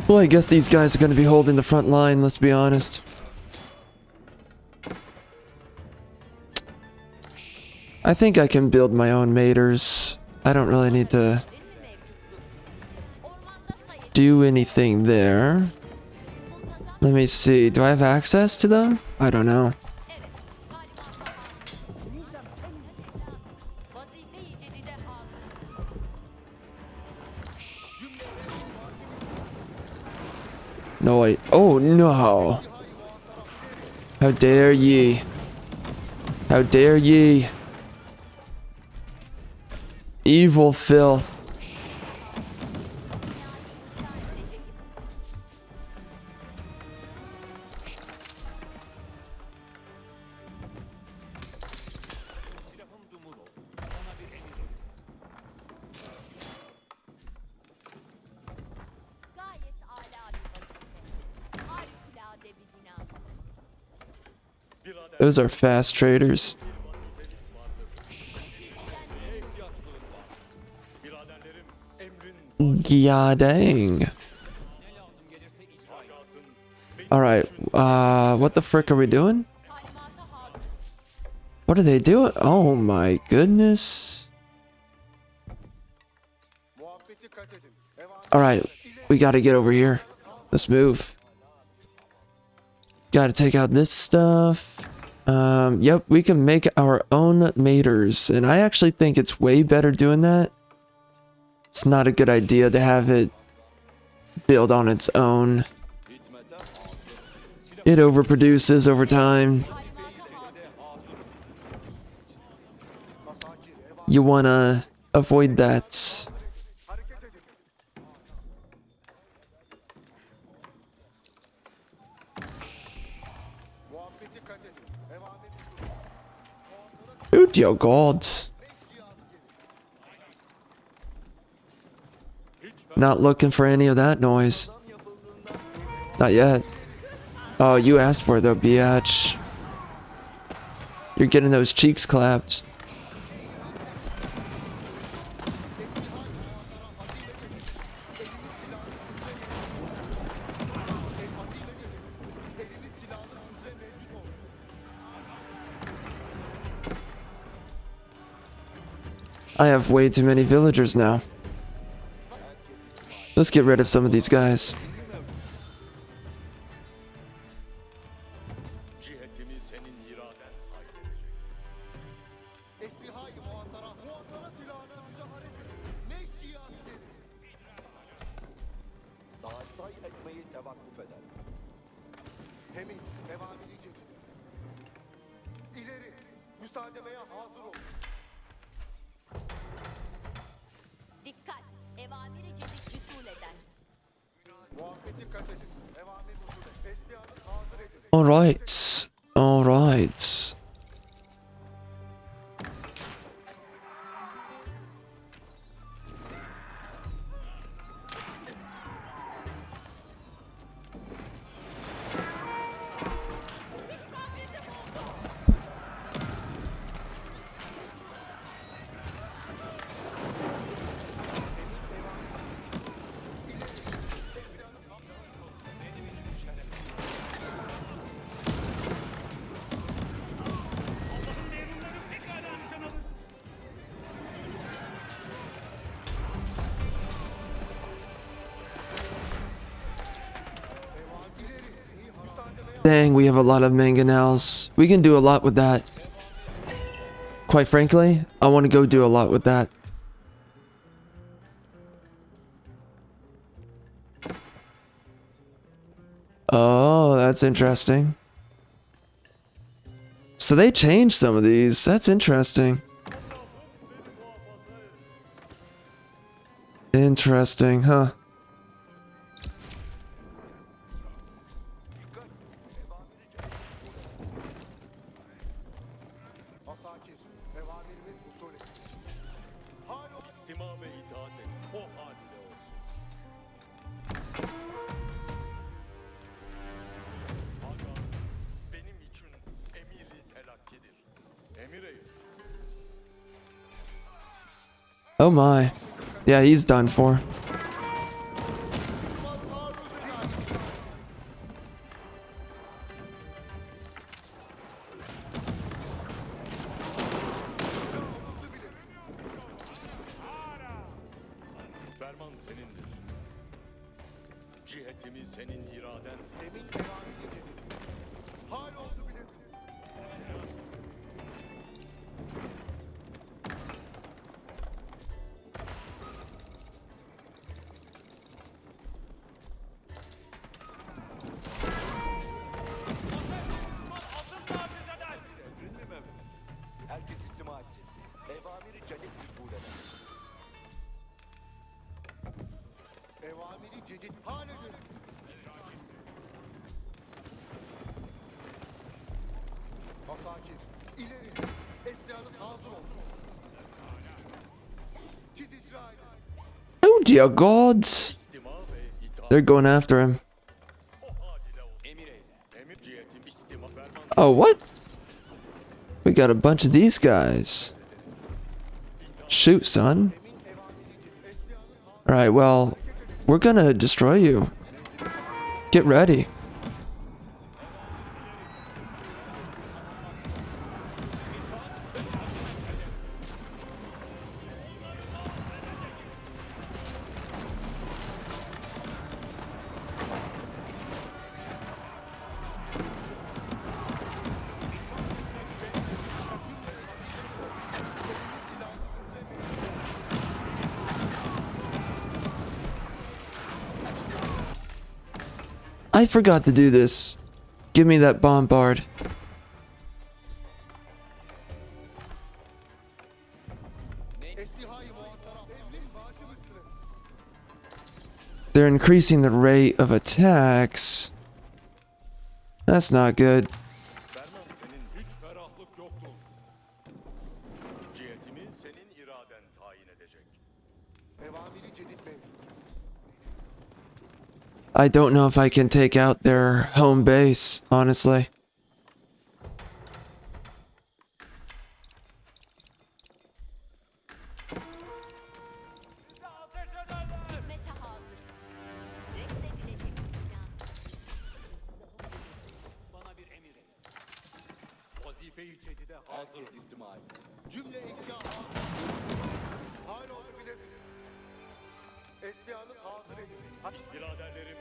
Well, I guess these guys are going to be holding the front line, let's be honest. I think I can build my own maters. I don't really need to... do anything there. Let me see. Do I have access to them? I don't know. Vazife-i cedide hazır. No, wait. Oh, no. How dare ye? How dare ye? Evil filth. Silahım dumuru. Ona bir emir verin. Gayet âlâ bir vazife. Harikulade bir bina. Those are fast traders. Biraderlerim emrin Yeah, dang. ne lazım gelirse icra edin. Alright, what the frick are we doing? Talimata hazır. What are they doing? Oh my goodness. Muhabbeti kat edin. Alright, we gotta get over here. Let's move. Gotta take out this stuff. Yep, we can make our own maters. And I actually think it's way better doing that. It's not a good idea to have it build on its own. It overproduces over time. You wanna avoid that. Hareket edin. Muhabbeti kat edin. Devam edin. Dude, yo, gods. Not looking for any of that noise. Not yet. Oh, you asked for it though, biatch. You're getting those cheeks clapped. I have way too many villagers now. Let's get rid of some of these guys. Cihetimi senin iraden aydın. Eslihayı muhasara. Muhasara silahına müzahare edin. Meşyi askeri. Daha say etmeyi tevakkuf eder. Hemin devam edecek. İleri. Müsaademeye hazır olun. Dikkat! Evamiri cedid vüsul eder. Muhabbeti kat edin. Devam edin. Eslihanı hazır edin. Alright. Alright. Dang, we have a lot of mangonels. We can do a lot with that. Quite frankly, I want to go do a lot with that. Oh, that's interesting. So they changed some of these. That's interesting. Interesting, huh? Asakir. Evamirimiz usul edin. Halo. İstima ve itaat et. O halinde olsun. Aga, benim için emiri telakkidir. Emir eyl. Oh my. Yeah, he's done for. Ferman senindir. Cihetimi senin iraden. Emin evamiri cedid. Hal oldu bile. Emrinle Mehmet. Herkes istima etsin. Evamiri cedid kabul eder. Evamiri cedid hal edin. Asakir, ileri. Esyanız hazır olsun. Siz icra edin. Oh dear gods. İstima ve itaat. They're going after him. O halde olsun. Emir eyle. Emir cihetim istima ferman. Oh, what? We got a bunch of these guys. Shoot, son. Alright, well, we're gonna destroy you. Get ready. I forgot to do this. Give me that bombard. Eslihayı muhatara. Emrin başım üstüne. They're increasing the rate of attacks. That's not good. Ferman senin hiç ferahlık yoktur. Cihetimi senin iraden tayin edecek. Evamiri cedid mevcut. I don't know if I can take out their home base, honestly. Hizmete hazır. Reddedilecek plan. Bana bir emir et. Vazife-i cedide hazır. Herkes istima etsin. Cümle eşya hazır. Hal oldu bile. Eslihanız hazır edin. Biz biraderlerim.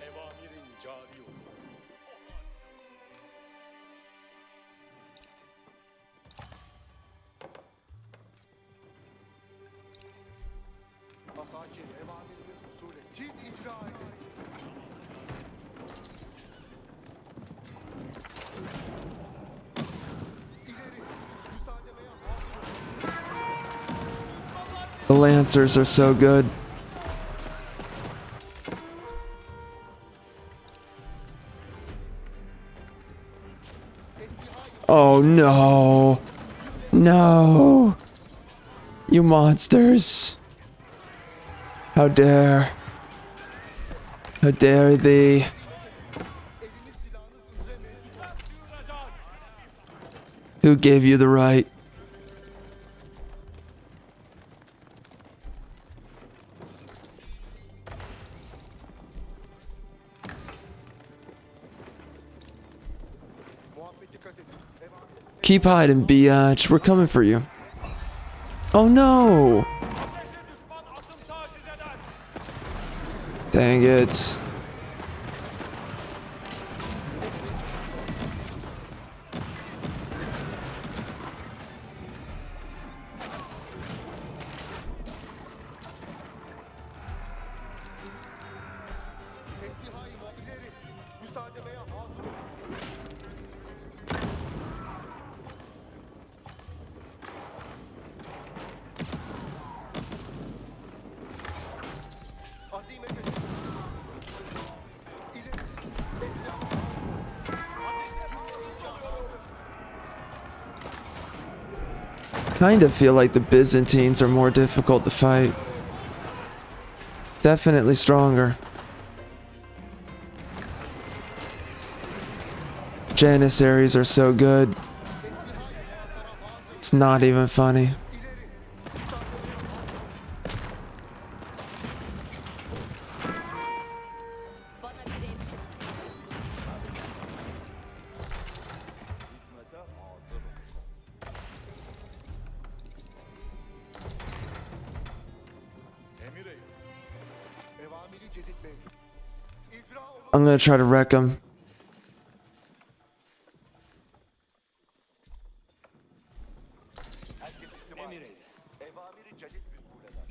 Evamirin cari olur. Asakir, evamirimiz usulü. Siz icra edin. İleri. Müsaademeye hazır. The Lancers are so good. Oh no. No. You monsters. How dare. How dare thee. Eliniz silahınız üzere mevcut. Who gave you the right? Muhabbet dikkat edin. Evamirimiz Keep hiding, biatch. We're coming for you. Oh no. Düşman atım taciz eder. Dang it. Eslihayı ileri. Müsaademeye hazır olun. Azime geçin. İleri. Kind of feel like the Byzantines are more difficult to fight. Definitely stronger. Janissaries are so good. It's not even funny. Bana bir emir. Hizmete hazır ol. Emir eyle. Evamiri cedid mevcut. İcra olun. I'm gonna try to wreck him. Herkes istima etsin. Evamiri cedid vüsul eder.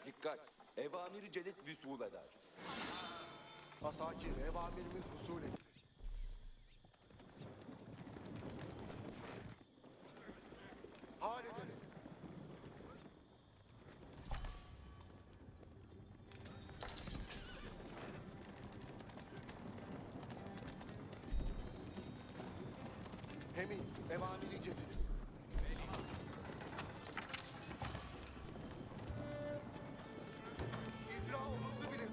Dikkat! Evamiri cedid vüsul eder. Asakir, evamirimiz husul edin. Hal edelim. Hemin, evamiri cedid. İcra olundu bilir.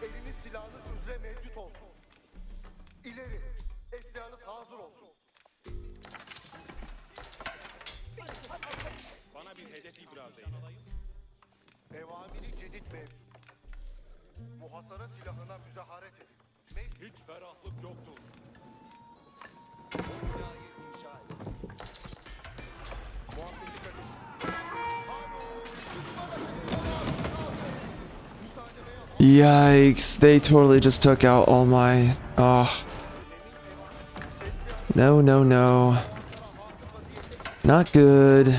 Eliniz silahınız üzere mevcut olsun. İleri, eşyanız hazır olsun. Bana bir hedef ibraz eyle. Evamiri cedid mevcut. Muhasara silahına müzaharet edin. Hiç ferahlık yoktur. O binayı inşa edin. Muhasebeci kadın. Yikes, they totally just took out all my... Oh. No, no, no. Not good.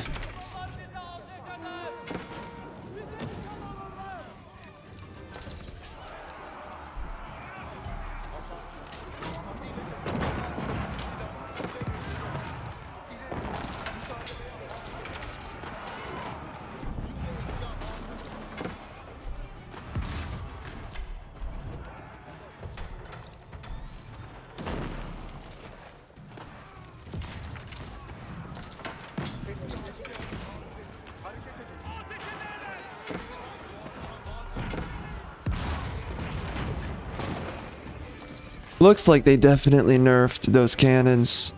Looks like they definitely nerfed those cannons.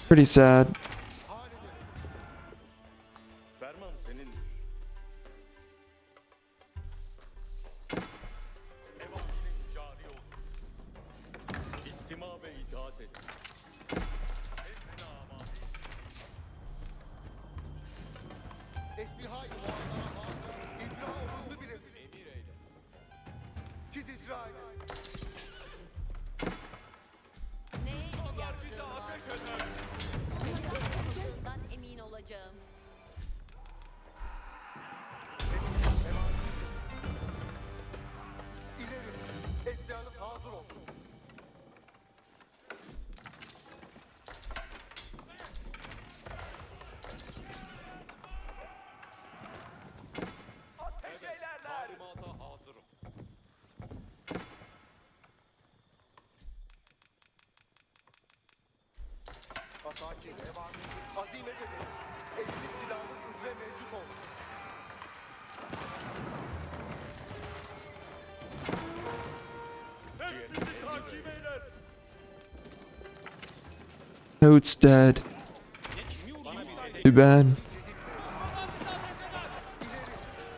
Pretty sad. Ferman senin. Evamirin cari ol. İstima ve itaat et. Emrine amade. Esliha-i muhasara hazır. İcra olundu bilir. Emir eyle. Siz icra edin. Neye ihtiyaçları var? Bundan emin olacağım. İleri, eşyanız hazır olsun. Talimata hazırım. Asakir, evamir, azime edin. Eliniz silahınız üzere mevcut olsun. Hepinizi takip eyler. Toad's dead. Bana bir hedef Too bad.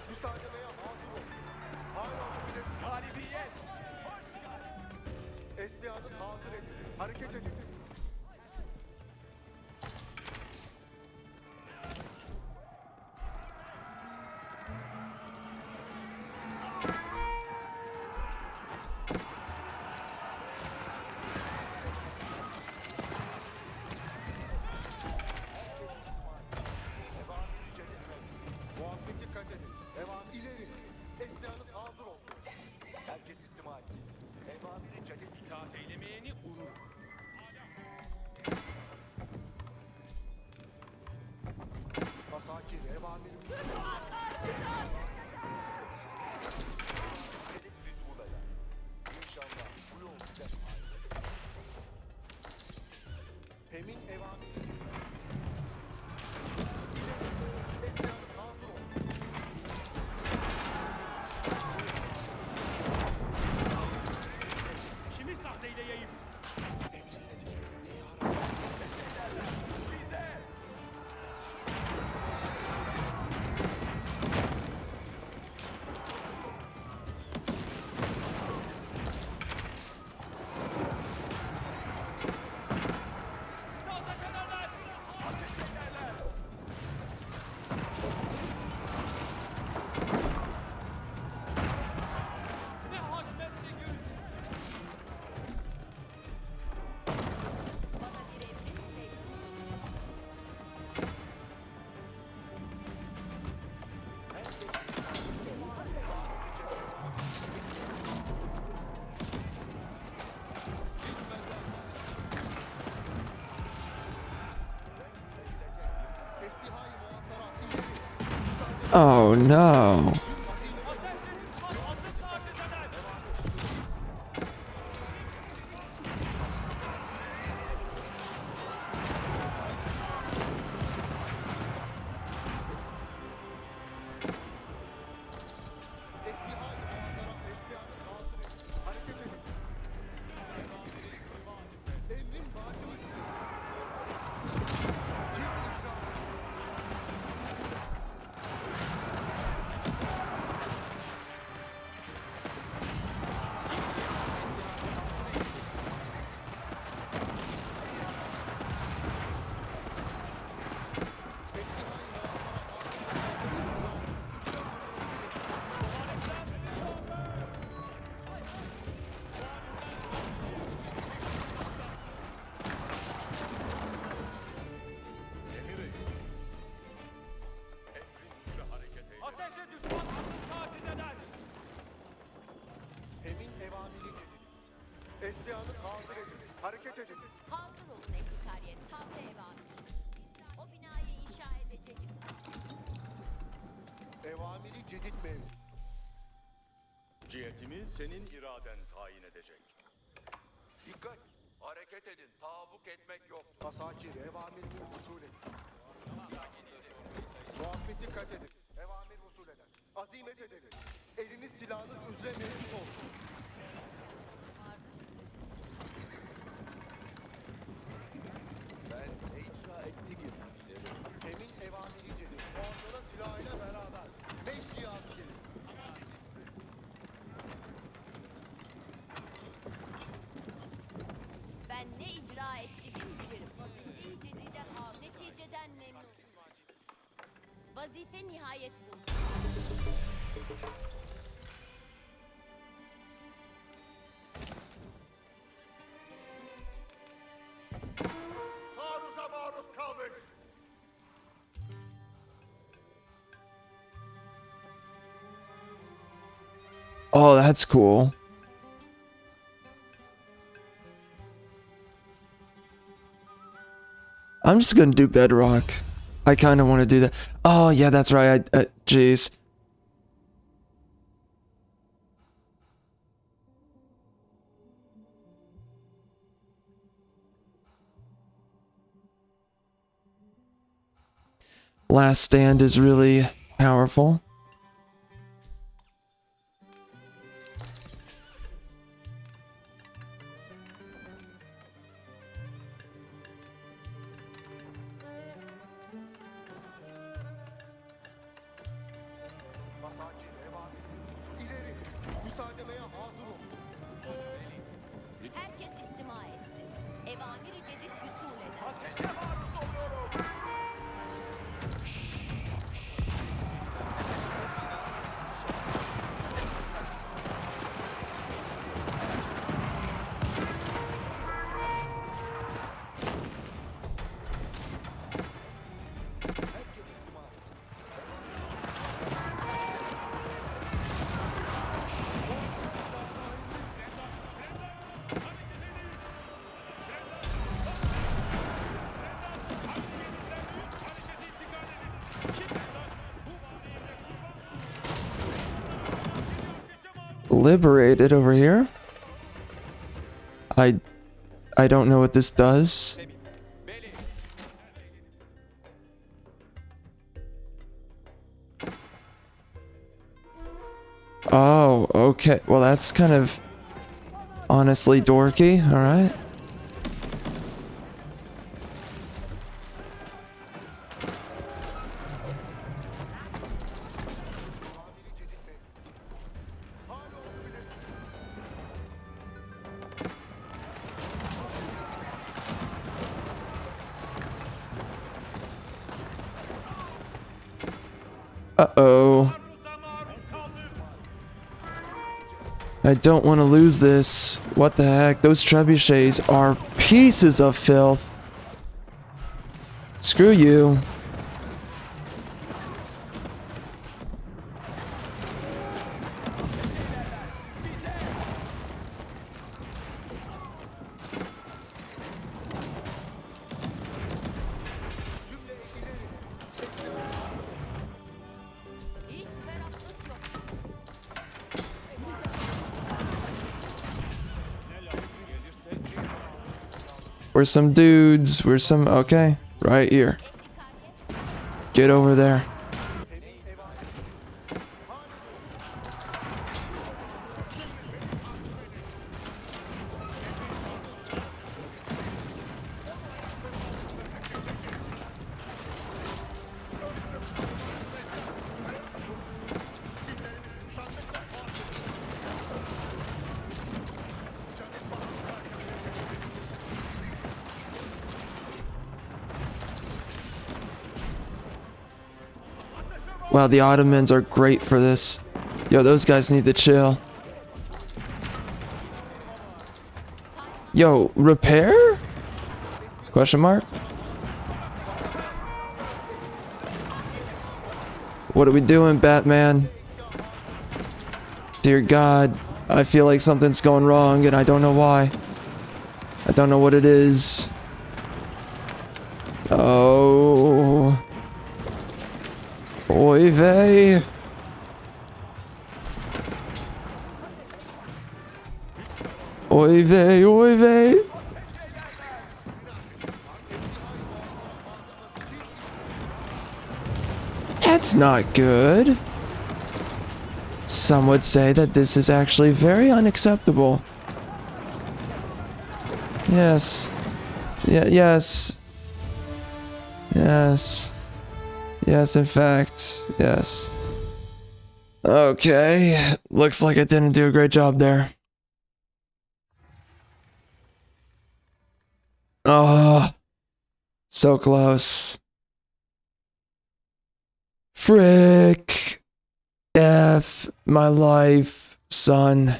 Müsaademeye hazır olun. Hala bilir. Galibiyet. Eslihanız hazır edin. Hareket edin. Evamiri cedid mevcut. Muhabbeti kat edin. İleri, eslihanız hazır olsun. Herkes istima etsin. Evamiri Celil. İtaat eylemeyeni vurur. Asakir, evamir. Celil Resula'ya. İnşallah bu yol bize faydalı. Emin evamir. Eşyanı hazır ol. Kimi sahteyle yayayım? Ne hasmetli gün! Bana bir emrin mevcut. Teslihayı muhasarat ileri. Oh no. Teslihayı muhasarat eşyanı hazır et. Hareket edin. Emrin başı üstüne. Cilt icra. Ateşe düşman asıl taciz eder! Emin evamiri dedi. Eşyanı hazır edin. Hareket edin. Hazır olun eklikariyet. Taze evamir. O binayı inşa edeceğim. Evamiri cedid mevcut. Cihetimi senin iraden tayin edecek. Dikkat! Hareket edin. Tahabbuk etmek yoktur. Asakir, evamirimi usul edin. Muhabbeti kat edin. Evamir usul eder. Azimet edelim. Eliniz silahınız üzere mevcut olsun. Ben ne icra ettik ki? Emin evamiri cedid. Muhasara silahıyla beraber. 5 cihaz gelin. Ben ne icra ettiğimi bilirim. Vazife-i cedide neticeden memnun. Vazife nihayet buldu. Taarruza maruz kaldık. Oh, that's cool. I'm just gonna do bedrock. I kind of want to do that. Oh, yeah, that's right. Jeez. Last Stand is really powerful. Asakir, evamirimiz usul. İleri. Müsaademeye hazır olun. Herkes istima etsin. Evamiri cedid usul eder. Ateşe maruz oluyorum! Herkes istima etsin. liberated over here. I don't know what this does. Oh, okay. Well, that's kind of honestly dorky. All right. Uh-oh. I don't want to lose this. What the heck? Those trebuchets are pieces of filth. Screw you. Ich will auf Rüstung. We're some dudes. We're some... Okay. Right here. Get over there. Wow, the Ottomans are great for this. Yo, those guys need to chill. Yo, repair? Question mark? What are we doing, Batman? Dear God, I feel like something's going wrong and I don't know why. I don't know what it is. Oh... Oy vey. Oy vey, oy vey. That's not good. Some would say that this is actually very unacceptable. Yes. Yes. Yes. Yes, in fact, yes. Okay, looks like I didn't do a great job there. Oh, so close. Frick. F my life, son.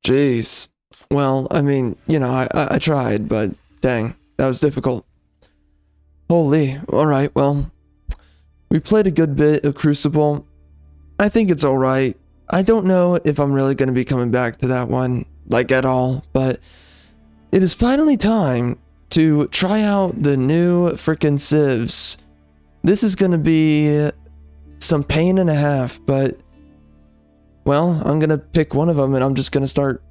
Jeez. Well, I mean, you know, I tried, but dang, that was difficult. Holy. Alright, well, we played a good bit of Crucible. I think it's alright. I don't know if I'm really going to be coming back to that one, like at all, but it is finally time to try out the new frickin' civs. This is going to be some pain and a half, but well, I'm gonna pick one of them and I'm just gonna start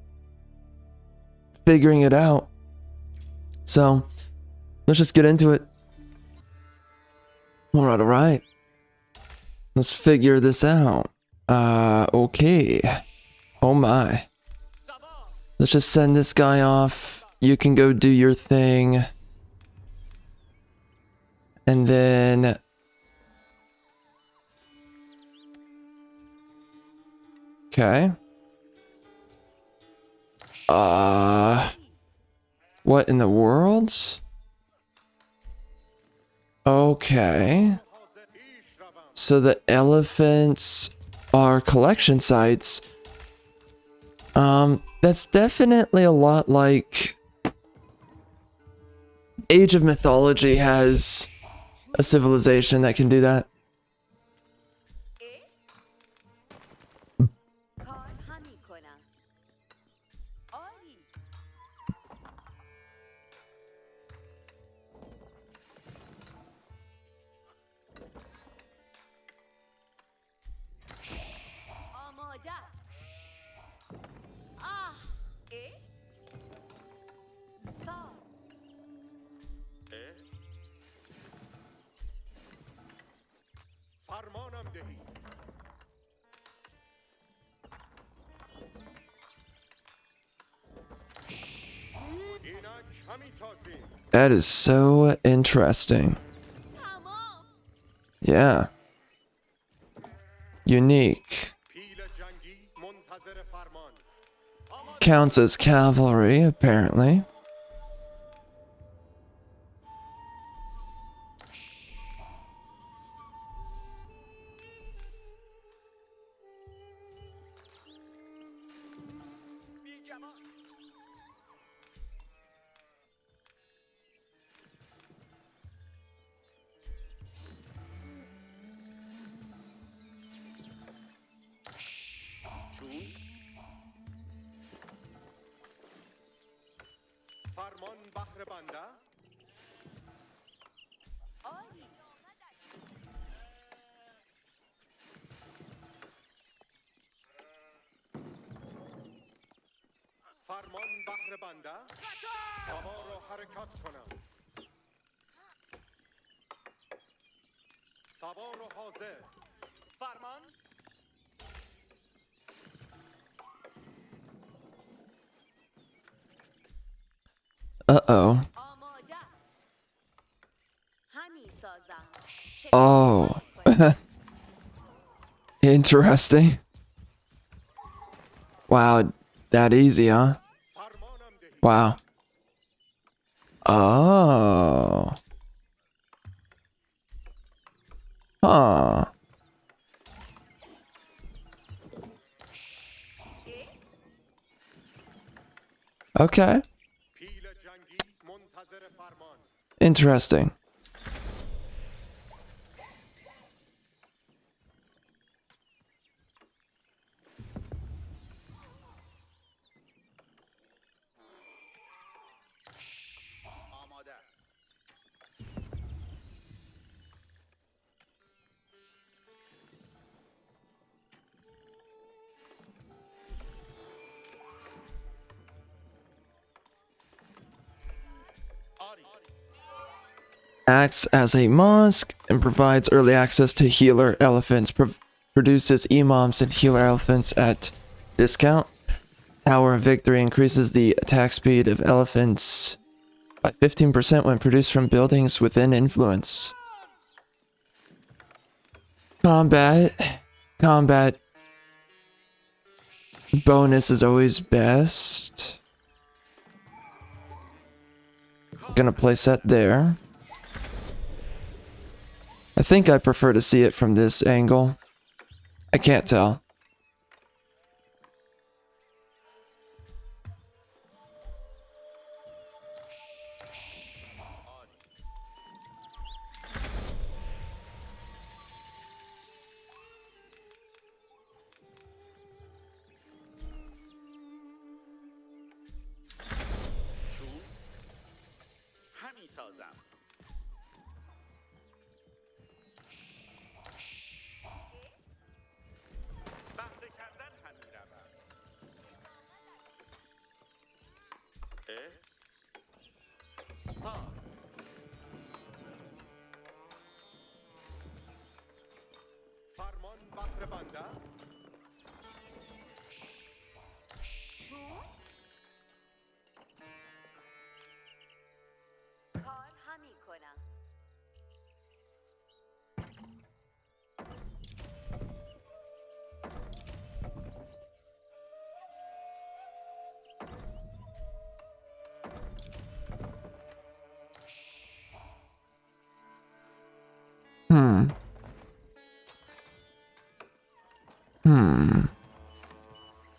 figuring it out. So, let's just get into it. Alright. Let's figure this out. Okay. Oh my. Let's just send this guy off. You can go do your thing. And then... Okay. What in the world? Okay. So the elephants are collection sites. That's definitely a lot like Age of Mythology has a civilization that can do that. کار همی کنم. آری. آماده. آه. اه. ساز. فرمانم دهی. اینک همی تازیم. That is so interesting. تمام. Yeah. Unique. پیل جنگی منتظر فرمان. Counts as cavalry, apparently. فرمان بهر بنده. آری. فرمان بهر بنده. سوار را حرکت کنم. سوار و حاضر. فرمان. Uh-oh. آماده. همی سازم. Oh. Interesting. Wow, that easy, huh? فرمانم دهی. Wow. Oh. Huh. Okay. پیل جنگی منتظر فرمان. Interesting. آماده. Acts as a mosque and provides early access to healer elephants. Produces imams and healer elephants at discount. Tower of Victory increases the attack speed of elephants by 15% when produced from buildings within influence. Combat bonus is always best. Gonna place that there. I think I prefer to see it from this angle. I can't tell. همی سازم. بهره کردن همی روم. ساز. فرمان بهر بنده. کار همی کنم.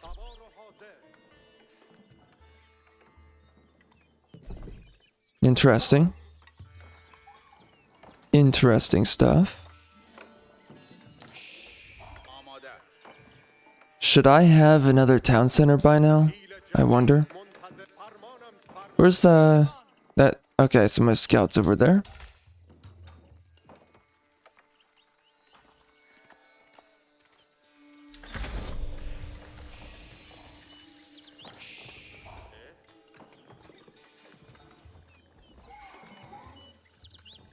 سوار و حاضر. Interesting. interesting stuff. آماده. Should I have another town center by now? I wonder. منتظر فرمانم. Where's that? Okay, so my scout's over there.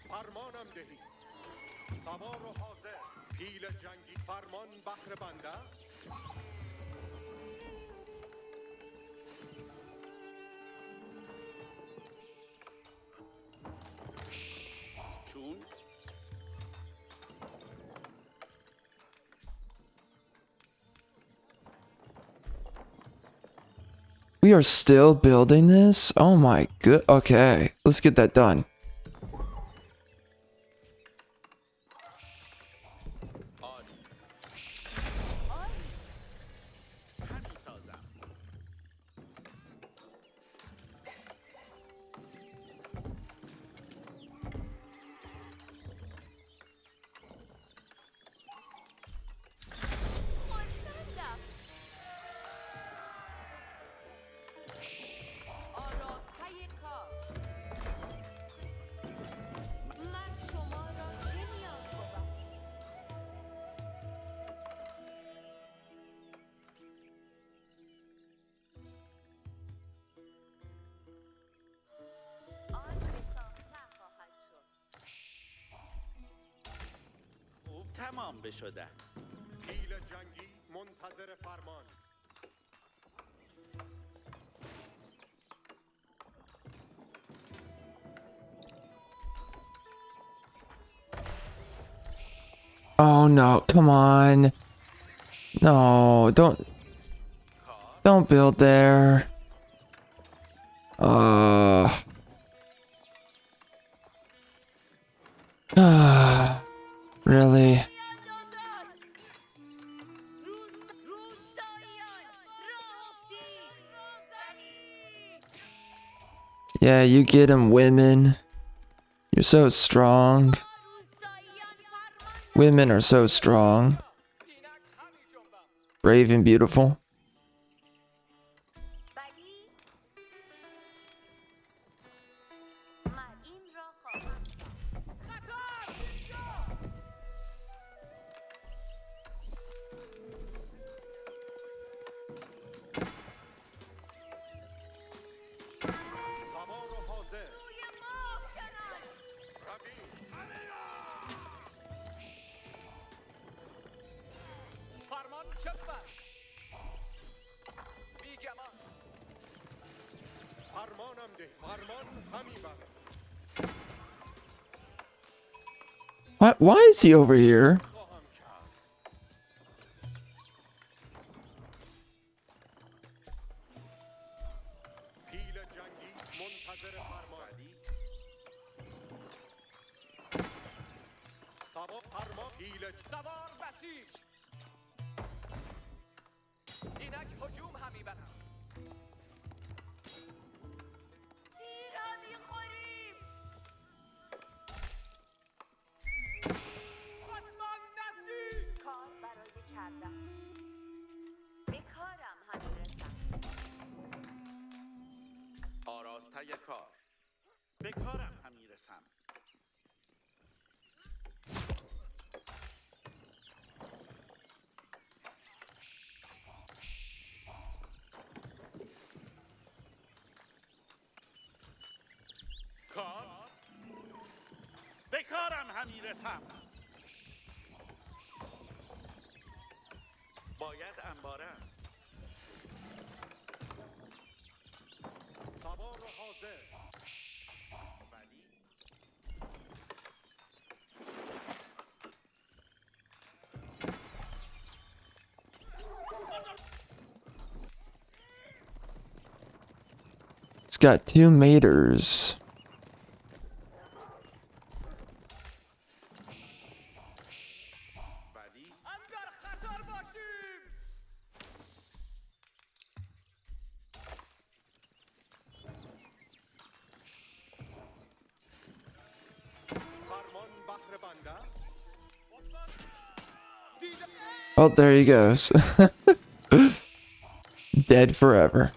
فرمانم دهی. سوار و حاضر. پیل جنگی فرمان بهره بنده. چون We are still building this? Oh my good. Okay, let's get that done. همی سازم. آراستای کار. من شما را چه نیاز بود؟ آن به ساختن خواهد شد. خوب تمام بشده. پیل جنگی منتظر فرمان. Oh no, come on. No, don't build there. Really? Yeah, you get him, women. You're so strong. Women are so strong. Brave and beautiful. ولی من این را خواهم سوار و حاضر. فرمان چپن بیگمان فرمانم ده. فرمان همی برم. Why is he over here? خواهم کرد. پیل جنگی منتظر فرمان. سوار فرمان. پیل سوار بسیج اینک هجوم همی برم تیر همی خوریم. خصمان نزدیک کار برای کردن. به کارم همی رسم. آراسته کار. به کارم همی رسم. کار. به کارم همی رسم. باید انبارم. سوار و حاضر. ولی It's got 2 maters. ولی اندر خطر باشیم فرمان بهره Oh, there he goes. Dead forever.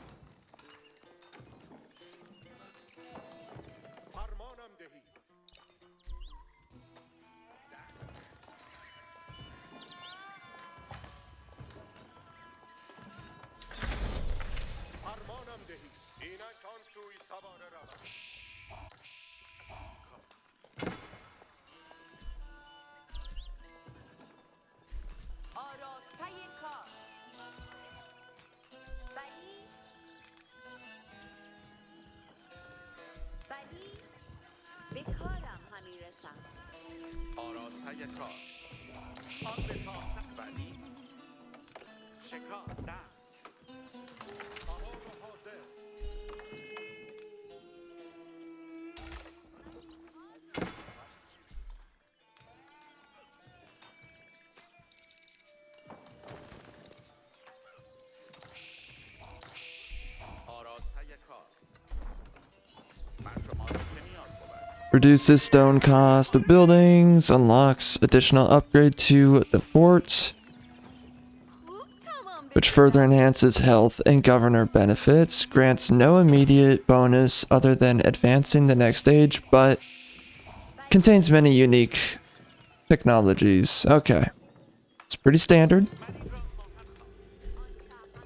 فرمانم دهید. فرمانم دهید. اینک آن سوی سواره روم. آراسته کار. بلی بلی به کارم همی رسم. آراسته کار آن به تاختن ولی شکار دست سوار حاضر. آراسته کار من شما را چه نیاز بود؟ Reduces stone cost of buildings, unlocks additional upgrade to the fort, خوب تمام which further enhances health and governor benefits, grants no immediate bonus other than advancing the next stage, but contains many unique technologies. Okay. It's pretty standard.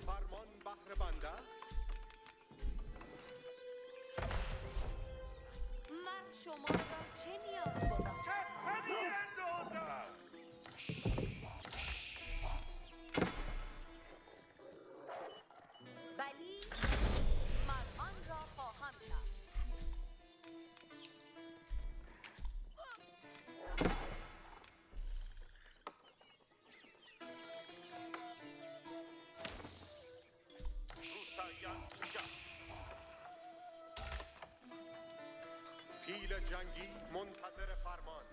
فرمان بهر بنده. من شما را چه نیاز بود؟ بلی من آن را خواهم کرد. روستاییان اینجا پیل جنگی منتظر فرمان.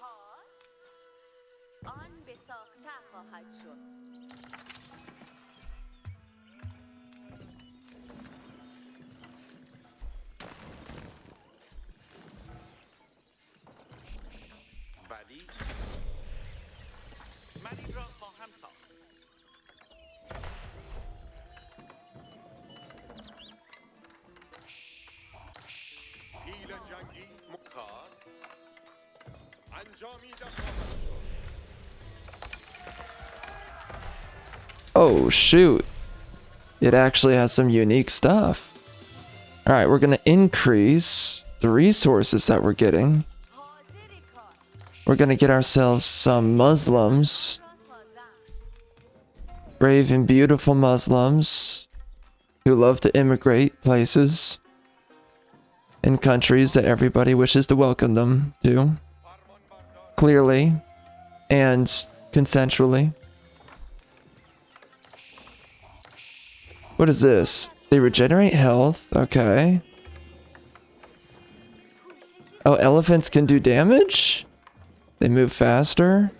کار آن به ساخته خواهد شد. ولی من این را خواهم ساخت پیل جنگی کار انجامیده خواهد شد. Oh, shoot. It actually has some unique stuff. Alright, we're going to increase the resources that we're getting. حاضر کار We're going to get ourselves some Muslims. را سازم. Brave and beautiful Muslims who love to immigrate places and countries that everybody wishes to welcome them to. Clearly and consensually. What is this? They regenerate health. Okay. Oh, elephants can do damage? They move faster?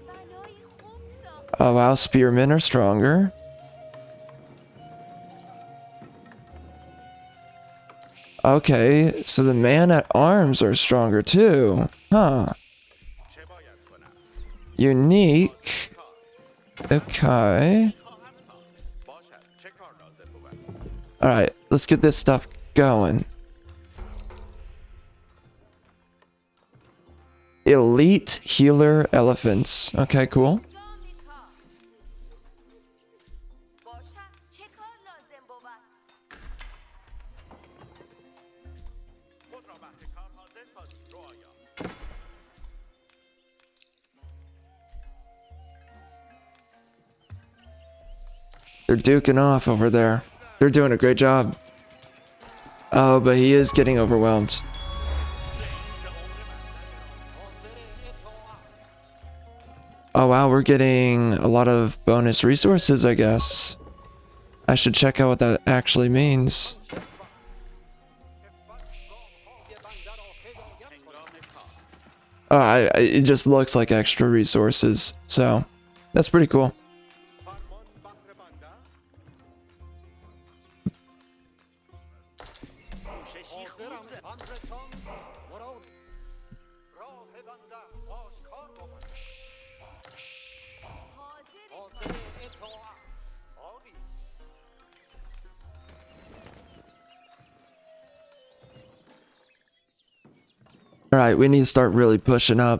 بنای خوب ساخت. Oh wow, spearmen are stronger. Okay, so the man at arms are stronger too. Huh. چه باید کنم Unique. Okay. خواهم ساخت باشد چه کار لازم بود Alright, let's get this stuff going. Elite healer elephants. Okay, cool. انجام کار. باشد چه کار لازم بود؟ خود را بهر کار حاضر سازید رعایا They're duking off over there. They're doing a great job. Oh, but he is getting overwhelmed. Oh wow, we're getting a lot of bonus resources, I guess. I should check out what that actually means. Oh, it just looks like extra resources, so that's pretty cool. فرمان بهر بنده. کوشش بنده آشکار بود. حاضر حاضر اطاعت. آری. All right, we need to start really pushing up.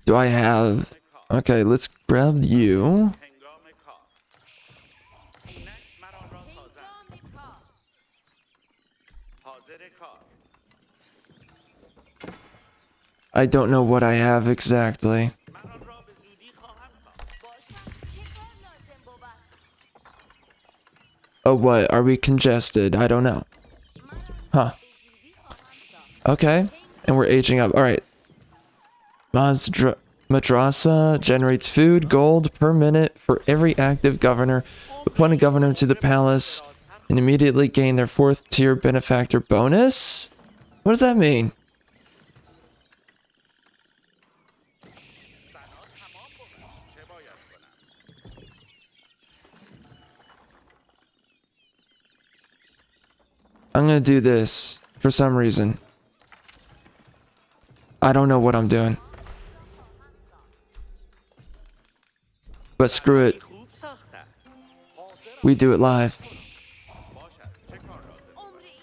Do I have... Okay, let's grab you. هنگام کار. اینک مرا را سازند. هنگام کار. حاضر کار. I don't know what I have exactly. من آن را به زودی خواهم ساخت. باشد. چه کار لازم بود؟ Oh, what? Are we congested? I don't know. Huh. به زودی خواهم ساخت. Okay. And we're aging up. All right. Madrasa generates food, gold per minute for every active governor. Appoint a governor to the palace and immediately gain their 4th tier benefactor bonus? What does that mean? بنا تمام بود. چه باید کنم؟ I'm gonna do this for some reason. I don't know what I'm doing. But screw it. خوب ساختم. We do it live. باشد. چه کار لازم بود؟ عمر این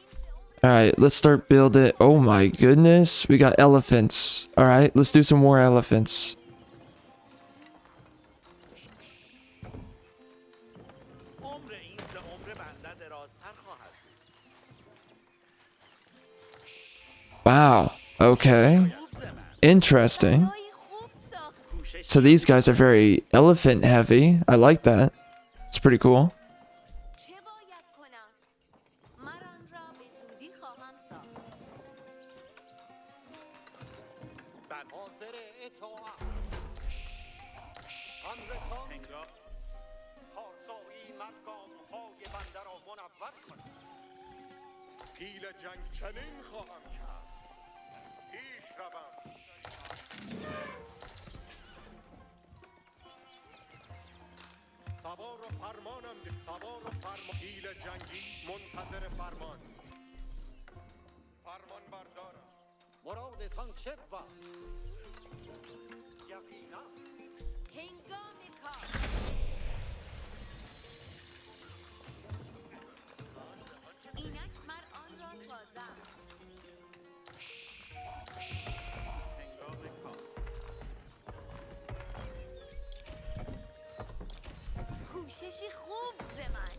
Alright, let's start building. Oh my goodness. We got elephants. Alright, let's do some more elephants. عمر این ز عمر بنده درازتر خواهد بود. Wow. Okay. خوب ز من. Interesting. رای خوب ساخت. کوشش So these guys are very elephant heavy. I like that. It's pretty cool. چه باید کنم؟ من آن را به زودی خواهم ساخت. حاضر اطاعت. امرتان هنگام پارسایی مقام‌های بنده را منور کند. پیل جنگ چنین خواهم کرد. پیش روم. سوار و فرمانم ده. سوار و فرمان. پیل جنگی منتظر فرمان. فرمان بردارم. مرادتان چه وقت؟ یقینا. هنگام کار. اینک مر آن را سازم. هنگام کار. کوششی خوب ز من.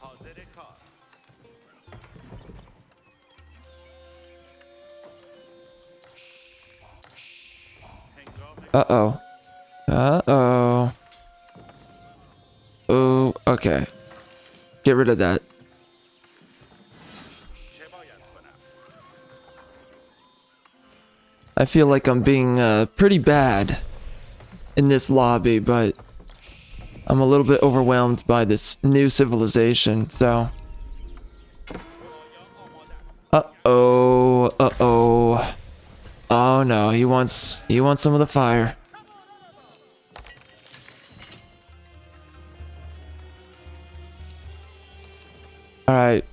حاضر کار. هنگام Uh-oh. Uh-oh. Oh, okay. Get rid of that. چه باید کنم؟ I feel like I'm being pretty bad in this lobby, but I'm a little bit overwhelmed by this new civilization, so... Uh-oh. Uh-oh. Oh no, he wants some of the fire. Alright.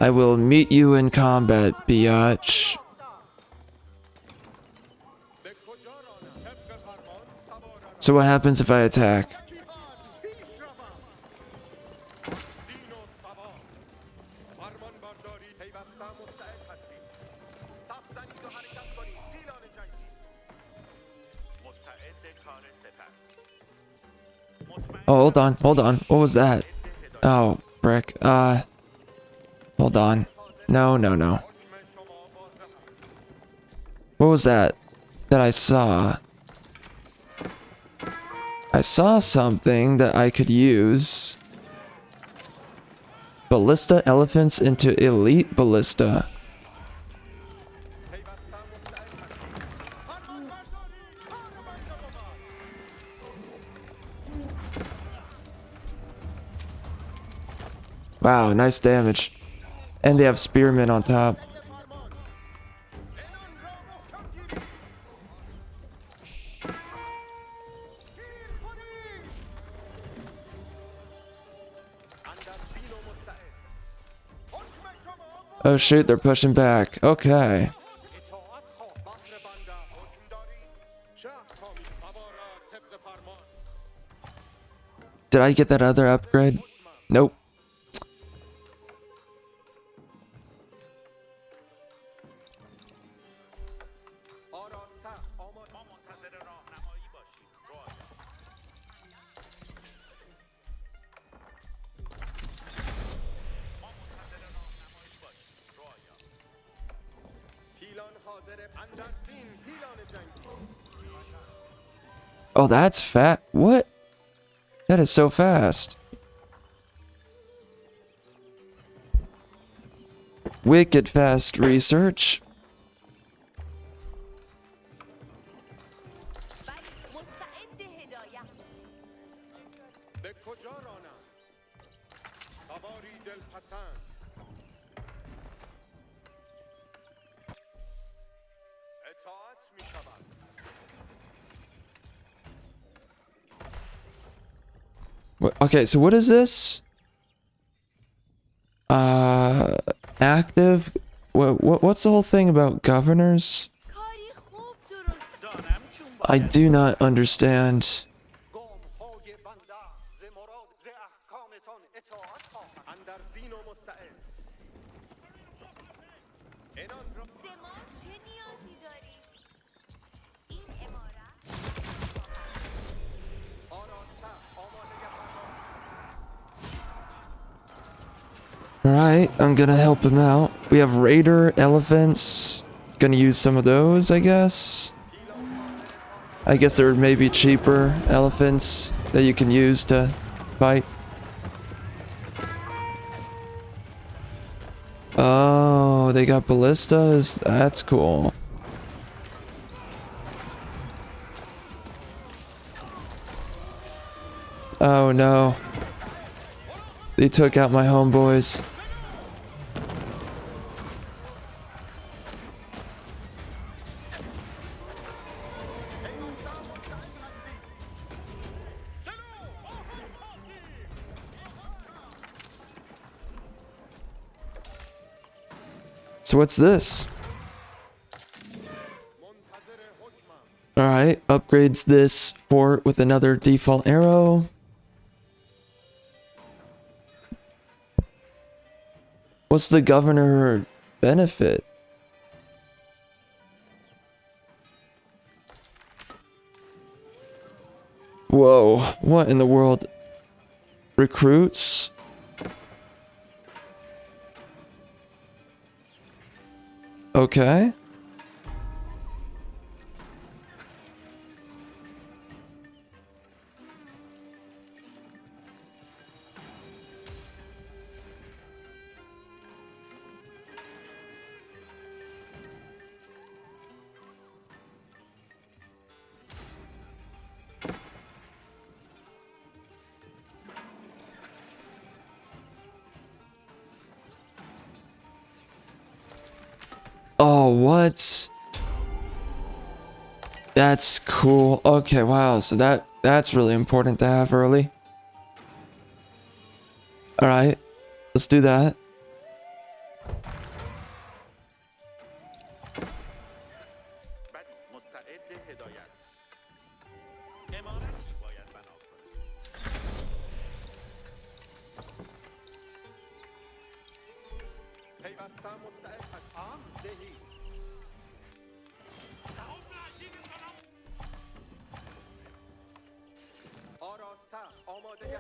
I will meet you in combat, biatch. به کجا رانم؟ طبق فرمان سوارم. So what happens if I attack? پیش روم. دین و سوار. فرمان برداری. پیوسته مستعد هستیم. صف زنید و حرکت کنید. پیلان جنگی. مستعد کار سپس. مطمئن Oh, hold on. What was that? Oh, frick. Hold on. No. حکم شما واضح است. What was that I saw? I saw something that I could use. Ballista elephants into elite ballista. پیوسته مستعد هستیم. فرمان برداری. کار بنده بود. Wow, nice damage. And they have spearmen on top. فرمان. انان را محکم گیرید. گیر کنید. اندر بین و مستعد. Oh shoot, they're pushing back. Okay. اطاعت خواه بهر بنده حکم داری چه احکامی سوارا طبق فرمان Did I get that other upgrade? Nope. آراسته آماده ما منتظر راهنمایی باشیم. رعایا. ما منتظر راهنمایی باشیم. رعایا. پیلان حاضر اندر زین پیلان جنگی Oh, that's fat. What? That is so fast. Wicked fast research. ولی مستعد هدایت. به کجا رانم سواری دلپسند اطاعت می شود Okay, so what is this? Active? What's the whole thing about governors? کاری خوب درست دانم چون I do not understand. گام های بنده ز مراد ز احکامتان اطاعت خواهم اندر زین و مستعد انان را زمان چه نیازی دارید؟ این امارت آراسته آماده فرمان Alright, I'm gonna help him out. We have raider, elephants. Gonna use some of those, I guess. I guess there may be cheaper elephants that you can use to fight. Oh, they got ballistas? That's cool. Oh no. They took out my homeboys. So what's this? منتظر حکمم Alright, upgrades this fort with another default arrow. What's the governor benefit? Whoa, what in the world? Recruits? Okay. Oh, what? That's cool. Okay, wow. So that's really important to have early. All right. Let's do that. بله مستعد هدایت. امارتی باید بنا کنیم. پیوسته مستعد هستم دهی آراسته آماده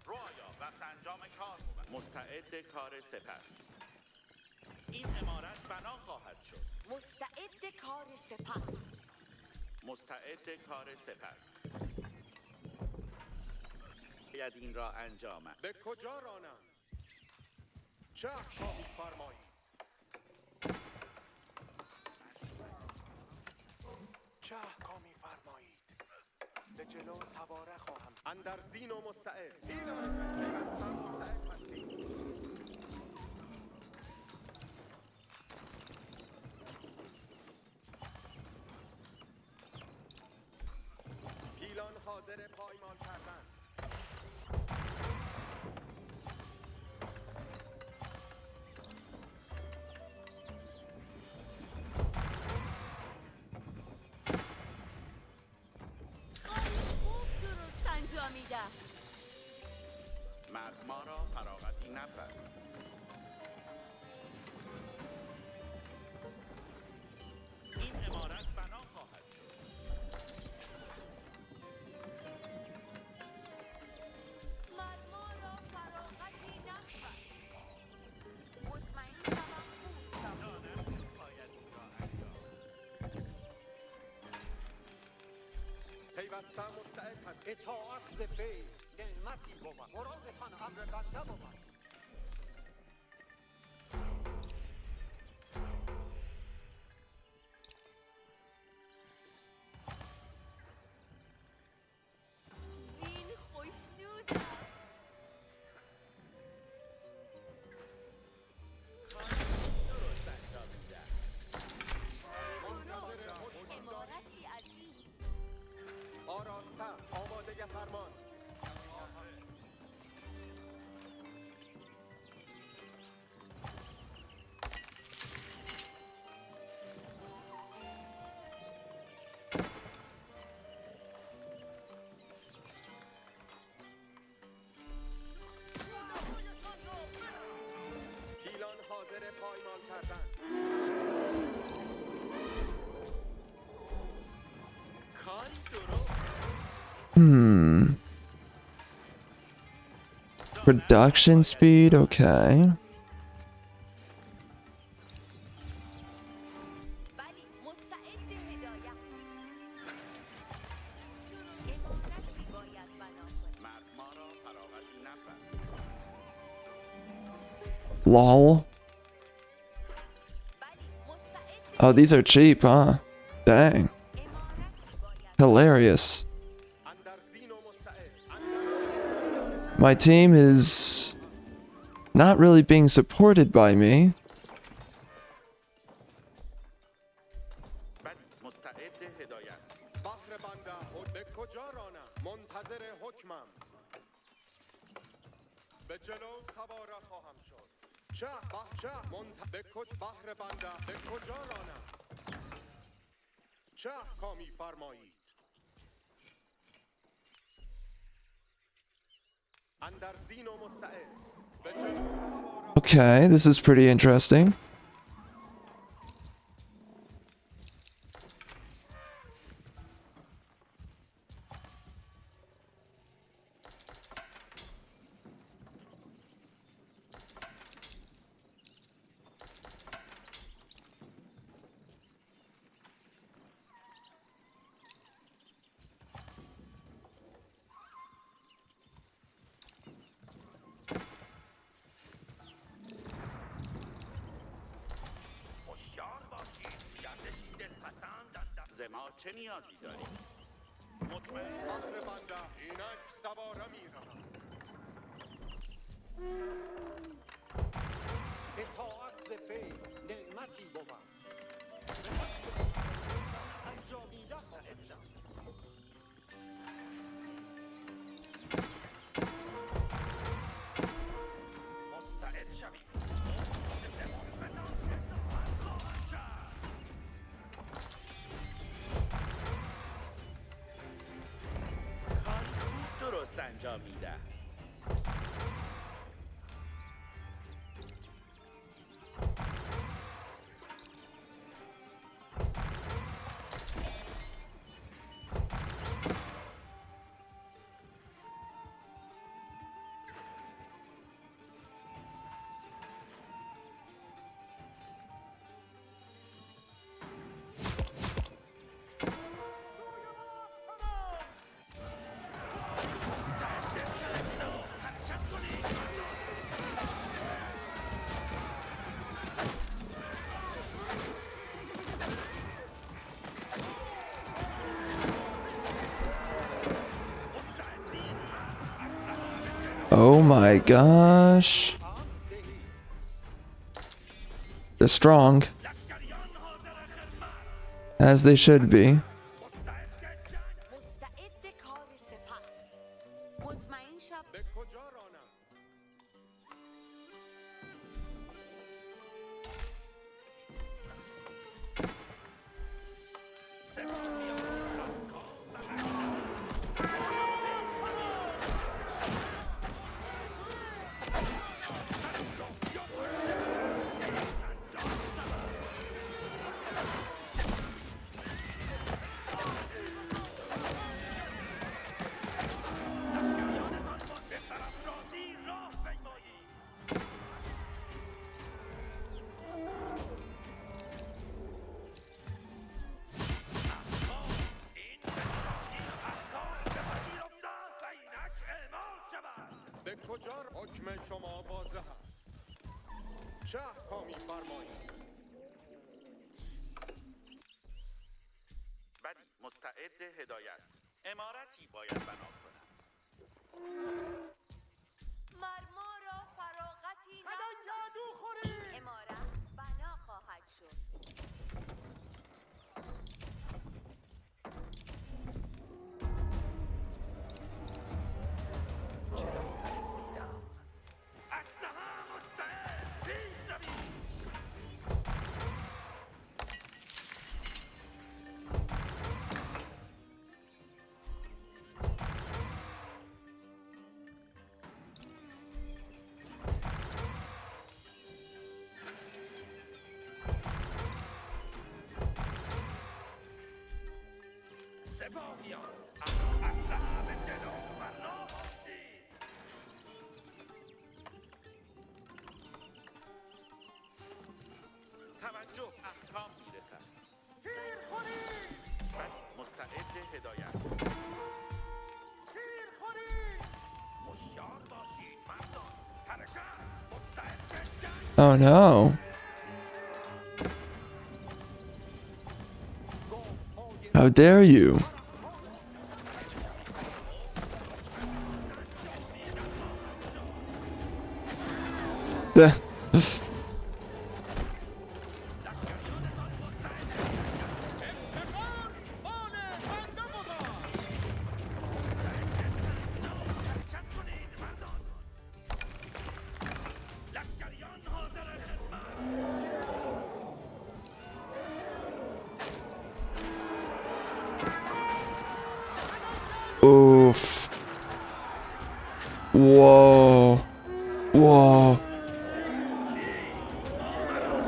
رعایا وقت انجام کار بود. مستعد کار سپس. این امارت بنا خواهد شد. مستعد کار سپس. مستعد کار سپس. باید این را انجامم. به کجا رانم چه احکامی فرمایید چه احکامی فرمایید به جلو سواره خواهم اندر زین و مستعد پیلان پیوسته مستعد هستیم حاضر پایمال کردن. کاری خوب درست انجامیدم. مرد ما را فراغتی نبرد. این عمارت بنا خواهد شد. مرما را فراغتی نبود. مطمئن شوم خوب ساخت. دانم چون باید این را انجام. پیوسته مستعد هست. اطاعت ز فیض نعمتی بود. مرادتان امر بنده بود. این خوشنودم. درست انجامیدم. درست عمارتی عظیم. آراسته آماده فرمان. پیلان حاضر پایمال کردن. کاری درست. Production speed, okay. بلی مستعد هدایت. عمارتی باید بنا کنیم. مرد ما را فراغتی نبرد. Lol. بلی مستعد. Oh, these are cheap, huh? Dang. عمارتی باید. Hilarious. اندر زین و مستعد. My team is not really being supported by me. بلی مستعد هدایت. بحر بنده خود به کجا رانم؟ منتظر حکمم. به جلو سواره خواهم شد. چه به بحر بنده به کجا رانم؟ چه احکامی فرمایید؟ اندر زین و مستعد. به جلو سواره. Okay, this is pretty interesting. هوشیار باشید. گردشی دلپسند ز ما چه نیازی دارید؟ مطمئن بحر بنده اینک سواره می روم. اطاعت ز فیض نعمتی بود. انجامیده خواهد شد. مستعد شوید. کاری خوب درست انجامیدم. Oh my gosh. They're strong. As they should be. مستعد کار سپاه. شما واضح است. چه احکامی فرمایید؟ بلی، مستعد هدایت. عمارتی باید بنا کنم. مرما را فراغتی بدان جادو خوری! امارت بنا خواهد شد. سپاهیان، اسلحه به جلو بنا باشید. توجه، احکام میرسد. تیر خوری! بلی، مستعد هدایت. تیر خوری! هوشیار باشید مردان. حرکت، مستعد جنگ. Oh no. How dare you? Duh. لشکریان حاضر خدمت. Oof. Whoa. Whoa.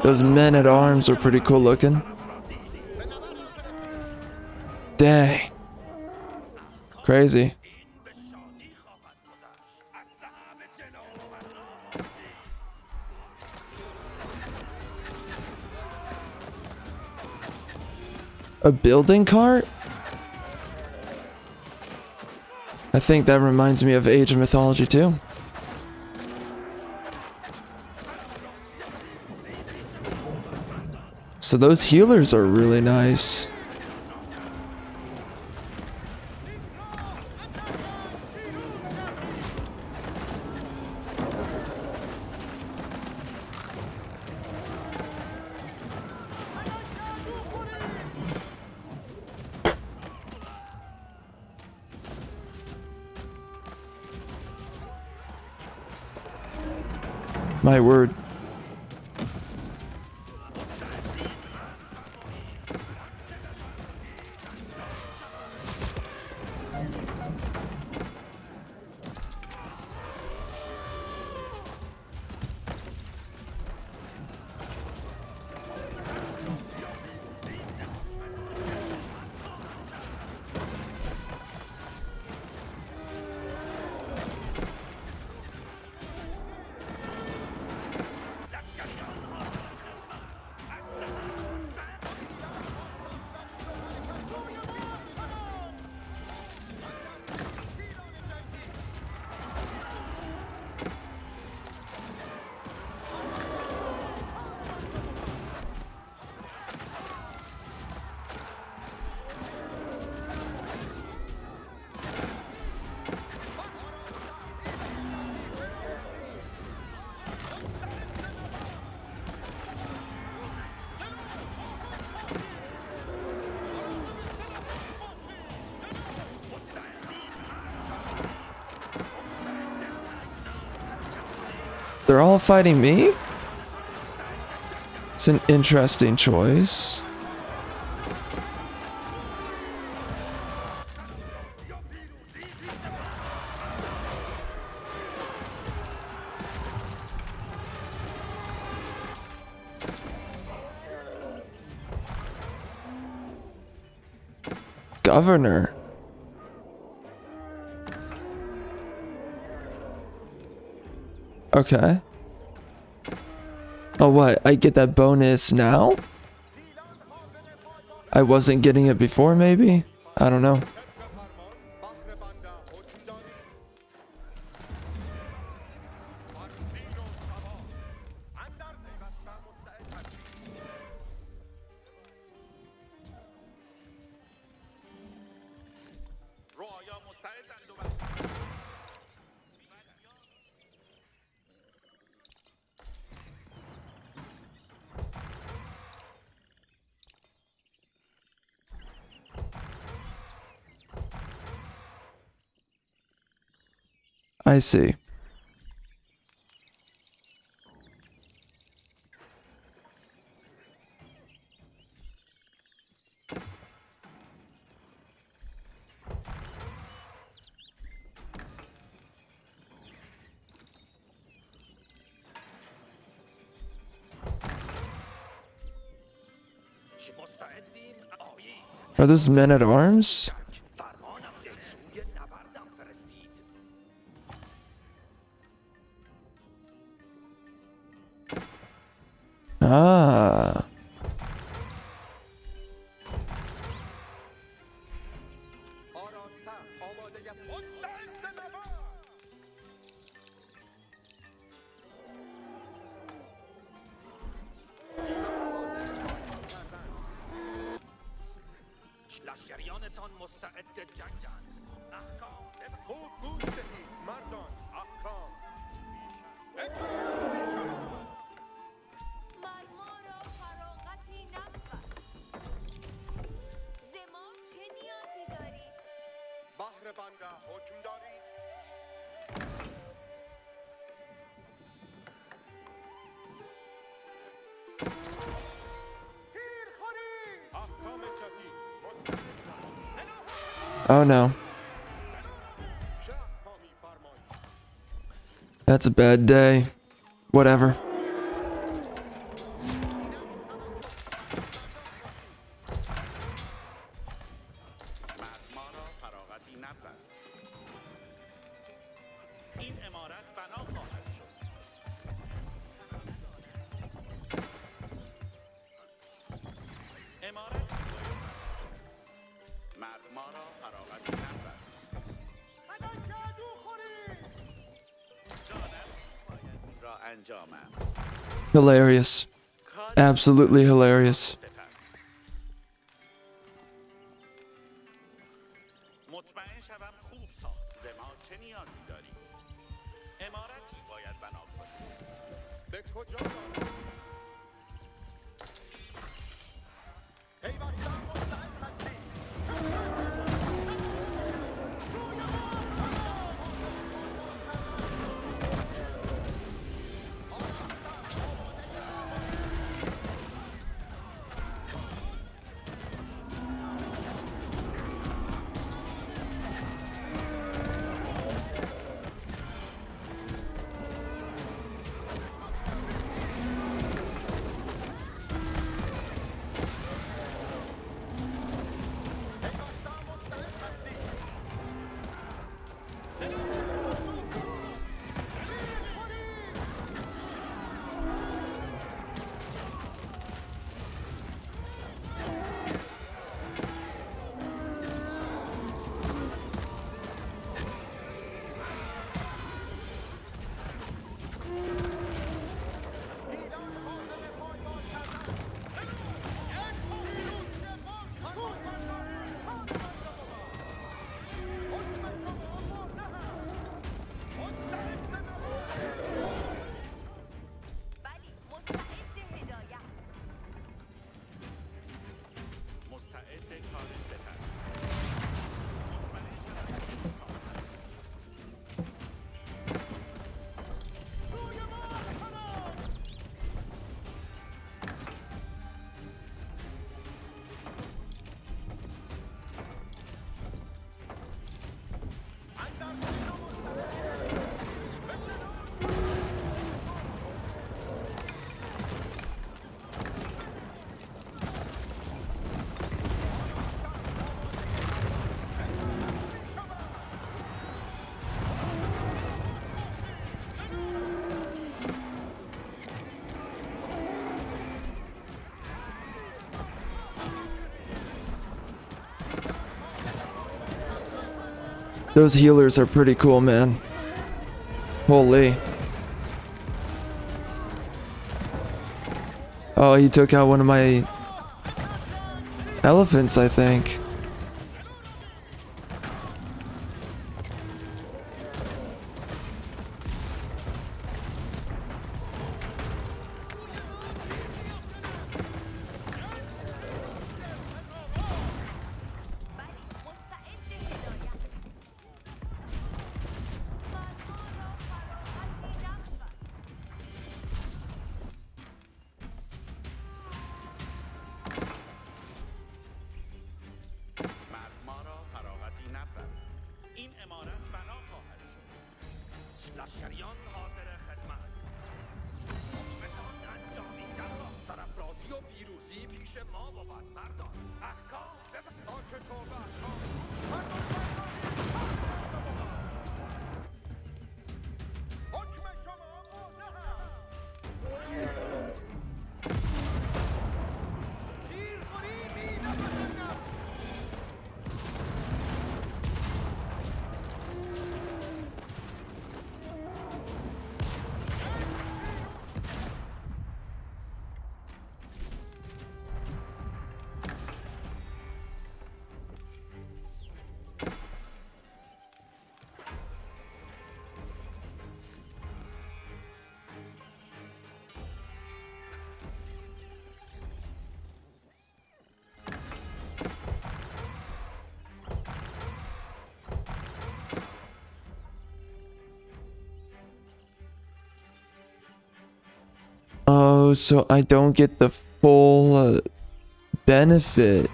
Those men at arms are pretty cool looking. Dang. Crazy. این به شادی خواهد گذشت. اسلحه به جلو بنا باشید. A building cart? I think that reminds me of Age of Mythology too. So those healers are really nice. My word. They're all fighting me? It's an interesting choice. Governor. Okay. Oh, what? I get that bonus now? I wasn't getting it before, maybe? I don't know. I see. مستعدیم آیید. Are those men at arms? فرمانم ده سوی نبردم فرستید. Ah. آراسته آماده مستعد نبرد. لشکریانتان مستعد جنگند. احکام ببرید. خوب گوش دهید مردان. احکام مرما را فراغتی نبود. ز ما چه نیازی دارید؟ بهر بنده حکم دارید. تیر خورید. احکام جدید Oh no. چه احکامی فرمایید؟ That's a bad day. Whatever. مرما را فراغتی نبود. این امارت بنا خواهد شد. امارت مرما را فراغتی نبود. جانم باید این را انجامم. Hilarious. Absolutely hilarious. مطمئن شوم خوب ساخت. ز ما چه نیازی داری؟ امارتی باید بنا کنی. به کجا دارید؟ پیوستم مستعد هستید. بلی مستعد هدایت. مستعد کار سپر. مطمئن شوم خوب ساخت. Those healers are pretty cool, man. Holy. Oh, he took out one of my elephants, I think. بلی مستعد هدایت. مرما Oh, so I don't get the full benefit.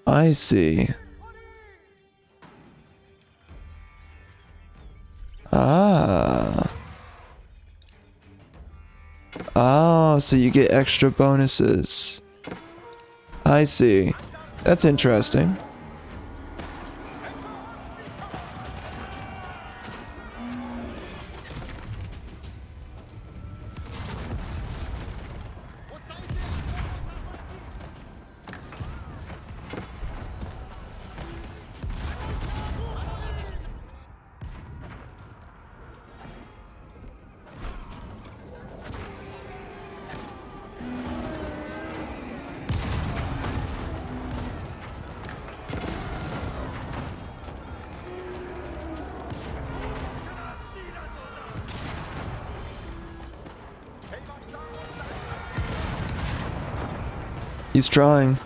I see. Ah. Oh, so you get extra bonuses. I see. That's interesting. He's trying.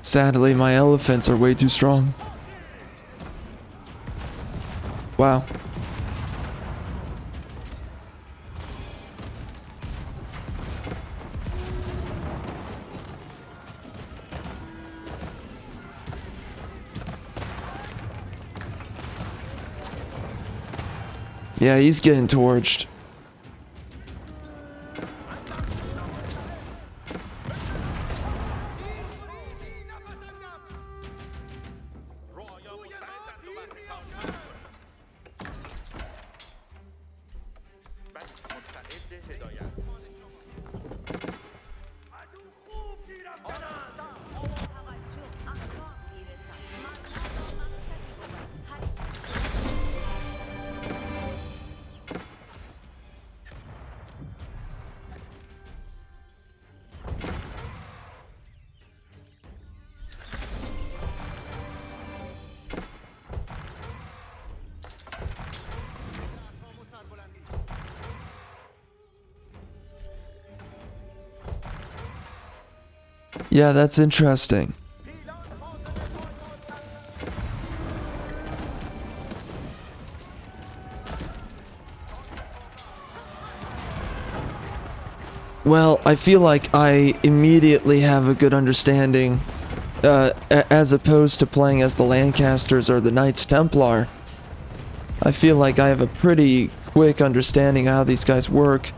Sadly, my elephants are way too strong. Wow. Yeah, he's getting torched. توجه اهداف میرسد مقصد با مقصدی بود Yeah, that's interesting. Well, I feel like I immediately have a good understanding, as opposed to playing as the Lancasters or the Knights Templar. I feel like I have a pretty quick understanding of how these guys work.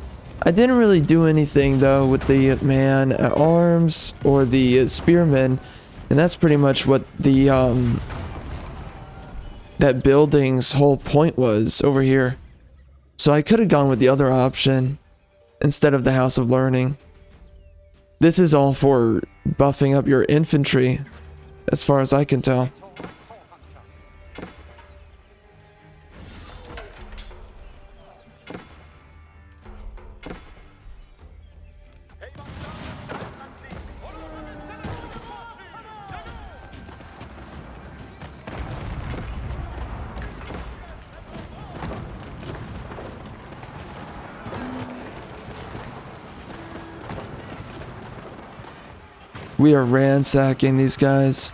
I didn't really do anything though with the man at arms or the spearmen, and that's pretty much what the that building's whole point was over here. So I could have gone with the other option instead of the House of Learning. This is all for buffing up your infantry, as far as I can tell. We are ransacking these guys.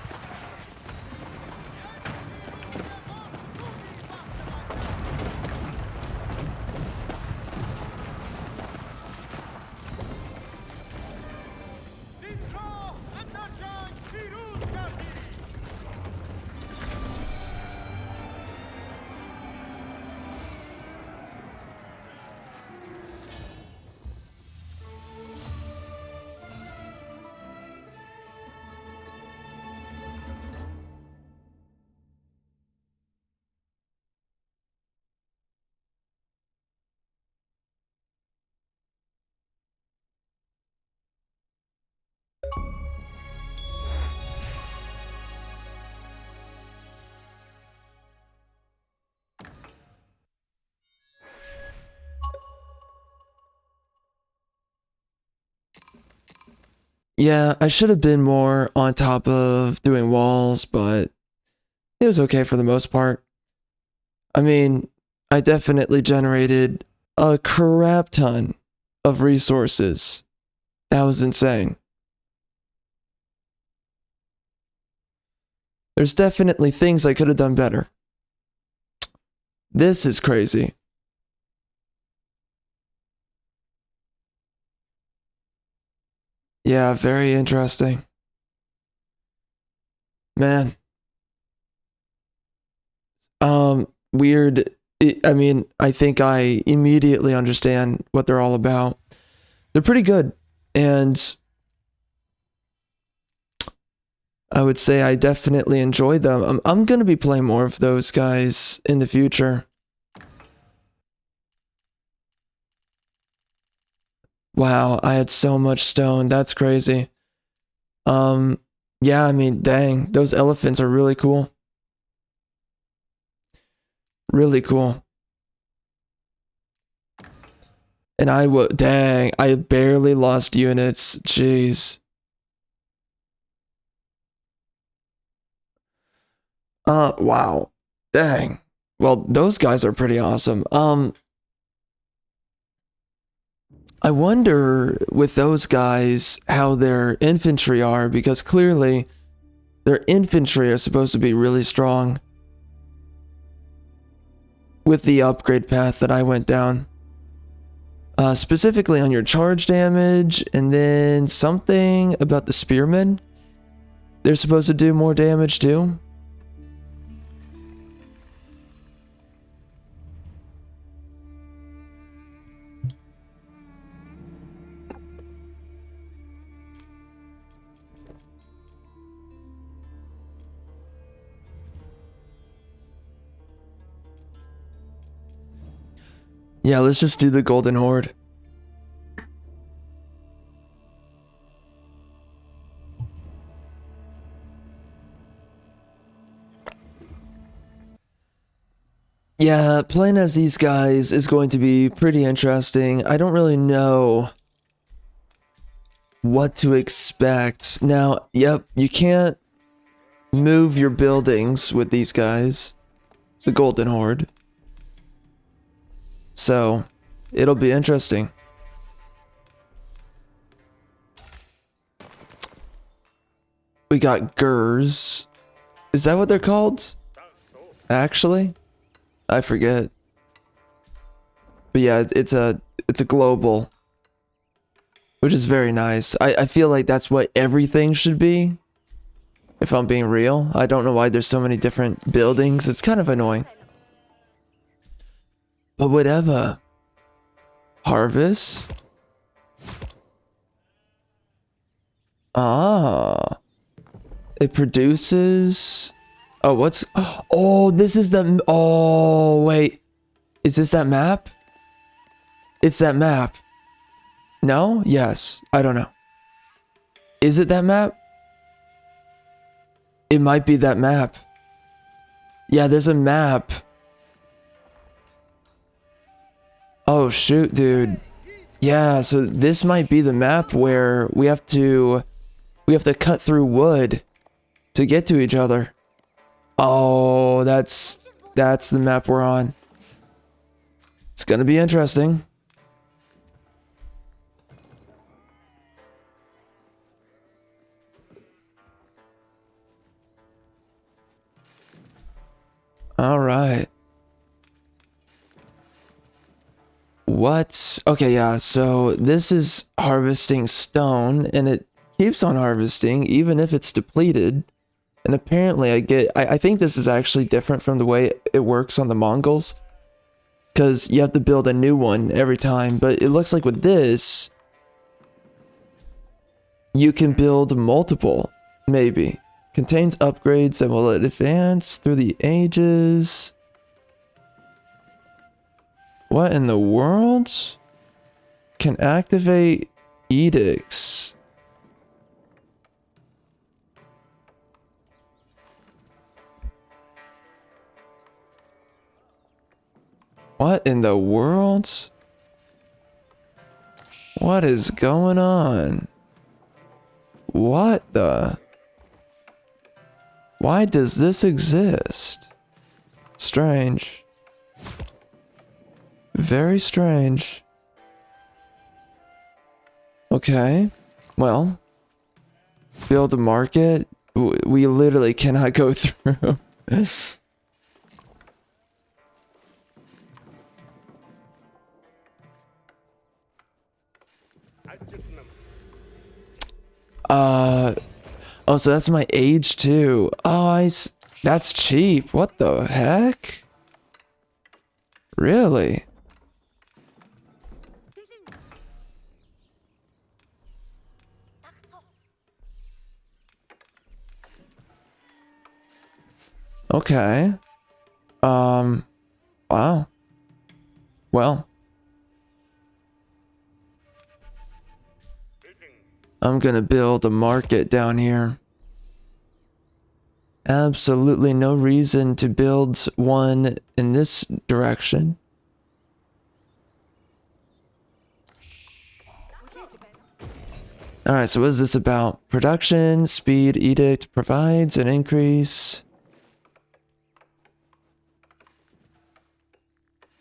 Yeah, I should have been more on top of doing walls, but it was okay for the most part. I mean, I definitely generated a crap ton of resources. That was insane. There's definitely things I could have done better. This is crazy. Yeah, very interesting. Man. Weird. I mean, I think I immediately understand what they're all about. They're pretty good. And I would say I definitely enjoy them. I'm going to be playing more of those guys in the future. Wow, I had so much stone. That's crazy. Yeah, I mean, dang, those elephants are really cool. Really cool. And dang, I barely lost units. Jeez. Wow. Dang. Well, those guys are pretty awesome. I wonder with those guys how their infantry are, because clearly their infantry are supposed to be really strong with the upgrade path that I went down. Specifically on your charge damage, and then something about the spearmen. They're supposed to do more damage too. Yeah, let's just do the Golden Horde. Yeah, playing as these guys is going to be pretty interesting. I don't really know what to expect. Now, yep, you can't move your buildings with these guys. The Golden Horde. So, it'll be interesting. We got Gurs. Is that what they're called? Actually? I forget. But yeah, it's a global. Which is very nice. I feel like that's what everything should be. If I'm being real. I don't know why there's so many different buildings. It's kind of annoying. But whatever. Harvest. Ah. It produces... Oh, what's... Oh, this is the... Oh, wait. Is this that map? It's that map. No? Yes. I don't know. Is it that map? It might be that map. Yeah, there's a map. Oh, shoot, dude. Yeah, so this might be the map where we have to cut through wood to get to each other. Oh, that's the map we're on. It's gonna be interesting. All right. What? Okay, yeah, so this is harvesting stone, and it keeps on harvesting even if it's depleted. And apparently I think this is actually different from the way it works on the Mongols, because you have to build a new one every time. But it looks like with this, you can build multiple, maybe. Contains upgrades that will advance through the ages. What in the world? Can activate edicts. What in the world? What is going on? What the? Why does this exist? Strange. Very strange. Okay. Well. Build a market. We literally cannot go through. Oh, so that's my age too. Oh, that's cheap. What the heck? Really? Okay. Wow. Well. I'm gonna build a market down here. Absolutely no reason to build one in this direction. Alright, so what is this about? Production, speed, edict provides an increase.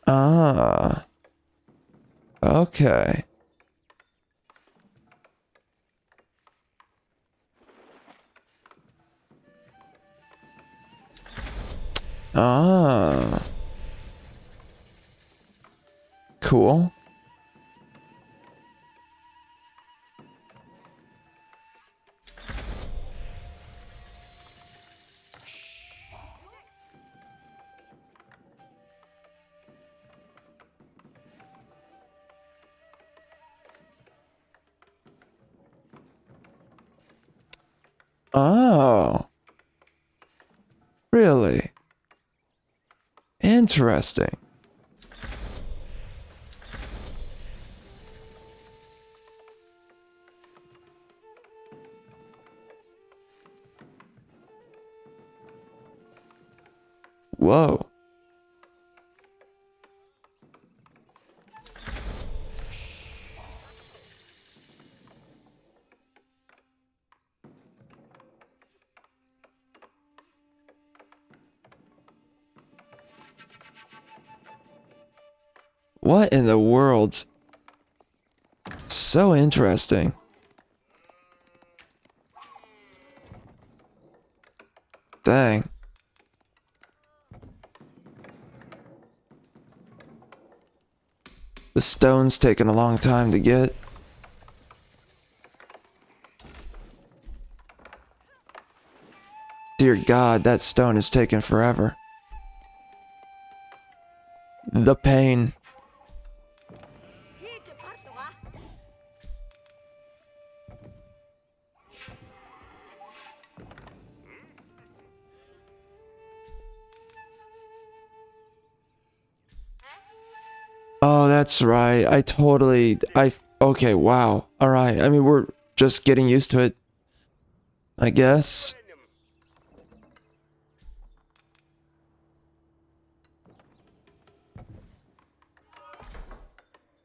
Ah. Okay. Ah. Cool. Oh. Really? Interesting. Whoa. What in the world? So interesting. Dang. The stone's taking a long time to get. Dear God, that stone is taking forever. The pain. Oh, that's right. Okay, wow. Alright, I mean, we're just getting used to it, I guess.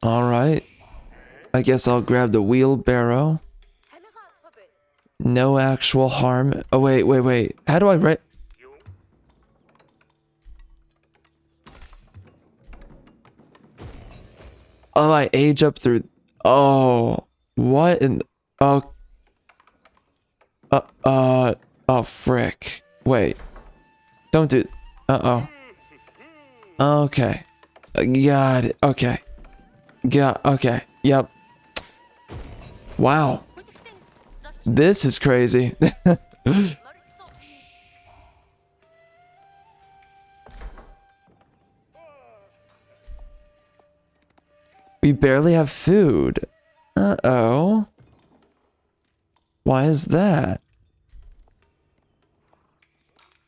Alright. I guess I'll grab the wheelbarrow. No actual harm. Oh, wait. How do I write? Oh, I age up through... Oh. What in... Oh. Oh, frick. Wait. Don't do... Uh-oh. Okay. Got it. Okay. Okay. Yep. Wow. This is crazy. We barely have food. Uh-oh. Why is that?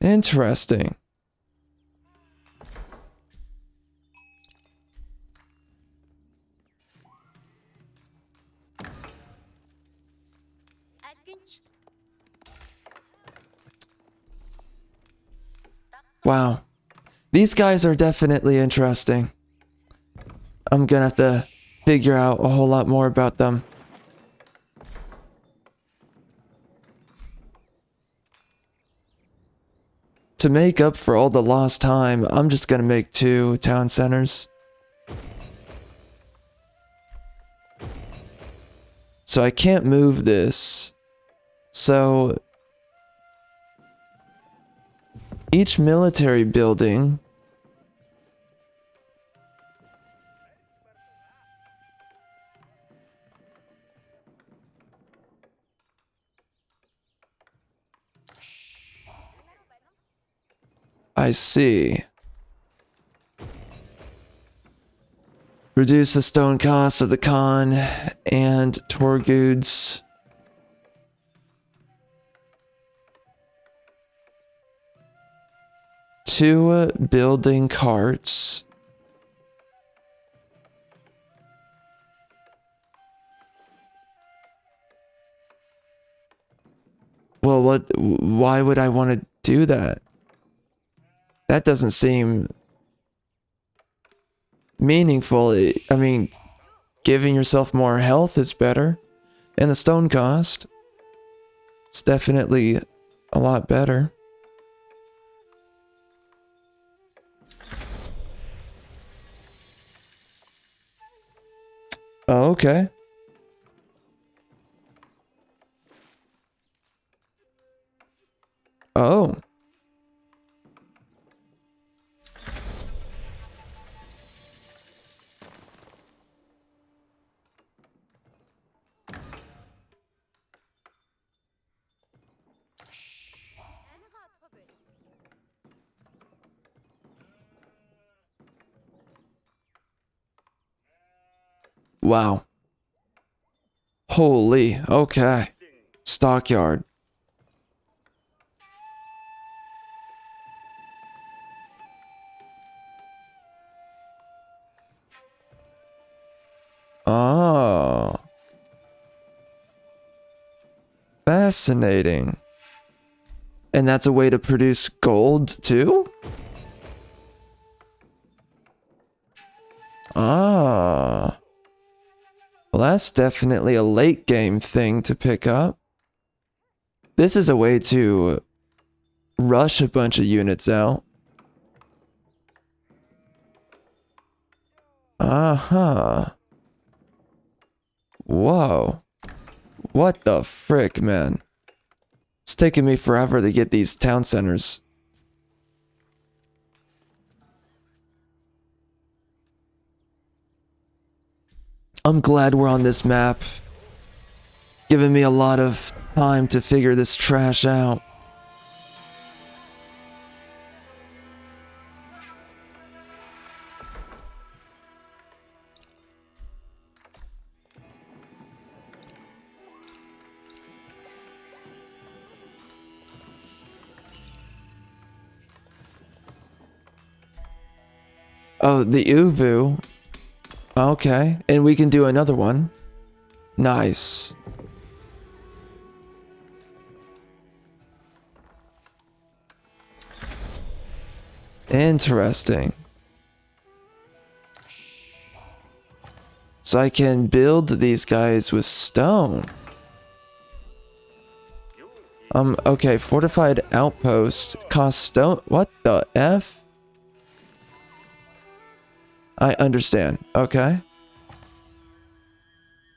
Interesting. Wow. These guys are definitely interesting. I'm gonna have to figure out a whole lot more about them. To make up for all the lost time, I'm just gonna make 2 town centers. So I can't move this. So Each military building. I see. Reduce the stone cost of the con and Torgud's. Two building carts. Well, why would I want to do that? That doesn't seem meaningful. I mean, giving yourself more health is better. And the stone cost, it's definitely a lot better. Oh, okay. Oh. Wow. Holy, okay. Stockyard. Oh. Fascinating. And that's a way to produce gold too? Ah. Well, that's definitely a late game thing to pick up. This is a way to rush a bunch of units out. Uh-huh. Whoa. What the frick, man? It's taking me forever to get these town centers. I'm glad we're on this map. Giving me a lot of time to figure this trash out. Oh, the Uvu. Okay, and we can do another one. Nice. Interesting. So I can build these guys with stone. Okay, fortified outpost costs stone. What the F? I understand. Okay.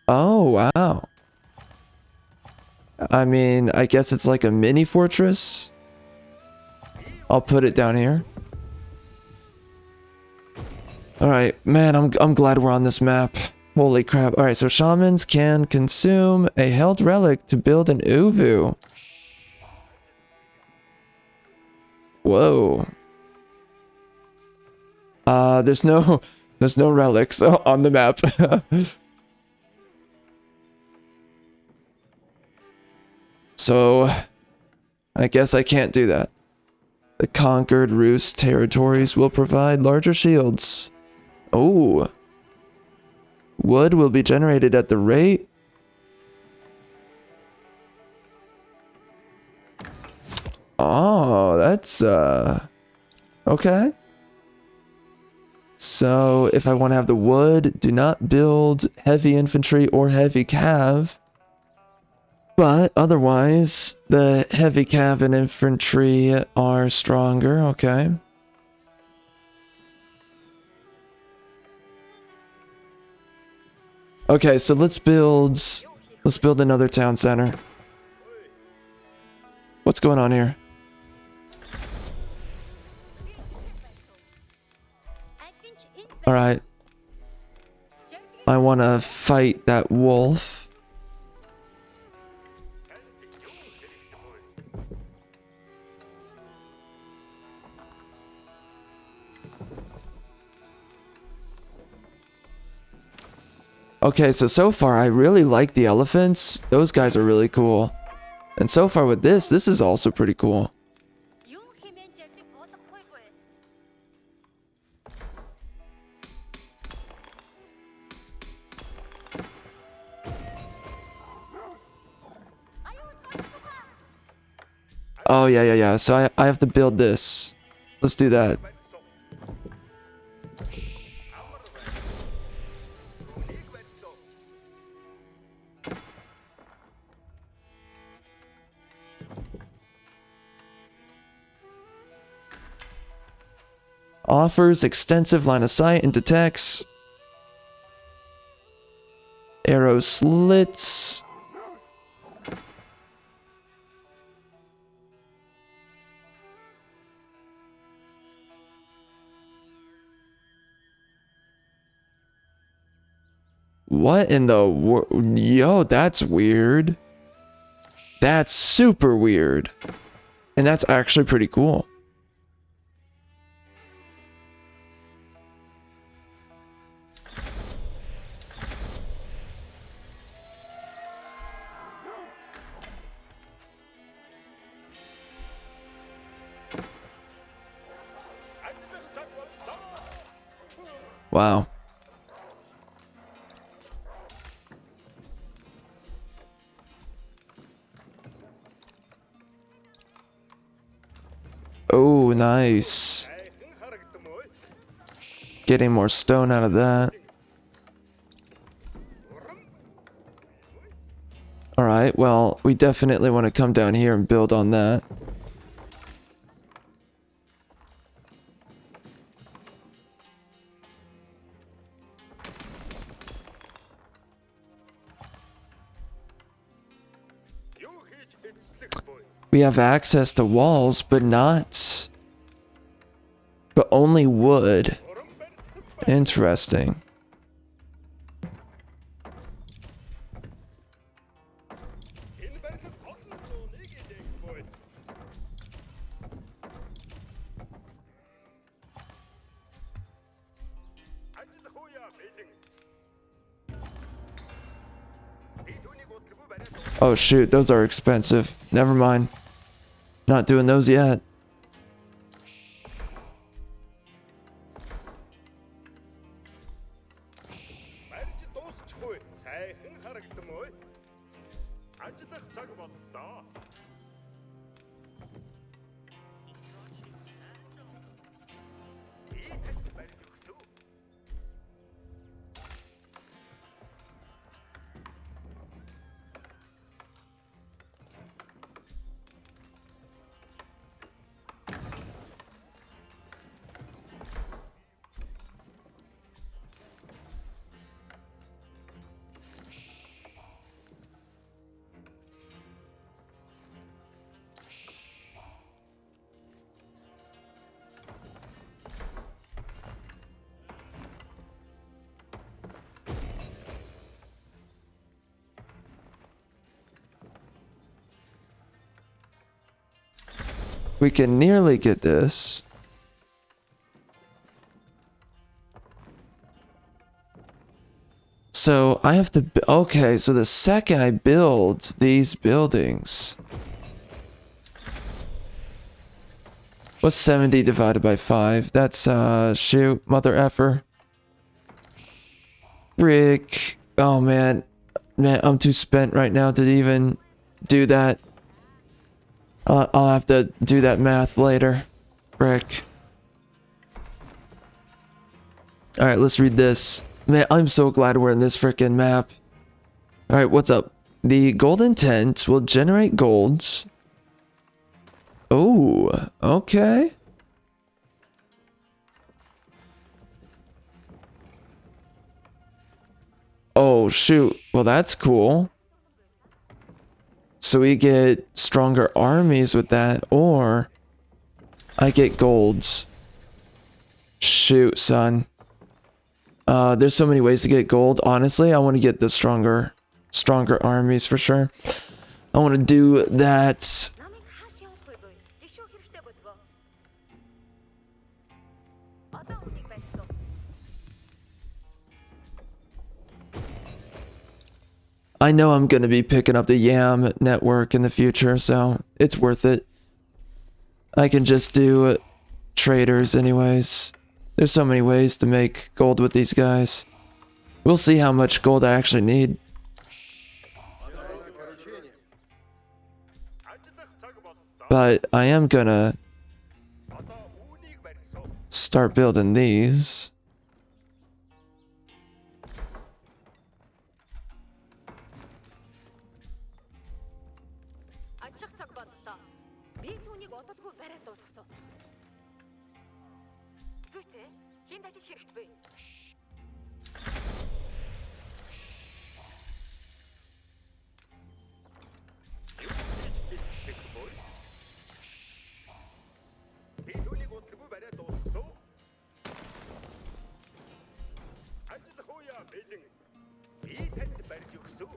Oh, wow. I mean, I guess it's like a mini fortress. I'll put it down here. Alright, man, I'm glad we're on this map. Holy crap. Alright, so shamans can consume a held relic to build an Uvu. Whoa. There's no relics on the map. So, I guess I can't do that. The conquered Rus territories will provide larger shields. Oh. Wood will be generated at the rate. Oh, that's, okay. So, if I want to have the wood, do not build heavy infantry or heavy cav. But otherwise, the heavy cav and infantry are stronger, okay. Okay, so let's build another town center. What's going on here? Alright. I want to fight that wolf. Okay, so far I really like the elephants. Those guys are really cool. And so far with this is also pretty cool. Oh, yeah. So I have to build this. Let's do that. Offers extensive line of sight and detects. Arrow slits. What in the world? Yo, that's weird. That's super weird. And that's actually pretty cool. Wow. Oh, nice. Getting more stone out of that. Alright, well, we definitely want to come down here and build on that. We have access to walls, but only wood. Interesting. Oh shoot, those are expensive. Never mind. Not doing those yet. We can nearly get this. So I have to, okay, so the second I build these buildings. What's 70 divided by 5? That's, shoot, mother effer. Rick. Oh man. Man, I'm too spent right now to even do that. I'll have to do that math later. Rick. Alright, let's read this. Man, I'm so glad we're in this freaking map. Alright, what's up? The golden tent will generate golds. Oh, okay. Oh, shoot. Well, that's cool. So we get stronger armies with that, or I get golds. Shoot, son. There's so many ways to get gold. Honestly, I want to get the stronger armies for sure. I want to do that. 남의 하시오 불불 이쇼 хэрэгтэй болго. Одоо үнийг байсан. I know I'm going to be picking up the Yam network in the future, so it's worth it. I can just do traders anyways. There's so many ways to make gold with these guys. We'll see how much gold I actually need. But I am gonna start building these. Ажиллах цаг боллоо. Би түүнийг удалгүй бариад дуусгасан. Зүйтэй. Хинд ажил хэрэгтэй вэ? Би түүнийг удалгүй бариад дуусгасан. Ажиллах уяа бэлэн. Би танд барьж өгсөн.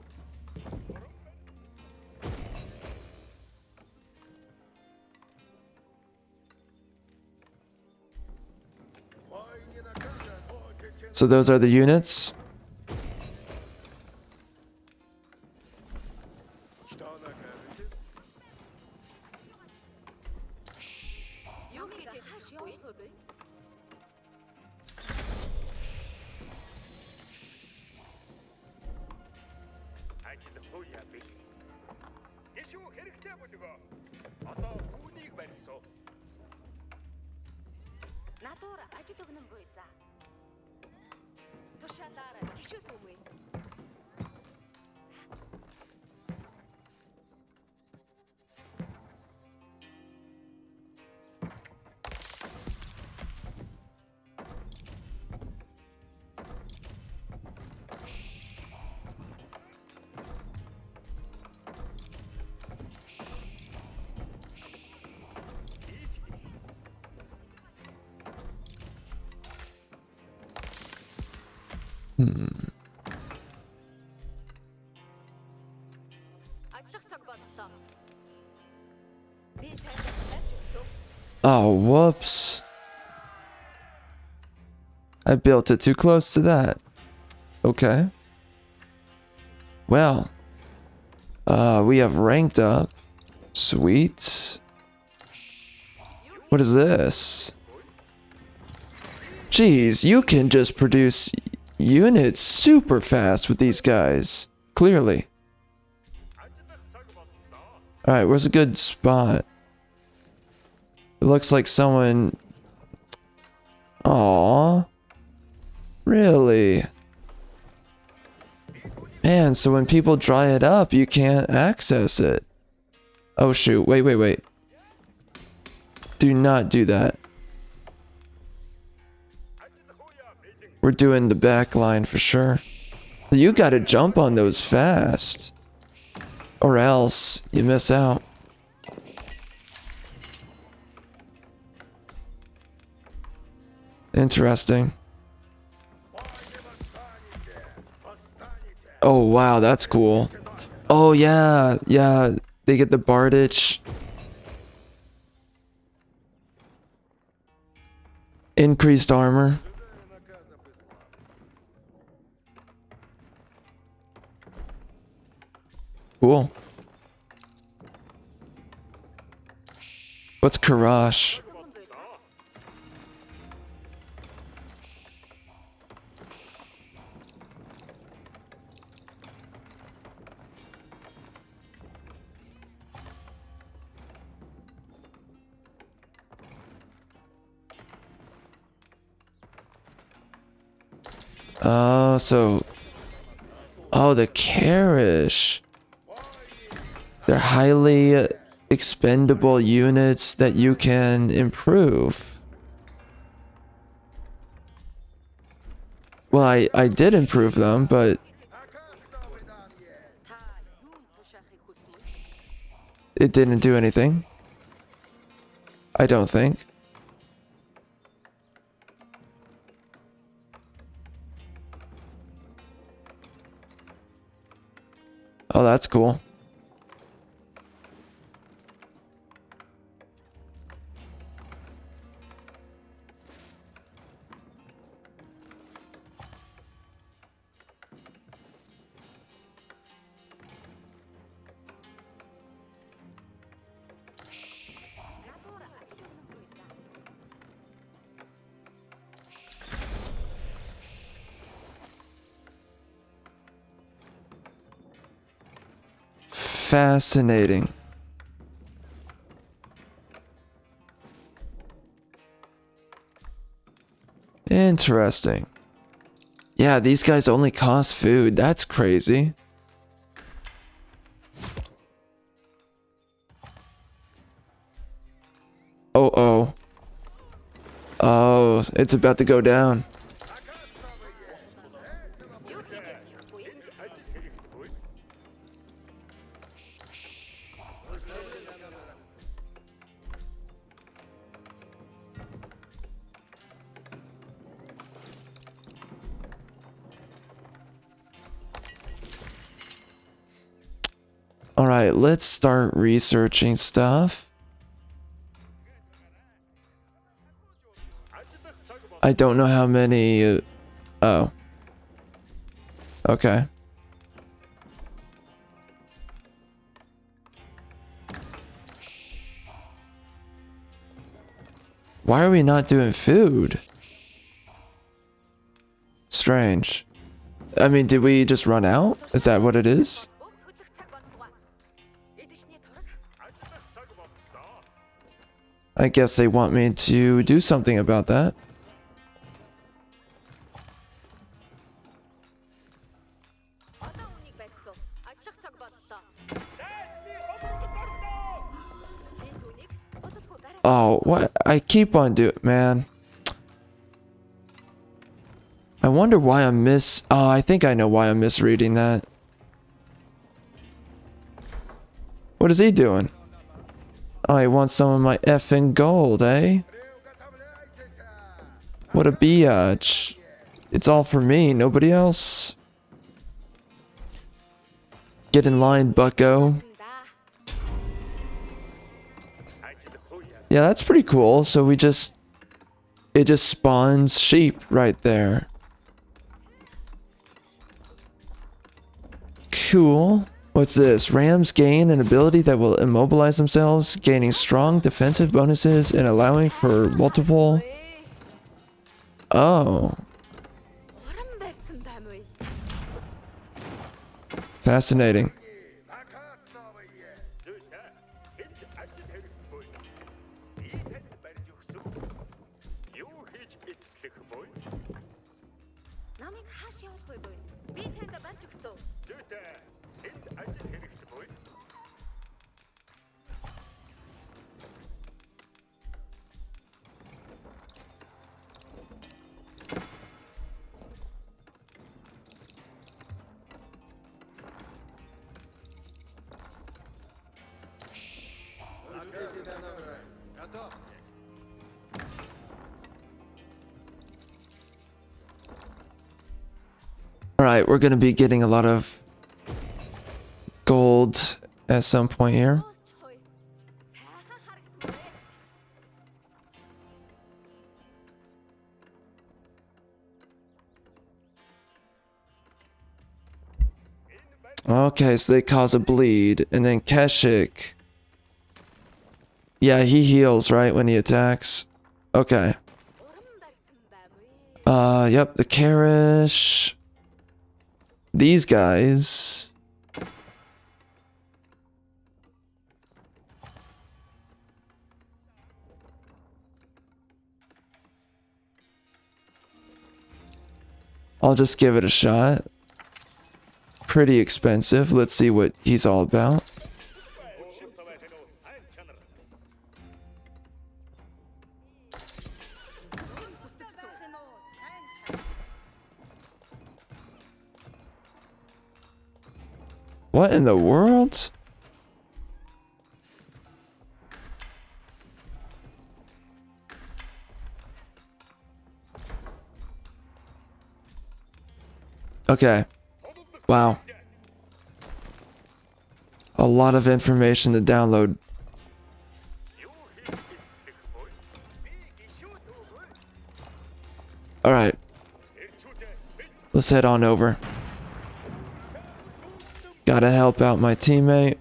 So those are the units. Юу хийж хаашаа fulbull? Ажиллах уяа бэлэн. Ишүү хэрэгтэй болго. Одоо түүнийг барьсан. Надуур ажил өгнөн буй за. Тушаалаар гişүү төвөө. Ажиллах цаг боллоо. Би танд барьж өгсөн. Oh, whoops. I built it too close to that. Okay. Well. We have ranked up. Sweet. What is this? Jeez, you can just produce units super fast with these guys. Clearly. Alright, where's a good spot? It looks like someone... Aww. Really? Man, so when people dry it up, you can't access it. Oh shoot, wait. Do not do that. We're doing the back line for sure. You gotta jump on those fast. Or else you miss out. Interesting. Oh wow, that's cool. Oh yeah, they get the Bardich. Increased armor. Cool. What's Karash? Oh, the Karish. They're highly expendable units that you can improve. Well, I did improve them, but it didn't do anything. I don't think. Oh, that's cool. Fascinating. Interesting. Yeah, these guys only cost food. That's crazy. Oh, oh. Oh, it's about to go down. All right, let's start researching stuff. I don't know how many. Oh. Okay. Why are we not doing food? Strange. I mean, did we just run out? Is that what it is? I guess they want me to do something about that. Oh, what? I keep on doing, man. I wonder why I'm oh, I think I know why I'm misreading that. What is he doing? Oh, he wants some of my effing gold, eh? What a biatch. It's all for me, nobody else. Get in line, bucko. Yeah, that's pretty cool. So it just spawns sheep right there. Cool. What's this? Rams gain an ability that will immobilize themselves, gaining strong defensive bonuses and allowing for multiple... Oh. Fascinating. Alright, we're gonna be getting a lot of gold at some point here. Okay, so they cause a bleed, and then Keshik. Yeah, he heals, right, when he attacks. Okay. Yep, the Karish. These guys. I'll just give it a shot. Pretty expensive. Let's see what he's all about. What in the world? Okay. Wow. A lot of information to download. Alright. Let's head on over. Gotta help out my teammate.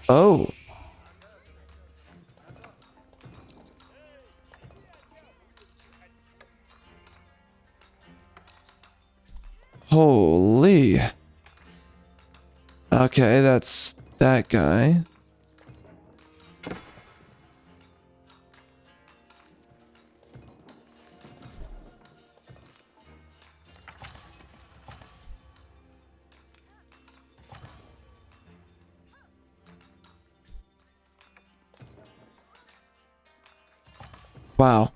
Oh. Holy. Okay, that's that guy. Wow.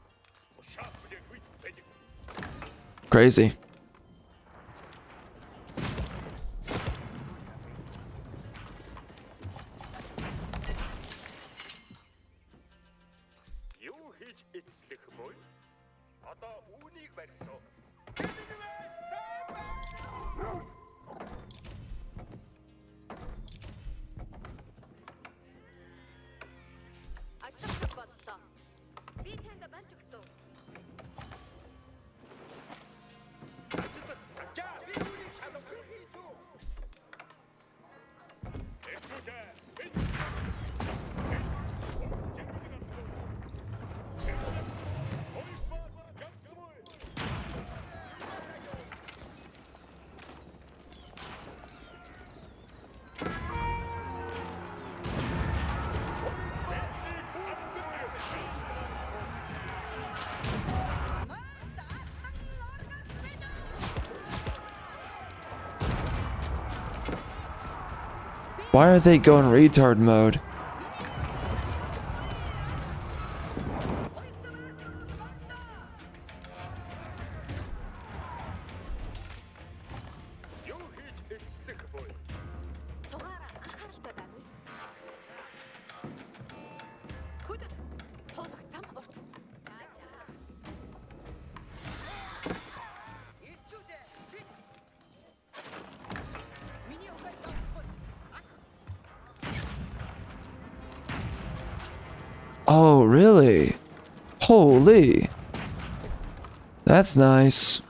Crazy. Why are they going retard mode? Oh, really? Holy. That's nice.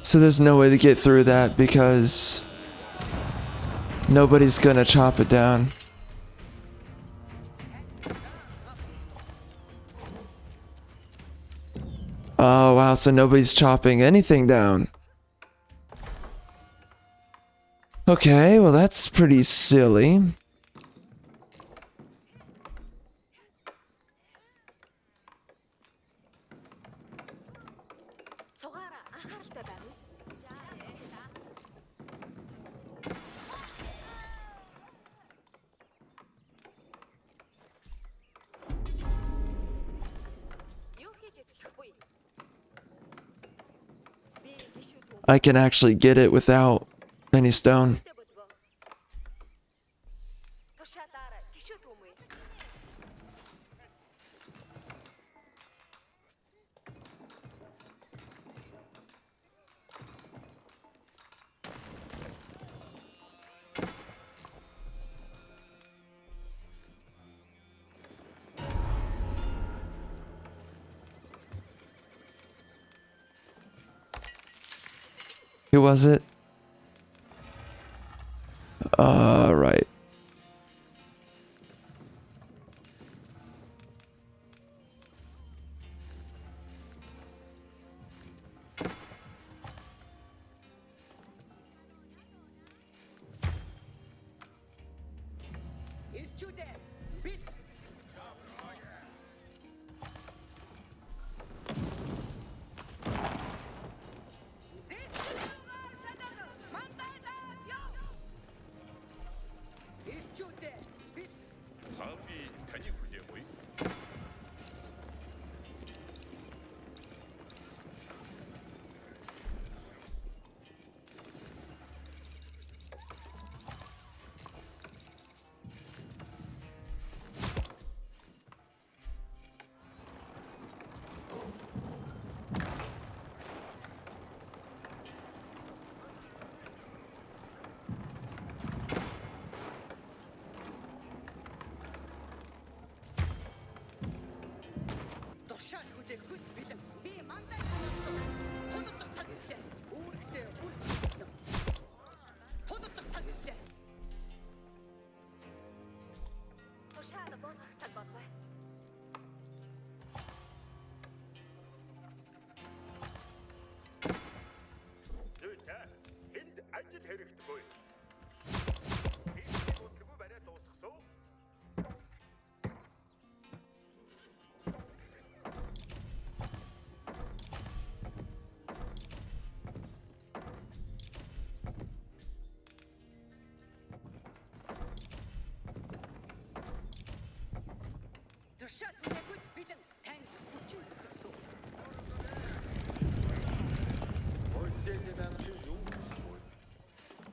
So there's no way to get through that because nobody's gonna chop it down. Oh wow, so nobody's chopping anything down. Okay, well that's pretty silly. I can actually get it without any stone. Who was it? Right.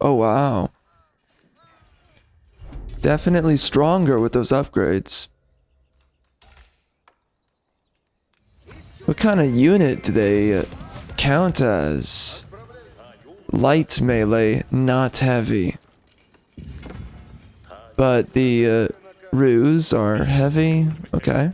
Oh wow. Definitely stronger with those upgrades. What kind of unit do they count as? Light melee, not heavy. But the ruse are heavy. Okay.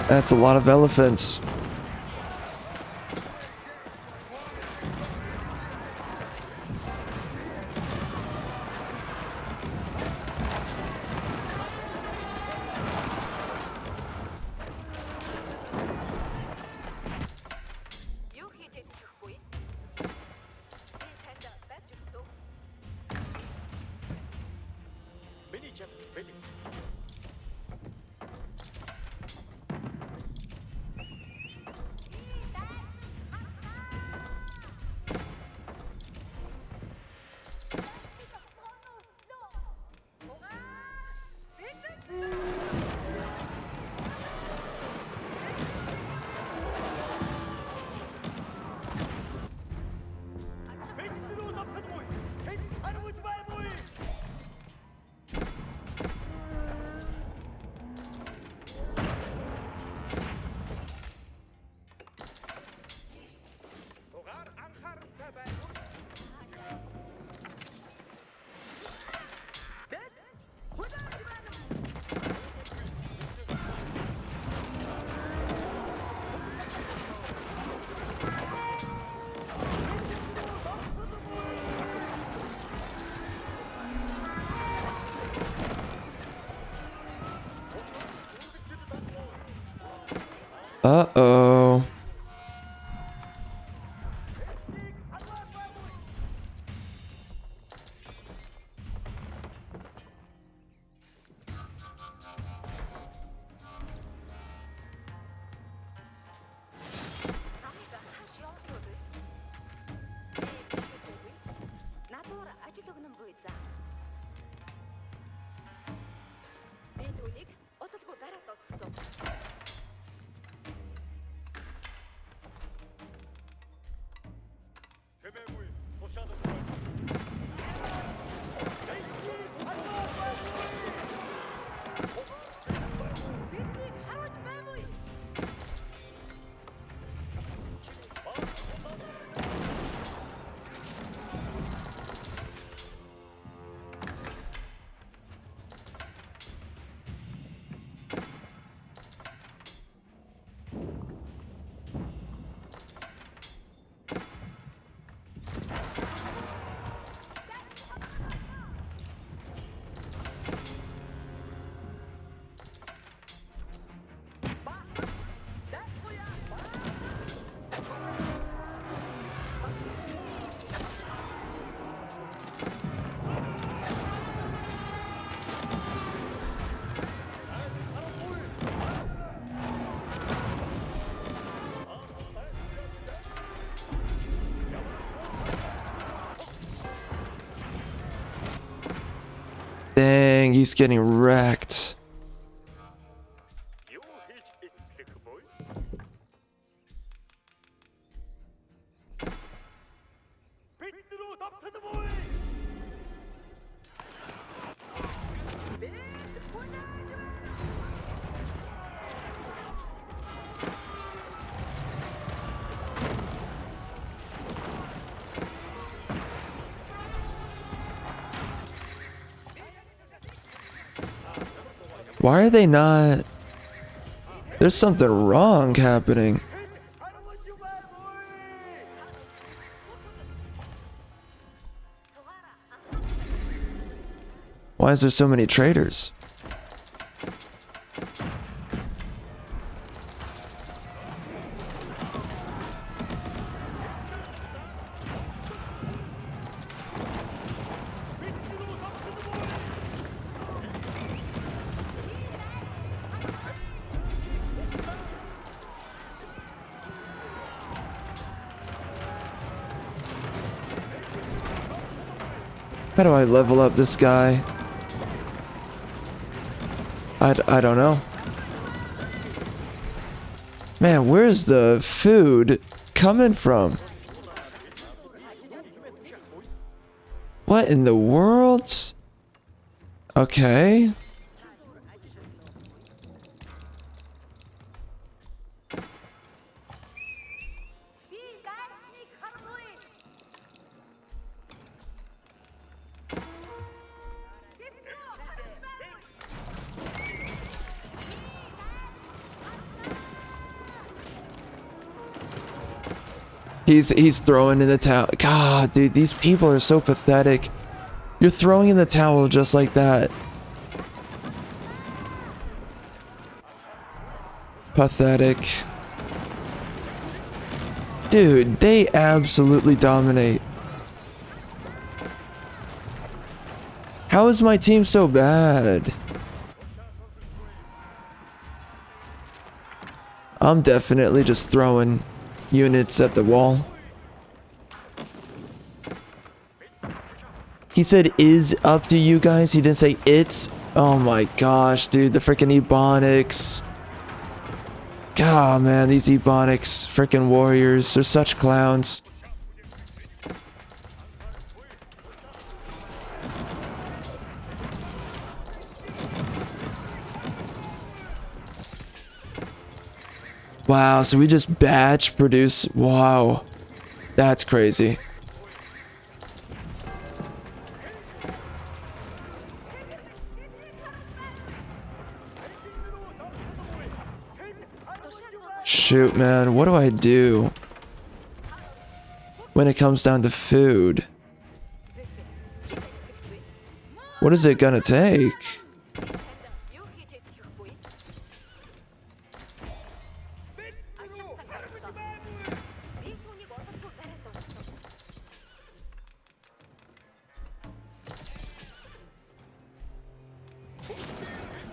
That's a lot of elephants. юу хийж идэх вэ? Би танд барьж өгсөн. Миний чад Relic. Uh-oh. Намайг хааш явуулах вэ? Би биш үгүй. Надуур ажил өгнөн буй заа. Би түүнийг удалгүй бариад дуусгасан. Хэмээгүй. Тушаалж байна. Биднийг харуулж байвгүй. Dang, he's getting wrecked. Юу хийж эцлэх буй? Бид рүү давтах буй. Why are they not? There's something wrong happening. Why is there so many traitors? How do I level up this guy? I don't know. Man, where's the food coming from? What in the world? Okay. He's throwing in the towel. God, dude, these people are so pathetic. You're throwing in the towel just like that. Pathetic. Dude, they absolutely dominate. How is my team so bad? I'm definitely just throwing units at the wall. He said is up to you guys. He didn't say it's. Oh my gosh, dude. The freaking Ebonics. God, man. These Ebonics freaking warriors. They're such clowns. Wow, so we just batch produce. Wow. That's crazy. Shoot, man. What do I do when it comes down to food? What is it gonna take?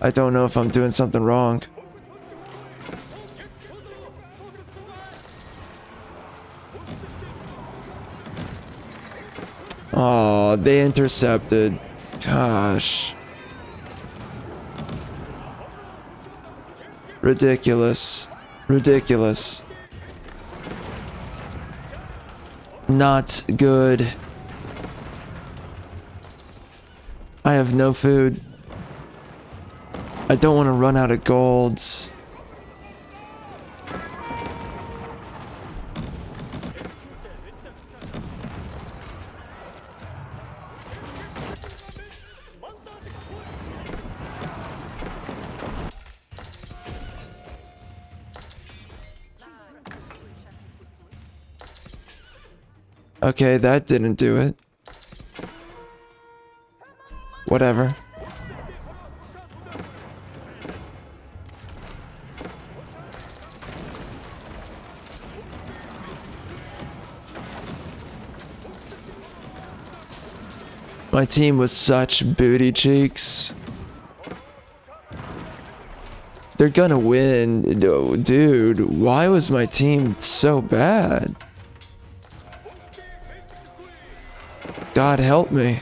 I don't know if I'm doing something wrong. Oh, they intercepted. Gosh. Ridiculous. Ridiculous. Not good. I have no food. I don't want to run out of golds. Okay, that didn't do it. Whatever. My team was such booty cheeks. They're gonna win. Dude, why was my team so bad? God help me.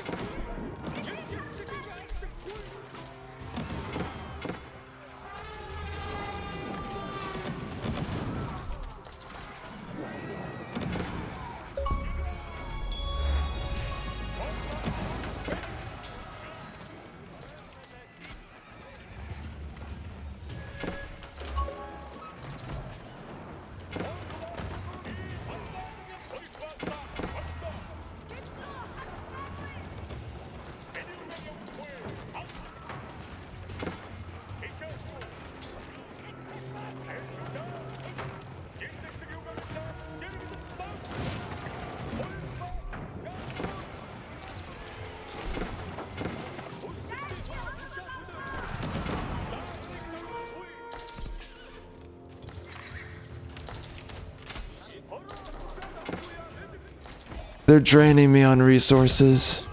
They're draining me on resources.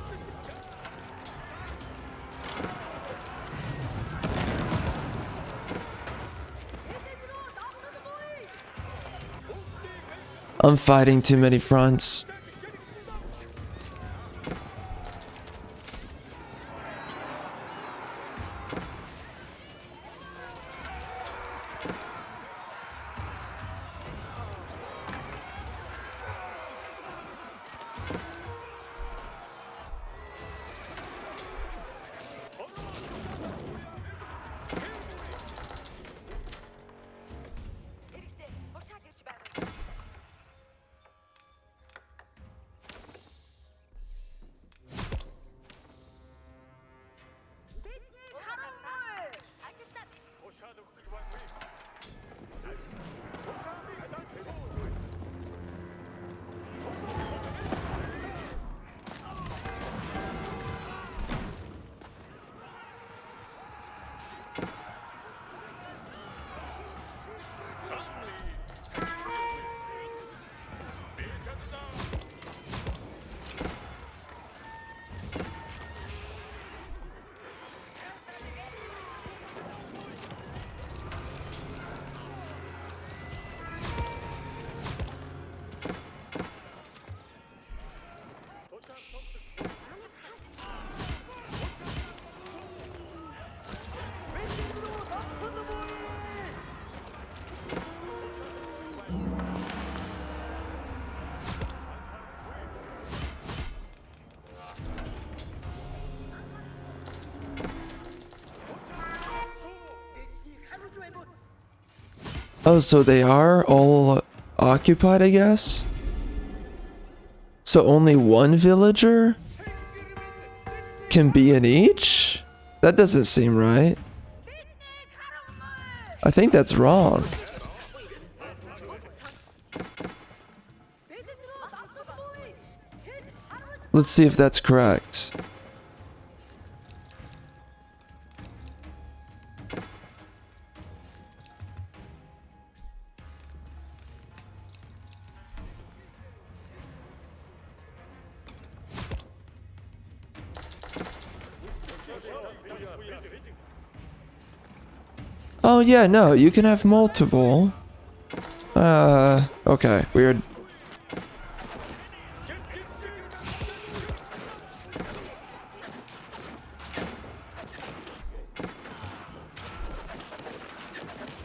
I'm fighting too many fronts. Oh, so they are all occupied, I guess? So only one villager can be in each? That doesn't seem right. I think that's wrong. Let's see if that's correct. Oh yeah, no, you can have multiple. Okay, weird.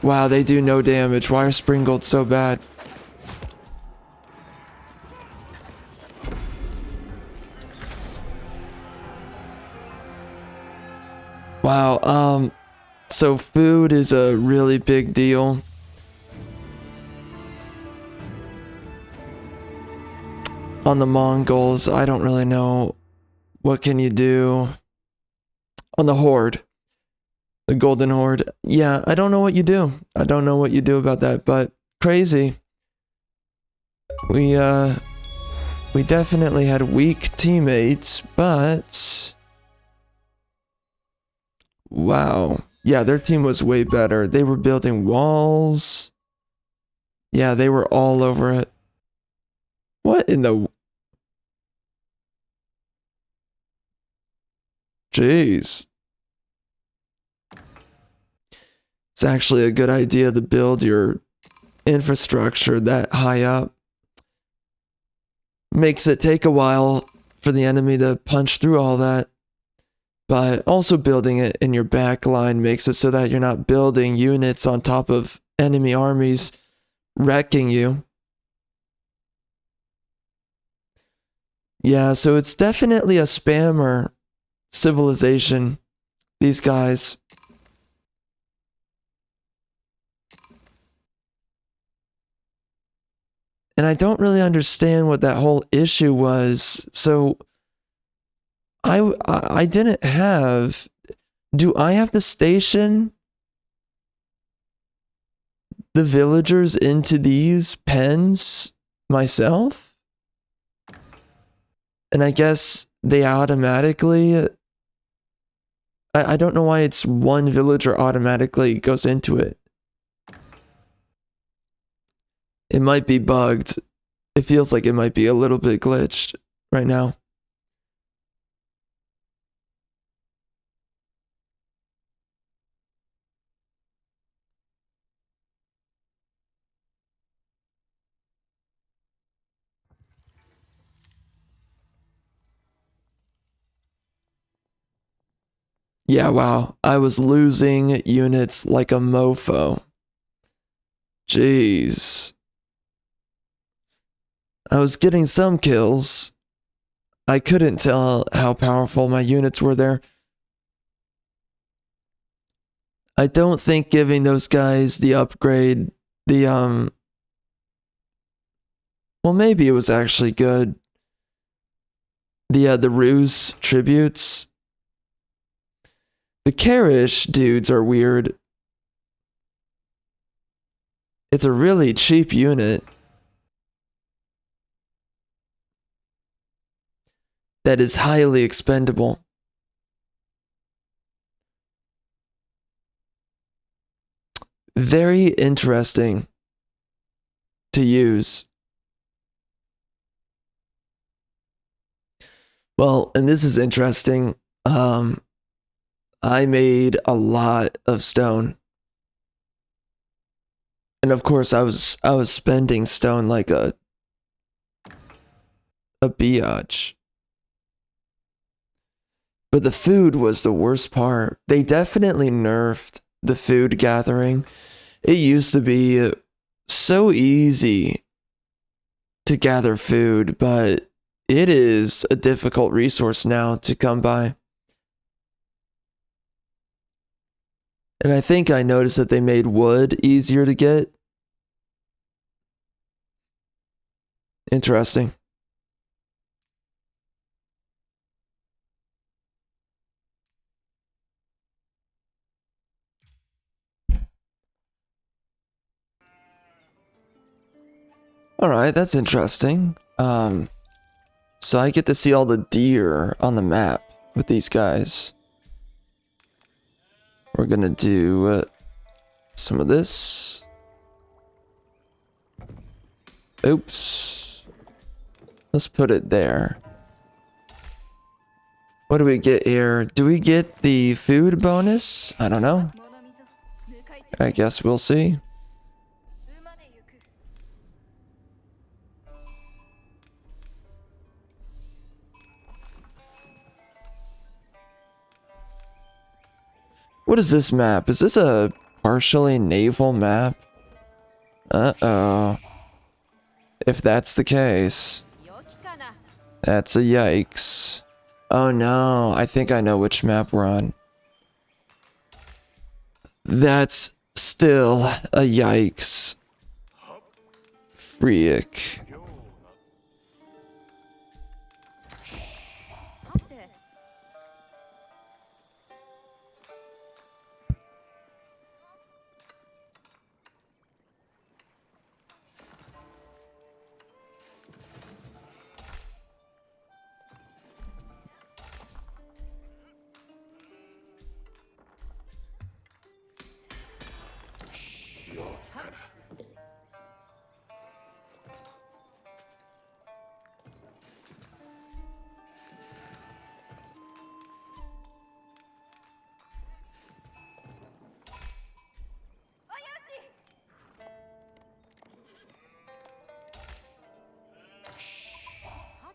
Wow, they do no damage. Why are Springolds so bad? Wow, so food is a really big deal. On the Mongols, I don't really know. What can you do? On the Horde. The Golden Horde. Yeah, I don't know what you do. I don't know what you do about that, but crazy. We definitely had weak teammates, but... Wow. Yeah, their team was way better. They were building walls. Yeah, they were all over it. What in the... Jeez. It's actually a good idea to build your infrastructure that high up. Makes it take a while for the enemy to punch through all that. But also building it in your back line makes it so that you're not building units on top of enemy armies wrecking you. Yeah, so it's definitely a spammer civilization, these guys. And I don't really understand what that whole issue was. So I didn't have... Do I have to station the villagers into these pens myself? And I guess they automatically... I don't know why it's one villager automatically goes into it. It might be bugged. It feels like it might be a little bit glitched right now. Yeah, wow. I was losing units like a mofo. Jeez. I was getting some kills. I couldn't tell how powerful my units were there. I don't think giving those guys the upgrade, well, maybe it was actually good. The ruse tributes. The Karish dudes are weird. It's a really cheap unit that is highly expendable. Very interesting to use. Well, and this is interesting. I made a lot of stone. And of course I was spending stone like a biatch. But the food was the worst part. They definitely nerfed the food gathering. It used to be so easy to gather food, but it is a difficult resource now to come by. And I think I noticed that they made wood easier to get Interesting. Alright, that's interesting. So I get to see all the deer on the map with these guys. We're gonna do some of this. Oops. Let's put it there. What do we get here? Do we get the food bonus? I don't know. 物溝向かい I guess we'll see. 馬で行く What is this map? Is this a partially naval map? Uh-oh. If that's the case, 良きかな that's a yikes. Oh no, I think I know which map we're on. That's still a yikes. Freak. はて は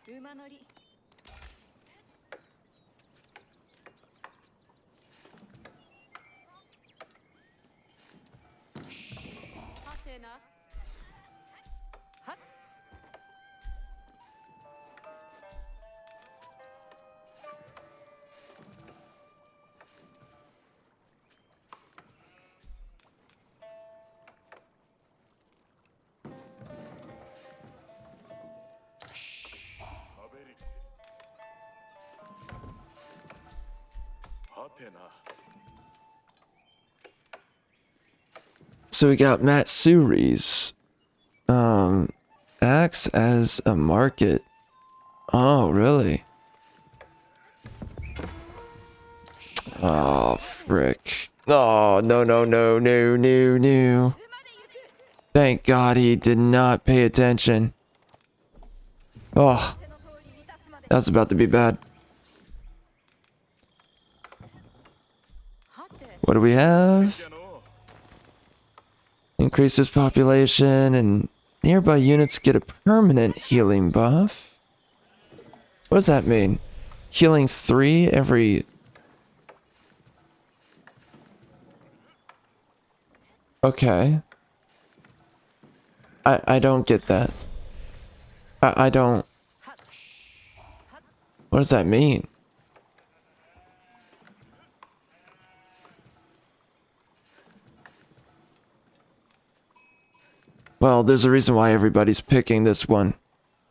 て 馬乗り はてなはっ So we got Matsuri's. Acts as a market. Oh, really? Oh, frick. Oh, no, no, no, no, no, no. Thank God he did not pay attention. Oh, that was about to be bad. はて What do we have? Increases population and nearby units get a permanent healing buff. What does that mean? Healing 3 every... Okay. I don't get that. I don't... What does that mean? Well, there's a reason why everybody's picking this one.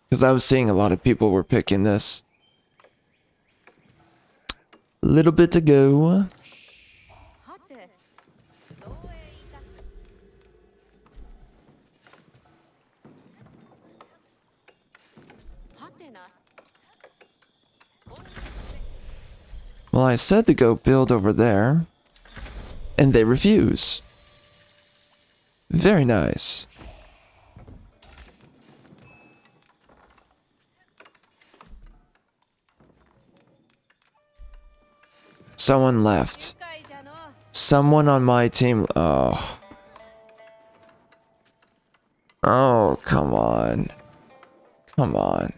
Because I was seeing a lot of people were picking this. Little bit to go. はてどうへいたす はてな Well, I said to go build over there. And they refuse. Very nice. Someone left. かいじゃの Someone on my team. Oh. Oh, come on. Come on.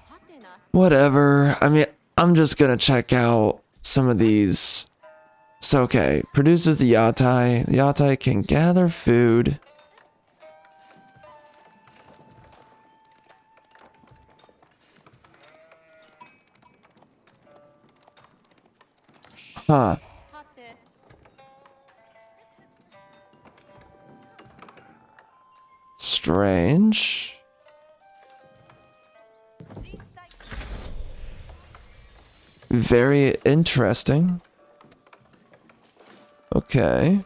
はてな Whatever. I mean, I'm just gonna check out some of these. So, okay. Produces the yatai. The yatai can gather food. Huh. はて Strange. Very interesting. Okay.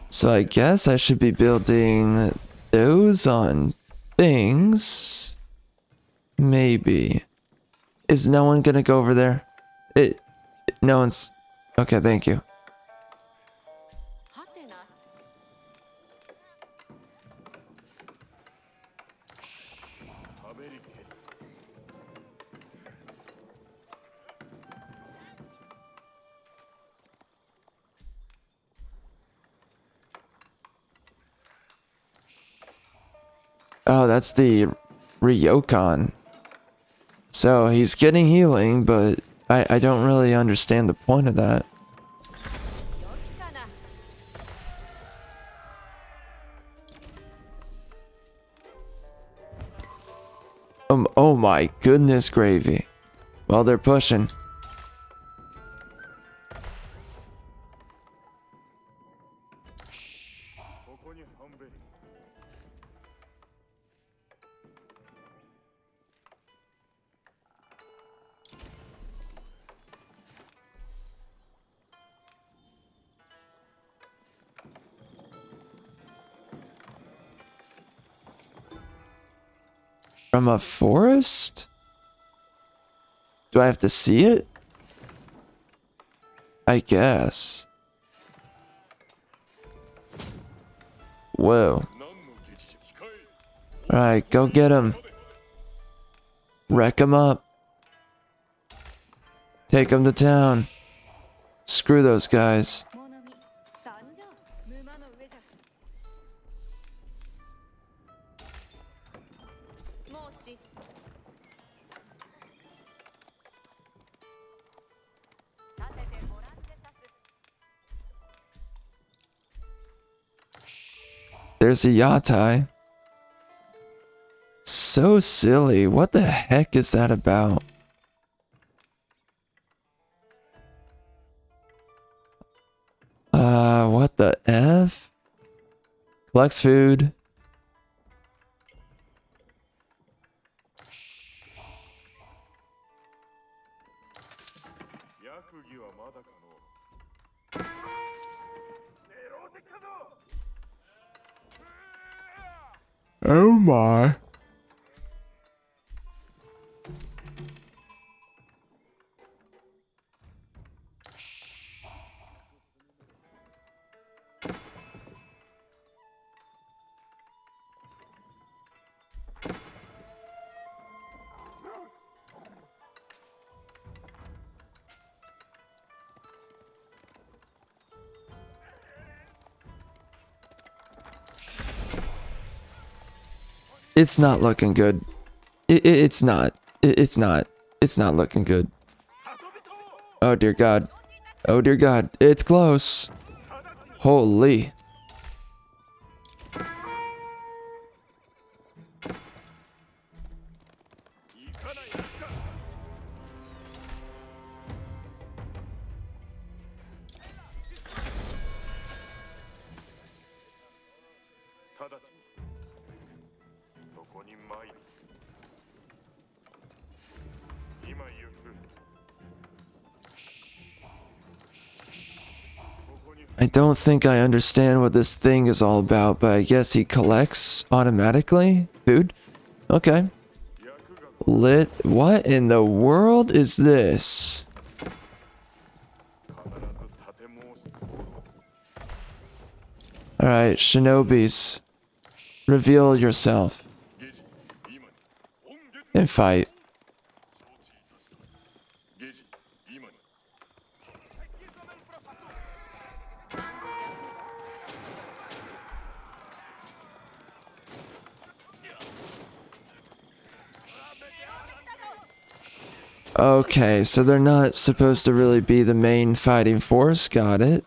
So I guess I should be building those on things. Maybe. Is no one gonna go over there? No one's... Okay, thank you. はてな Oh, that's the Ryokan. So he's getting healing, but I don't really understand the point of that. よきかな Oh my goodness gravy. Well, they're pushing. From a forest? Do I have to see it? I guess. Whoa. Alright, go get him. Wreck him up. Take him to town. Screw those guys. ものみ参上沼の上じゃもうし 立ててもらってさす There's a yatai. So silly. What the heck is that about? What the F? Collects food. Oh my. It's not looking good. It's not. It's not. It's not looking good. Oh dear God. Oh dear God. It's close. Holy. I don't think I understand what this thing is all about, but I guess he collects automatically? Food? Okay. Lit. What in the world is this? Alright, shinobis. Reveal yourself. And fight. Okay, so they're not supposed to really be the main fighting force. Got it.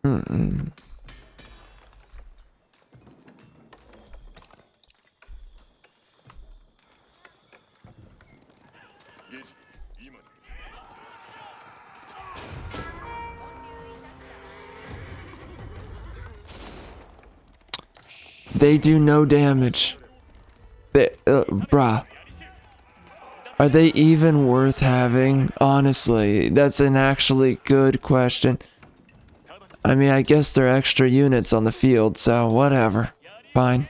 Mm-mm. They do no damage. Bruh. Are they even worth having? Honestly, that's an actually good question. I mean, I guess they're extra units on the field, so whatever. Fine.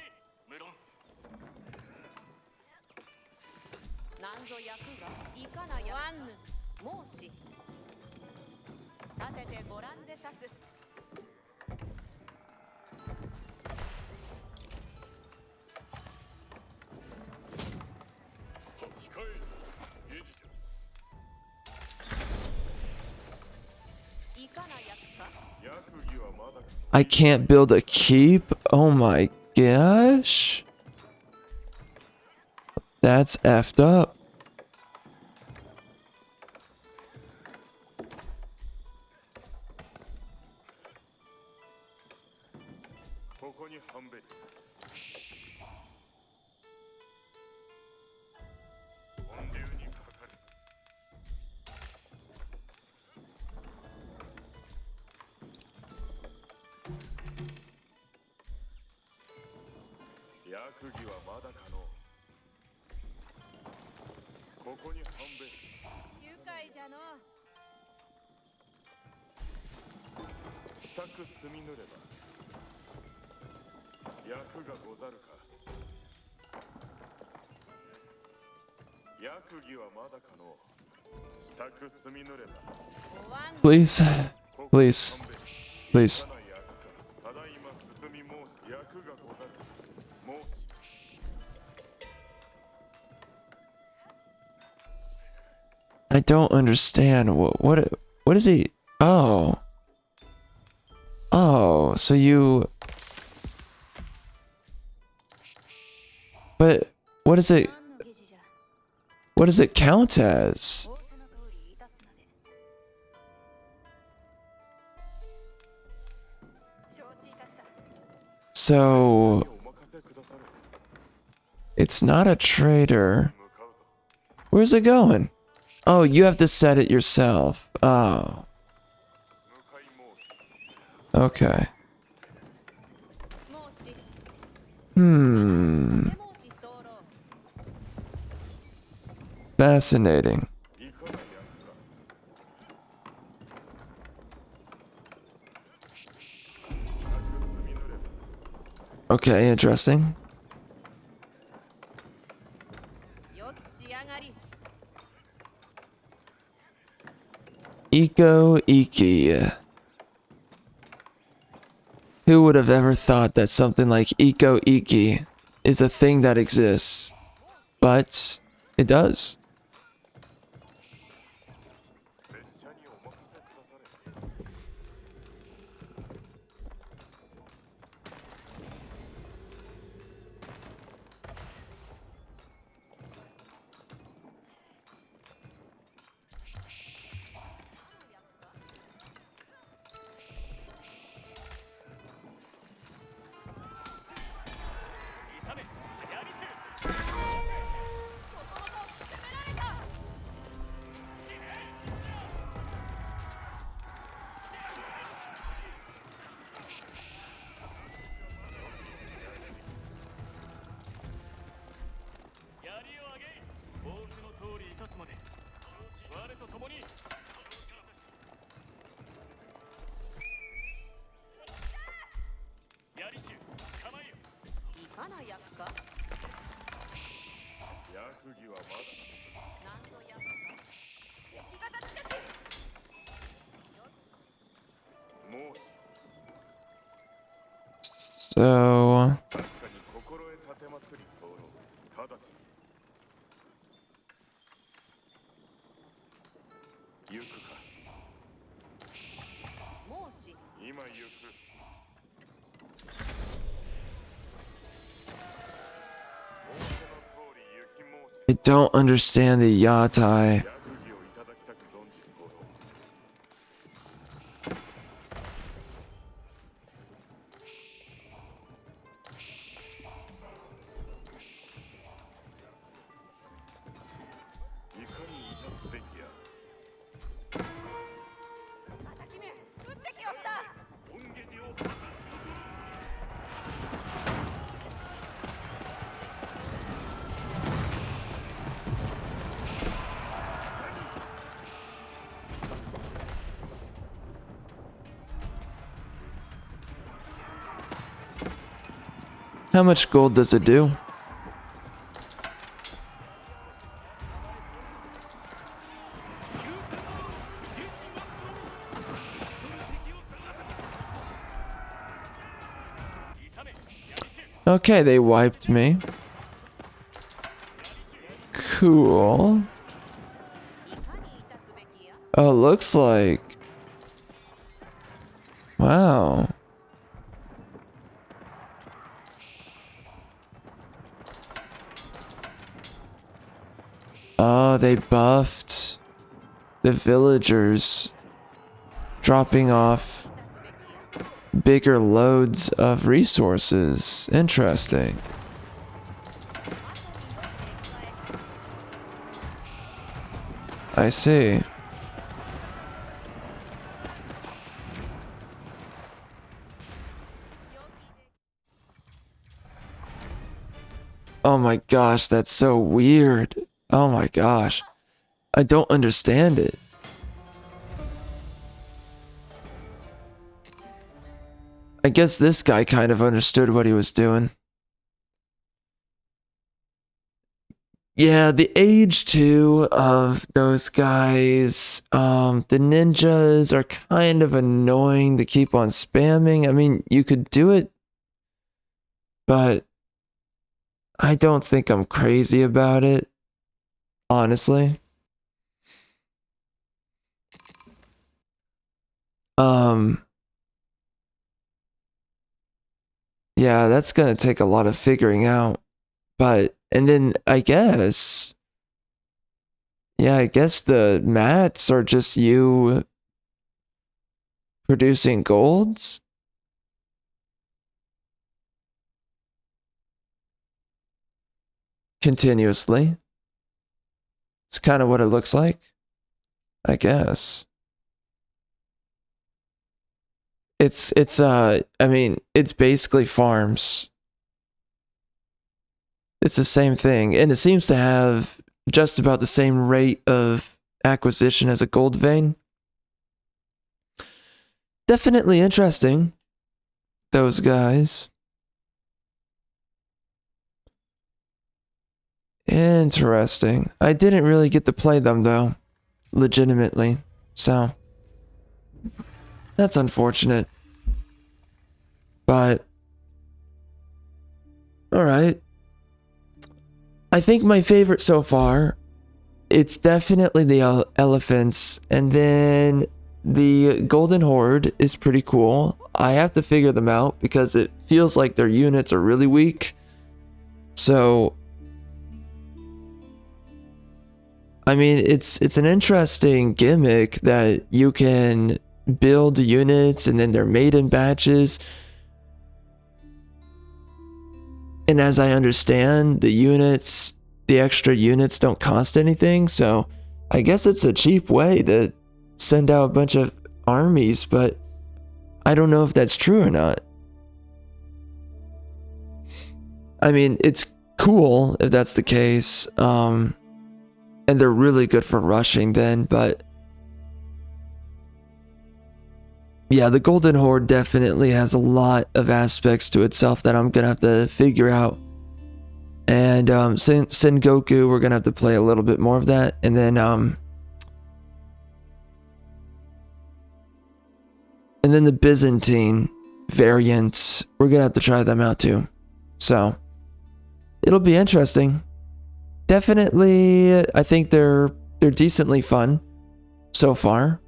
I can't build a keep? Oh my gosh. That's effed up. Please. Please. Please. I don't understand. What is he? Oh. Oh, so you... But what does it... 何の疑似じゃ What does it count as? 仰せの通りいたすので承知いたした So... It's not a trader. Where's it going? Oh, you have to set it yourself. Oh. Okay. 申し Hmm. 手申し候 Fascinating. Okay, interesting. よき仕上がり Eco Iki. Who would have ever thought that something like Eco Iki is a thing that exists? But it does. So... I don't understand the yatai. How much gold does it do? Okay, they wiped me. Cool. Oh, looks like... Wow. Oh, they buffed the villagers, dropping off bigger loads of resources. Interesting. I see. Oh my gosh, that's so weird. Oh my gosh. I don't understand it. I guess this guy kind of understood what he was doing. Yeah, the age too of those guys, the ninjas are kind of annoying to keep on spamming. I mean, you could do it, but I don't think I'm crazy about it, honestly. Yeah, that's gonna take a lot of figuring out. But, and then I guess, yeah, I guess the mats are just you producing golds? Continuously. It's kind of what it looks like, I guess. I mean, it's basically farms. It's the same thing, and it seems to have just about the same rate of acquisition as a gold vein. Definitely interesting, those guys. Interesting. I didn't really get to play them, though, legitimately, so that's unfortunate. But, alright. I think my favorite so far, it's definitely the elephants, and then the Golden Horde is pretty cool. I have to figure them out because it feels like their units are really weak. So, I mean, it's an interesting gimmick that you can build units and then they're made in batches. And as I understand, the extra units don't cost anything, so I guess it's a cheap way to send out a bunch of armies, but I don't know if that's true or not. I mean, it's cool if that's the case, and they're really good for rushing then, but yeah, the Golden Horde definitely has a lot of aspects to itself that I'm gonna have to figure out. And Sengoku, we're gonna have to play a little bit more of that, and then the Byzantine variants, we're gonna have to try them out too. So it'll be interesting. Definitely, I think they're decently fun so far.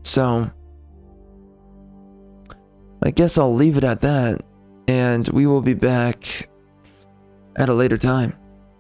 So I guess I'll leave it at that, and we will be back at a later time.